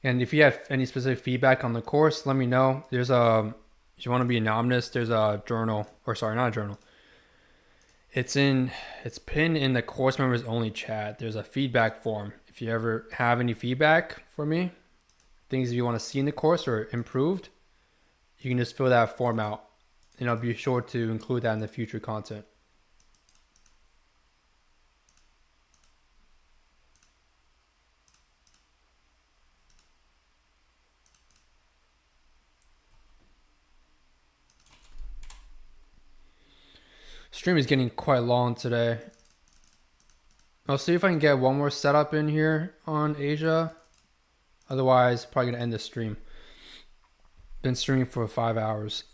And if you have any specific feedback on the course, let me know. There's a, if you want to be anonymous, there's a journal, or sorry, not a journal. It's pinned in the course members only chat. There's a feedback form. If you ever have any feedback for me, things you want to see in the course or improved, you can just fill that form out, and I'll be sure to include that in the future content. Stream is getting quite long today. I'll see if I can get one more setup in here on Asia. Otherwise, probably gonna end the stream. Been streaming for 5 hours.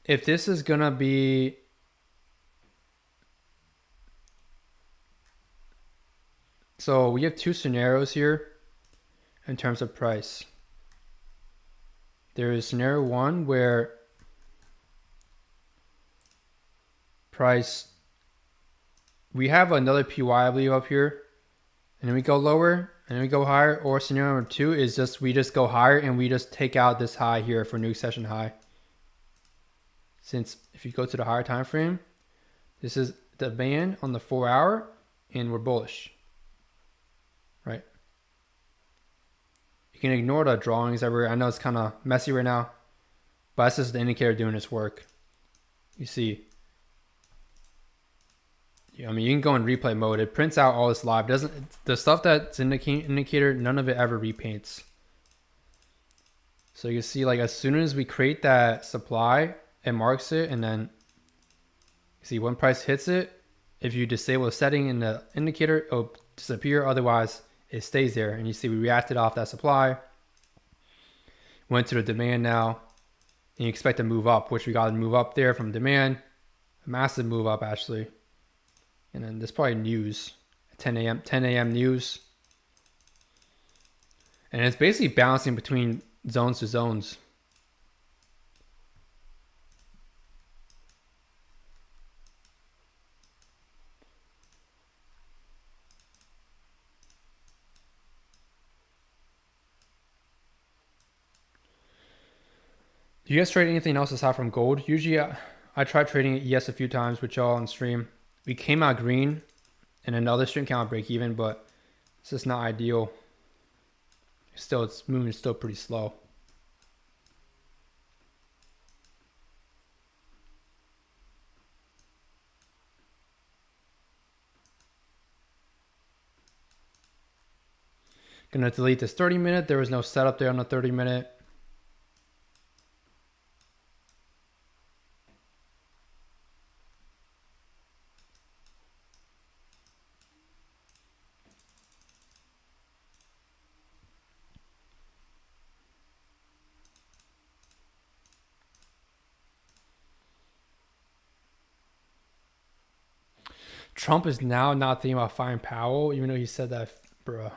if this is gonna be, so we have two scenarios here in terms of price. There is scenario one where price, we have another PY I believe up here, and then we go lower and then we go higher. Or scenario number two is just we just go higher and we just take out this high here for new session high. Since if you go to the higher time frame, this is the band on the 4 hour and we're bullish, right? You can ignore the drawings everywhere. I know it's kind of messy right now, but that's just the indicator doing its work. You see, I mean, you can go in replay mode. It prints out all this live. The stuff that's in the indicator, none of it ever repaints. So you can see, like, as soon as we create that supply, it marks it, and then see when price hits it, if you disable a setting in the indicator, it'll disappear. Otherwise, it stays there. And you see we reacted off that supply, went to the demand now, and you expect to move up, which we got to move up there from demand. A massive move up, actually. And then there's probably news, 10 a.m. news. And it's basically bouncing between zones to zones. Do you guys trade anything else aside from gold? Usually I tried trading ES a few times with y'all on stream. We came out green and another stream came out break even, but it's just not ideal. Still, it's moving still pretty slow. Gonna delete this 30-minute. There was no setup there on the 30-minute. Trump is now not thinking about firing Powell, even though he said that, bruh.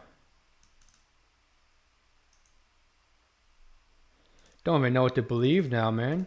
Don't even know what to believe now, man.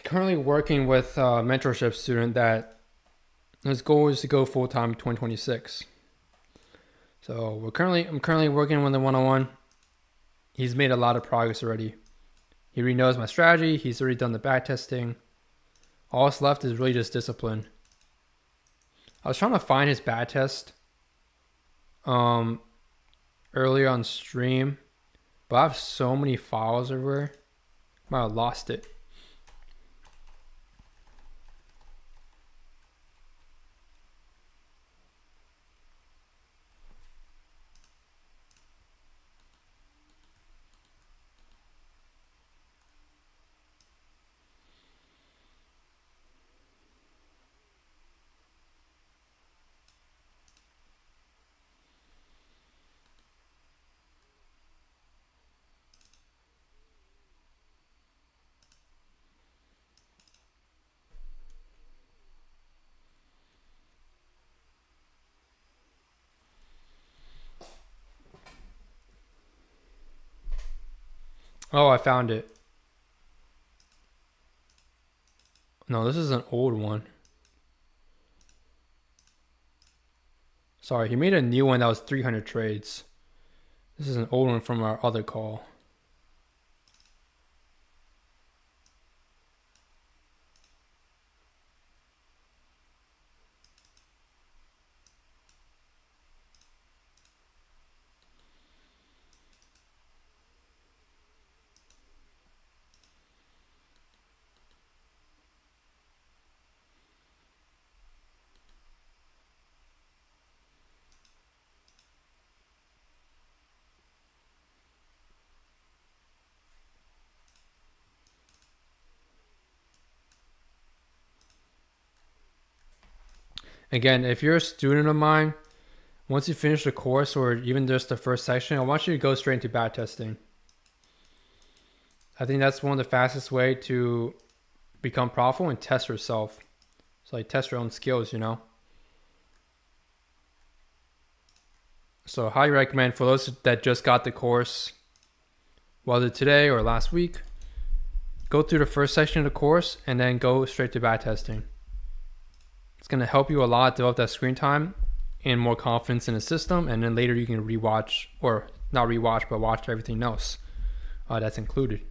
Currently working with a mentorship student that his goal is to go full-time in 2026. So I'm currently working with him one-on-one. He's made a lot of progress already. He already knows my strategy. He's already done the back testing. All that's left is really just discipline. I was trying to find his bad test earlier on stream, but I have so many files everywhere. I might have lost it. Oh, I found it. No, this is an old one. Sorry, he made a new one that was 300 trades. This is an old one from our other call. Again, if you're a student of mine, once you finish the course or even just the first section, I want you to go straight into back testing. I think that's one of the fastest way to become profitable and test yourself. So like test your own skills, you know. So highly recommend for those that just got the course, whether today or last week, go through the first section of the course and then go straight to back testing. It's going to help you a lot develop that screen time and more confidence in the system, and then later you can rewatch, or not rewatch, but watch everything else that's included.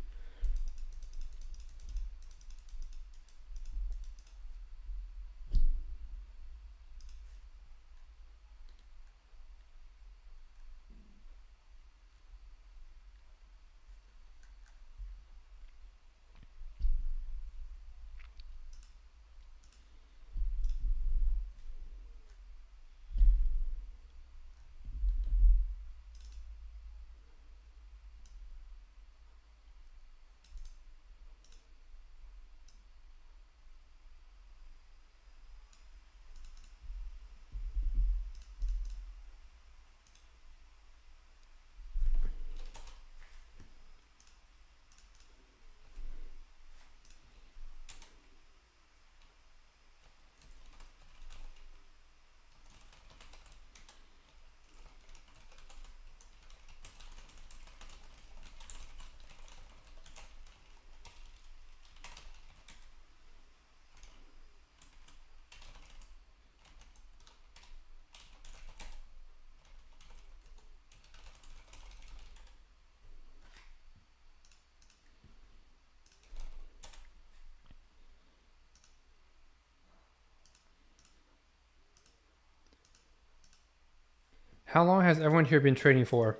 How long has everyone here been trading for?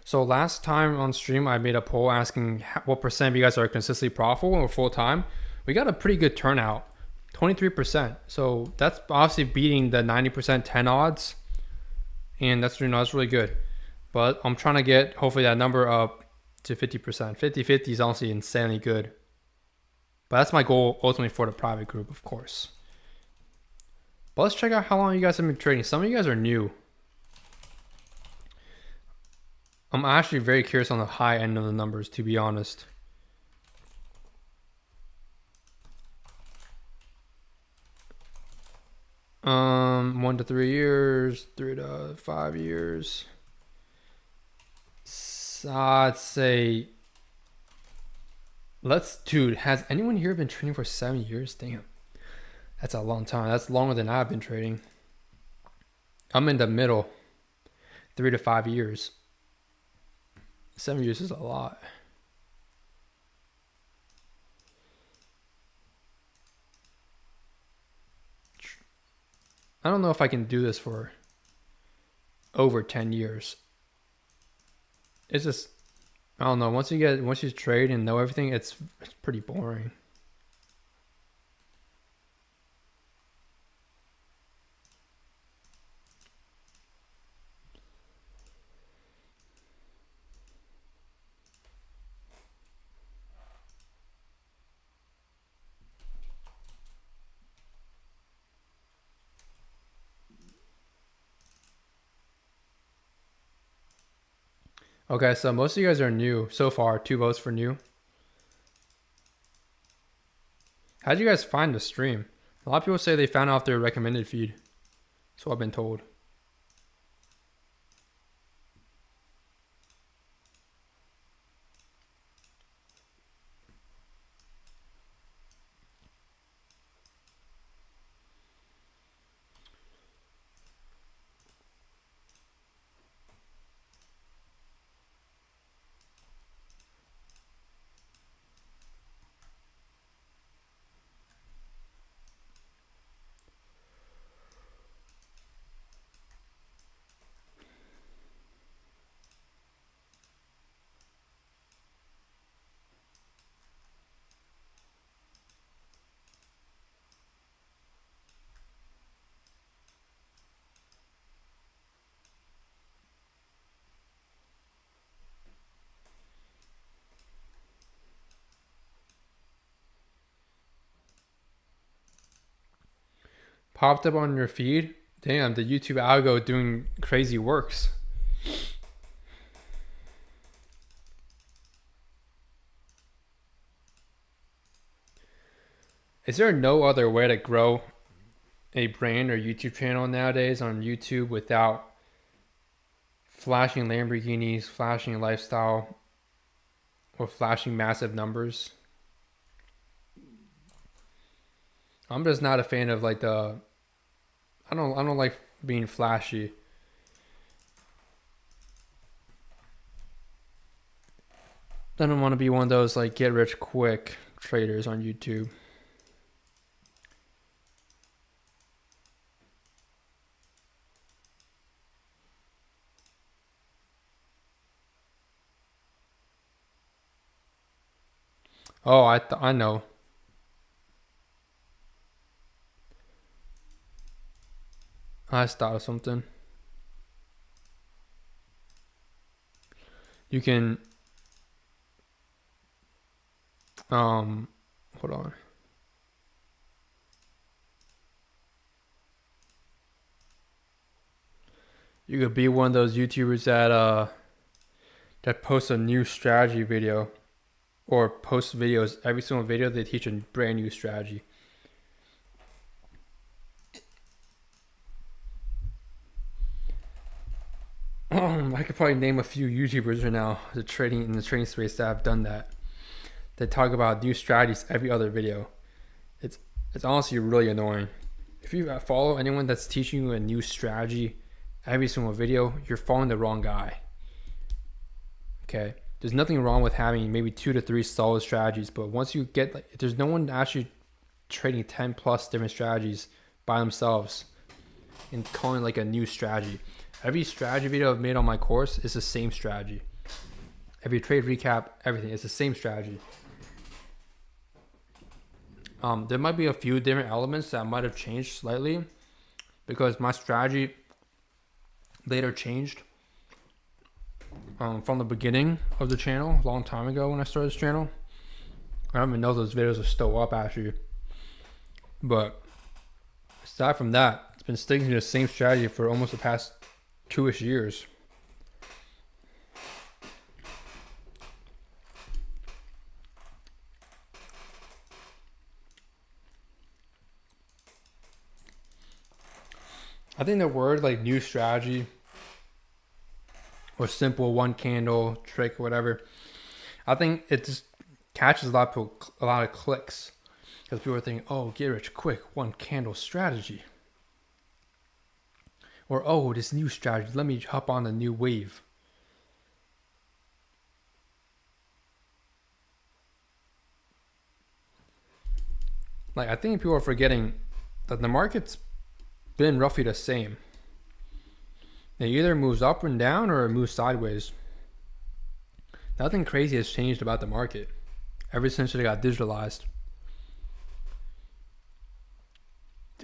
So last time on stream, I made a poll asking what percent of you guys are consistently profitable or full time. We got a pretty good turnout, 23%. So that's obviously beating the 90% 10 odds, and that's really good. But I'm trying to get hopefully that number up to 50%. 50-50 is honestly insanely good. But that's my goal ultimately for the private group, of course. But let's check out how long you guys have been trading. Some of you guys are new. I'm actually very curious on the high end of the numbers, to be honest. Um, 1 to 3 years, 3 to 5 years. So I'd say, dude, has anyone here been trading for 7 years? Damn, that's a long time. That's longer than I've been trading. I'm in the middle, 3 to 5 years. 7 years is a lot. I don't know if I can do this for over 10 years. It's just, I don't know. Once you trade and know everything, it's pretty boring. Okay, so most of you guys are new so far. 2 votes for new. How did you guys find the stream? A lot of people say they found out their recommended feed. That's what I've been told. popped up on your feed, damn, the YouTube algo doing crazy works. Is there no other way to grow a brand or YouTube channel nowadays on YouTube without flashing Lamborghinis, flashing lifestyle, or flashing massive numbers? I'm just not a fan of like the. I don't like being flashy. I don't want to be one of those like get rich quick traders on YouTube. Oh, I know. I just thought of something. You can hold on. You could be one of those YouTubers that posts a new strategy video, or post videos. Every single video they teach a brand new strategy. I could probably name a few YouTubers right now in the trading space that have done that. They talk about new strategies every other video. It's honestly really annoying. If you follow anyone that's teaching you a new strategy every single video, you're following the wrong guy. Okay, there's nothing wrong with having maybe 2 to 3 solid strategies, but once you get like, there's no one actually trading 10 plus different strategies by themselves and calling like a new strategy. Every strategy video I've made on my course is the same strategy. Every trade recap, everything is the same strategy. There might be a few different elements that might have changed slightly because my strategy later changed from the beginning of the channel a long time ago when I started this channel. I don't even know those videos are still up actually. But aside from that, it's been sticking to the same strategy for almost the past 2-ish years. I think the word like new strategy or simple one candle trick or whatever, I think it just catches a lot of clicks because people are thinking, oh, get rich quick one candle strategy, or oh, this new strategy, let me hop on the new wave. Like, I think people are forgetting that the market's been roughly the same. It either moves up and down or it moves sideways. Nothing crazy has changed about the market ever since it got digitalized.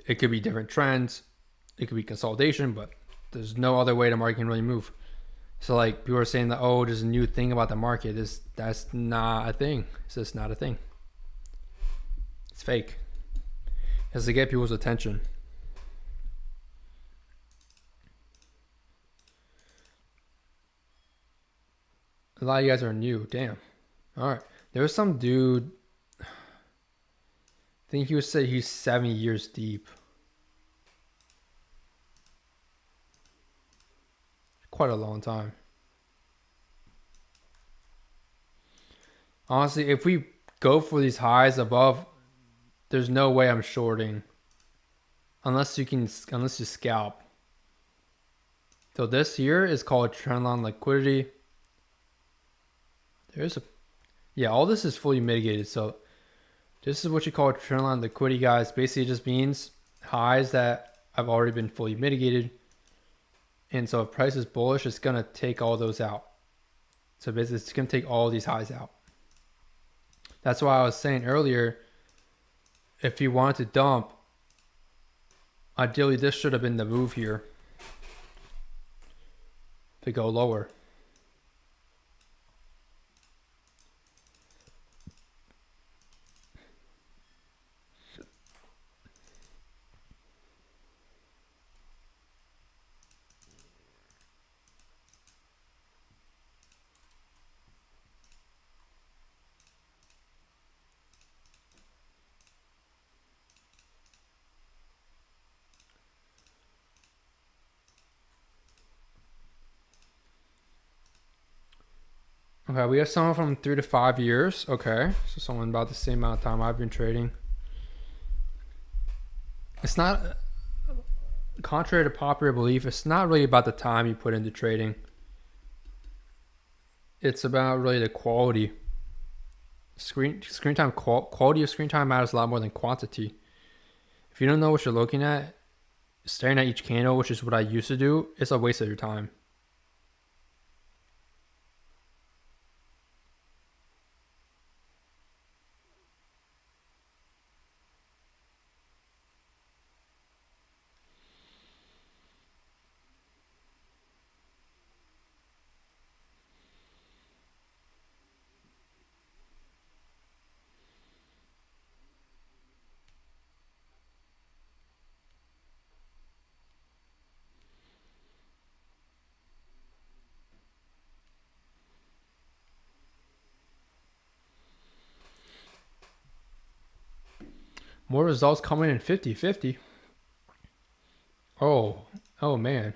It could be different trends, it could be consolidation, but there's no other way the market can really move. So like people are saying that, oh, there's a new thing about the market. That's not a thing. It's just not a thing. It's fake. It's to get people's attention. A lot of you guys are new. Damn. All right. There was some dude. I think he was saying he's 70 years deep. Quite a long time. Honestly, if we go for these highs above, there's no way I'm shorting. Unless you scalp. So this here is called trendline liquidity. All this is fully mitigated. So this is what you call trendline liquidity, guys. Basically, it just means highs that have already been fully mitigated. And so if price is bullish, it's going to take all those out. So basically, it's going to take all these highs out. That's why I was saying earlier, if you wanted to dump, ideally this should have been the move here to go lower. Okay, we have someone from 3 to 5 years. Okay, so someone about the same amount of time I've been trading. It's not, contrary to popular belief, it's not really about the time you put into trading. It's about really the quality. Screen time, quality of screen time matters a lot more than quantity. If you don't know what you're looking at, staring at each candle, which is what I used to do, it's a waste of your time. More results coming in 50-50. Oh man.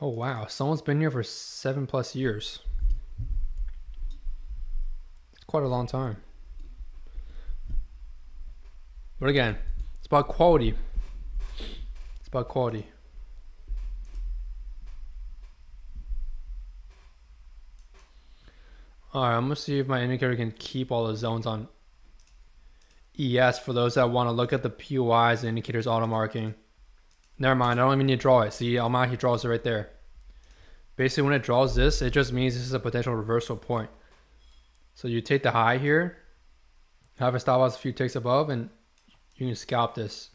Oh wow, someone's been here for 7+ years. It's quite a long time. But again, it's about quality. It's about quality. Alright, I'm gonna see if my indicator can keep all the zones on ES for those that want to look at the POIs and indicators auto marking. Never mind, I don't even need to draw it. See, Almaty draws it right there. Basically, when it draws this, it just means this is a potential reversal point. So you take the high here, have a stop loss a few ticks above, and you can scalp this.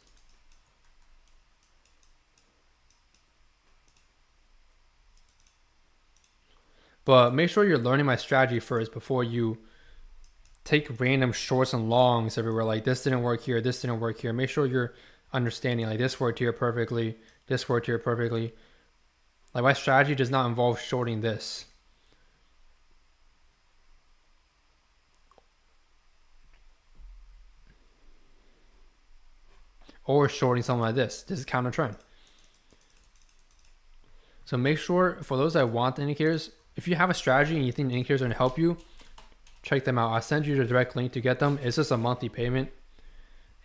But make sure you're learning my strategy first before you take random shorts and longs everywhere. Like this didn't work here, this didn't work here. Make sure you're understanding like this worked here perfectly, this worked here perfectly. Like my strategy does not involve shorting this. Or shorting something like this. This is counter trend. So make sure for those that want the indicators, if you have a strategy and you think the indicators are going to help you, check them out. I'll send you the direct link to get them. It's just a monthly payment.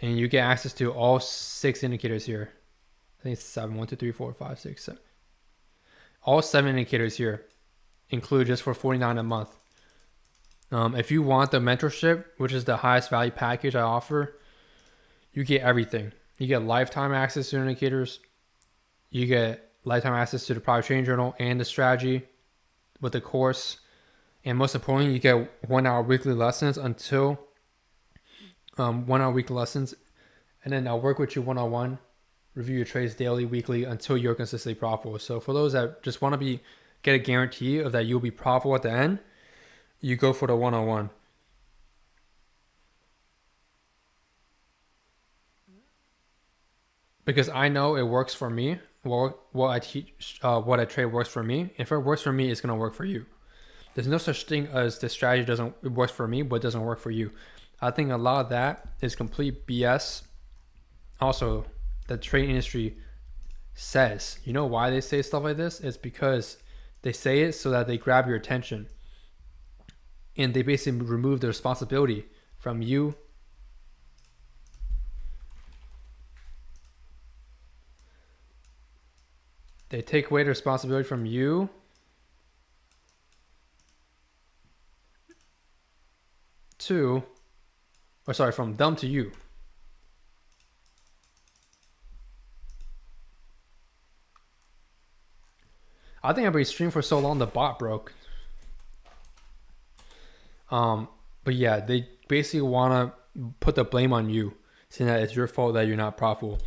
And you get access to all 6 indicators here. I think it's 7. 1, 2, 3, 4, 5, 6, 7. All 7 indicators here include just for $49 a month. If you want the mentorship, which is the highest value package I offer, you get everything. You get lifetime access to indicators. You get lifetime access to the private trading journal and the strategy with the course. And most importantly, you get 1 hour weekly lessons until 1 hour weekly lessons. And then I'll work with you one-on-one, review your trades daily, weekly until you're consistently profitable. So for those that just want to get a guarantee of that you'll be profitable at the end, you go for the one-on-one. Because I know it works for me. What I teach, what I trade works for me. If it works for me, it's gonna work for you. There's no such thing as the strategy it works for me, but doesn't work for you. I think a lot of that is complete BS. Also, the trade industry says, you know why they say stuff like this? It's because they say it so that they grab your attention. And they basically remove the responsibility from you. They take away the responsibility from you from them to you. I think I've been streaming for so long the bot broke. But yeah, they basically want to put the blame on you, saying that it's your fault that you're not profitable.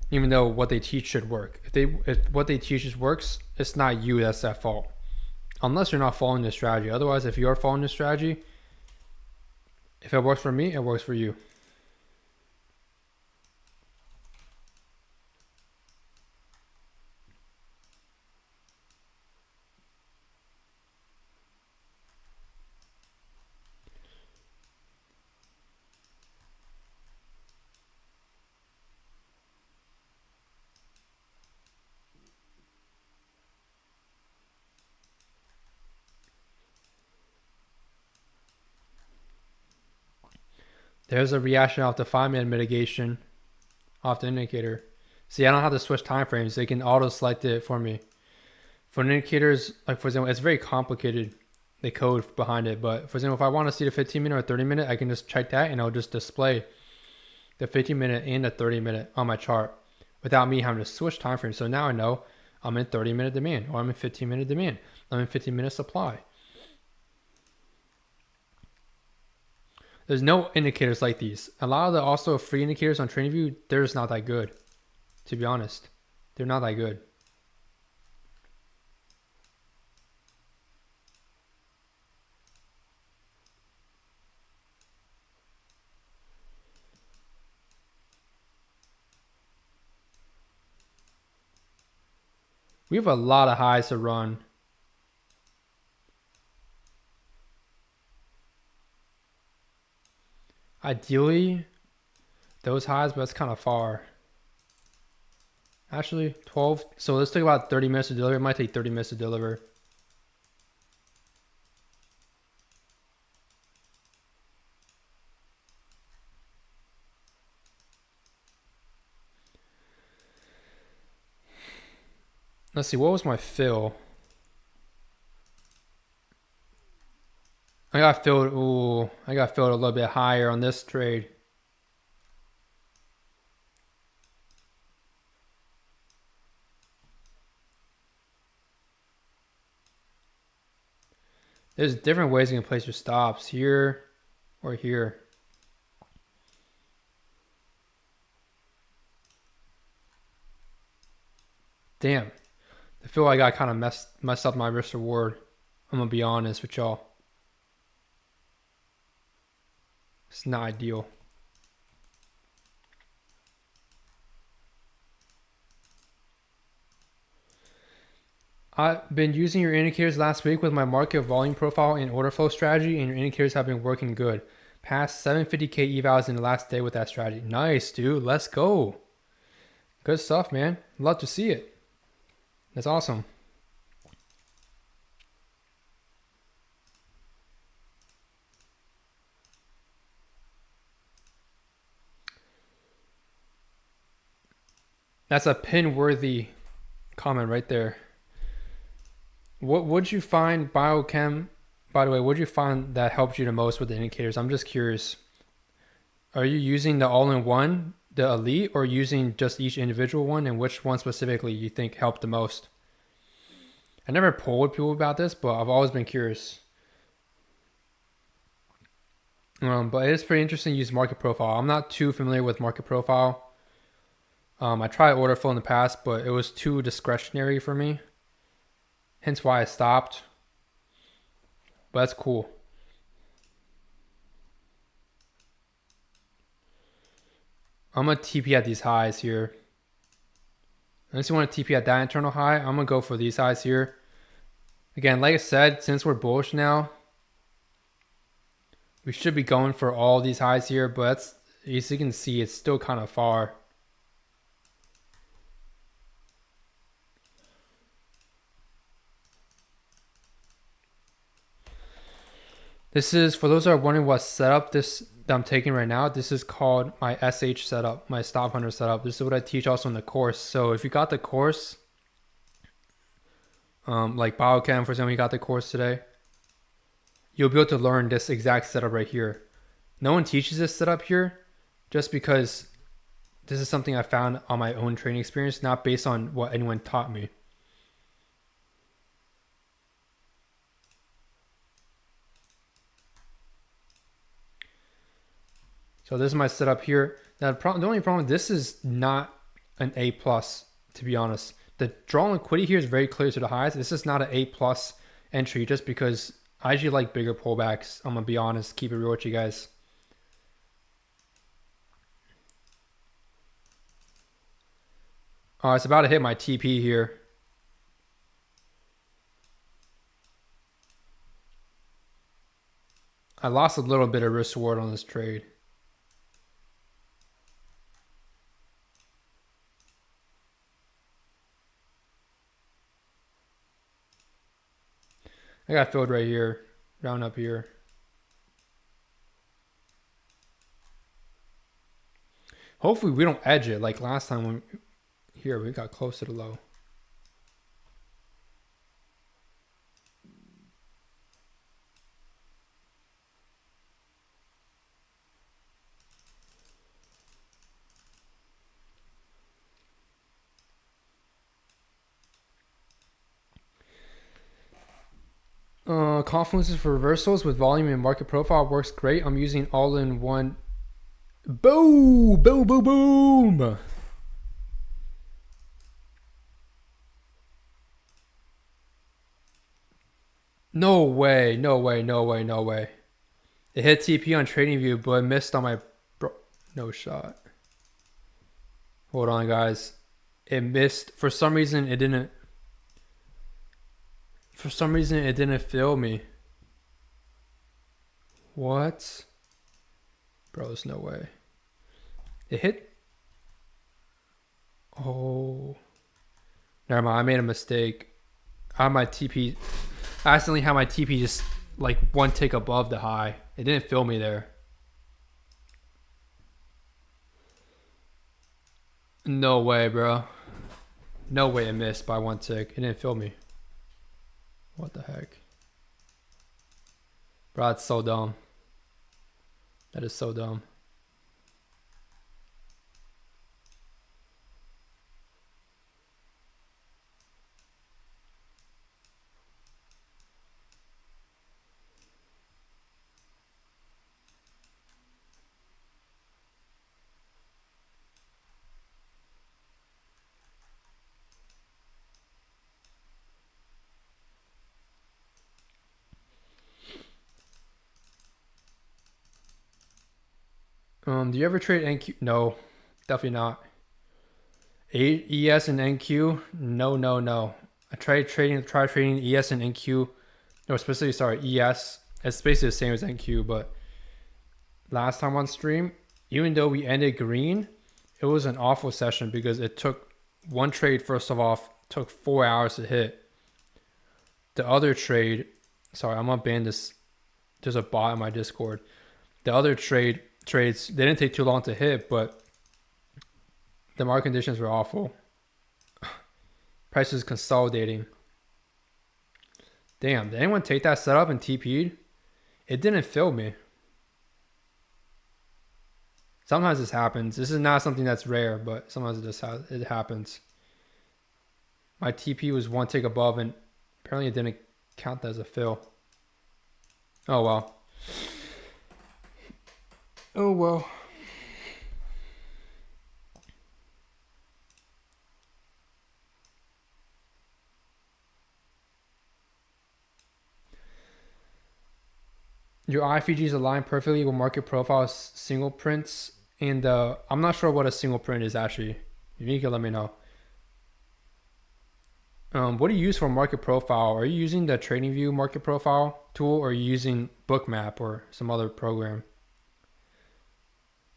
Even though what they teach should work. If what they teach works, it's not you that's at fault. Unless you're not following the strategy. Otherwise, if you are following the strategy, if it works for me, it works for you. There's a reaction off the 5-minute mitigation off the indicator. See, I don't have to switch time frames. They can auto select it for me. For indicators, like for example, it's very complicated, the code behind it. But for example, if I want to see the 15-minute or 30-minute, I can just check that and it'll just display the 15-minute and the 30-minute on my chart without me having to switch time frames. So now I know I'm in 30-minute demand, or I'm in 15-minute demand. I'm in 15-minute supply. There's no indicators like these. A lot of the also free indicators on TradingView, they're just not that good. To be honest, they're not that good. We have a lot of highs to run. Ideally, those highs, but that's kind of far. Actually, 12. So let's take about 30 minutes to deliver. It might take 30 minutes to deliver. Let's see, what was my fill? I got filled a little bit higher on this trade. There's different ways you can place your stops, here or here. Damn. I feel like I kind of messed up my risk reward. I'm gonna be honest with y'all. It's not ideal. I've been using your indicators last week with my market volume profile and order flow strategy, and your indicators have been working good. Passed 750k evals in the last day with that strategy. Nice, dude. Let's go. Good stuff, man. Love to see it. That's awesome. That's a pin-worthy comment right there. What would you find, biochem? By the way, what did you find that helped you the most with the indicators? I'm just curious. Are you using the all-in-one, the elite, or using just each individual one, and which one specifically you think helped the most? I never polled people about this, but I've always been curious. But it is pretty interesting to use market profile. I'm not too familiar with market profile. I tried order flow in the past, but it was too discretionary for me. Hence why I stopped. But that's cool. I'm going to TP at these highs here. Unless you want to TP at that internal high, I'm going to go for these highs here. Again, like I said, since we're bullish now, we should be going for all these highs here, but as you can see, it's still kind of far. This is, for those that are wondering what setup that I'm taking right now, this is called my SH setup, my Stop Hunter setup. This is what I teach also in the course. So if you got the course, like Biochem, for example, you got the course today, you'll be able to learn this exact setup right here. No one teaches this setup here just because this is something I found on my own training experience, not based on what anyone taught me. So this is my setup here. Now the only problem, this is not an A plus, to be honest. The draw liquidity here is very clear to the highs. This is not an A plus entry just because I usually like bigger pullbacks. I'm gonna be honest, keep it real with you guys. It's about to hit my TP here. I lost a little bit of risk reward on this trade. I got filled right here, down up here. Hopefully we don't edge it like last time when here we got close to the low. Confluences for reversals with volume and market profile works great. I'm using all-in-one. Boom, boom, boom, boom. No way, no way, no way, no way. It hit TP on TradingView, but it missed on my no shot. Hold on, guys. It missed. For some reason, it didn't. For some reason, it didn't fill me. What? Bro, there's no way. It hit. Oh. Never mind. I made a mistake. I had my TP. I accidentally had my TP just like one tick above the high. It didn't fill me there. No way, bro. No way it missed by one tick. It didn't fill me. What the heck? Bro, that's so dumb. That is so dumb. Do you ever trade NQ? No, definitely not. ES and NQ? No, no, no. I tried trading ES and NQ. No, specifically, ES. It's basically the same as NQ, but last time on stream, even though we ended green, it was an awful session because it took one trade, first of all, took 4 hours to hit. The other trade, sorry, I'm gonna ban this. There's a bot in my Discord. The other trades, they didn't take too long to hit, but the market conditions were awful. Prices consolidating. Damn, did anyone take that setup and TP'd? It didn't fill me. Sometimes this happens. This is not something that's rare, but sometimes it happens. My TP was one tick above, and apparently it didn't count as a fill. Oh well. Oh well. Your IFGs align perfectly with market profile single prints, and I'm not sure what a single print is actually. You can let me know. What do you use for market profile? Are you using the TradingView market profile tool, or are you using Bookmap or some other program?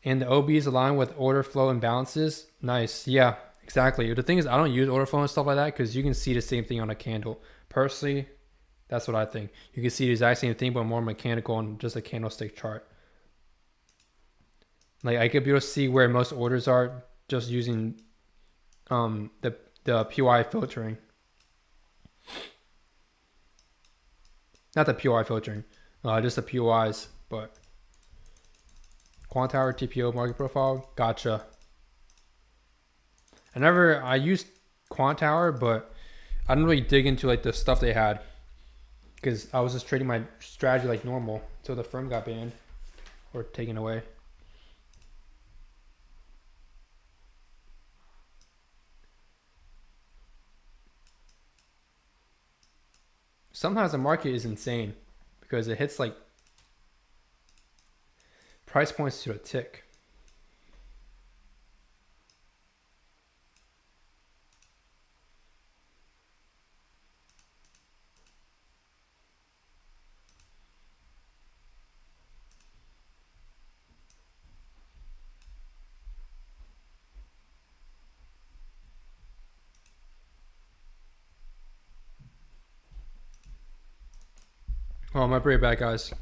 And the OBs align with order flow imbalances. Nice. Yeah, exactly. The thing is, I don't use order flow and stuff like that because you can see the same thing on a candle. Personally, that's what I think. You can see the exact same thing, but more mechanical on just a candlestick chart. Like I could be able to see where most orders are just using the PY filtering. Not the PY filtering, just the PYs, but Quant Tower TPO market profile. Gotcha. I used Quant Tower, but I didn't really dig into like the stuff they had because I was just trading my strategy like normal until the firm got banned or taken away. Sometimes the market is insane because it hits like price points to a tick. Oh, my pretty bad, guys.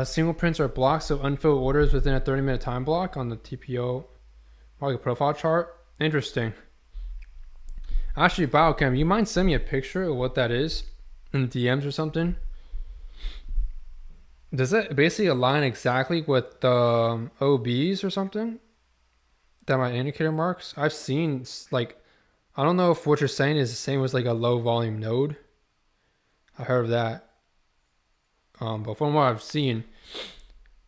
Single prints are blocks of unfilled orders within a 30-minute time block on the TPO market profile chart. Interesting. Actually, Biochem, you mind sending me a picture of what that is in DMs or something? Does it basically align exactly with the OBs or something that my indicator marks? I've seen, like, I don't know if what you're saying is the same as like a low volume node. I heard of that. But from what I've seen,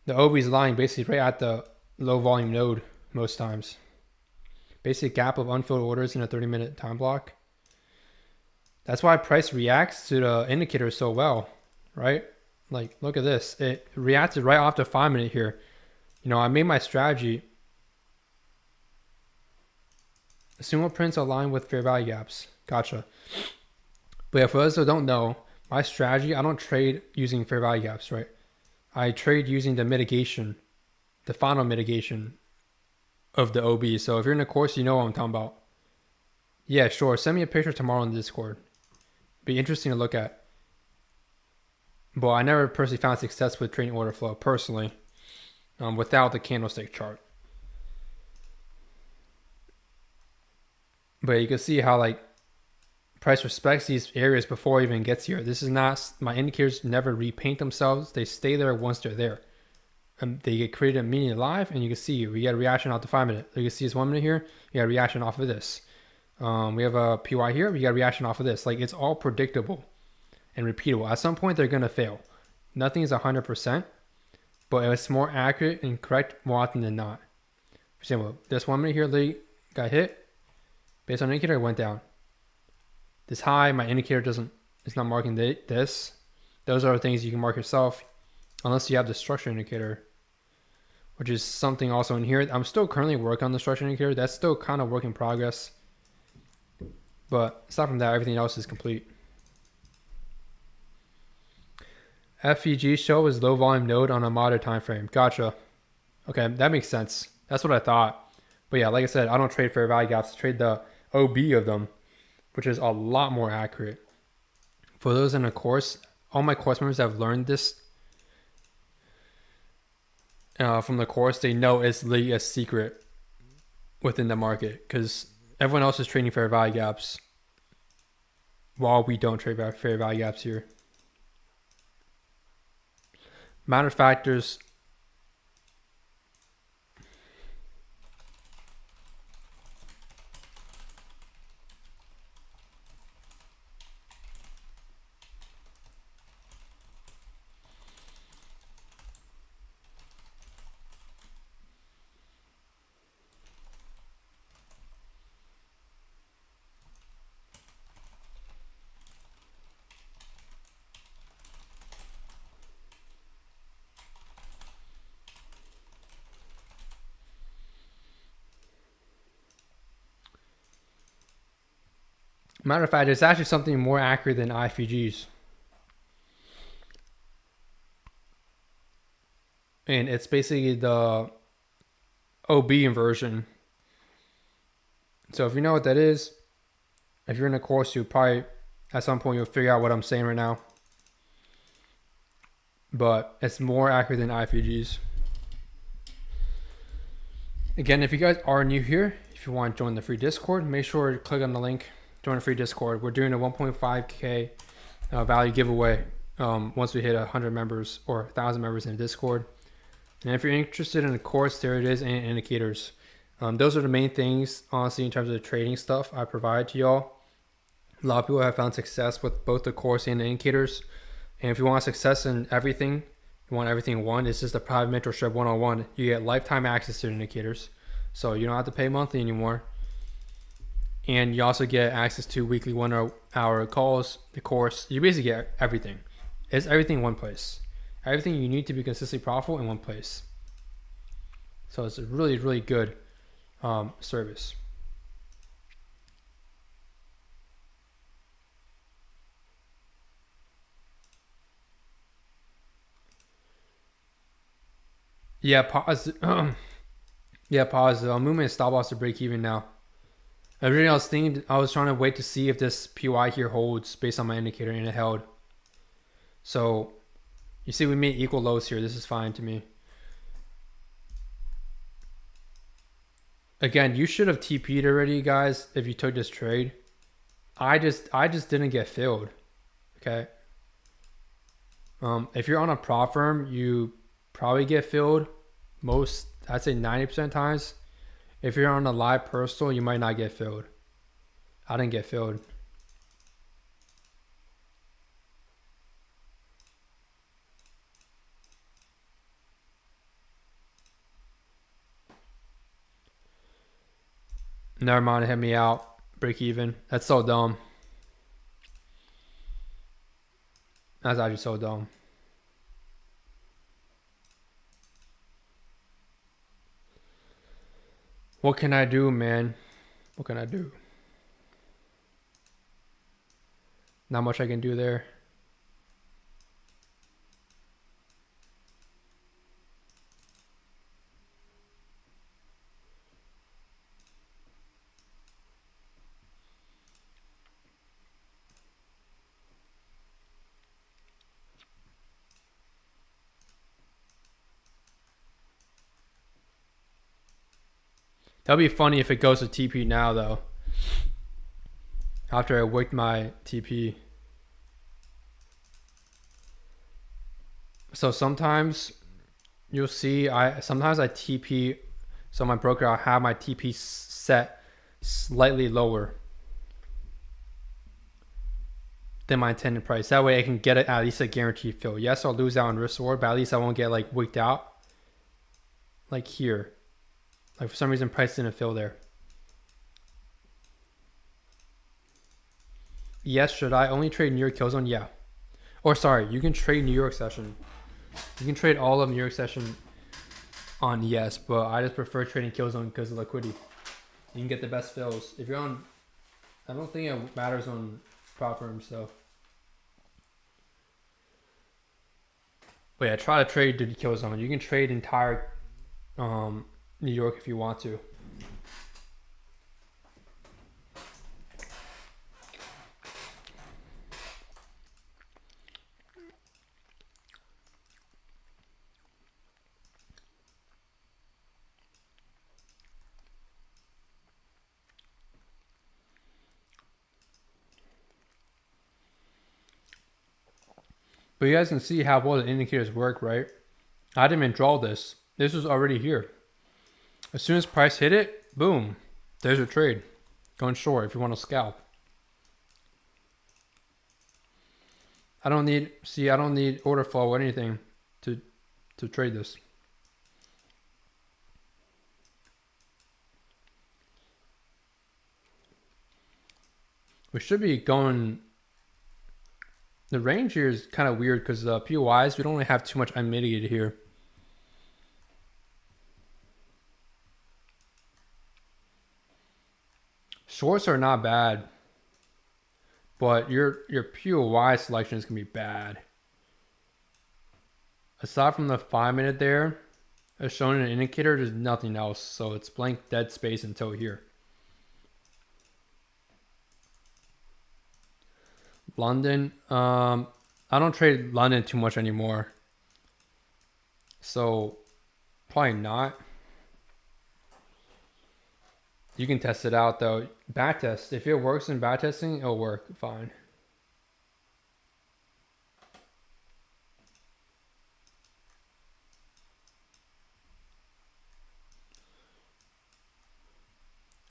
the OB is lying basically right at the low volume node most times. Basic gap of unfilled orders in a 30-minute time block. That's why price reacts to the indicator so well, right? Like, look at this. It reacted right off the 5-minute here. You know, I made my strategy. Single prints align with fair value gaps. Gotcha. But yeah, for those who don't know, my strategy, I don't trade using fair value gaps, right? I trade using the mitigation, the final mitigation of the OB. So if you're in the course, you know what I'm talking about. Yeah, sure. Send me a picture tomorrow in the Discord. Be interesting to look at. But I never personally found success with trading order flow personally, without the candlestick chart. But you can see how like price respects these areas before it even gets here. This is not, my indicators never repaint themselves. They stay there once they're there. And they get created immediately live, and you can see we get a reaction off the 5-minute. You can see this 1 minute here, you got a reaction off of this. We have a PY here, we got a reaction off of this. Like, it's all predictable and repeatable. At some point, they're going to fail. Nothing is 100%, but it's more accurate and correct more often than not. For example, this 1 minute here, they got hit. Based on indicator, it went down. This high, my indicator it's not marking this. Those are things you can mark yourself, unless you have the structure indicator, which is something also in here. I'm still currently working on the structure indicator. That's still kind of work in progress. But aside from that, everything else is complete. FEG show is low volume node on a moderate time frame. Gotcha. Okay, that makes sense. That's what I thought. But yeah, like I said, I don't trade fair value gaps. I trade the OB of them, which is a lot more accurate. For those in the course, all my course members that have learned this from the course, they know it's literally a secret within the market, because everyone else is trading fair value gaps while we don't trade fair value gaps here. Matter factors. Matter of fact, it's actually something more accurate than IFGs. And it's basically the OB inversion. So if you know what that is, if you're in a course, you probably, at some point, you'll figure out what I'm saying right now. But it's more accurate than IFGs. Again, if you guys are new here, if you want to join the free Discord, make sure to click on the link. Join a free Discord. We're doing a 1.5K value giveaway once we hit 100 members or 1,000 members in the Discord. And if you're interested in the course, there it is, and indicators. Those are the main things, honestly, in terms of the trading stuff I provide to y'all. A lot of people have found success with both the course and the indicators. And if you want success in everything, you want everything in one, it's just the private mentorship 101. You get lifetime access to the indicators. So you don't have to pay monthly anymore. And you also get access to weekly 1 hour calls, the course. You basically get everything. It's everything in one place. Everything you need to be consistently profitable in one place. So it's a really, really good service. Yeah, pause. Yeah, pause. Movement is stop loss to break even now. Originally, I was trying to wait to see if this PY here holds based on my indicator, and it held. So You see, we made equal lows here. This is fine to me. Again, you should have TP'd already, guys, if you took this trade. I just didn't get filled. Okay. If you're on a prop firm, you probably get filled most, I'd say 90% times. If you're on a live personal, you might not get filled. I didn't get filled. Never mind, it hit me out. Break even. That's so dumb. That's actually so dumb. What can I do, man? What can I do? Not much I can do there. That'll be funny if it goes to TP now, though. After I wicked my TP. So sometimes you'll see, sometimes I TP, so my broker, I'll have my TP set slightly lower than my intended price. That way I can get it at least a guaranteed fill. Yes, I'll lose out on risk reward, but at least I won't get like wicked out. Like here. Like for some reason price didn't fill there. Yes, should I only trade New York kill zone? Yeah. Or sorry, you can trade New York session. You can trade all of New York session on yes, but I just prefer trading kill zone because of liquidity. You can get the best fills. If you're on, I don't think it matters on prop firms, so. But yeah, try to trade the kill zone. You can trade entire New York if you want to. But you guys can see how well the indicators work, right? I didn't even draw this. This was already here. As soon as price hit it, boom, there's your trade. Going short if you want to scalp. I don't need order flow or anything to trade this. We should be going. The range here is kind of weird because the POIs, we don't really have too much unmitigated here. Shorts are not bad, but your POI selection is gonna be bad. Aside from the 5-minute there, as shown in an indicator, there's nothing else. So it's blank dead space until here. London, I don't trade London too much anymore. So probably not. You can test it out though. Back test. If it works in back testing, it'll work fine.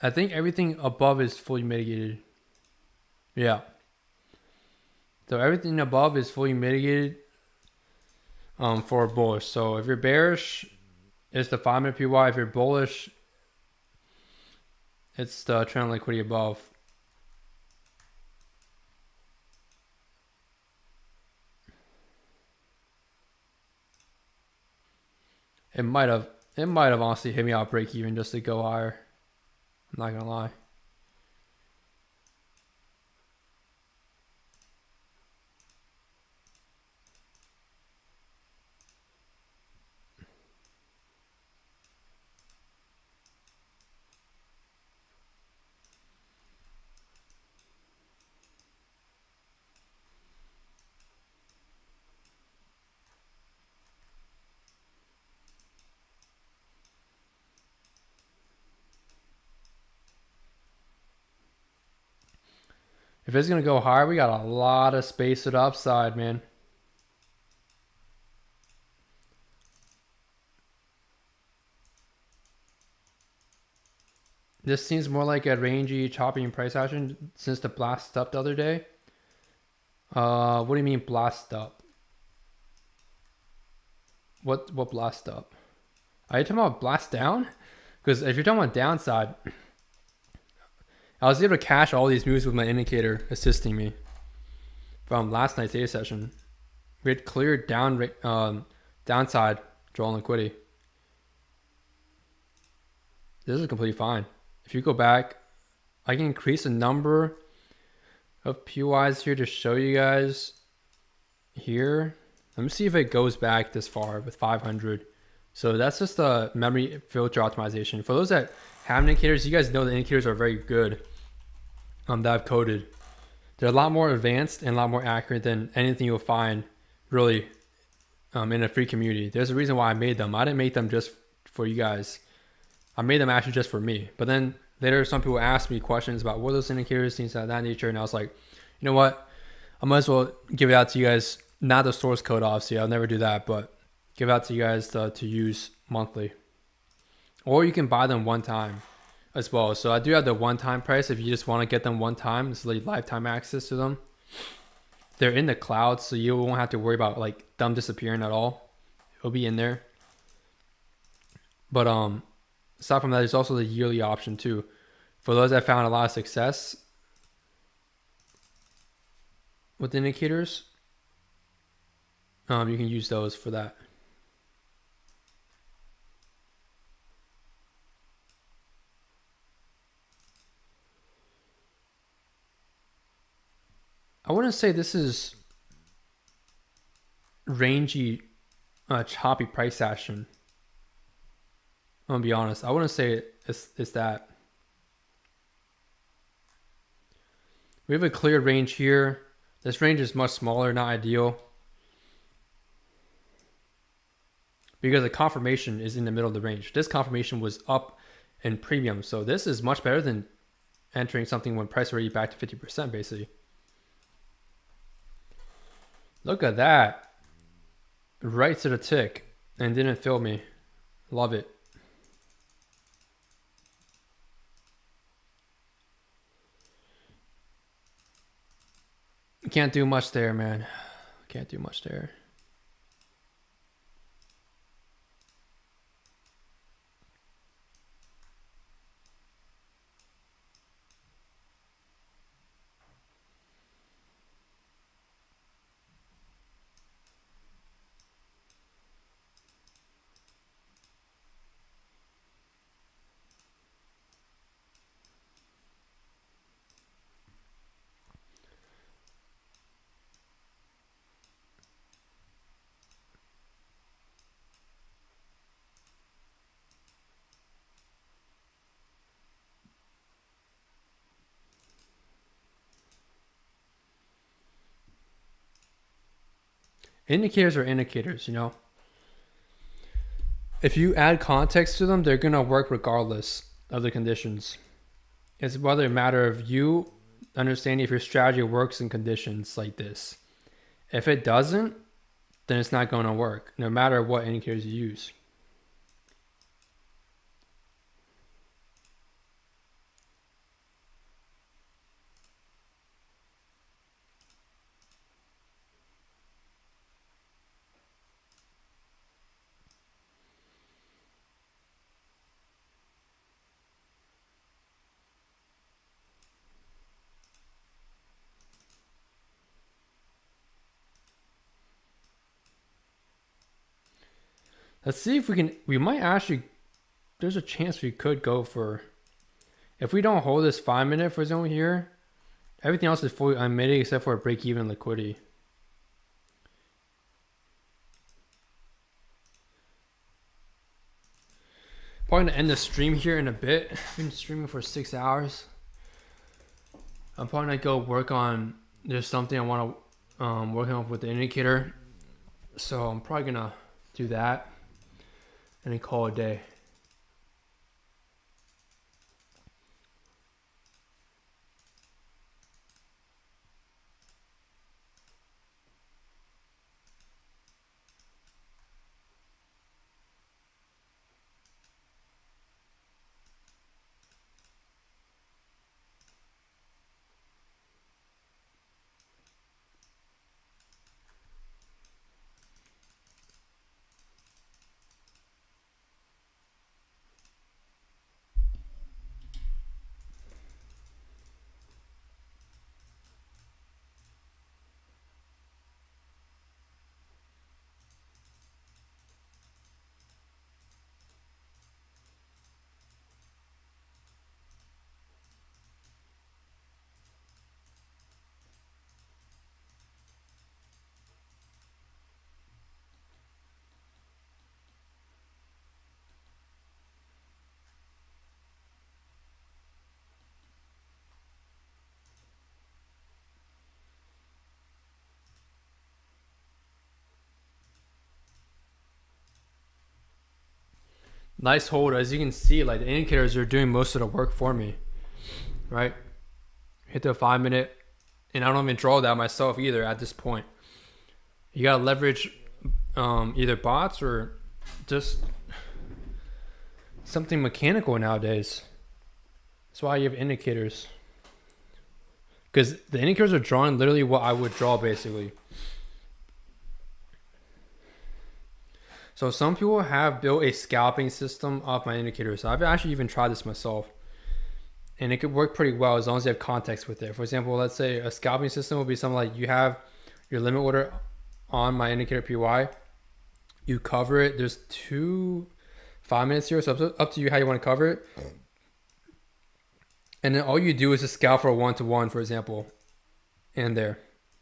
I think everything above is fully mitigated. Yeah. So everything above is fully mitigated for bullish. So if you're bearish, it's the 5-minute PY. If you're bullish, it's the trend liquidity above. It might have honestly hit me out break even just to go higher. I'm not gonna lie. If it's going to go higher, we got a lot of space to the upside, man. This seems more like a rangy, choppy price action since the blast up the other day. What do you mean blast up? What blast up? Are you talking about blast down? Because if you're talking about downside, I was able to cash all these moves with my indicator assisting me from last night's data session. We had clear downside draw on liquidity. This is completely fine. If you go back, I can increase the number of PYs here to show you guys here. Let me see if it goes back this far with 500. So that's just a memory filter optimization. For those that have indicators, you guys know the indicators are very good that I've coded. They're a lot more advanced and a lot more accurate than anything you'll find really in a free community. There's a reason why I made them. I didn't make them just for you guys. I made them actually just for me. But then later some people asked me questions about what those indicators, things of that nature. And I was like, you know what? I might as well give it out to you guys. Not the source code, obviously. I'll never do that. But give it out to you guys to use monthly. Or you can buy them one time as well. So I do have the one-time price if you just want to get them one time. It's like lifetime access to them. They're in the cloud, so you won't have to worry about like them disappearing at all. It'll be in there. But aside from that, there's also the yearly option too. For those that found a lot of success with indicators, you can use those for that. I wouldn't say this is rangy, choppy price action. I'm gonna be honest. I wouldn't say it's that. We have a clear range here. This range is much smaller, not ideal. Because the confirmation is in the middle of the range. This confirmation was up in premium. So this is much better than entering something when price already back to 50% basically. Look at that. Right to the tick and didn't fill me. Love it. Can't do much there, man. Can't do much there. Indicators are indicators, you know. If you add context to them, they're going to work regardless of the conditions. It's whether a matter of you understanding if your strategy works in conditions like this. If it doesn't, then it's not going to work, no matter what indicators you use. Let's see if we might actually, there's a chance we could go for, if we don't hold this 5 minute for zone here, everything else is fully unmitigated except for a break even liquidity. Probably gonna end the stream here in a bit. I've been streaming for 6 hours. I'm probably gonna go work on, there's something I wanna work on with the indicator. So I'm probably gonna do that and then call it a day. Nice hold. As you can see, like the indicators are doing most of the work for me, right? Hit the 5 minute, and I don't even draw that myself either at this point. You gotta leverage either bots or just something mechanical nowadays. That's why you have indicators. Because the indicators are drawing literally what I would draw basically. So some people have built a scalping system off my indicators. I've actually even tried this myself. And it could work pretty well as long as you have context with it. For example, let's say a scalping system would be something like you have your limit order on my indicator PY. You cover it. There's 5 minutes here, so up to you how you want to cover it. And then all you do is just scalp for a 1-to-1, for example. And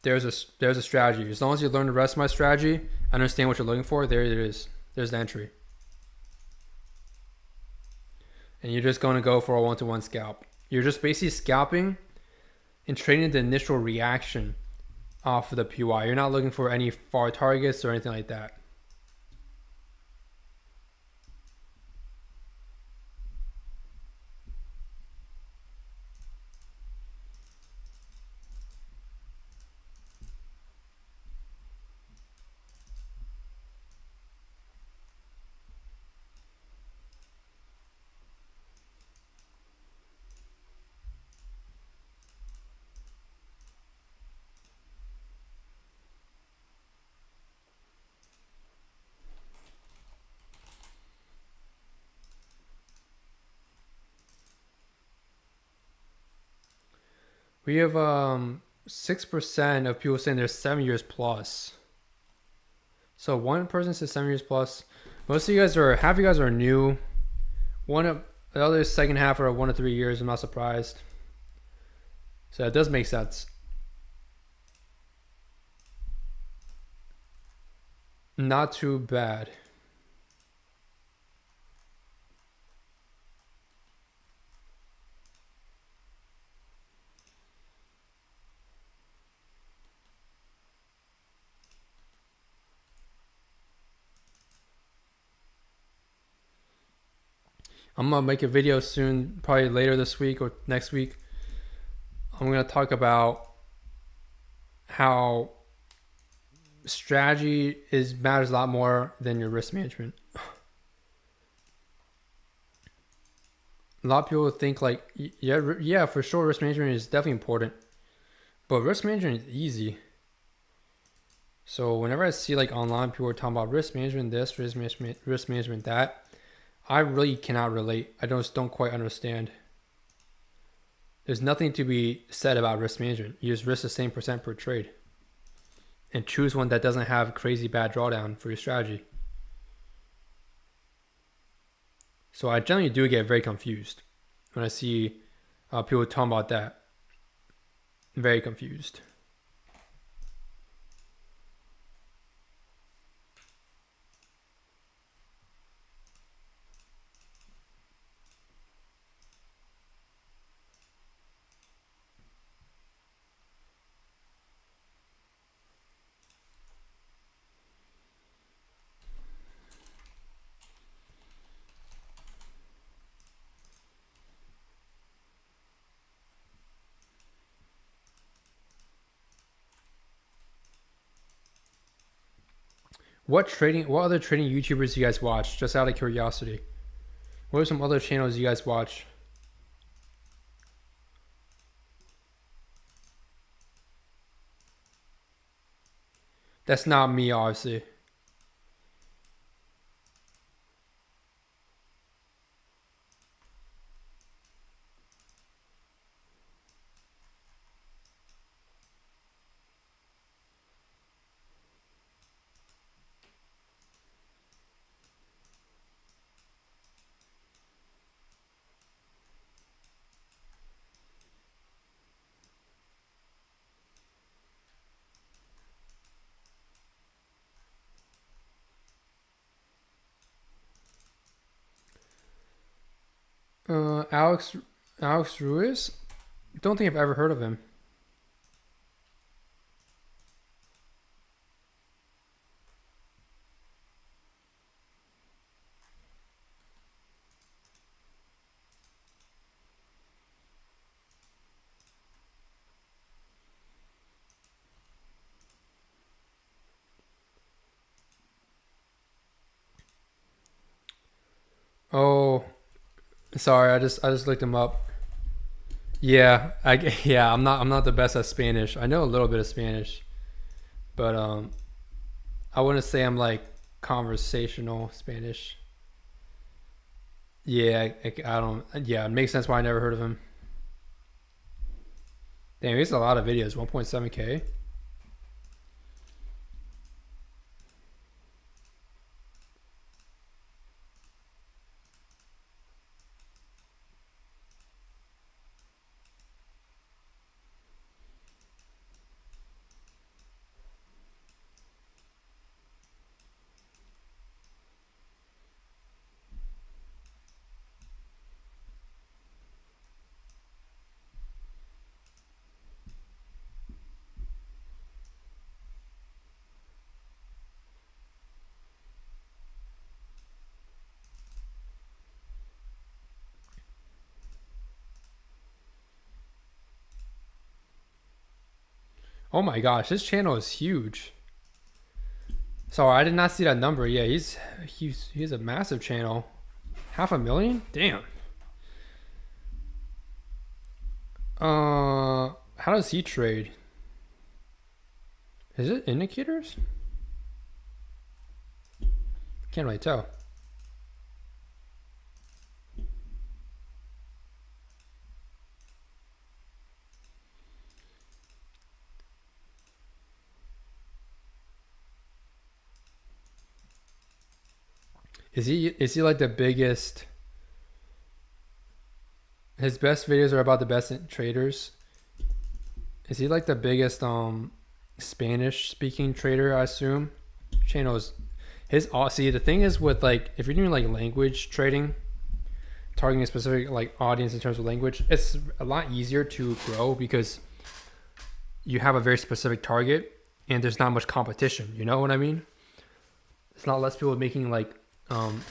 there's a strategy. As long as you learn the rest of my strategy, understand what you're looking for, there it is. There's the entry. And you're just going to go for a 1-to-1 scalp. You're just basically scalping and trading the initial reaction off of the PY. You're not looking for any far targets or anything like that. We have 6% of people saying they're 7 years plus. So one person says 7 years plus. Most of you guys are, half of you guys are new. The other second half are 1 to 3 years. I'm not surprised. So it does make sense. Not too bad. I'm gonna make a video soon, probably later this week or next week. I'm gonna talk about how strategy matters a lot more than your risk management. A lot of people think like, yeah, for sure, risk management is definitely important, but risk management is easy. So whenever I see like online people are talking about risk management this, risk management that, I really cannot relate. I just don't quite understand. There's nothing to be said about risk management. You just risk the same percent per trade and choose one that doesn't have crazy bad drawdown for your strategy. So I generally do get very confused when I see people talking about that. Very confused. What other trading YouTubers do you guys watch? Just out of curiosity. What are some other channels you guys watch? That's not me, obviously. Alex Ruiz? Don't think I've ever heard of him. Oh, sorry. I just looked him up. Yeah, yeah. I'm not the best at Spanish. I know a little bit of Spanish, but I wouldn't say I'm like conversational Spanish. Yeah, I don't. Yeah, it makes sense why I never heard of him. Damn, he's a lot of videos. 1.7K. Oh my gosh, his channel is huge. Sorry, I did not see that number. Yeah, he's a massive channel. 500,000? Damn. How does he trade? Is it indicators? Can't really tell. Is he like the biggest? His best videos are about the best traders. Is he like the biggest Spanish speaking trader? I assume. Channels. His see the thing is with like if you're doing like language trading, targeting a specific like audience in terms of language, it's a lot easier to grow because you have a very specific target and there's not much competition. You know what I mean? It's not less people making like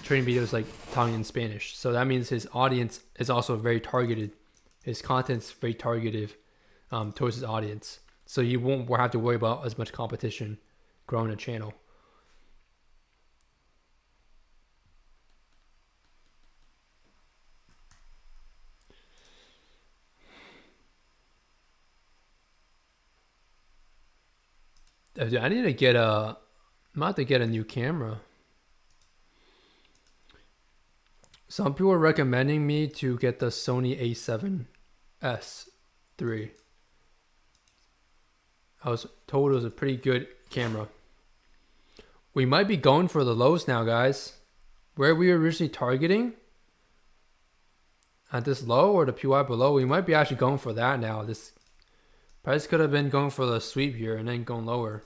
trading videos like talking in Spanish. So that means his audience is also very targeted. His content's very targeted towards his audience. So you won't have to worry about as much competition growing a channel. I need to get a. I'm about to get a new camera. Some people are recommending me to get the Sony A7S III. I was told it was a pretty good camera. We might be going for the lows now, guys. Where we were originally targeting at this low or the PY below, we might be actually going for that now. This price could have been going for the sweep here and then going lower.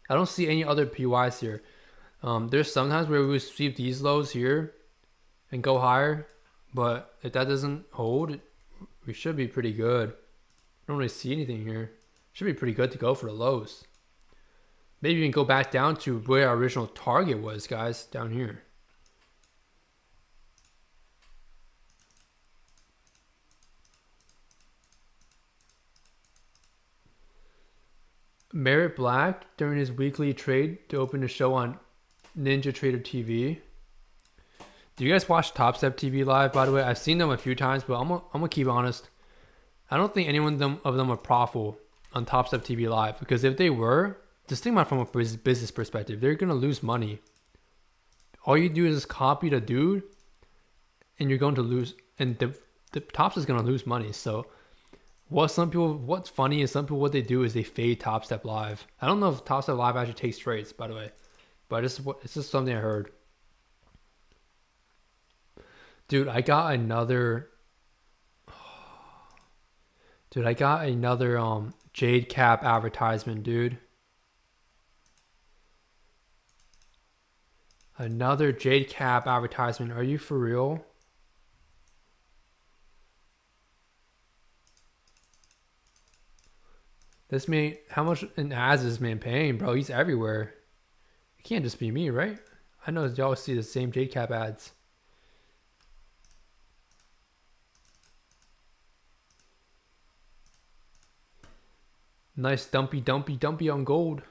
I don't see any other PYs here. There's sometimes where we sweep these lows here and go higher, but if that doesn't hold, we should be pretty good. I don't really see anything here. Should be pretty good to go for the lows. Maybe even go back down to where our original target was, guys, down here. Merritt Black during his weekly trade to open a show on Ninja Trader TV. Do you guys watch Top Step TV live? By the way, I've seen them a few times, but I'm gonna keep honest. I don't think anyone of them are profitable on Top Step TV live because if they were, just think about it from a business perspective, they're gonna lose money. All you do is just copy the dude, and you're going to lose, and the Tops is gonna lose money. So what's funny is some people what they do is they fade Top Step live. I don't know if Top Step live actually takes trades, by the way, but it's just something I heard. Dude, I got another Jade Cap advertisement, dude. Another Jade Cap advertisement. Are you for real? This man, how much in ads is this man paying, bro? He's everywhere. It can't just be me, right? I know y'all see the same Jade Cap ads. Nice dumpy on gold.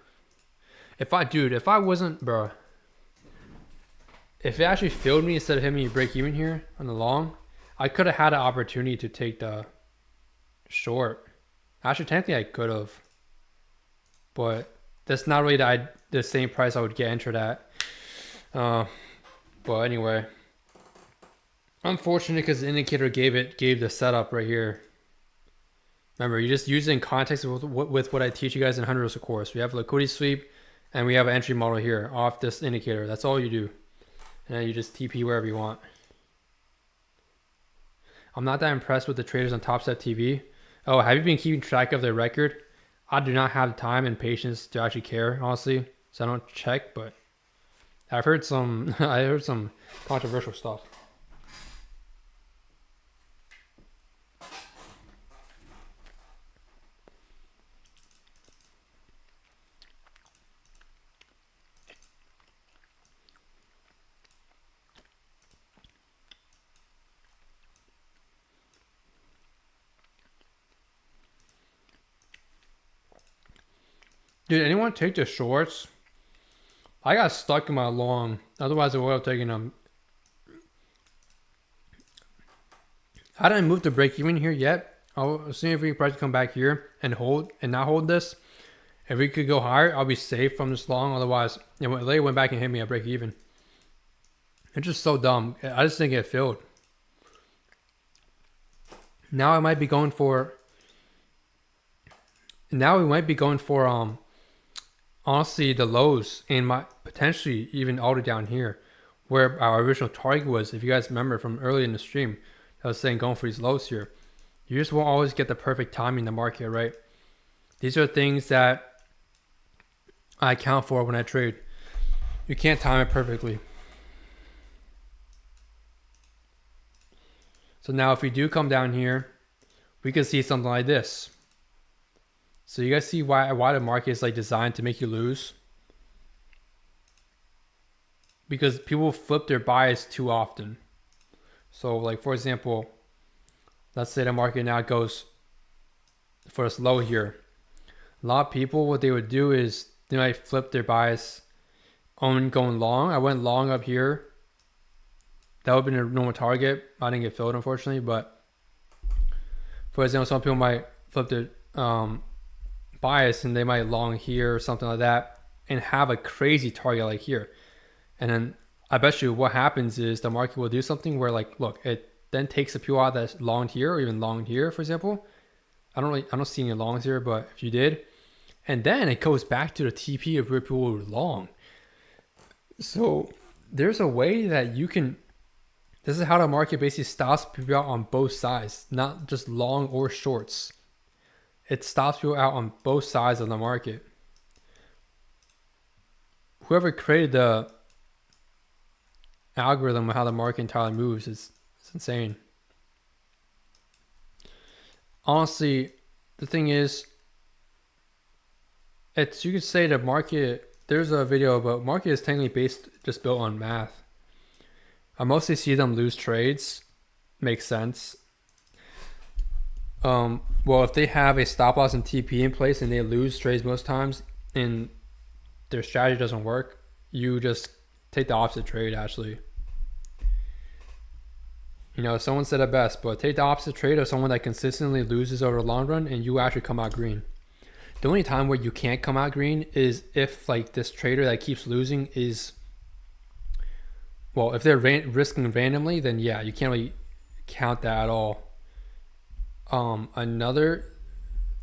If I wasn't, bro. If it actually filled me instead of hitting me break even here on the long, I could have had an opportunity to take the short. Actually, technically I could have, but that's not really the same price I would get entered at. But anyway, unfortunate because the indicator gave the setup right here. Remember, you just use it in context with what I teach you guys in 100 of course. We have a liquidity sweep, and we have an entry model here off this indicator. That's all you do, and then you just TP wherever you want. I'm not that impressed with the traders on Top Step TV. Oh, have you been keeping track of their record? I do not have time and patience to actually care, honestly, so I don't check. But I've heard some I heard some controversial stuff. Did anyone take the shorts? I got stuck in my long. Otherwise, I would have taken them. I didn't move the break even here yet. I'll see if we can price come back here and hold and not hold this. If we could go higher, I'll be safe from this long. Otherwise, it went back and hit me at break even. It's just so dumb. I just think it filled. Now I might be going for. Now we might be going for honestly the lows and my potentially even all the way down here where our original target was. If you guys remember from early in the stream, I was saying going for these lows here. You just won't always get the perfect timing in the market, right? These are things that I account for when I trade. You can't time it perfectly. So now if we do come down here, we can see something like this. So you guys see why the market is like designed to make you lose? Because people flip their bias too often. So like for example, let's say the market now goes for this low here. A lot of people, what they would do is they might flip their bias on going long. I went long up here. That would have been a normal target. I didn't get filled unfortunately, but for example, some people might flip their bias and they might long here or something like that and have a crazy target like here. And then I bet you what happens is the market will do something where like, look, it then takes the people out that's long here or even long here, for example. I don't see any longs here, but if you did, and then it goes back to the TP of where people were long. So there's a way that you can, this is how the market basically stops people out on both sides, not just long or shorts. It stops people out on both sides of the market. Whoever created the algorithm of how the market entirely moves is insane. Honestly, the thing is, it's you could say the market. There's a video about market is technically just built on math. I mostly see them lose trades. Makes sense. Well, if they have a stop loss and TP in place and they lose trades most times and their strategy doesn't work, you just take the opposite trade actually. You know, someone said it best, but take the opposite trade of someone that consistently loses over the long run and you actually come out green. The only time where you can't come out green is if like this trader that keeps losing is, well, if they're risking randomly, then yeah, you can't really count that at all. Another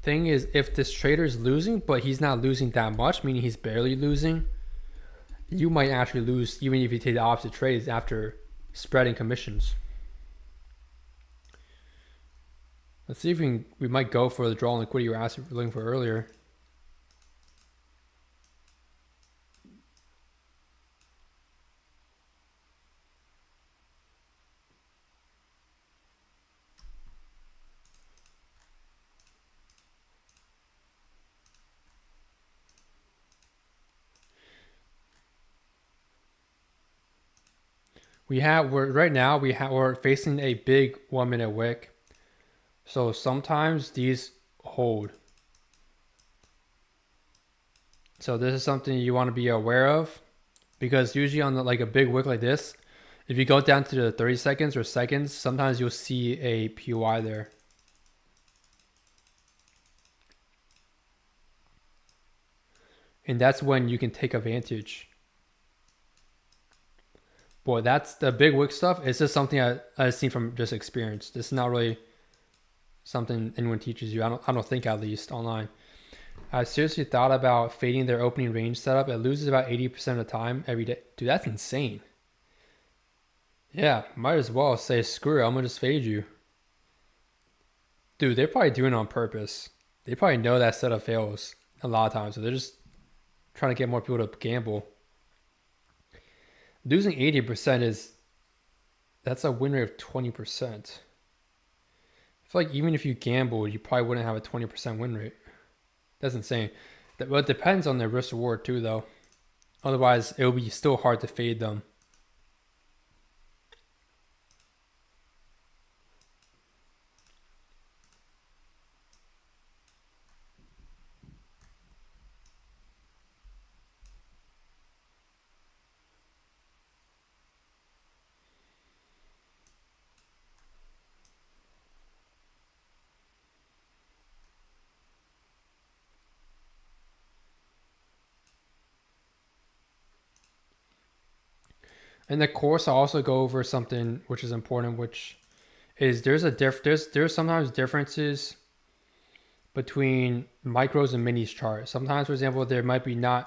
thing is if this trader is losing, but he's not losing that much, meaning he's barely losing, you might actually lose even if you take the opposite trades after spreading commissions. Let's see if we might go for the draw and liquidity you were looking for earlier. We're facing a big 1 minute wick. So sometimes these hold. So this is something you want to be aware of. because usually on like a big wick like this, if you go down to the 30 seconds or seconds, sometimes you'll see a PY there. And that's when you can take advantage. Boy, that's the big wick stuff. It's just something I've seen from just experience. This is not really something anyone teaches you. I don't think, at least online. I seriously thought about fading their opening range setup. It loses about 80% of the time every day. Dude, that's insane. Yeah, might as well say, screw it, I'm gonna just fade you. Dude, they're probably doing it on purpose. They probably know that setup fails a lot of times, so they're just trying to get more people to gamble. Losing 80% that's a win rate of 20%. I feel like even if you gambled, you probably wouldn't have a 20% win rate. That's insane. Well, it depends on their risk reward too, though. Otherwise, it will be still hard to fade them. In the course, I also go over something which is important, which is there's sometimes differences between micros and minis chart. Sometimes, for example, there might be no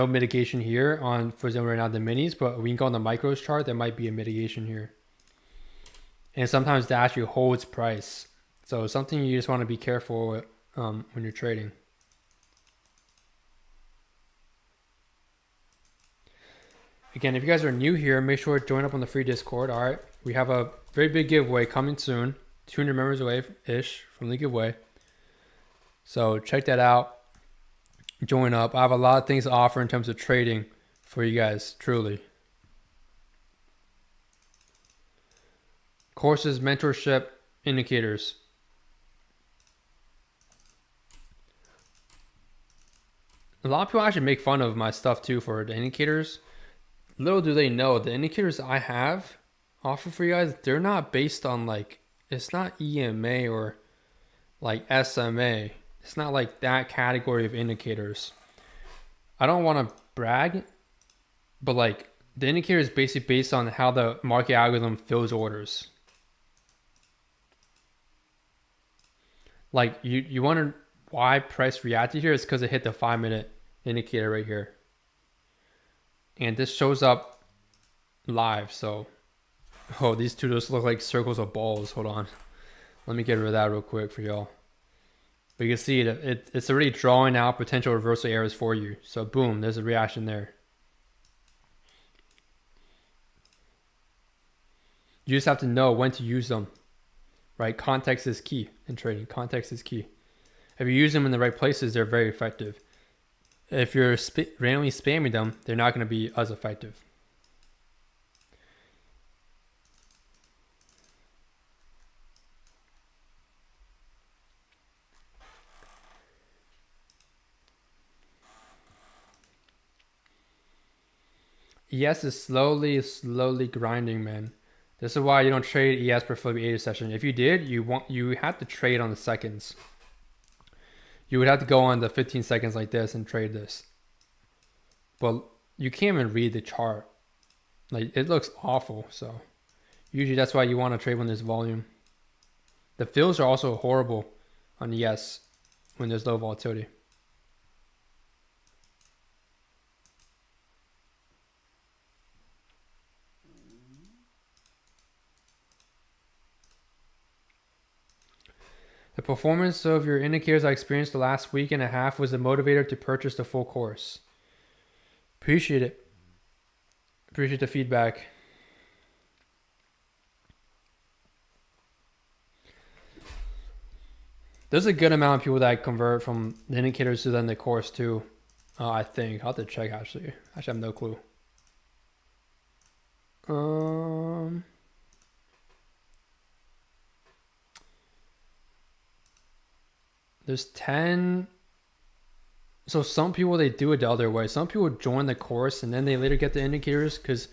mitigation here on, for example, right now the minis, but we can go on the micros chart, there might be a mitigation here. And sometimes that actually holds price. So something you just want to be careful with when you're trading. Again, if you guys are new here, make sure to join up on the free Discord. All right, we have a very big giveaway coming soon, 200 members away-ish from the giveaway. So check that out. Join up. I have a lot of things to offer in terms of trading for you guys, truly. Courses, mentorship, indicators. A lot of people actually make fun of my stuff too for the indicators. Little do they know, the indicators I have offer for you guys, they're not based on like, it's not EMA or like SMA. It's not like that category of indicators. I don't want to brag, but like the indicator is basically based on how the market algorithm fills orders. Like you wonder why price reacted here? It's because it hit the 5-minute indicator right here. And this shows up live, so these two just look like circles of balls. Hold on, let me get rid of that real quick for y'all. But you can see it's already drawing out potential reversal areas for you. So boom, there's a reaction there. You just have to know when to use them, right? Context is key in trading. Context is key. If you use them in the right places, they're very effective. If you're randomly spamming them, they're not going to be as effective. ES is slowly grinding, man. This is why you don't trade ES per Fibonacci 80 session. If you did, you have to trade on the seconds. You would have to go on the 15 seconds like this and trade this. But you can't even read the chart. Like, it looks awful. So usually that's why you want to trade when there's volume. The fills are also horrible on ES when there's low volatility. The performance of your indicators I experienced the last week and a half was a motivator to purchase the full course. Appreciate it. Appreciate the feedback. There's a good amount of people that convert from the indicators to then the course too. I think. I'll have to check actually. I have no clue. There's 10 So some people, they do it the other way. Some people join the course and then they later get the indicators because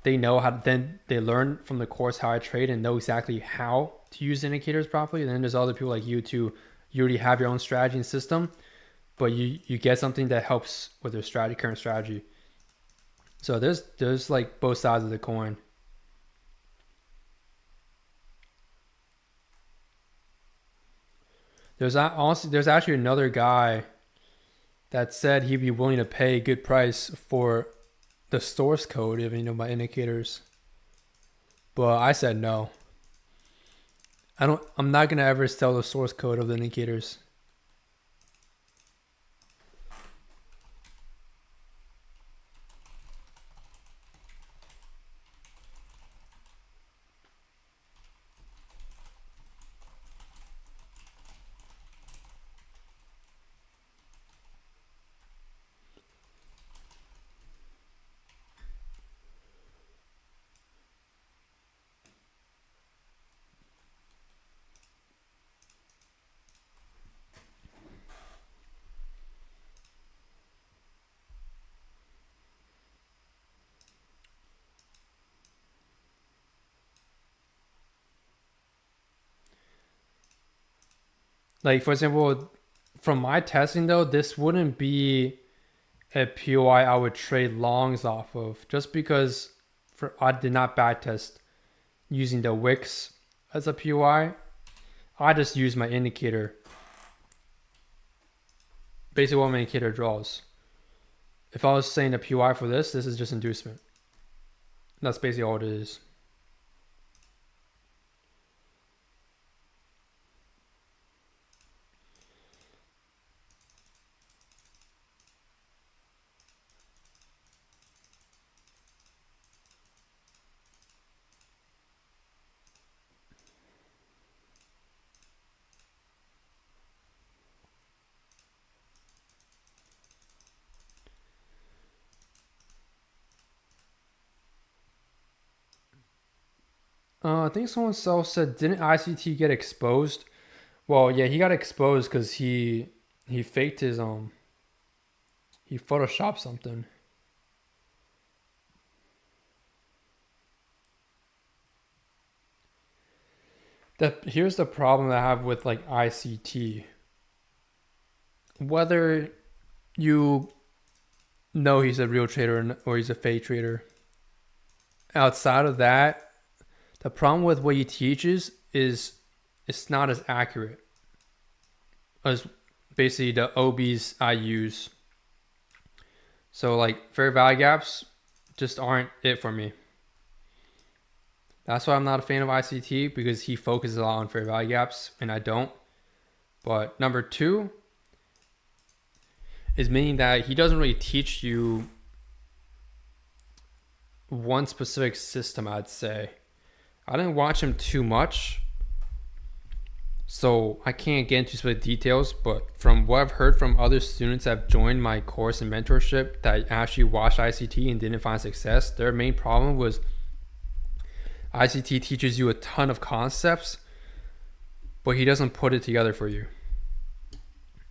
they know how. Then they learn from the course how I trade and know exactly how to use indicators properly. And then there's other people like you too. You already have your own strategy and system, but you get something that helps with your current strategy. So there's like both sides of the coin. There's actually another guy that said he'd be willing to pay a good price for the source code of my indicators, but I said no. I'm not gonna ever sell the source code of the indicators. Like for example, from my testing though, this wouldn't be a POI I would trade longs off of, just because I did not backtest using the wicks as a POI. I just use my indicator, basically what my indicator draws. If I was saying the POI for this is just inducement. That's basically all it is. I think someone else said, didn't ICT get exposed? Well, yeah, he got exposed because he faked his he photoshopped something. Here's the problem I have with like ICT. Whether you know he's a real trader or he's a fake trader, outside of that, the problem with what he teaches is it's not as accurate as basically the OBs I use. So like fair value gaps just aren't it for me. That's why I'm not a fan of ICT, because he focuses a lot on fair value gaps and I don't. But number two is meaning that he doesn't really teach you one specific system, I'd say. I didn't watch him too much, so I can't get into specific details, but from what I've heard from other students that have joined my course in mentorship that actually watched ICT and didn't find success, their main problem was ICT teaches you a ton of concepts, but he doesn't put it together for you.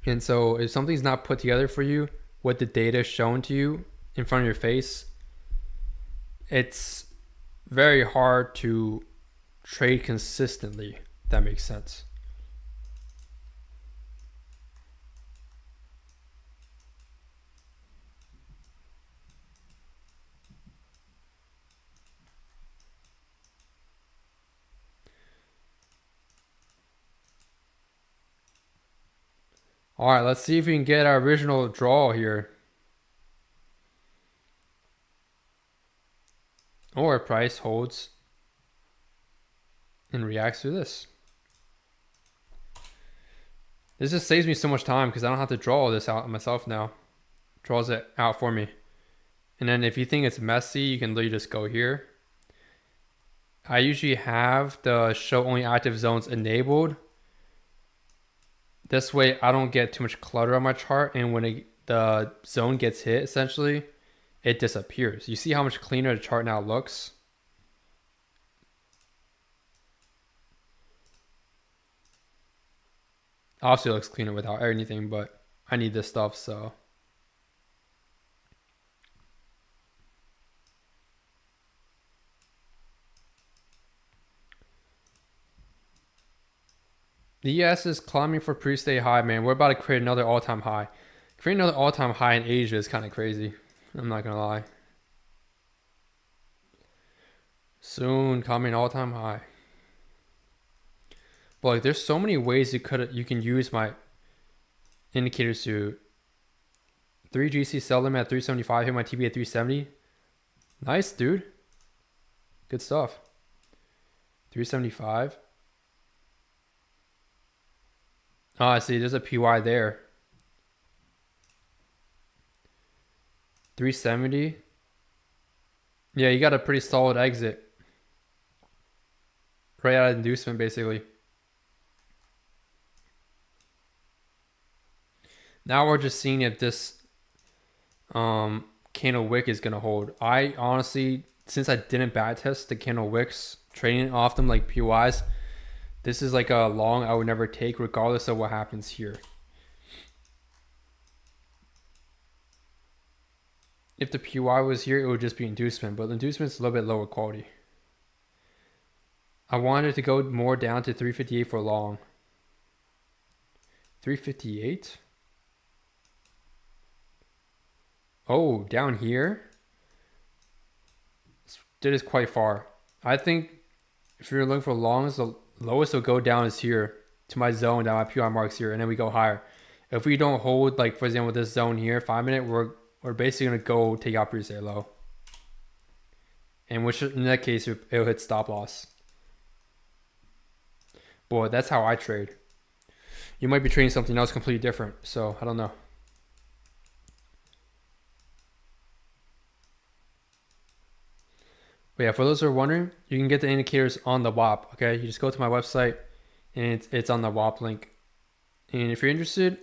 And so if something's not put together for you, what the data is shown to you in front of your face, it's very hard to trade consistently, if that makes sense. All right, let's see if we can get our original draw here. Or price holds and reacts to this. This just saves me so much time because I don't have to draw all this out myself now. Draws it out for me. And then if you think it's messy, you can literally just go here. I usually have the show only active zones enabled. This way I don't get too much clutter on my chart, and when the zone gets hit, essentially, it disappears. You see how much cleaner the chart now looks? Obviously it looks cleaner without anything, but I need this stuff, so The ES is climbing for pre-stay high, man. We're about to create another all-time high. Creating another all-time high in Asia is kind of crazy. I'm not gonna lie. Soon coming all-time high. But like, there's so many ways you can use my indicators to 3GC, sell them at 375, hit my TB at 370. Nice, dude. Good stuff. 375. Oh, I see. There's a PY there. 370. Yeah, you got a pretty solid exit. Right out of inducement, basically. Now we're just seeing if this candle wick is gonna hold. I honestly, since I didn't backtest the candle wicks, trading off them like PYs, this is like a long I would never take regardless of what happens here. If the PY was here, it would just be inducement, but the inducement's a little bit lower quality. I wanted to go more down to 358 for long. 358? Oh, down here? That is quite far. I think if you're looking for longs, the lowest will go down is here to my zone, down my PY marks here, and then we go higher. If we don't hold, like for example, this zone here, 5 minute, we're basically gonna go take out pre-stay low. And which in that case, it'll hit stop loss. Boy, that's how I trade. You might be trading something else completely different, so I don't know. But yeah, for those who are wondering, you can get the indicators on the WAP, okay? You just go to my website and it's on the WAP link. And if you're interested,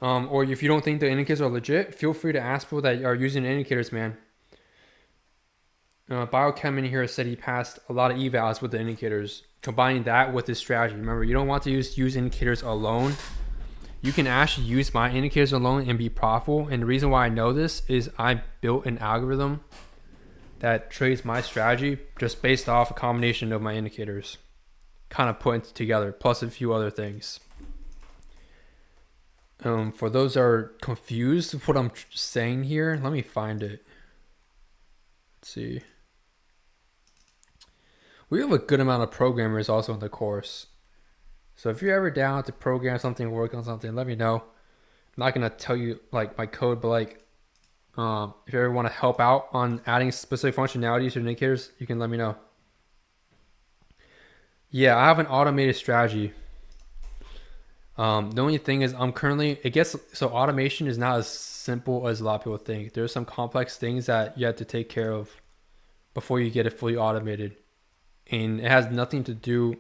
or if you don't think the indicators are legit, feel free to ask people that are using indicators, man. Biochem in here said he passed a lot of evals with the indicators, combining that with his strategy. Remember, you don't want to use indicators alone. You can actually use my indicators alone and be profitable. And the reason why I know this is I built an algorithm that trades my strategy just based off a combination of my indicators, kind of put together, plus a few other things. For those that are confused with what I'm saying here, let me find it. Let's see. We have a good amount of programmers also in the course. So if you're ever down to program something, work on something, let me know. I'm not going to tell you like my code, but like if you ever want to help out on adding specific functionalities to indicators, you can let me know. Yeah, I have an automated strategy. The only thing is so automation is not as simple as a lot of people think. There's some complex things that you have to take care of before you get it fully automated. And it has nothing to do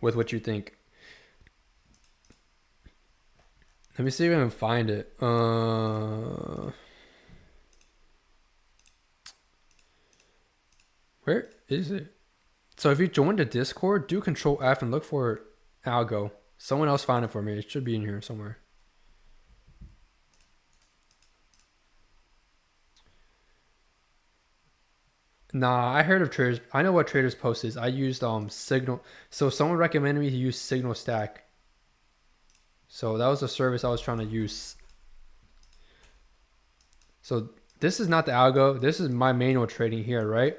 with what you think. Let me see if I can find it. Where is it? So if you joined the Discord, do Control F and look for Algo. Someone else found it for me. It should be in here somewhere. Nah, I heard of traders. I know what Traders Post is. I used Signal. So someone recommended me to use Signal Stack. So that was the service I was trying to use. So this is not the algo. This is my manual trading here, right?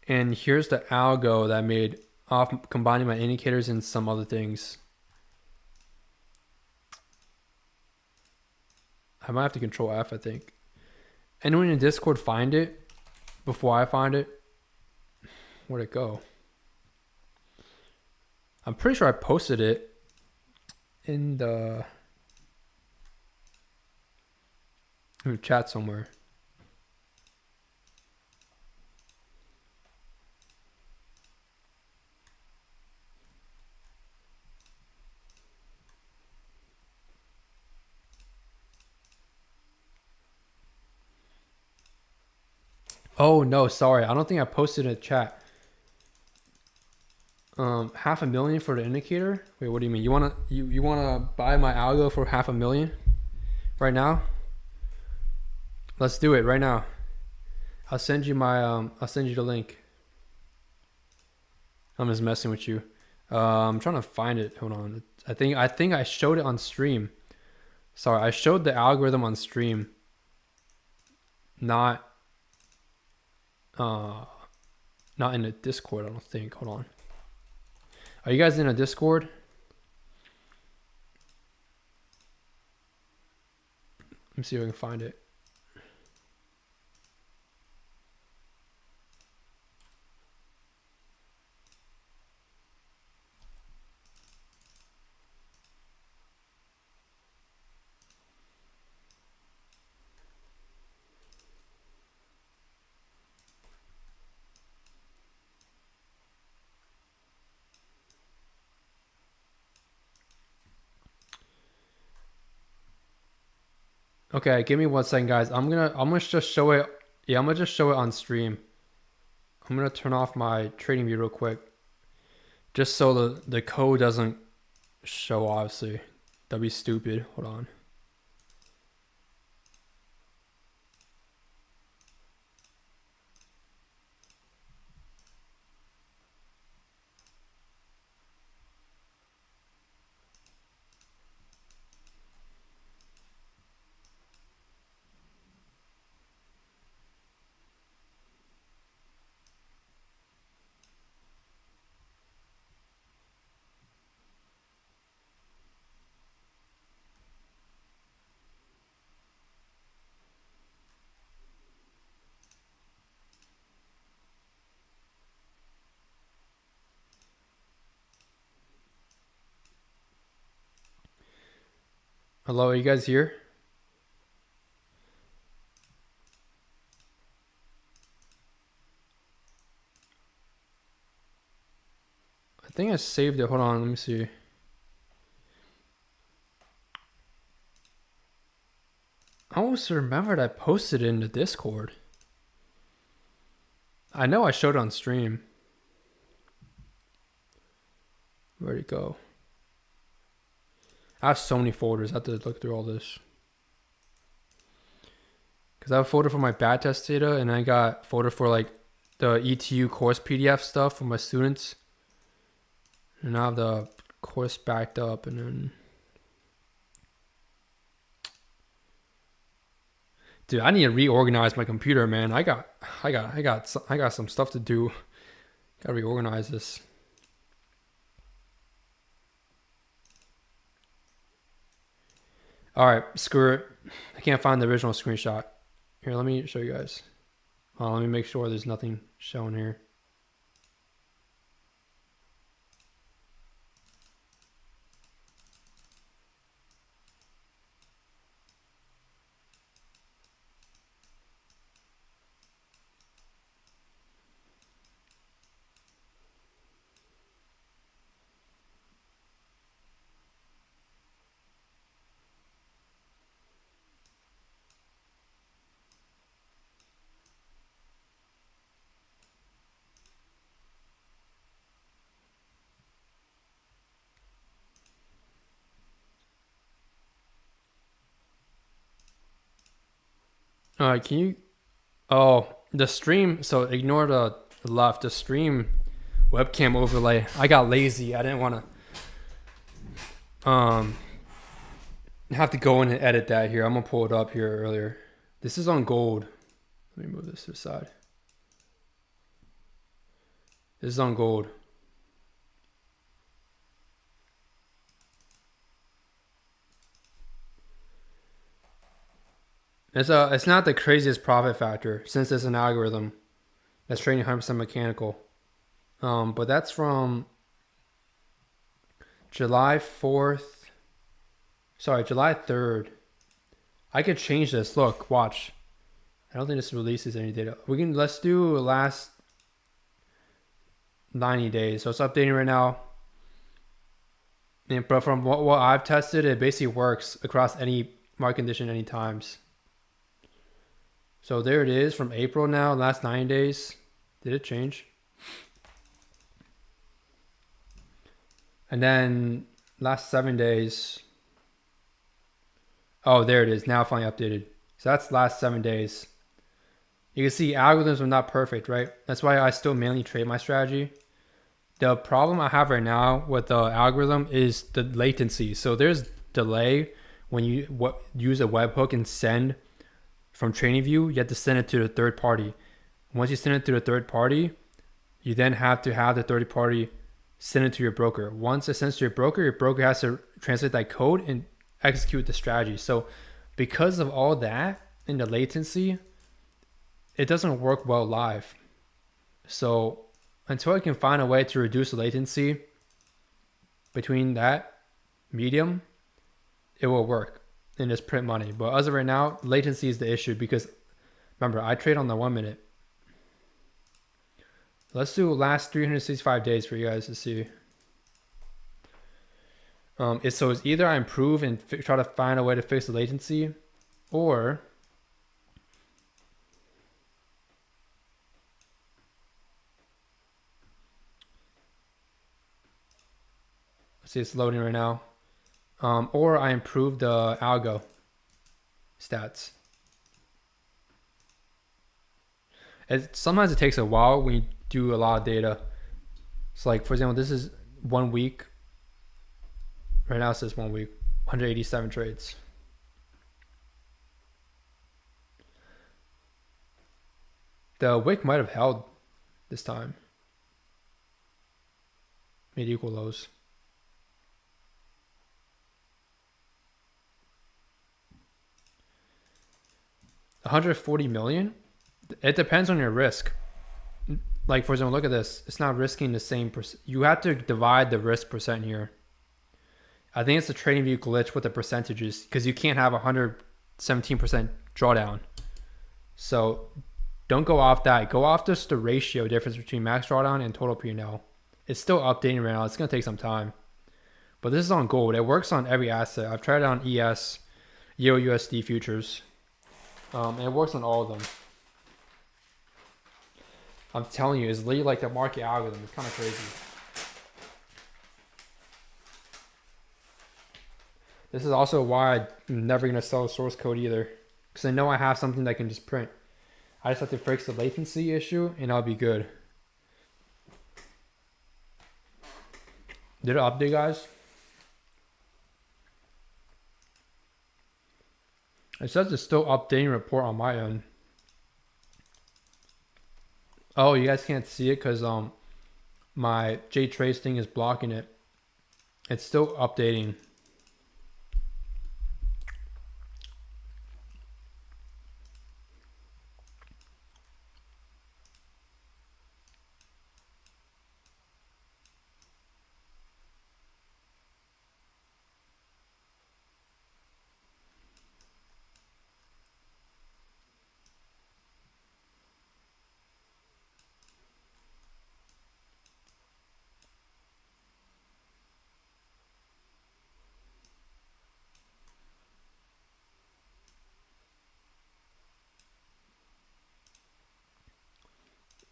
And here's the algo that I made off combining my indicators and some other things. I might have to Control F, I think. Anyone in Discord find it before I find it? Where'd it go? I'm pretty sure I posted it in the chat somewhere. Oh no, sorry. I don't think I posted in the chat. $500,000 for the indicator? Wait, what do you mean? You wanna buy my algo for $500,000 right now? Let's do it right now. I'll send you the link. I'm just messing with you. I'm trying to find it. Hold on. I think I showed it on stream. Sorry, I showed the algorithm on stream. Not in the Discord, I don't think. Hold on. Are you guys in a Discord? Let me see if I can find it. Okay, give me 1 second, guys. I'm gonna just show it. Yeah, I'm gonna just show it on stream. I'm gonna turn off my trading view real quick, just so the code doesn't show. Obviously, that'd be stupid. Hold on. Hello, are you guys here? I think I saved it. Hold on, let me see. I almost remembered I posted it in the Discord. I know I showed it on stream. Where'd it go? I have so many folders. I have to look through all this. Because I have a folder for my bad test data, and I got a folder for like the ETU course PDF stuff for my students. And I have the course backed up, and then... Dude, I need to reorganize my computer, man. I got some stuff to do. Gotta reorganize this. All right, screw it. I can't find the original screenshot. Here, let me show you guys. Let me make sure there's nothing shown here. All right, can you... Oh, the stream... So ignore the left. The stream webcam overlay. I got lazy. I didn't want to have to go in and edit that here. I'm going to pull it up here earlier. This is on gold. Let me move this to the side. This is on gold. It's not the craziest profit factor since it's an algorithm that's trading 100% mechanical. But that's from July 4th. Sorry, July 3rd. I could change this. Look, watch. I don't think this releases any data. Let's do last 90 days. So it's updating right now. But from what I've tested, it basically works across any market condition, any times. So there it is from April now, last 9 days. Did it change? And then last 7 days. Oh, there it is. Now finally updated. So that's last 7 days. You can see algorithms are not perfect, right? That's why I still mainly trade my strategy. The problem I have right now with the algorithm is the latency. So there's delay when you use a webhook and send from TrainingView. You have to send it to the third party. Once you send it to the third party, you then have to have the third party send it to your broker. Once it sends to your broker has to translate that code and execute the strategy. So because of all that and the latency, it doesn't work well live. So until I can find a way to reduce the latency between that medium, it will work and just print money. But as of right now, latency is the issue because remember, I trade on the 1 minute. Let's do last 365 days for you guys to see. So it's either I improve and try to find a way to fix the latency, or let's see, it's loading right now. Or I improve the algo stats. Sometimes it takes a while when you do a lot of data. So like, for example, this is 1 week. Right now it says 1 week, 187 trades. The wick might have held this time. Made equal lows. $140 million. It depends on your risk. Like, for example, look at this. It's not risking the same percent. You have to divide the risk percent here. I think it's a TradingView glitch with the percentages because you can't have 117% drawdown. So don't go off that. Go off just the ratio difference between max drawdown and total P&L. It's still updating right now. It's going to take some time. But this is on gold. It works on every asset. I've tried it on ES, Euro USD futures. And it works on all of them. I'm telling you, it's literally like the market algorithm. It's kind of crazy. This is also why I'm never going to sell a source code either. Because I know I have something that I can just print. I just have to fix the latency issue and I'll be good. Did it update, guys? It says it's still updating report on my end. Oh, you guys can't see it because my JTrace thing is blocking it. It's still updating.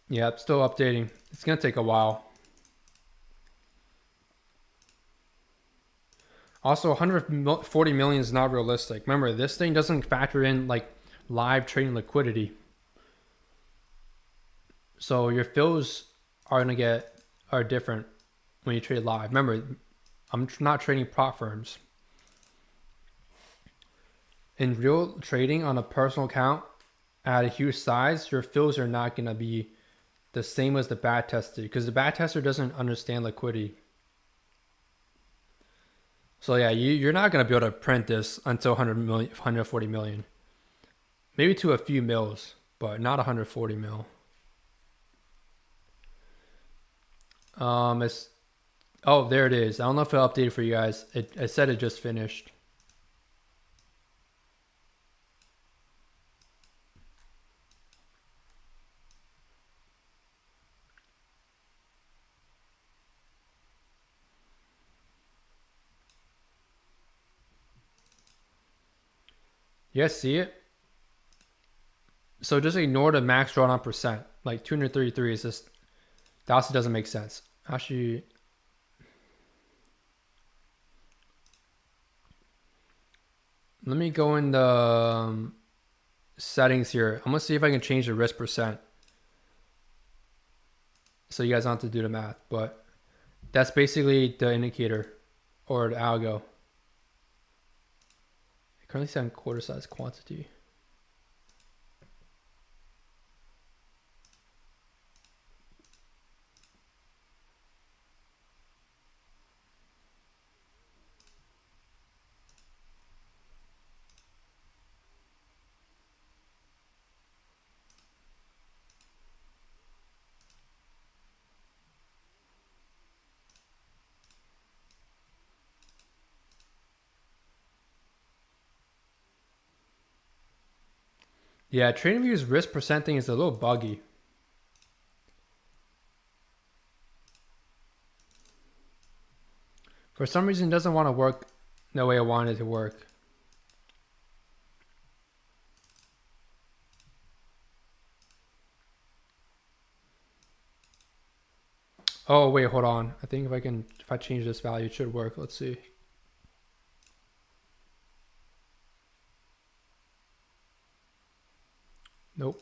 Yeah, it's still updating. It's going to take a while. Also, 140 million is not realistic. Remember, this thing doesn't factor in like live trading liquidity. So your fills are different when you trade live. Remember, I'm not trading prop firms. In real trading on a personal account at a huge size, your fills are not going to be the same as the back tester because the back tester doesn't understand liquidity. So yeah, you're not going to be able to print this until 140 million. Maybe to a few mils, but not 140 mil. Oh, there it is. I don't know if it updated for you guys. It said it just finished. You guys see it? So just ignore the max drawdown percent. Like 233 is just, that also doesn't make sense. Actually, let me go in the settings here. I'm going to see if I can change the risk percent. So you guys don't have to do the math, but That's basically the indicator or the algo. I currently set on quarter size quantity. Yeah, TradingView's risk percent thing is a little buggy. For some reason, it doesn't want to work the way I want it to work. Oh, wait, hold on. I think if I change this value, it should work. Let's see. Nope.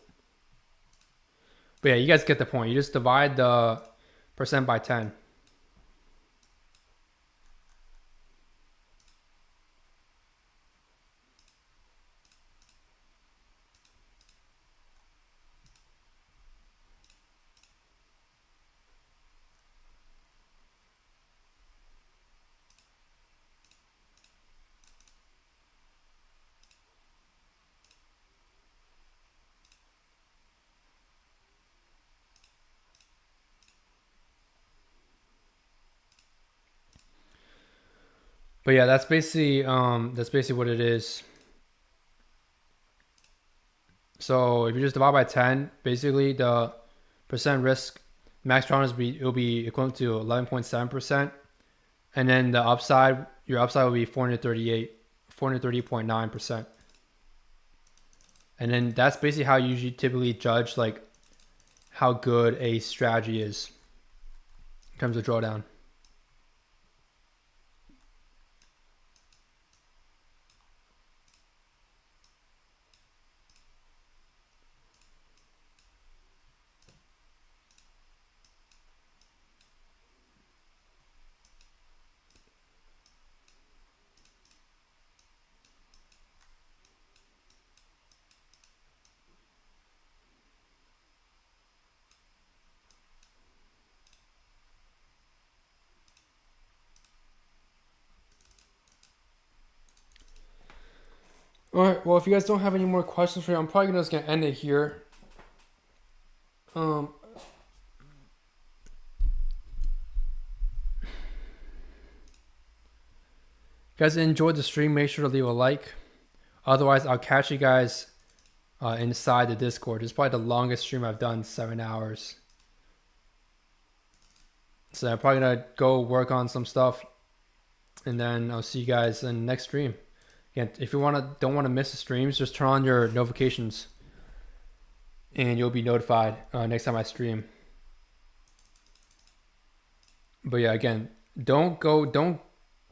But yeah, you guys get the point. You just divide the percent by 10. But yeah, that's basically what it is. So if you just divide by 10, basically the percent risk max drawdown it'll be equivalent to 11.7%, and then the upside, your upside will be 430.9%. And then that's basically how you usually typically judge like how good a strategy is in terms of drawdown. All right. Well, if you guys don't have any more questions for you, I'm probably just gonna end it here. Guys, enjoyed the stream. Make sure to leave a like. Otherwise, I'll catch you guys inside the Discord. It's probably the longest stream I've done, 7 hours. So I'm probably gonna go work on some stuff, and then I'll see you guys in the next stream. Again, if you don't want to miss the streams, just turn on your notifications, and you'll be notified next time I stream. But yeah, again, don't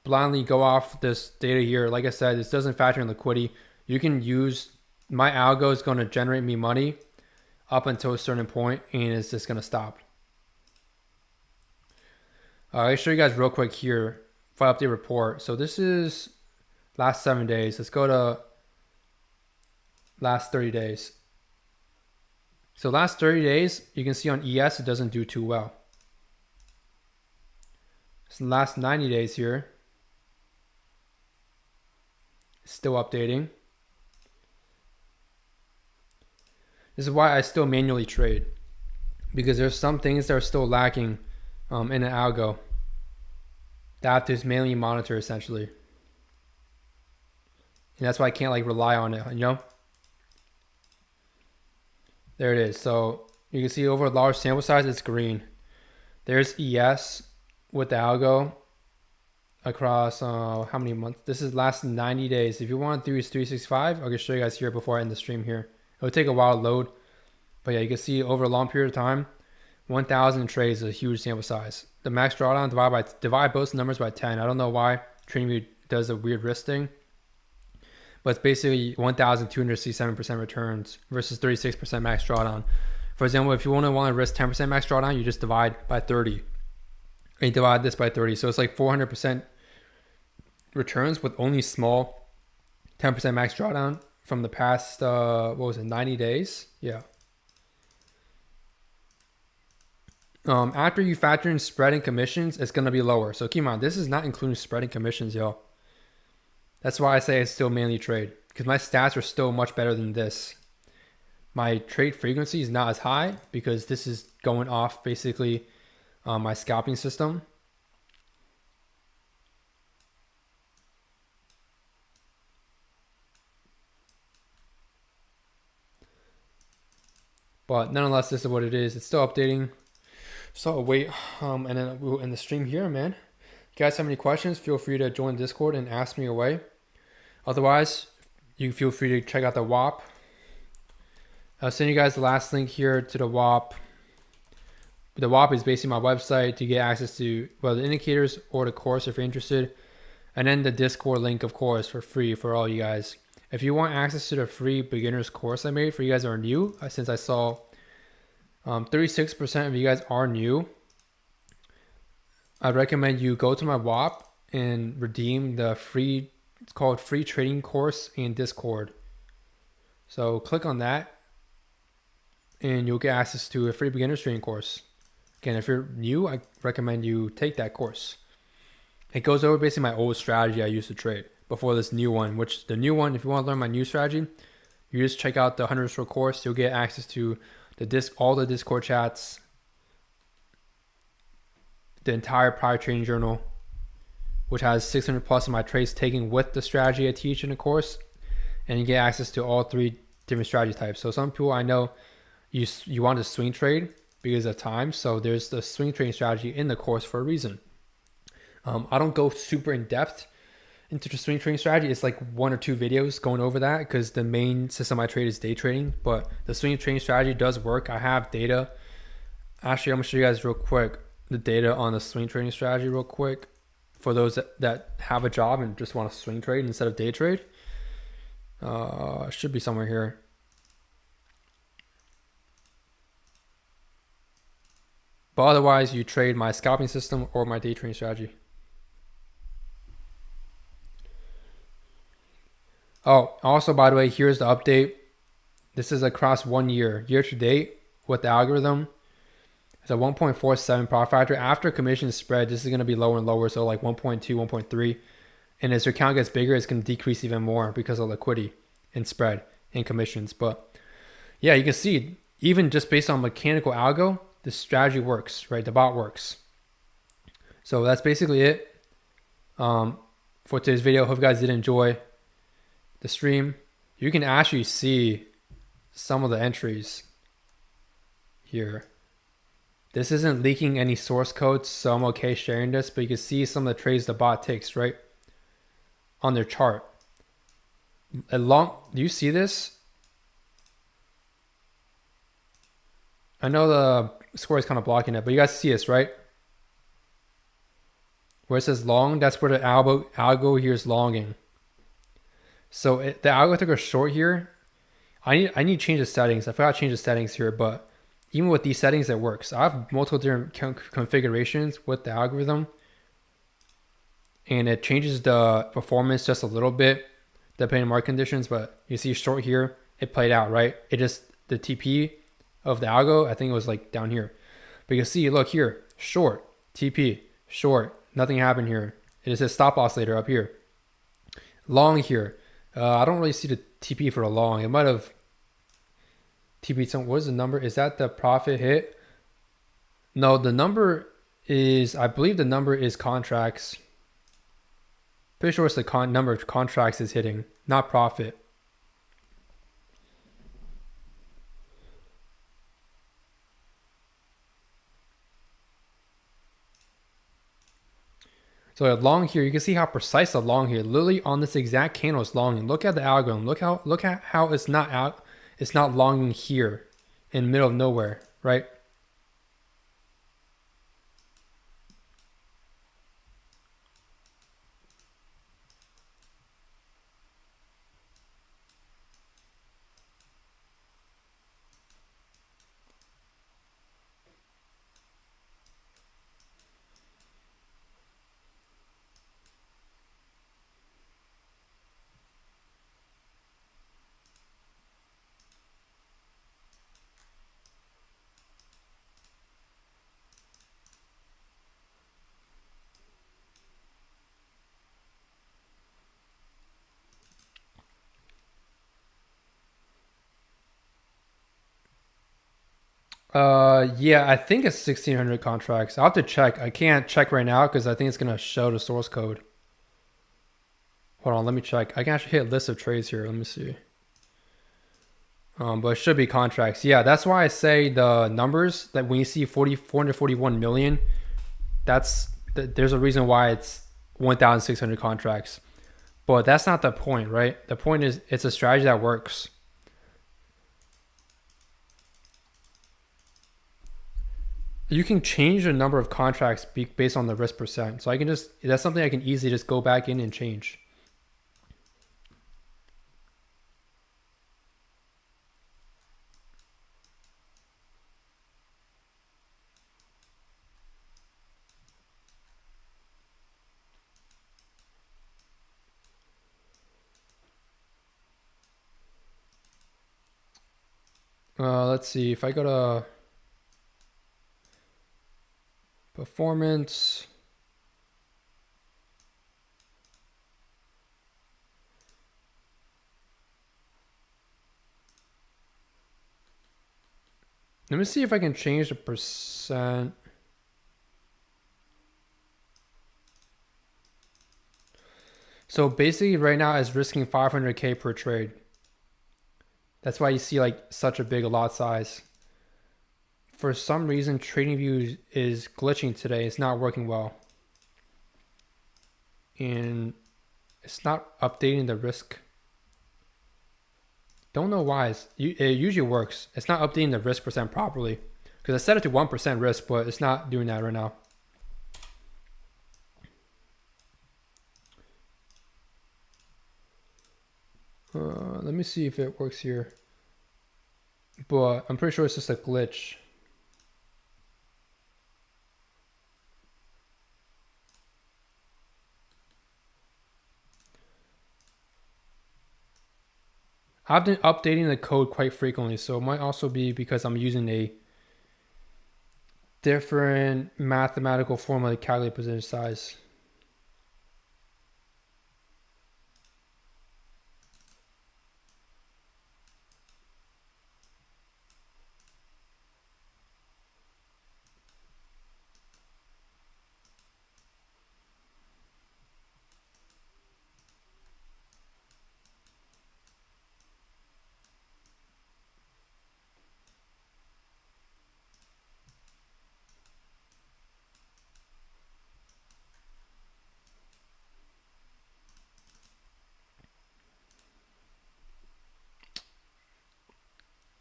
blindly go off this data here. Like I said, this doesn't factor in liquidity. You can use my algo is going to generate me money up until a certain point, and it's just going to stop. I'll show you guys real quick here for update report. So this is last 7 days. Let's go to last 30 days. So last 30 days, you can see on ES, it doesn't do too well. So last 90 days here, still updating. This is why I still manually trade, because there's some things that are still lacking in an algo that I have to manually monitor essentially. And that's why I can't like rely on it, you know? There it is. So you can see over a large sample size, it's green. There's ES with the algo across how many months? This is last 90 days. If you want to do 365, I'll just show you guys here before I end the stream here. It'll take a while to load. But yeah, you can see over a long period of time, 1,000 trades is a huge sample size. The max drawdown, divide both numbers by 10. I don't know why TradingView does a weird risk thing, but it's basically 1,267% returns versus 36% max drawdown. For example, if you want to risk 10% max drawdown, you just divide by 30. and you divide this by 30. So it's like 400% returns with only small 10% max drawdown from the past, what was it, 90 days? Yeah. After you factor in spread and commissions, it's going to be lower. So keep in mind, this is not including spread and commissions, yo. That's why I say it's still mainly trade, because my stats are still much better than this. My trade frequency is not as high because this is going off basically my scalping system. But nonetheless, this is what it is. It's still updating. So I'll wait, and then we'll end the stream here, man. If you guys have any questions, feel free to join Discord and ask me away. Otherwise, you feel free to check out the WAP. I'll send you guys the last link here to the WAP. The WAP is basically my website to get access to the indicators or the course if you're interested. And then the Discord link, of course, for free for all you guys. If you want access to the free beginners course I made for you guys that are new, since I saw 36% of you guys are new, I'd recommend you go to my WAP and redeem the free, it's called free trading course in Discord. So click on that and you'll get access to a free beginners trading course. Again, if you're new, I recommend you take that course. It goes over basically my old strategy I used to trade before this new one, which the new one, if you want to learn my new strategy, you just check out the 100 course. You'll get access to all the Discord chats, the entire prior trading journal, which has 600 plus of my trades taken with the strategy I teach in the course, and you get access to all 3 different strategy types. So some people I know you want to swing trade because of time, so there's the swing trading strategy in the course for a reason. I don't go super in depth into the swing trading strategy. It's like 1 or 2 videos going over that because the main system I trade is day trading, but the swing trading strategy does work. I have data. Actually, I'm gonna show you guys real quick the data on the swing trading strategy real quick for those that have a job and just want to swing trade instead of day trade. It should be somewhere here. But otherwise, you trade my scalping system or my day trading strategy. Oh, also, by the way, here's the update. This is across 1 year. Year to date with the algorithm. It's a 1.47 profit factor. After commission spread, this is going to be lower and lower. So like 1.2, 1.3. And as your account gets bigger, it's going to decrease even more because of liquidity and spread and commissions. But yeah, you can see, even just based on mechanical algo, the strategy works, right? The bot works. So that's basically it for today's video. Hope you guys did enjoy the stream. You can actually see some of the entries here. This isn't leaking any source codes, so I'm okay sharing this, but you can see some of the trades the bot takes, right? On their chart. Do you see this? I know the square is kind of blocking it, but you guys see this, right? Where it says long, that's where the algo here is longing. So the algo took a short here. I need to change the settings. I forgot to change the settings here, but even with these settings, it works. I have multiple different configurations with the algorithm, and it changes the performance just a little bit depending on market conditions. But you see short here, it played out, right? It just, the TP of the algo, I think it was like down here. But you can see, look here, short, TP, short, nothing happened here. It just says stop loss later up here. Long here. I don't really see the TP for a long. It might have TP some. What is the number? Is that the profit hit? No, the number is, I believe the number is contracts. Pretty sure it's the number of contracts is hitting, not profit. So long here, you can see how precise the long here. Literally on this exact candle is long. And look at the algorithm. Look at how it's not out. It's not longing here in the middle of nowhere, right? Yeah, I think it's 1600 contracts. I'll have to check. I can't check right now because I think it's gonna show the source code. Hold on, let me check. I can actually hit list of trades here. Let me see. But it should be contracts. Yeah, that's why I say the numbers that when you see 441 million, there's a reason why it's 1,600 contracts. But that's not the point, right? The point is it's a strategy that works. You can change the number of contracts based on the risk percent. So that's something I can easily just go back in and change. Let's see if I go to performance. Let me see if I can change the percent. So basically right now it's risking 500K per trade. That's why you see like such a big lot size. For some reason, TradingView is glitching today. It's not working well. And it's not updating the risk. Don't know why. It usually works. It's not updating the risk percent properly. Because I set it to 1% risk, but it's not doing that right now. Let me see if it works here. But I'm pretty sure it's just a glitch. I've been updating the code quite frequently, so it might also be because I'm using a different mathematical formula to calculate position size.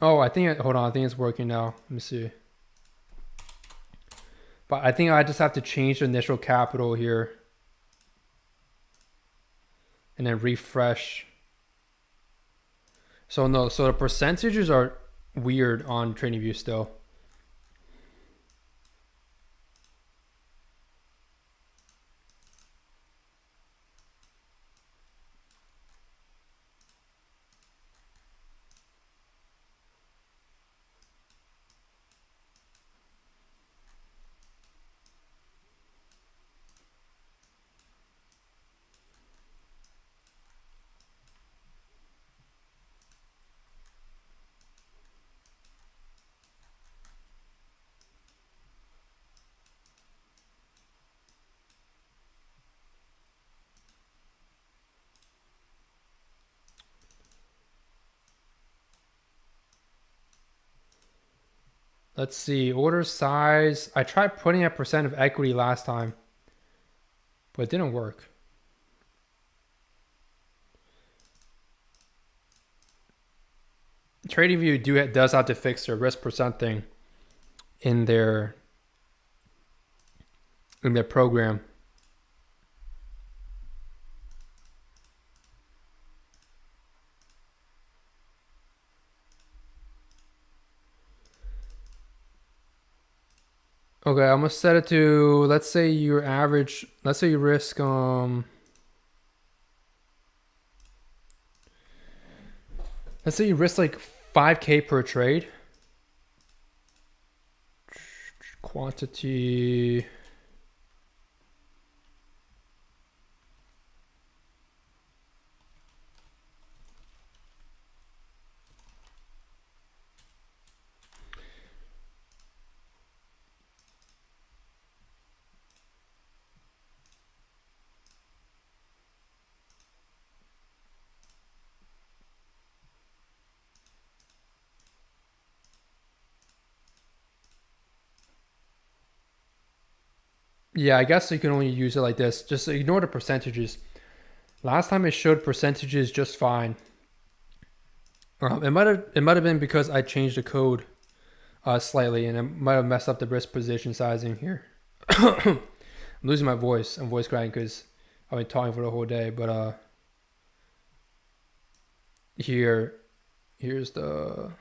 Oh, hold on, I think it's working now. Let me see. But I think I just have to change the initial capital here. And then refresh. So the percentages are weird on TradingView still. Let's see, order size. I tried putting a percent of equity last time, but it didn't work. TradingView does have to fix their risk percent thing in their program. Okay, I'm gonna set it to, let's say your average, let's say you risk let's say you risk like 5K per trade. Quantity. Yeah, I guess you can only use it like this. Just ignore the percentages. Last time it showed percentages just fine. It might have been because I changed the code slightly, and it might have messed up the risk position sizing here. I'm losing my voice. I'm voice cracking because I've been talking for the whole day. But here's the.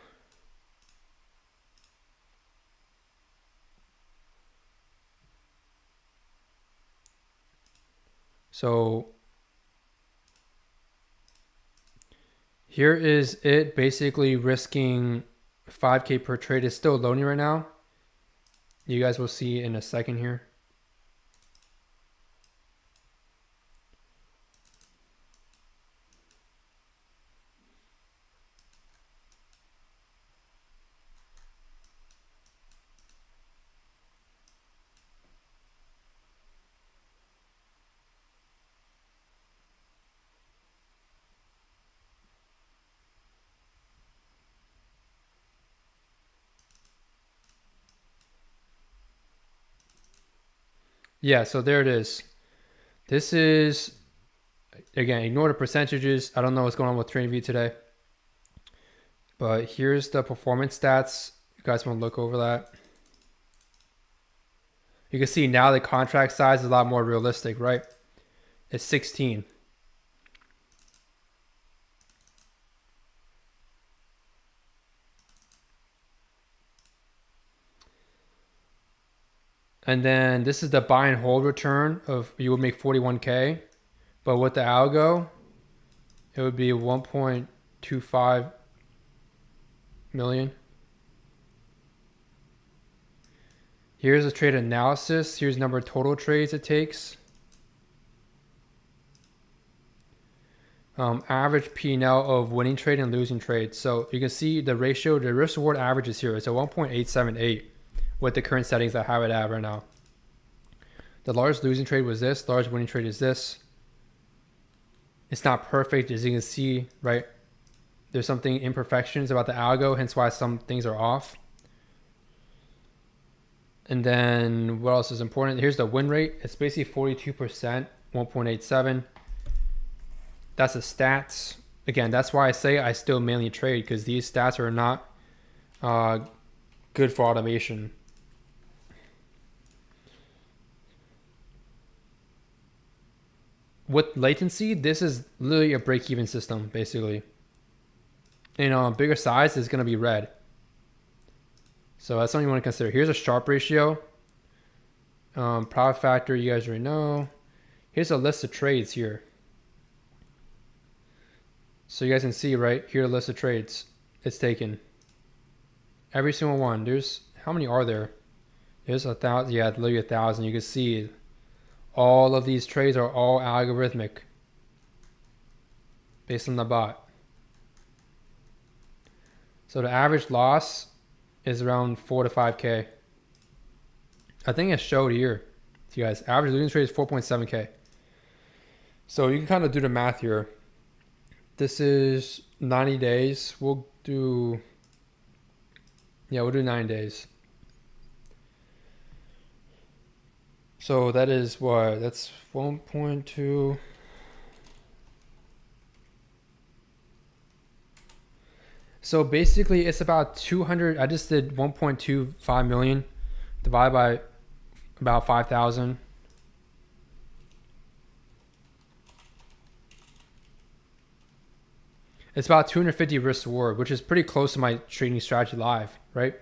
So here is it basically risking 5K per trade. It's still loading right now. You guys will see in a second here. Yeah, so there it is. This is, again, ignore the percentages. I don't know what's going on with TradingView today. But here's the performance stats. You guys want to look over that. You can see now the contract size is a lot more realistic, right? It's 16. And then this is the buy and hold return of, you would make 41K. But with the algo, it would be 1.25 million. Here's a trade analysis. Here's number of total trades it takes. Average P&L of winning trade and losing trade. So you can see the ratio, the risk reward average is here. It's a 1.878 with the current settings I have it at right now. The large losing trade was this. Large winning trade is this. It's not perfect, as you can see, right? There's something imperfections about the algo, hence why some things are off. And then what else is important? Here's the win rate. It's basically 42%, 1.87. That's the stats. Again, that's why I say I still mainly trade, because these stats are not good for automation. With latency, this is literally a break-even system, basically. And on bigger size, it's going to be red. So that's something you want to consider. Here's a Sharpe ratio. Profit factor, you guys already know. Here's a list of trades here. So you guys can see, right? Here a list of trades it's taken. Every single one. There's, how many are there? There's 1,000. Yeah, literally 1,000. You can see all of these trades are all algorithmic based on the bot. So the average loss is around 4 to 5K. I think it showed here to you guys. Average losing trade is 4.7K. So you can kind of do the math here. This is 90 days. We'll do 9 days. So that is what? That's 1.2. So basically it's about 200. I just did 1.25 million divided by about 5,000. It's about 250 risk reward, which is pretty close to my trading strategy live, right?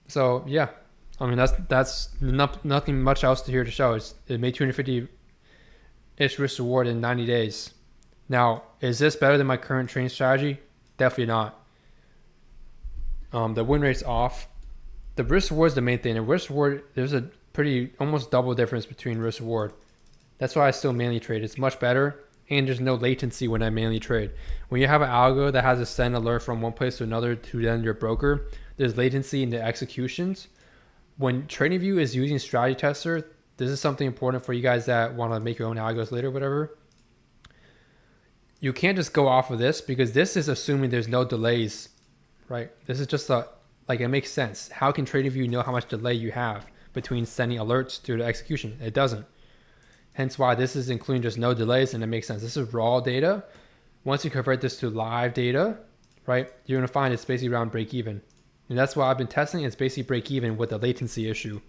So yeah, I mean that's nothing much else to here to show. It made 250-ish risk reward in 90 days. Now, is this better than my current trading strategy? Definitely not. The win rate's off. The risk reward is the main thing. The risk reward, there's a pretty almost double difference between risk reward. That's why I still mainly trade. It's much better, and there's no latency when I mainly trade. When you have an algo that has to send alert from one place to another to then your broker, there's latency in the executions. when TradingView is using Strategy Tester, this is something important for you guys that want to make your own algos later, whatever. You can't just go off of this because this is assuming there's no delays, right? This is just it makes sense. How can TradingView know how much delay you have between sending alerts to the execution? It doesn't. Hence why this is including just no delays, and it makes sense. This is raw data. Once you convert this to live data, right, you're going to find it's basically around break even. And that's why I've been testing. It's basically break even with the latency issue.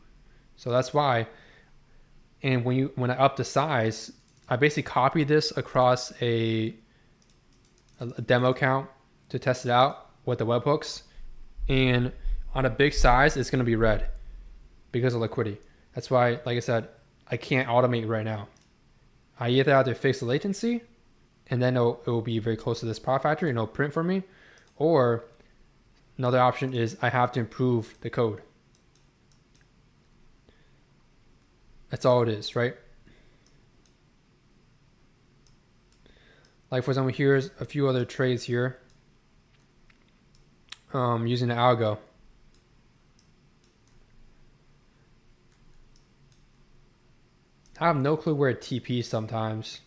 So that's why. And when I up the size, I basically copied this across a demo account to test it out with the webhooks. And on a big size, it's going to be red because of liquidity. That's why, like I said, I can't automate right now. I either have to fix the latency, and then it will be very close to this profit factory and it'll print for me, or another option is I have to improve the code. That's all it is, right? Like for example, here's a few other trades here using the Algo. I have no clue where it TPs sometimes.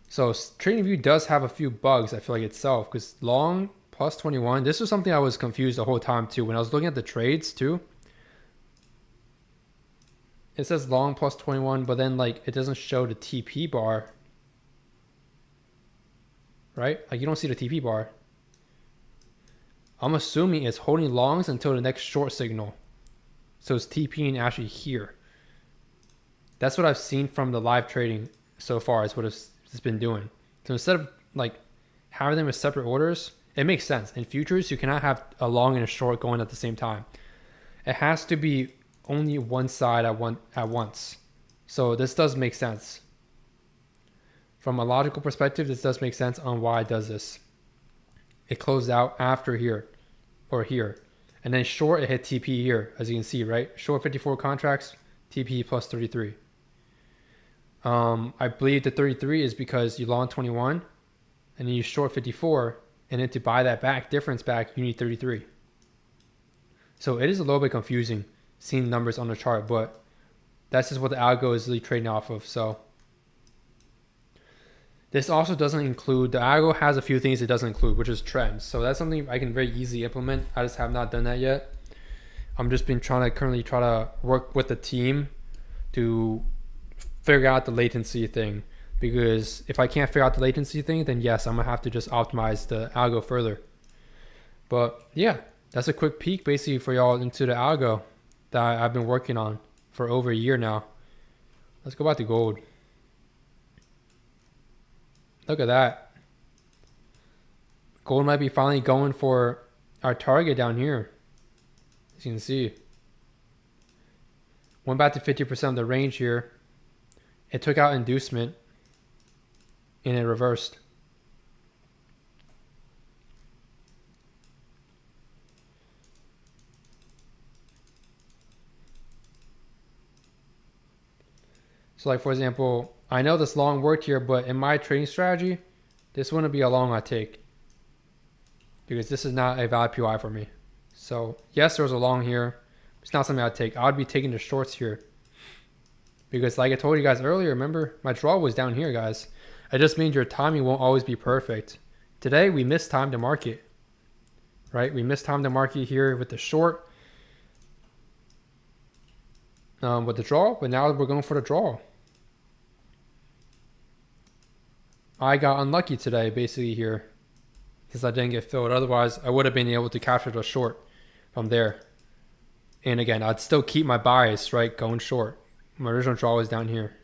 So TradingView does have a few bugs, I feel like itself, because long plus 21, this was something I was confused the whole time too. When I was looking at the trades too, it says long plus 21, but then like it doesn't show the TP bar, right? Like you don't see the TP bar. I'm assuming it's holding longs until the next short signal. So it's TPing actually here. That's what I've seen from the live trading so far, is what it's been doing. So instead of like having them as separate orders, it makes sense. In futures, you cannot have a long and a short going at the same time. It has to be only one side at once. So this does make sense. From a logical perspective, this does make sense on why it does this. It closed out after here or here. And then short, it hit TP here, as you can see, right? Short 54 contracts, TP plus 33. I believe the 33 is because you long 21 and then you short 54, and then to buy that difference back, you need 33. So it is a little bit confusing seeing numbers on the chart, but that's just what the algo is really trading off of. So this also doesn't include, the algo has a few things it doesn't include, which is trends. So that's something I can very easily implement. I just have not done that yet. I'm just been currently try to work with the team to figure out the latency thing, because if I can't figure out the latency thing, then yes, I'm gonna have to just optimize the algo further. But yeah, that's a quick peek basically for y'all into the algo that I've been working on for over a year now. Let's go back to gold. Look at that. Gold might be finally going for our target down here. As you can see, went back to 50% of the range here. It took out inducement and it reversed. So like for example, I know this long worked here, but in my trading strategy, this wouldn't be a long I take, because this is not a valid POI for me. So yes, there was a long here. It's not something I'd take. I would be taking the shorts here, because like I told you guys earlier, remember my draw was down here, guys. It just means your timing won't always be perfect. Today we mistimed the market, right? We mistimed the market here with the short, with the draw, but now we're going for the draw. I got unlucky today basically here because I didn't get filled. Otherwise, I would have been able to capture the short from there. And again, I'd still keep my bias, right, going short. My original draw was down here.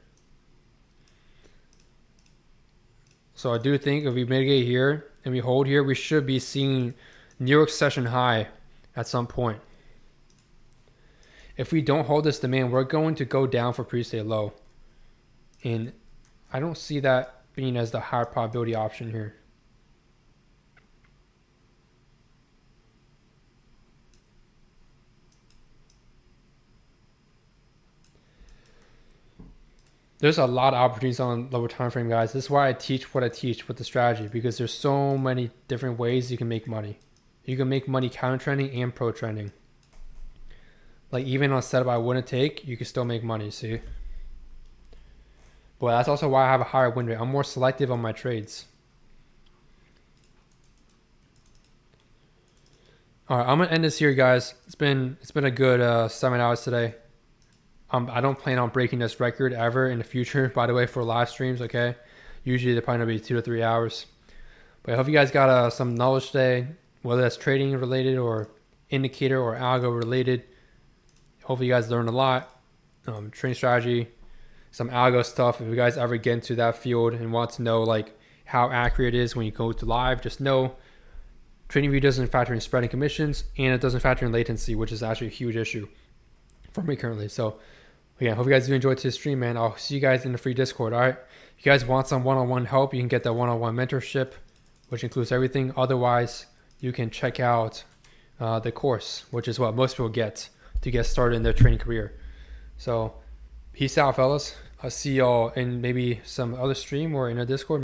So I do think if we mitigate here and we hold here, we should be seeing New York session high at some point. If we don't hold this demand, we're going to go down for pre-stay low. And I don't see that being as the higher probability option here. There's a lot of opportunities on lower time frame, guys. This is why I teach what I teach with the strategy, because there's so many different ways you can make money. You can make money counter trending and pro trending. Like even on a setup I wouldn't take, you can still make money, see? But that's also why I have a higher win rate. I'm more selective on my trades. All right, I'm gonna end this here, guys. It's been a good 7 hours today. I don't plan on breaking this record ever in the future, by the way, for live streams, okay? Usually they're probably gonna be 2 to 3 hours. But I hope you guys got some knowledge today, whether that's trading related or indicator or algo related. Hopefully you guys learned a lot. Trading strategy, some algo stuff. If you guys ever get into that field and want to know like how accurate it is when you go to live, just know TradingView doesn't factor in spreading commissions and it doesn't factor in latency, which is actually a huge issue for me currently. So yeah, hope you guys do enjoy today's stream, man. I'll see you guys in the free Discord. All right. If you guys want some one-on-one help, you can get that one-on-one mentorship, which includes everything. Otherwise, you can check out the course, which is what most people get to get started in their trading career. So peace out, fellas. I'll see y'all in maybe some other stream or in a Discord.